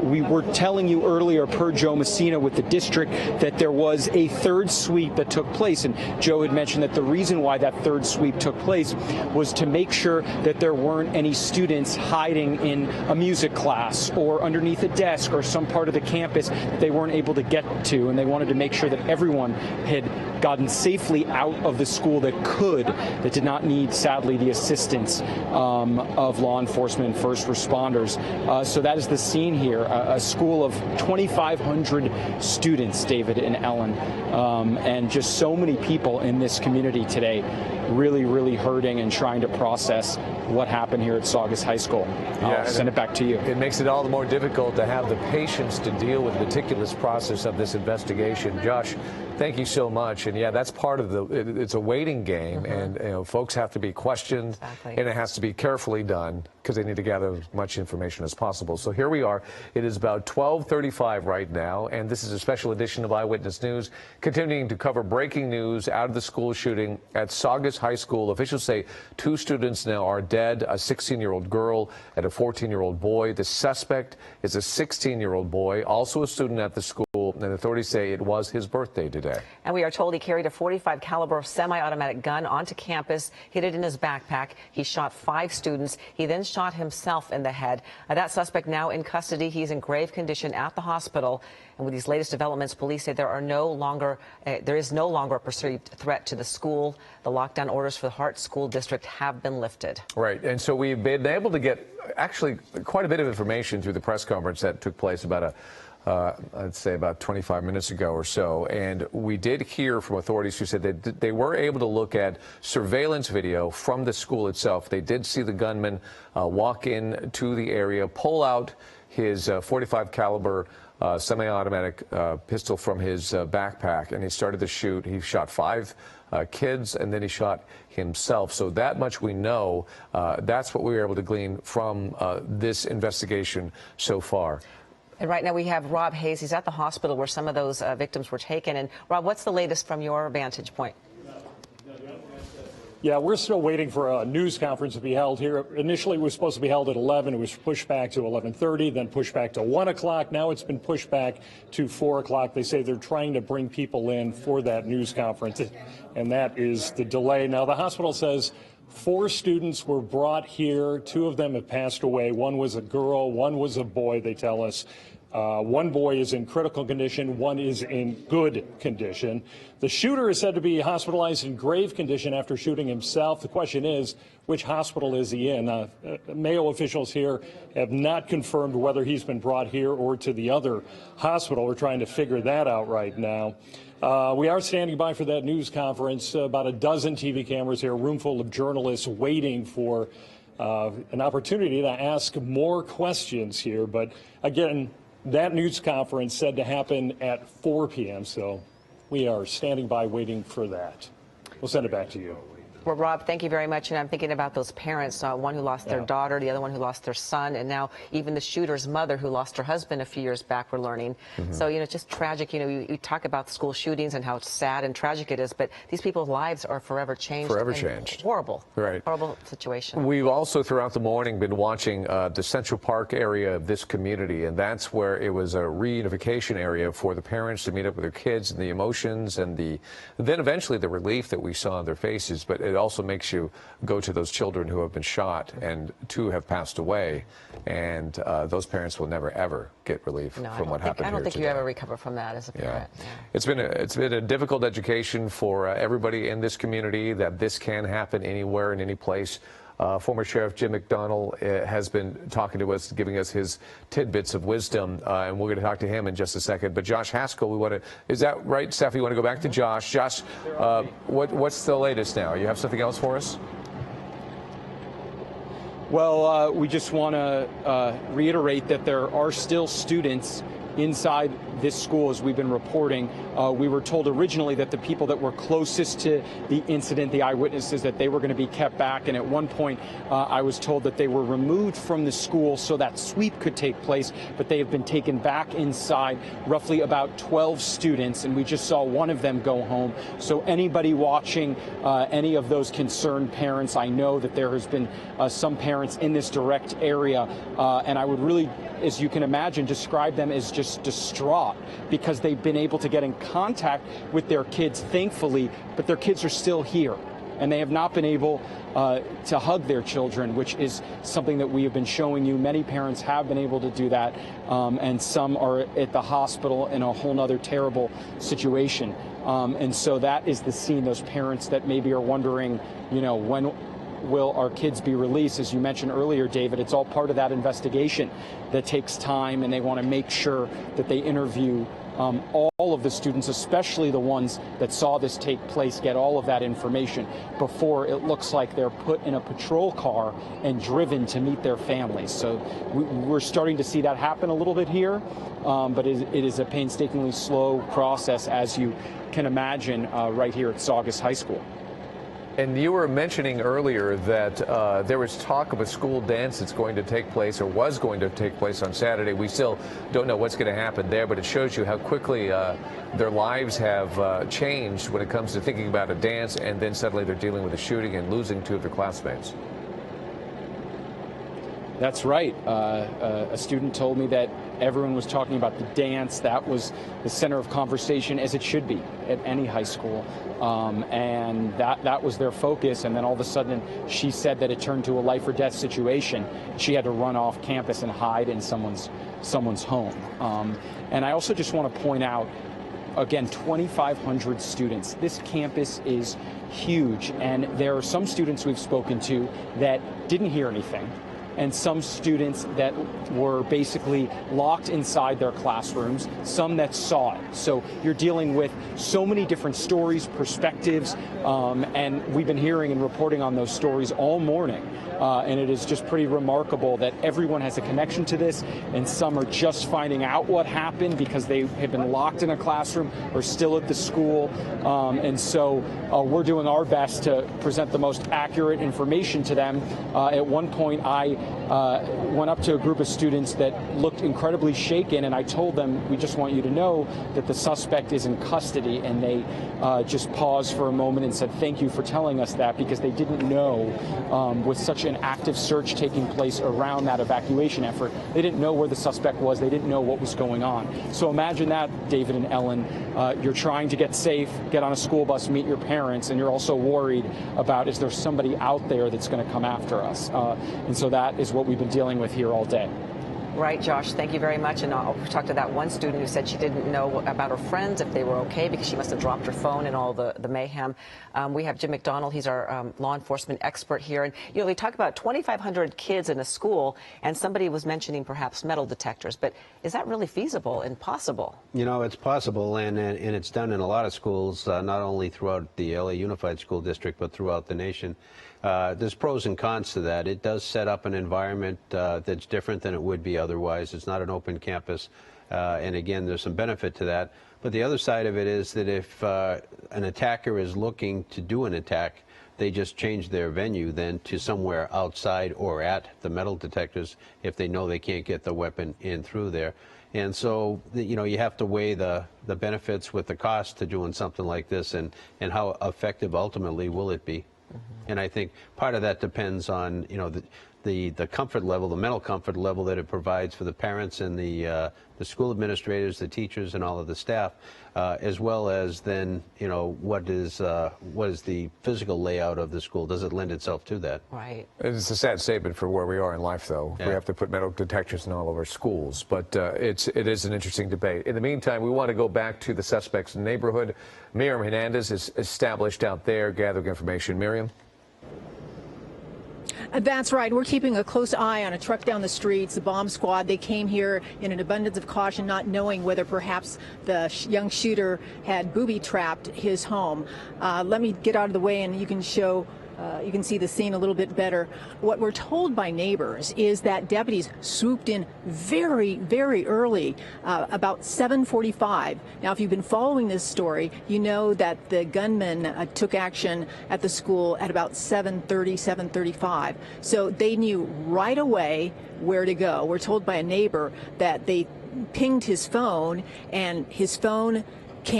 We were telling you earlier, per Joe Messina with the district, that there was a third sweep that took place, and Joe had mentioned that the reason why that third sweep took place was to make sure that there weren't any students hiding in a music class or underneath a desk or some part of the campus that they weren't able to get to, and they wanted to make sure that everyone had gotten safely out of the school that did not need, sadly, the assistance of law enforcement and first responders. So that is the scene here, a school of 2,500 students, David and Ellen, and just so many people in this community today really, really hurting and trying to process what happened here at Saugus High School. I'll send it back to you. It makes it all the more difficult to have the patience to deal with the meticulous process of this investigation. Josh, thank you so much. And yeah, that's part of it's a waiting game, and folks have to be questioned, and it has to be carefully done because they need to gather as much information as possible. So here we are. It is about 12:35 right now, and this is a special edition of Eyewitness News, continuing to cover breaking news out of the school shooting at Saugus High School. Officials say 2 students now are dead, a 16-year-old girl and a 14-year-old boy. The suspect is a 16-year-old boy, also a student at the school, and authorities say it was his birthday today. And we are told he carried a .45 caliber semi-automatic gun onto campus, hid it in his backpack. He shot 5 students. He then shot himself in the head. That suspect now in custody. He's in grave condition at the hospital. And with these latest developments, police say there is no longer a perceived threat to the school. The lockdown orders for the Hart School District have been lifted. Right. And so we've been able to get actually quite a bit of information through the press conference that took place about I'd say about 25 minutes ago or so. And we did hear from authorities who said that they were able to look at surveillance video from the school itself. They did see the gunman walk in to the area, pull out his .45 caliber semi-automatic pistol from his backpack, and he started to shoot. He shot 5 kids, and then he shot himself. So that much we know. That's what we were able to glean from this investigation so far. And right now we have Rob Hayes. He's at the hospital where some of those victims were taken. And Rob, what's the latest from your vantage point? Yeah, we're still waiting for a news conference to be held here. Initially, it was supposed to be held at 11. It was pushed back to 11:30, then pushed back to 1 o'clock. Now it's been pushed back to 4 o'clock. They say they're trying to bring people in for that news conference, and that is the delay. Now, the hospital says 4 students were brought here. 2 of them have passed away. 1 was a girl, 1 was a boy, they tell us. 1 boy is in critical condition, 1 is in good condition. The shooter is said to be hospitalized in grave condition after shooting himself. The question is, which hospital is he in? Mayo officials here have not confirmed whether he's been brought here or to the other hospital. We're trying to figure that out right now. We are standing by for that news conference. About a dozen TV cameras here, a room full of journalists waiting for an opportunity to ask more questions here. But again, that news conference said to happen at 4 p.m., so we are standing by waiting for that. We'll send it back to you. Well, Rob, thank you very much. And I'm thinking about those parents, one who lost their daughter, the other one who lost their son, and now even the shooter's mother who lost her husband a few years back, we're learning. So, you know, it's just tragic. You know, you talk about school shootings and how sad and tragic it is, but these people's lives are forever changed. Forever changed. Horrible. Right. Horrible situation. We've also, throughout the morning, been watching the Central Park area of this community, and that's where it was a reunification area for the parents to meet up with their kids, and the emotions and then eventually the relief that we saw on their faces. But it also makes you go to those children who have been shot, and 2 have passed away, and those parents will never ever get relief from what happened here. I don't think today. you ever recover from that as a parent. Yeah. It's been a difficult education for everybody in this community that this can happen anywhere and any place. Former Sheriff Jim McDonnell has been talking to us, giving us his tidbits of wisdom, and we're going to talk to him in just a second. But Josh Haskell, is that right, Steph? You want to go back to Josh? Josh, what's the latest now? You have something else for us? Well, we just want to reiterate that there are still students inside this school, as we've been reporting. We were told originally that the people that were closest to the incident, the eyewitnesses, that they were going to be kept back. And at one point, I was told that they were removed from the school so that sweep could take place, but they have been taken back inside, roughly about 12 students, and we just saw one of them go home. So anybody watching, any of those concerned parents, I know that there has been some parents in this direct area, and I would really, as you can imagine, describe them as just distraught because they've been able to get in contact with their kids, thankfully, but their kids are still here. And they have not been able to hug their children, which is something that we have been showing you. Many parents have been able to do that, and some are at the hospital in a whole nother terrible situation. And so that is the scene, those parents that maybe are wondering, you know, when will our kids be released? As you mentioned earlier, David, it's all part of that investigation that takes time, and they want to make sure that they interview all of the students, especially the ones that saw this take place, get all of that information before it looks like they're put in a patrol car and driven to meet their families. So we're starting to see that happen a little bit here, but it is a painstakingly slow process, as you can imagine, right here at Saugus High School. And you were mentioning earlier that there was talk of a school dance that's going to take place, or was going to take place, on Saturday. We still don't know what's going to happen there, but it shows you how quickly their lives have changed when it comes to thinking about a dance, and then suddenly they're dealing with a shooting and losing 2 of their classmates. That's right. A student told me that everyone was talking about the dance. That was the center of conversation, as it should be at any high school. And that was their focus. And then all of a sudden, she said that it turned to a life or death situation. She had to run off campus and hide in someone's home. And I also just want to point out, again, 2,500 students. This campus is huge, and there are some students we've spoken to that didn't hear anything, and some students that were basically locked inside their classrooms, some that saw it. So you're dealing with so many different stories, perspectives, and we've been hearing and reporting on those stories all morning. And it is just pretty remarkable that everyone has a connection to this, and some are just finding out what happened because they have been locked in a classroom or still at the school. And so we're doing our best to present the most accurate information to them. At one point, I went up to a group of students that looked incredibly shaken, and I told them, we just want you to know that the suspect is in custody. And they just paused for a moment and said, thank you for telling us that, because they didn't know with such an active search taking place around that evacuation effort. They didn't know where the suspect was. They didn't know what was going on. So imagine that, David and Ellen. You're trying to get safe, get on a school bus, meet your parents, and you're also worried about, is there somebody out there that's going to come after us? And so that is what we've been dealing with here all day. Right, Josh, thank you very much. And I'll talk to that one student who said she didn't know about her friends, if they were okay, because she must have dropped her phone and all the mayhem. We have Jim McDonald. He's our law enforcement expert here. And, you know, we talk about 2,500 kids in a school, and somebody was mentioning perhaps metal detectors. But is that really feasible and possible? You know, it's possible, and it's done in a lot of schools, not only throughout the LA Unified School District, but throughout the nation. There's pros and cons to that. It does set up an environment that's different than it would be otherwise. It's not an open campus, and again, there's some benefit to that. But the other side of it is that if an attacker is looking to do an attack, they just change their venue then to somewhere outside or at the metal detectors if they know they can't get the weapon in through there. And so, you know, you have to weigh the benefits with the cost to doing something like this, and how effective ultimately will it be. And I think part of that depends on, you know, the comfort level, the mental comfort level that it provides for the parents and the school administrators, the teachers, and all of the staff, as well as then, you know, what is the physical layout of the school? Does it lend itself to that? Right. It's a sad statement for where we are in life, though. Yeah. We have to put metal detectors in all of our schools, but it is an interesting debate. In the meantime, we want to go back to the suspect's neighborhood. Miriam Hernandez is established out there, gathering information. Miriam? That's right. We're keeping a close eye on a truck down the streets. The bomb squad, they came here in an abundance of caution, not knowing whether perhaps the young shooter had booby-trapped his home. Let me get out of the way and you can show you can see the scene a little bit better. What we're told by neighbors is that deputies swooped in very, very early, about 7:45. Now, if you've been following this story, you know that the gunman took action at the school at about 7:30, 7:35. So they knew right away where to go. We're told by a neighbor that they pinged his phone, and his phone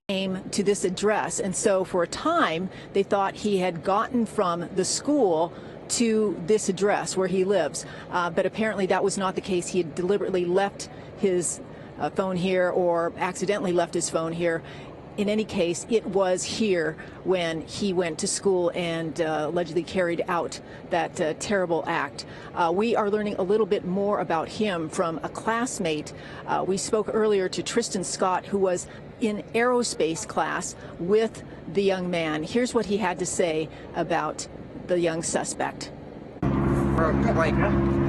came to this address. And so for a time, they thought he had gotten from the school to this address where he lives. But apparently that was not the case. He had deliberately left his phone here, or accidentally left his phone here. In any case, it was here when he went to school and allegedly carried out that terrible act. We are learning a little bit more about him from a classmate. We spoke earlier to Tristan Scott, who was in aerospace class with the young man. Here's what he had to say about the young suspect. Like,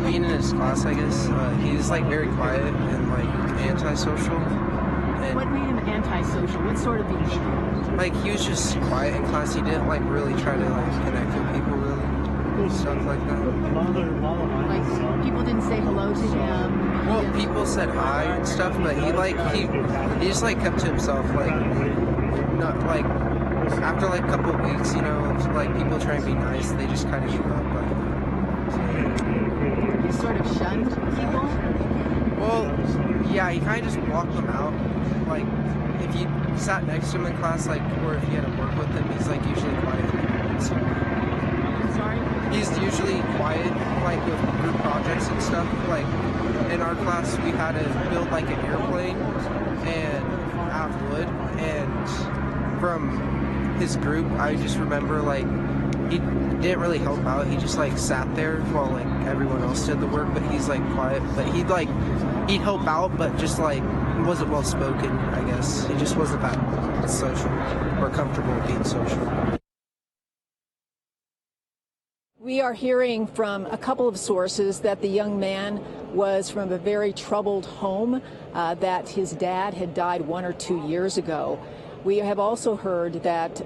being in his class, I guess, he's like very quiet and like antisocial. And what made him antisocial? What sort of behavior? Like, he was just quiet in class. He didn't like really try to like connect with people, really, stuff like that. Like, people didn't say hello to him. Well, people said hi and stuff, but he just like kept to himself. Like, not like after like a couple of weeks, you know, like people try and be nice, they just kind of give up. Like, he sort of shunned people. Well, yeah, he kind of just blocked them out. Like, if you sat next to him in class, like, or if you had to work with him, he's like usually quiet. So. I'm sorry. he's usually quiet, like with group projects and stuff. Like in our class, we had to build like an airplane and out of wood. And from his group, I just remember like he didn't really help out. He just like sat there while like everyone else did the work. But he's like quiet. But he'd help out, but just like he wasn't well spoken. I guess he just wasn't that social or comfortable being social. We are hearing from a couple of sources that the young man was from a very troubled home, that his dad had died 1 or 2 years ago. We have also heard that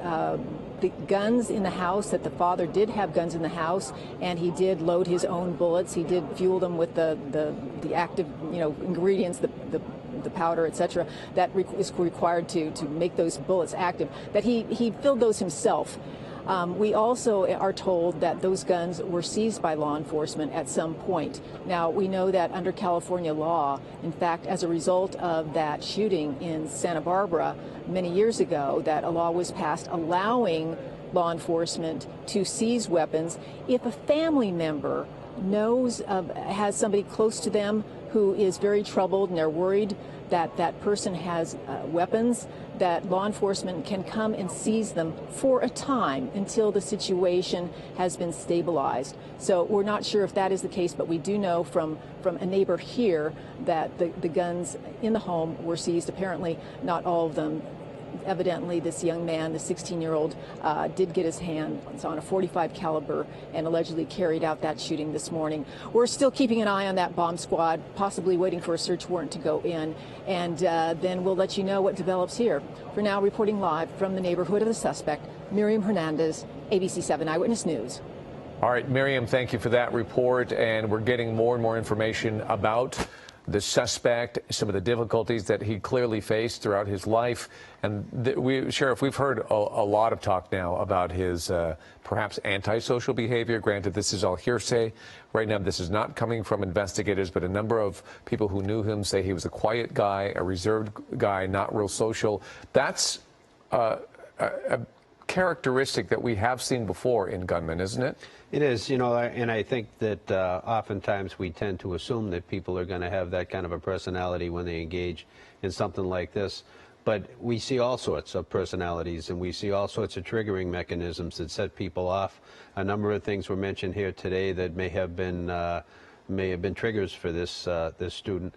the guns in the house, that the father did have guns in the house, and he did load his own bullets. He did fuel them with the active, ingredients, the powder, etc., that is required to make those bullets active, that he filled those himself. We also are told that those guns were seized by law enforcement at some point. Now, we know that under California law, in fact, as a result of that shooting in Santa Barbara many years ago, that a law was passed allowing law enforcement to seize weapons if a family member has somebody close to them who is very troubled and they're worried that that person has weapons, that law enforcement can come and seize them for a time until the situation has been stabilized. So we're not sure if that is the case, but we do know from a neighbor here that the guns in the home were seized. Apparently not all of them. Evidently, this young man, the 16-year-old, did get his hands on a .45 caliber and allegedly carried out that shooting this morning. We're still keeping an eye on that bomb squad, possibly waiting for a search warrant to go in, and then we'll let you know what develops here. For now, reporting live from the neighborhood of the suspect, Miriam Hernandez, ABC7 Eyewitness News. All right, Miriam, thank you for that report, and we're getting more and more information about the suspect, some of the difficulties that he clearly faced throughout his life. And Sheriff, we've heard a lot of talk now about his perhaps antisocial behavior. Granted, this is all hearsay. Right now, this is not coming from investigators, but a number of people who knew him say he was a quiet guy, a reserved guy, not real social. That's a characteristic that we have seen before in gunmen, isn't it? It is, and I think that oftentimes we tend to assume that people are going to have that kind of a personality when they engage in something like this. But we see all sorts of personalities, and we see all sorts of triggering mechanisms that set people off. A number of things were mentioned here today that may have been triggers for this student.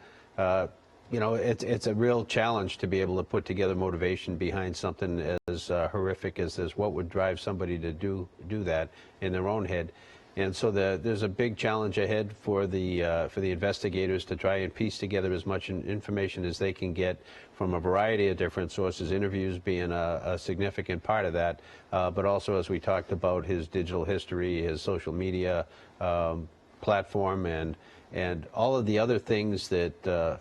It's a real challenge to be able to put together motivation behind something as horrific as this. What would drive somebody to do that in their own head? And so there's a big challenge ahead for the investigators to try and piece together as much information as they can get from a variety of different sources, interviews being a significant part of that, but also, as we talked about, his digital history, his social media platform, and all of the other things that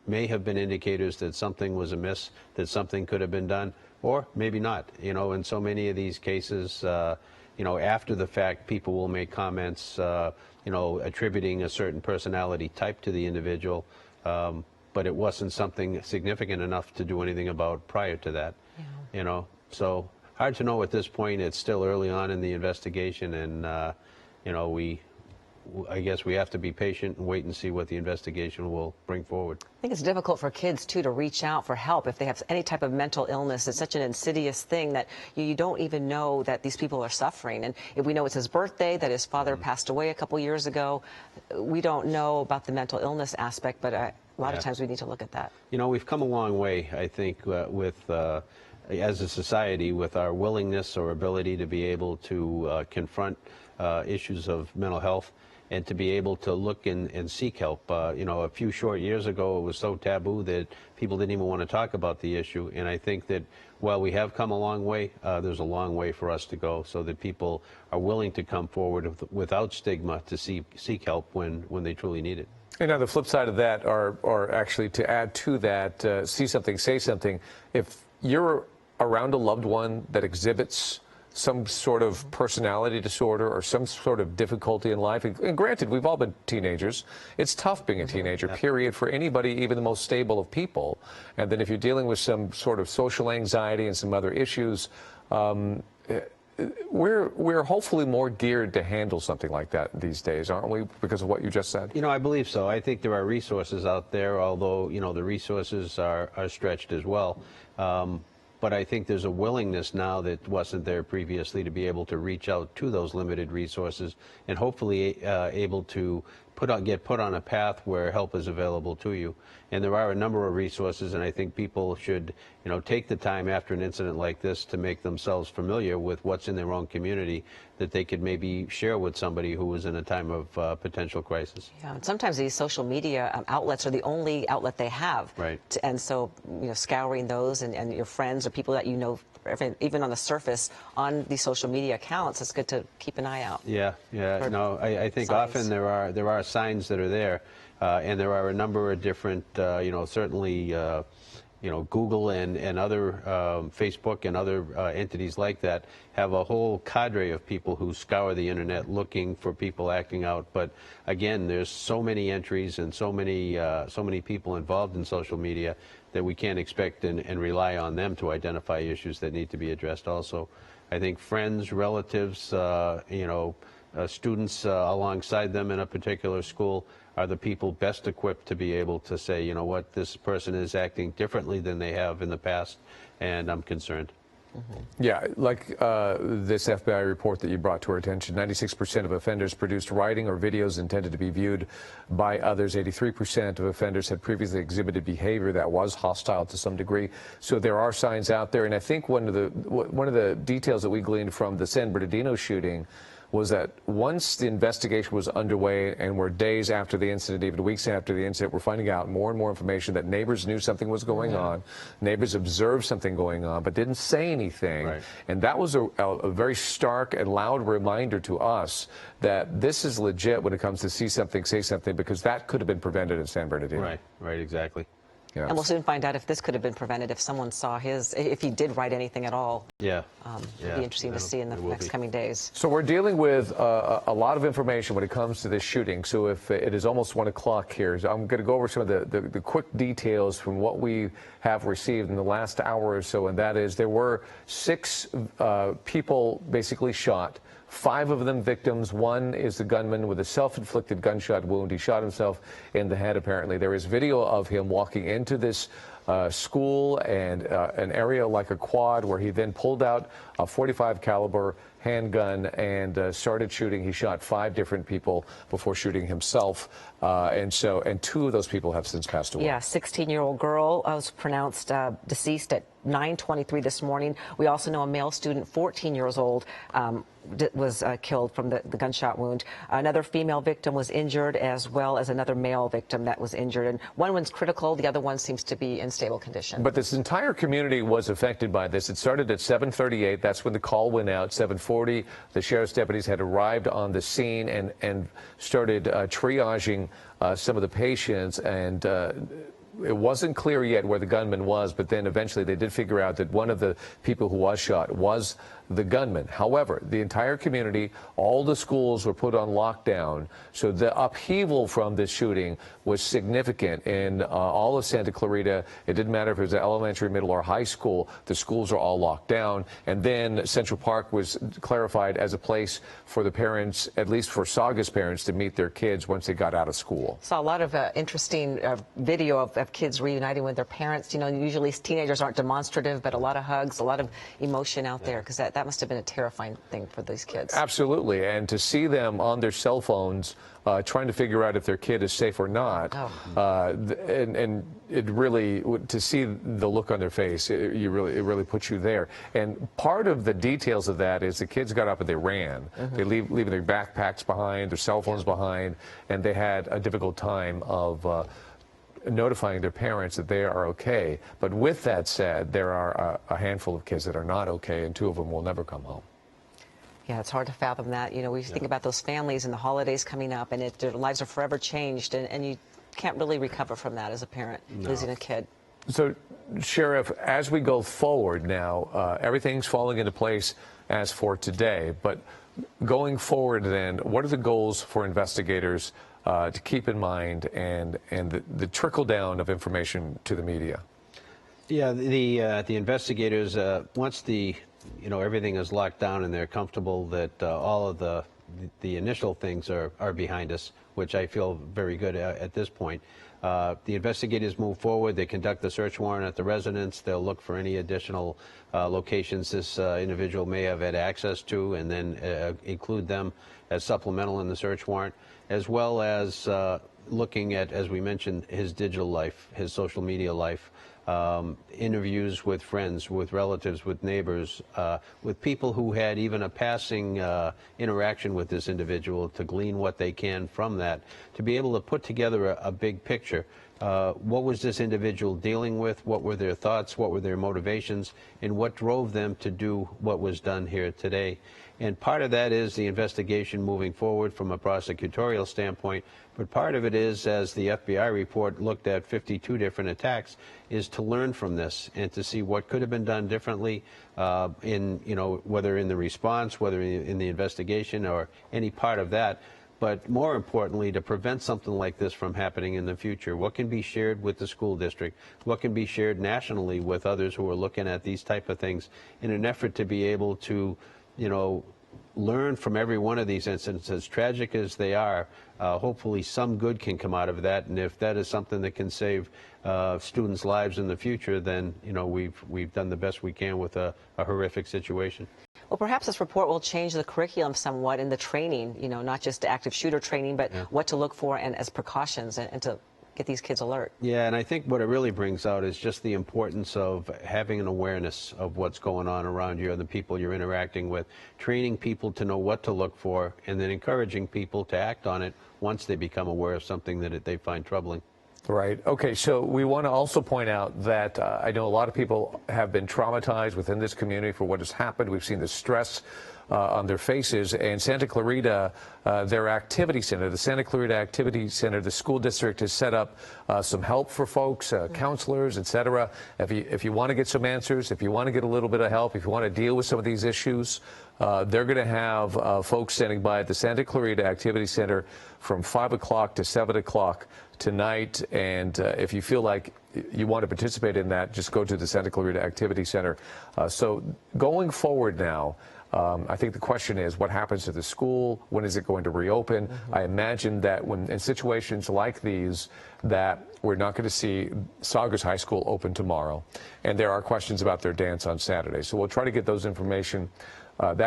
may have been indicators that something was amiss, that something could have been done, or maybe not. In so many of these cases, after the fact, people will make comments, attributing a certain personality type to the individual, but it wasn't something significant enough to do anything about prior to that. Yeah. So hard to know at this point. It's still early on in the investigation, and I guess we have to be patient and wait and see what the investigation will bring forward. I think it's difficult for kids, too, to reach out for help if they have any type of mental illness. It's such an insidious thing that you don't even know that these people are suffering. And if we know it's his birthday, that his father passed away a couple years ago, we don't know about the mental illness aspect, but a lot of times we need to look at that. We've come a long way, I think, as a society, with our willingness or ability to be able to confront issues of mental health, and to be able to look and seek help. A few short years ago, it was so taboo that people didn't even want to talk about the issue. And I think that while we have come a long way, there's a long way for us to go, so that people are willing to come forward without stigma to seek help when they truly need it. And now the flip side of that, or actually to add to that, see something, say something. If you're around a loved one that exhibits some sort of personality disorder or some sort of difficulty in life, and granted, we've all been teenagers. It's tough being a teenager, period, for anybody, even the most stable of people. And then if you're dealing with some sort of social anxiety and some other issues, we're hopefully more geared to handle something like that these days, aren't we, because of what you just said? You know, I believe so. I think there are resources out there, although, you know, the resources are stretched as well. But I think there's a willingness now that wasn't there previously to be able to reach out to those limited resources and hopefully able to get put on a path where help is available to you. And there are a number of resources, and I think people should, you know, take the time after an incident like this to make themselves familiar with what's in their own community that they could maybe share with somebody who was in a time of potential crisis. Yeah, and sometimes these social media outlets are the only outlet they have. Right. And so, you know, scouring those and your friends or people that you know, even on the surface, on these social media accounts, it's good to keep an eye out. Yeah, yeah. No, I think signs. often there are signs that are there, and there are a number of different, you know, certainly, you know, Google and other Facebook and other entities like that have a whole cadre of people who scour the internet looking for people acting out. But again, there's so many entries and so many people involved in social media that we can't expect and rely on them to identify issues that need to be addressed also. I think friends, relatives, you know, students alongside them in a particular school are the people best equipped to be able to say, you know what, this person is acting differently than they have in the past, and I'm concerned. Yeah, like this FBI report that you brought to our attention, 96% of offenders produced writing or videos intended to be viewed by others. 83% of offenders had previously exhibited behavior that was hostile to some degree. So there are signs out there, and I think one of the details that we gleaned from the San Bernardino shooting was that once the investigation was underway and we're days after the incident, even weeks after the incident, we're finding out more and more information that neighbors knew something was going on, neighbors observed something going on, but didn't say anything. Right. And that was a very stark and loud reminder to us that this is legit when it comes to see something, say something, because that could have been prevented in San Bernardino. Right, right, exactly. Yeah. And we'll soon find out if this could have been prevented, if someone saw if he did write anything at all. Yeah. It'll be interesting to see in the next coming days. So we're dealing with a lot of information when it comes to this shooting. So if it is almost 1 o'clock here, so I'm going to go over some of the quick details from what we have received in the last hour or so, and that is there were 6 people basically shot. 5 of them victims. 1 is the gunman with a self-inflicted gunshot wound. He shot himself in the head, apparently. There is video of him walking into this school and an area like a quad where he then pulled out a .45 caliber handgun and started shooting. He shot 5 different people before shooting himself. And 2 of those people have since passed away. Yeah, 16-year-old girl was pronounced deceased at 9:23 this morning. We also know a male student, 14 years old, was killed from the gunshot wound. Another female victim was injured, as well as another male victim that was injured. And one one's critical, the other one seems to be in stable condition. But this entire community was affected by this. It started at 7:38. That's when the call went out. 7:40, the sheriff's deputies had arrived on the scene and started triaging some of the patients, and it wasn't clear yet where the gunman was, but then eventually they did figure out that one of the people who was shot was the gunman. However, the entire community, all the schools were put on lockdown, so the upheaval from this shooting was significant in all of Santa Clarita. It didn't matter if it was elementary, middle, or high school. The schools are all locked down, and then Central Park was clarified as a place for the parents, at least for Saugus parents, to meet their kids once they got out of school. Saw a lot of interesting video of kids reuniting with their parents. You know, usually teenagers aren't demonstrative, but a lot of hugs, a lot of emotion out there, because that must have been a terrifying thing for these kids. Absolutely, and to see them on their cell phones trying to figure out if their kid is safe or not, and it really, to see the look on their face, it really puts you there. And part of the details of that is the kids got up and they ran. They leaving their backpacks behind, their cell phones behind, and they had a difficult time of notifying their parents that they are okay. But with that said, there are a handful of kids that are not okay, and 2 of them will never come home. Yeah, it's hard to fathom that. You know, we think about those families and the holidays coming up, and their lives are forever changed, and you can't really recover from that as a parent, losing a kid. So, Sheriff, as we go forward now, everything's falling into place as for today, but going forward then, what are the goals for investigators to keep in mind, and the trickle down of information to the media? Yeah, the investigators, once everything is locked down and they're comfortable that all of the initial things are behind us, which I feel very good at this point. The investigators move forward. They conduct the search warrant at the residence. They'll look for any additional locations this individual may have had access to, and then include them as supplemental in the search warrant, as well as looking at, as we mentioned, his digital life, his social media life, interviews with friends, with relatives, with neighbors, with people who had even a passing interaction with this individual, to glean what they can from that, to be able to put together a big picture. What was this individual dealing with? What were their thoughts? What were their motivations? And what drove them to do what was done here today? And part of that is the investigation moving forward from a prosecutorial standpoint, but part of it is, as the FBI report looked at 52 different attacks, is to learn from this and to see what could have been done differently whether in the response, whether in the investigation, or any part of that. But more importantly, to prevent something like this from happening in the future. What can be shared with the school district? What can be shared nationally with others who are looking at these type of things, in an effort to be able to learn from every one of these incidents, as tragic as they are. Hopefully some good can come out of that, and if that is something that can save students' lives in the future, then we've done the best we can with a horrific situation. Well, perhaps this report will change the curriculum somewhat in the training, not just active shooter training, but what to look for and as precautions, and to get these kids alert. Yeah, and I think what it really brings out is just the importance of having an awareness of what's going on around you and the people you're interacting with, training people to know what to look for, and then encouraging people to act on it once they become aware of something that they find troubling. Right. Okay, so we want to also point out that I know a lot of people have been traumatized within this community for what has happened. We've seen the stress on their faces, and Santa Clarita, their activity center, the Santa Clarita Activity Center, the school district has set up some help for folks, counselors, etc. If you want to get some answers, if you want to get a little bit of help, if you want to deal with some of these issues, they're going to have folks standing by at the Santa Clarita Activity Center from 5 o'clock to 7 o'clock tonight. And if you feel like you want to participate in that, just go to the Santa Clarita Activity Center. So going forward now, I think the question is, what happens to the school? When is it going to reopen? I imagine that when in situations like these, that we're not going to see Saugus High School open tomorrow, and there are questions about their dance on Saturday. So we'll try to get that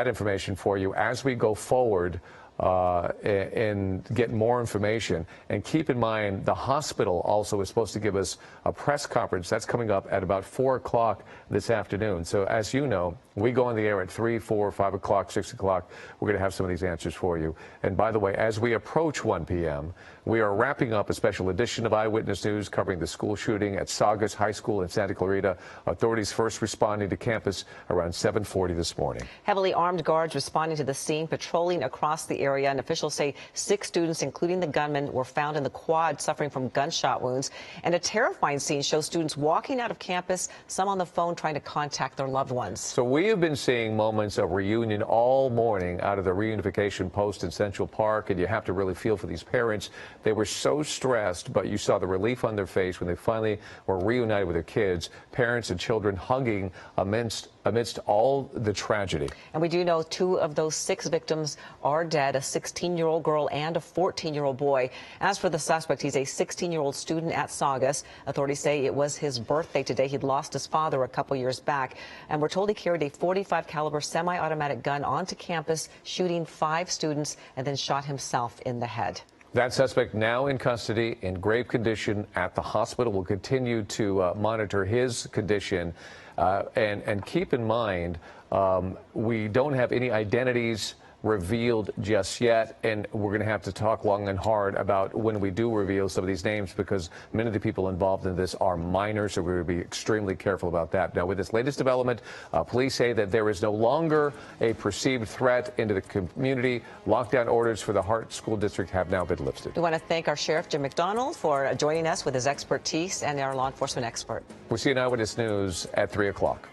information for you as we go forward. And get more information. And keep in mind, the hospital also is supposed to give us a press conference. That's coming up at about 4 o'clock this afternoon. So as you know, we go on the air at 3, 4, 5 o'clock, 6 o'clock. We're going to have some of these answers for you. And by the way, as we approach 1 p.m., we are wrapping up a special edition of Eyewitness News covering the school shooting at Saugus High School in Santa Clarita. Authorities first responding to campus around 7:40 this morning. Heavily armed guards responding to the scene, patrolling across the area, and officials say 6 students, including the gunman, were found in the quad suffering from gunshot wounds. And a terrifying scene shows students walking out of campus, some on the phone trying to contact their loved ones. So we have been seeing moments of reunion all morning out of the reunification post in Central Park, and you have to really feel for these parents. They were so stressed, but you saw the relief on their face when they finally were reunited with their kids, parents and children hugging amidst all the tragedy. And we do know 2 of those 6 victims are dead, a 16-year-old girl and a 14-year-old boy. As for the suspect, he's a 16-year-old student at Saugus. Authorities say it was his birthday today. He'd lost his father a couple years back, and we're told he carried a .45 caliber semi-automatic gun onto campus, shooting 5 students, and then shot himself in the head. That suspect now in custody in grave condition at the hospital. We'll continue to monitor his condition. And keep in mind, we don't have any identities revealed just yet, and we're going to have to talk long and hard about when we do reveal some of these names, because many of the people involved in this are minors, so we're going to be extremely careful about that. Now, with this latest development, police say that there is no longer a perceived threat into the community. Lockdown orders for the Hart School District have now been lifted. We want to thank our Sheriff Jim McDonald for joining us with his expertise, and our law enforcement expert. We'll see you in Eyewitness News at 3 o'clock.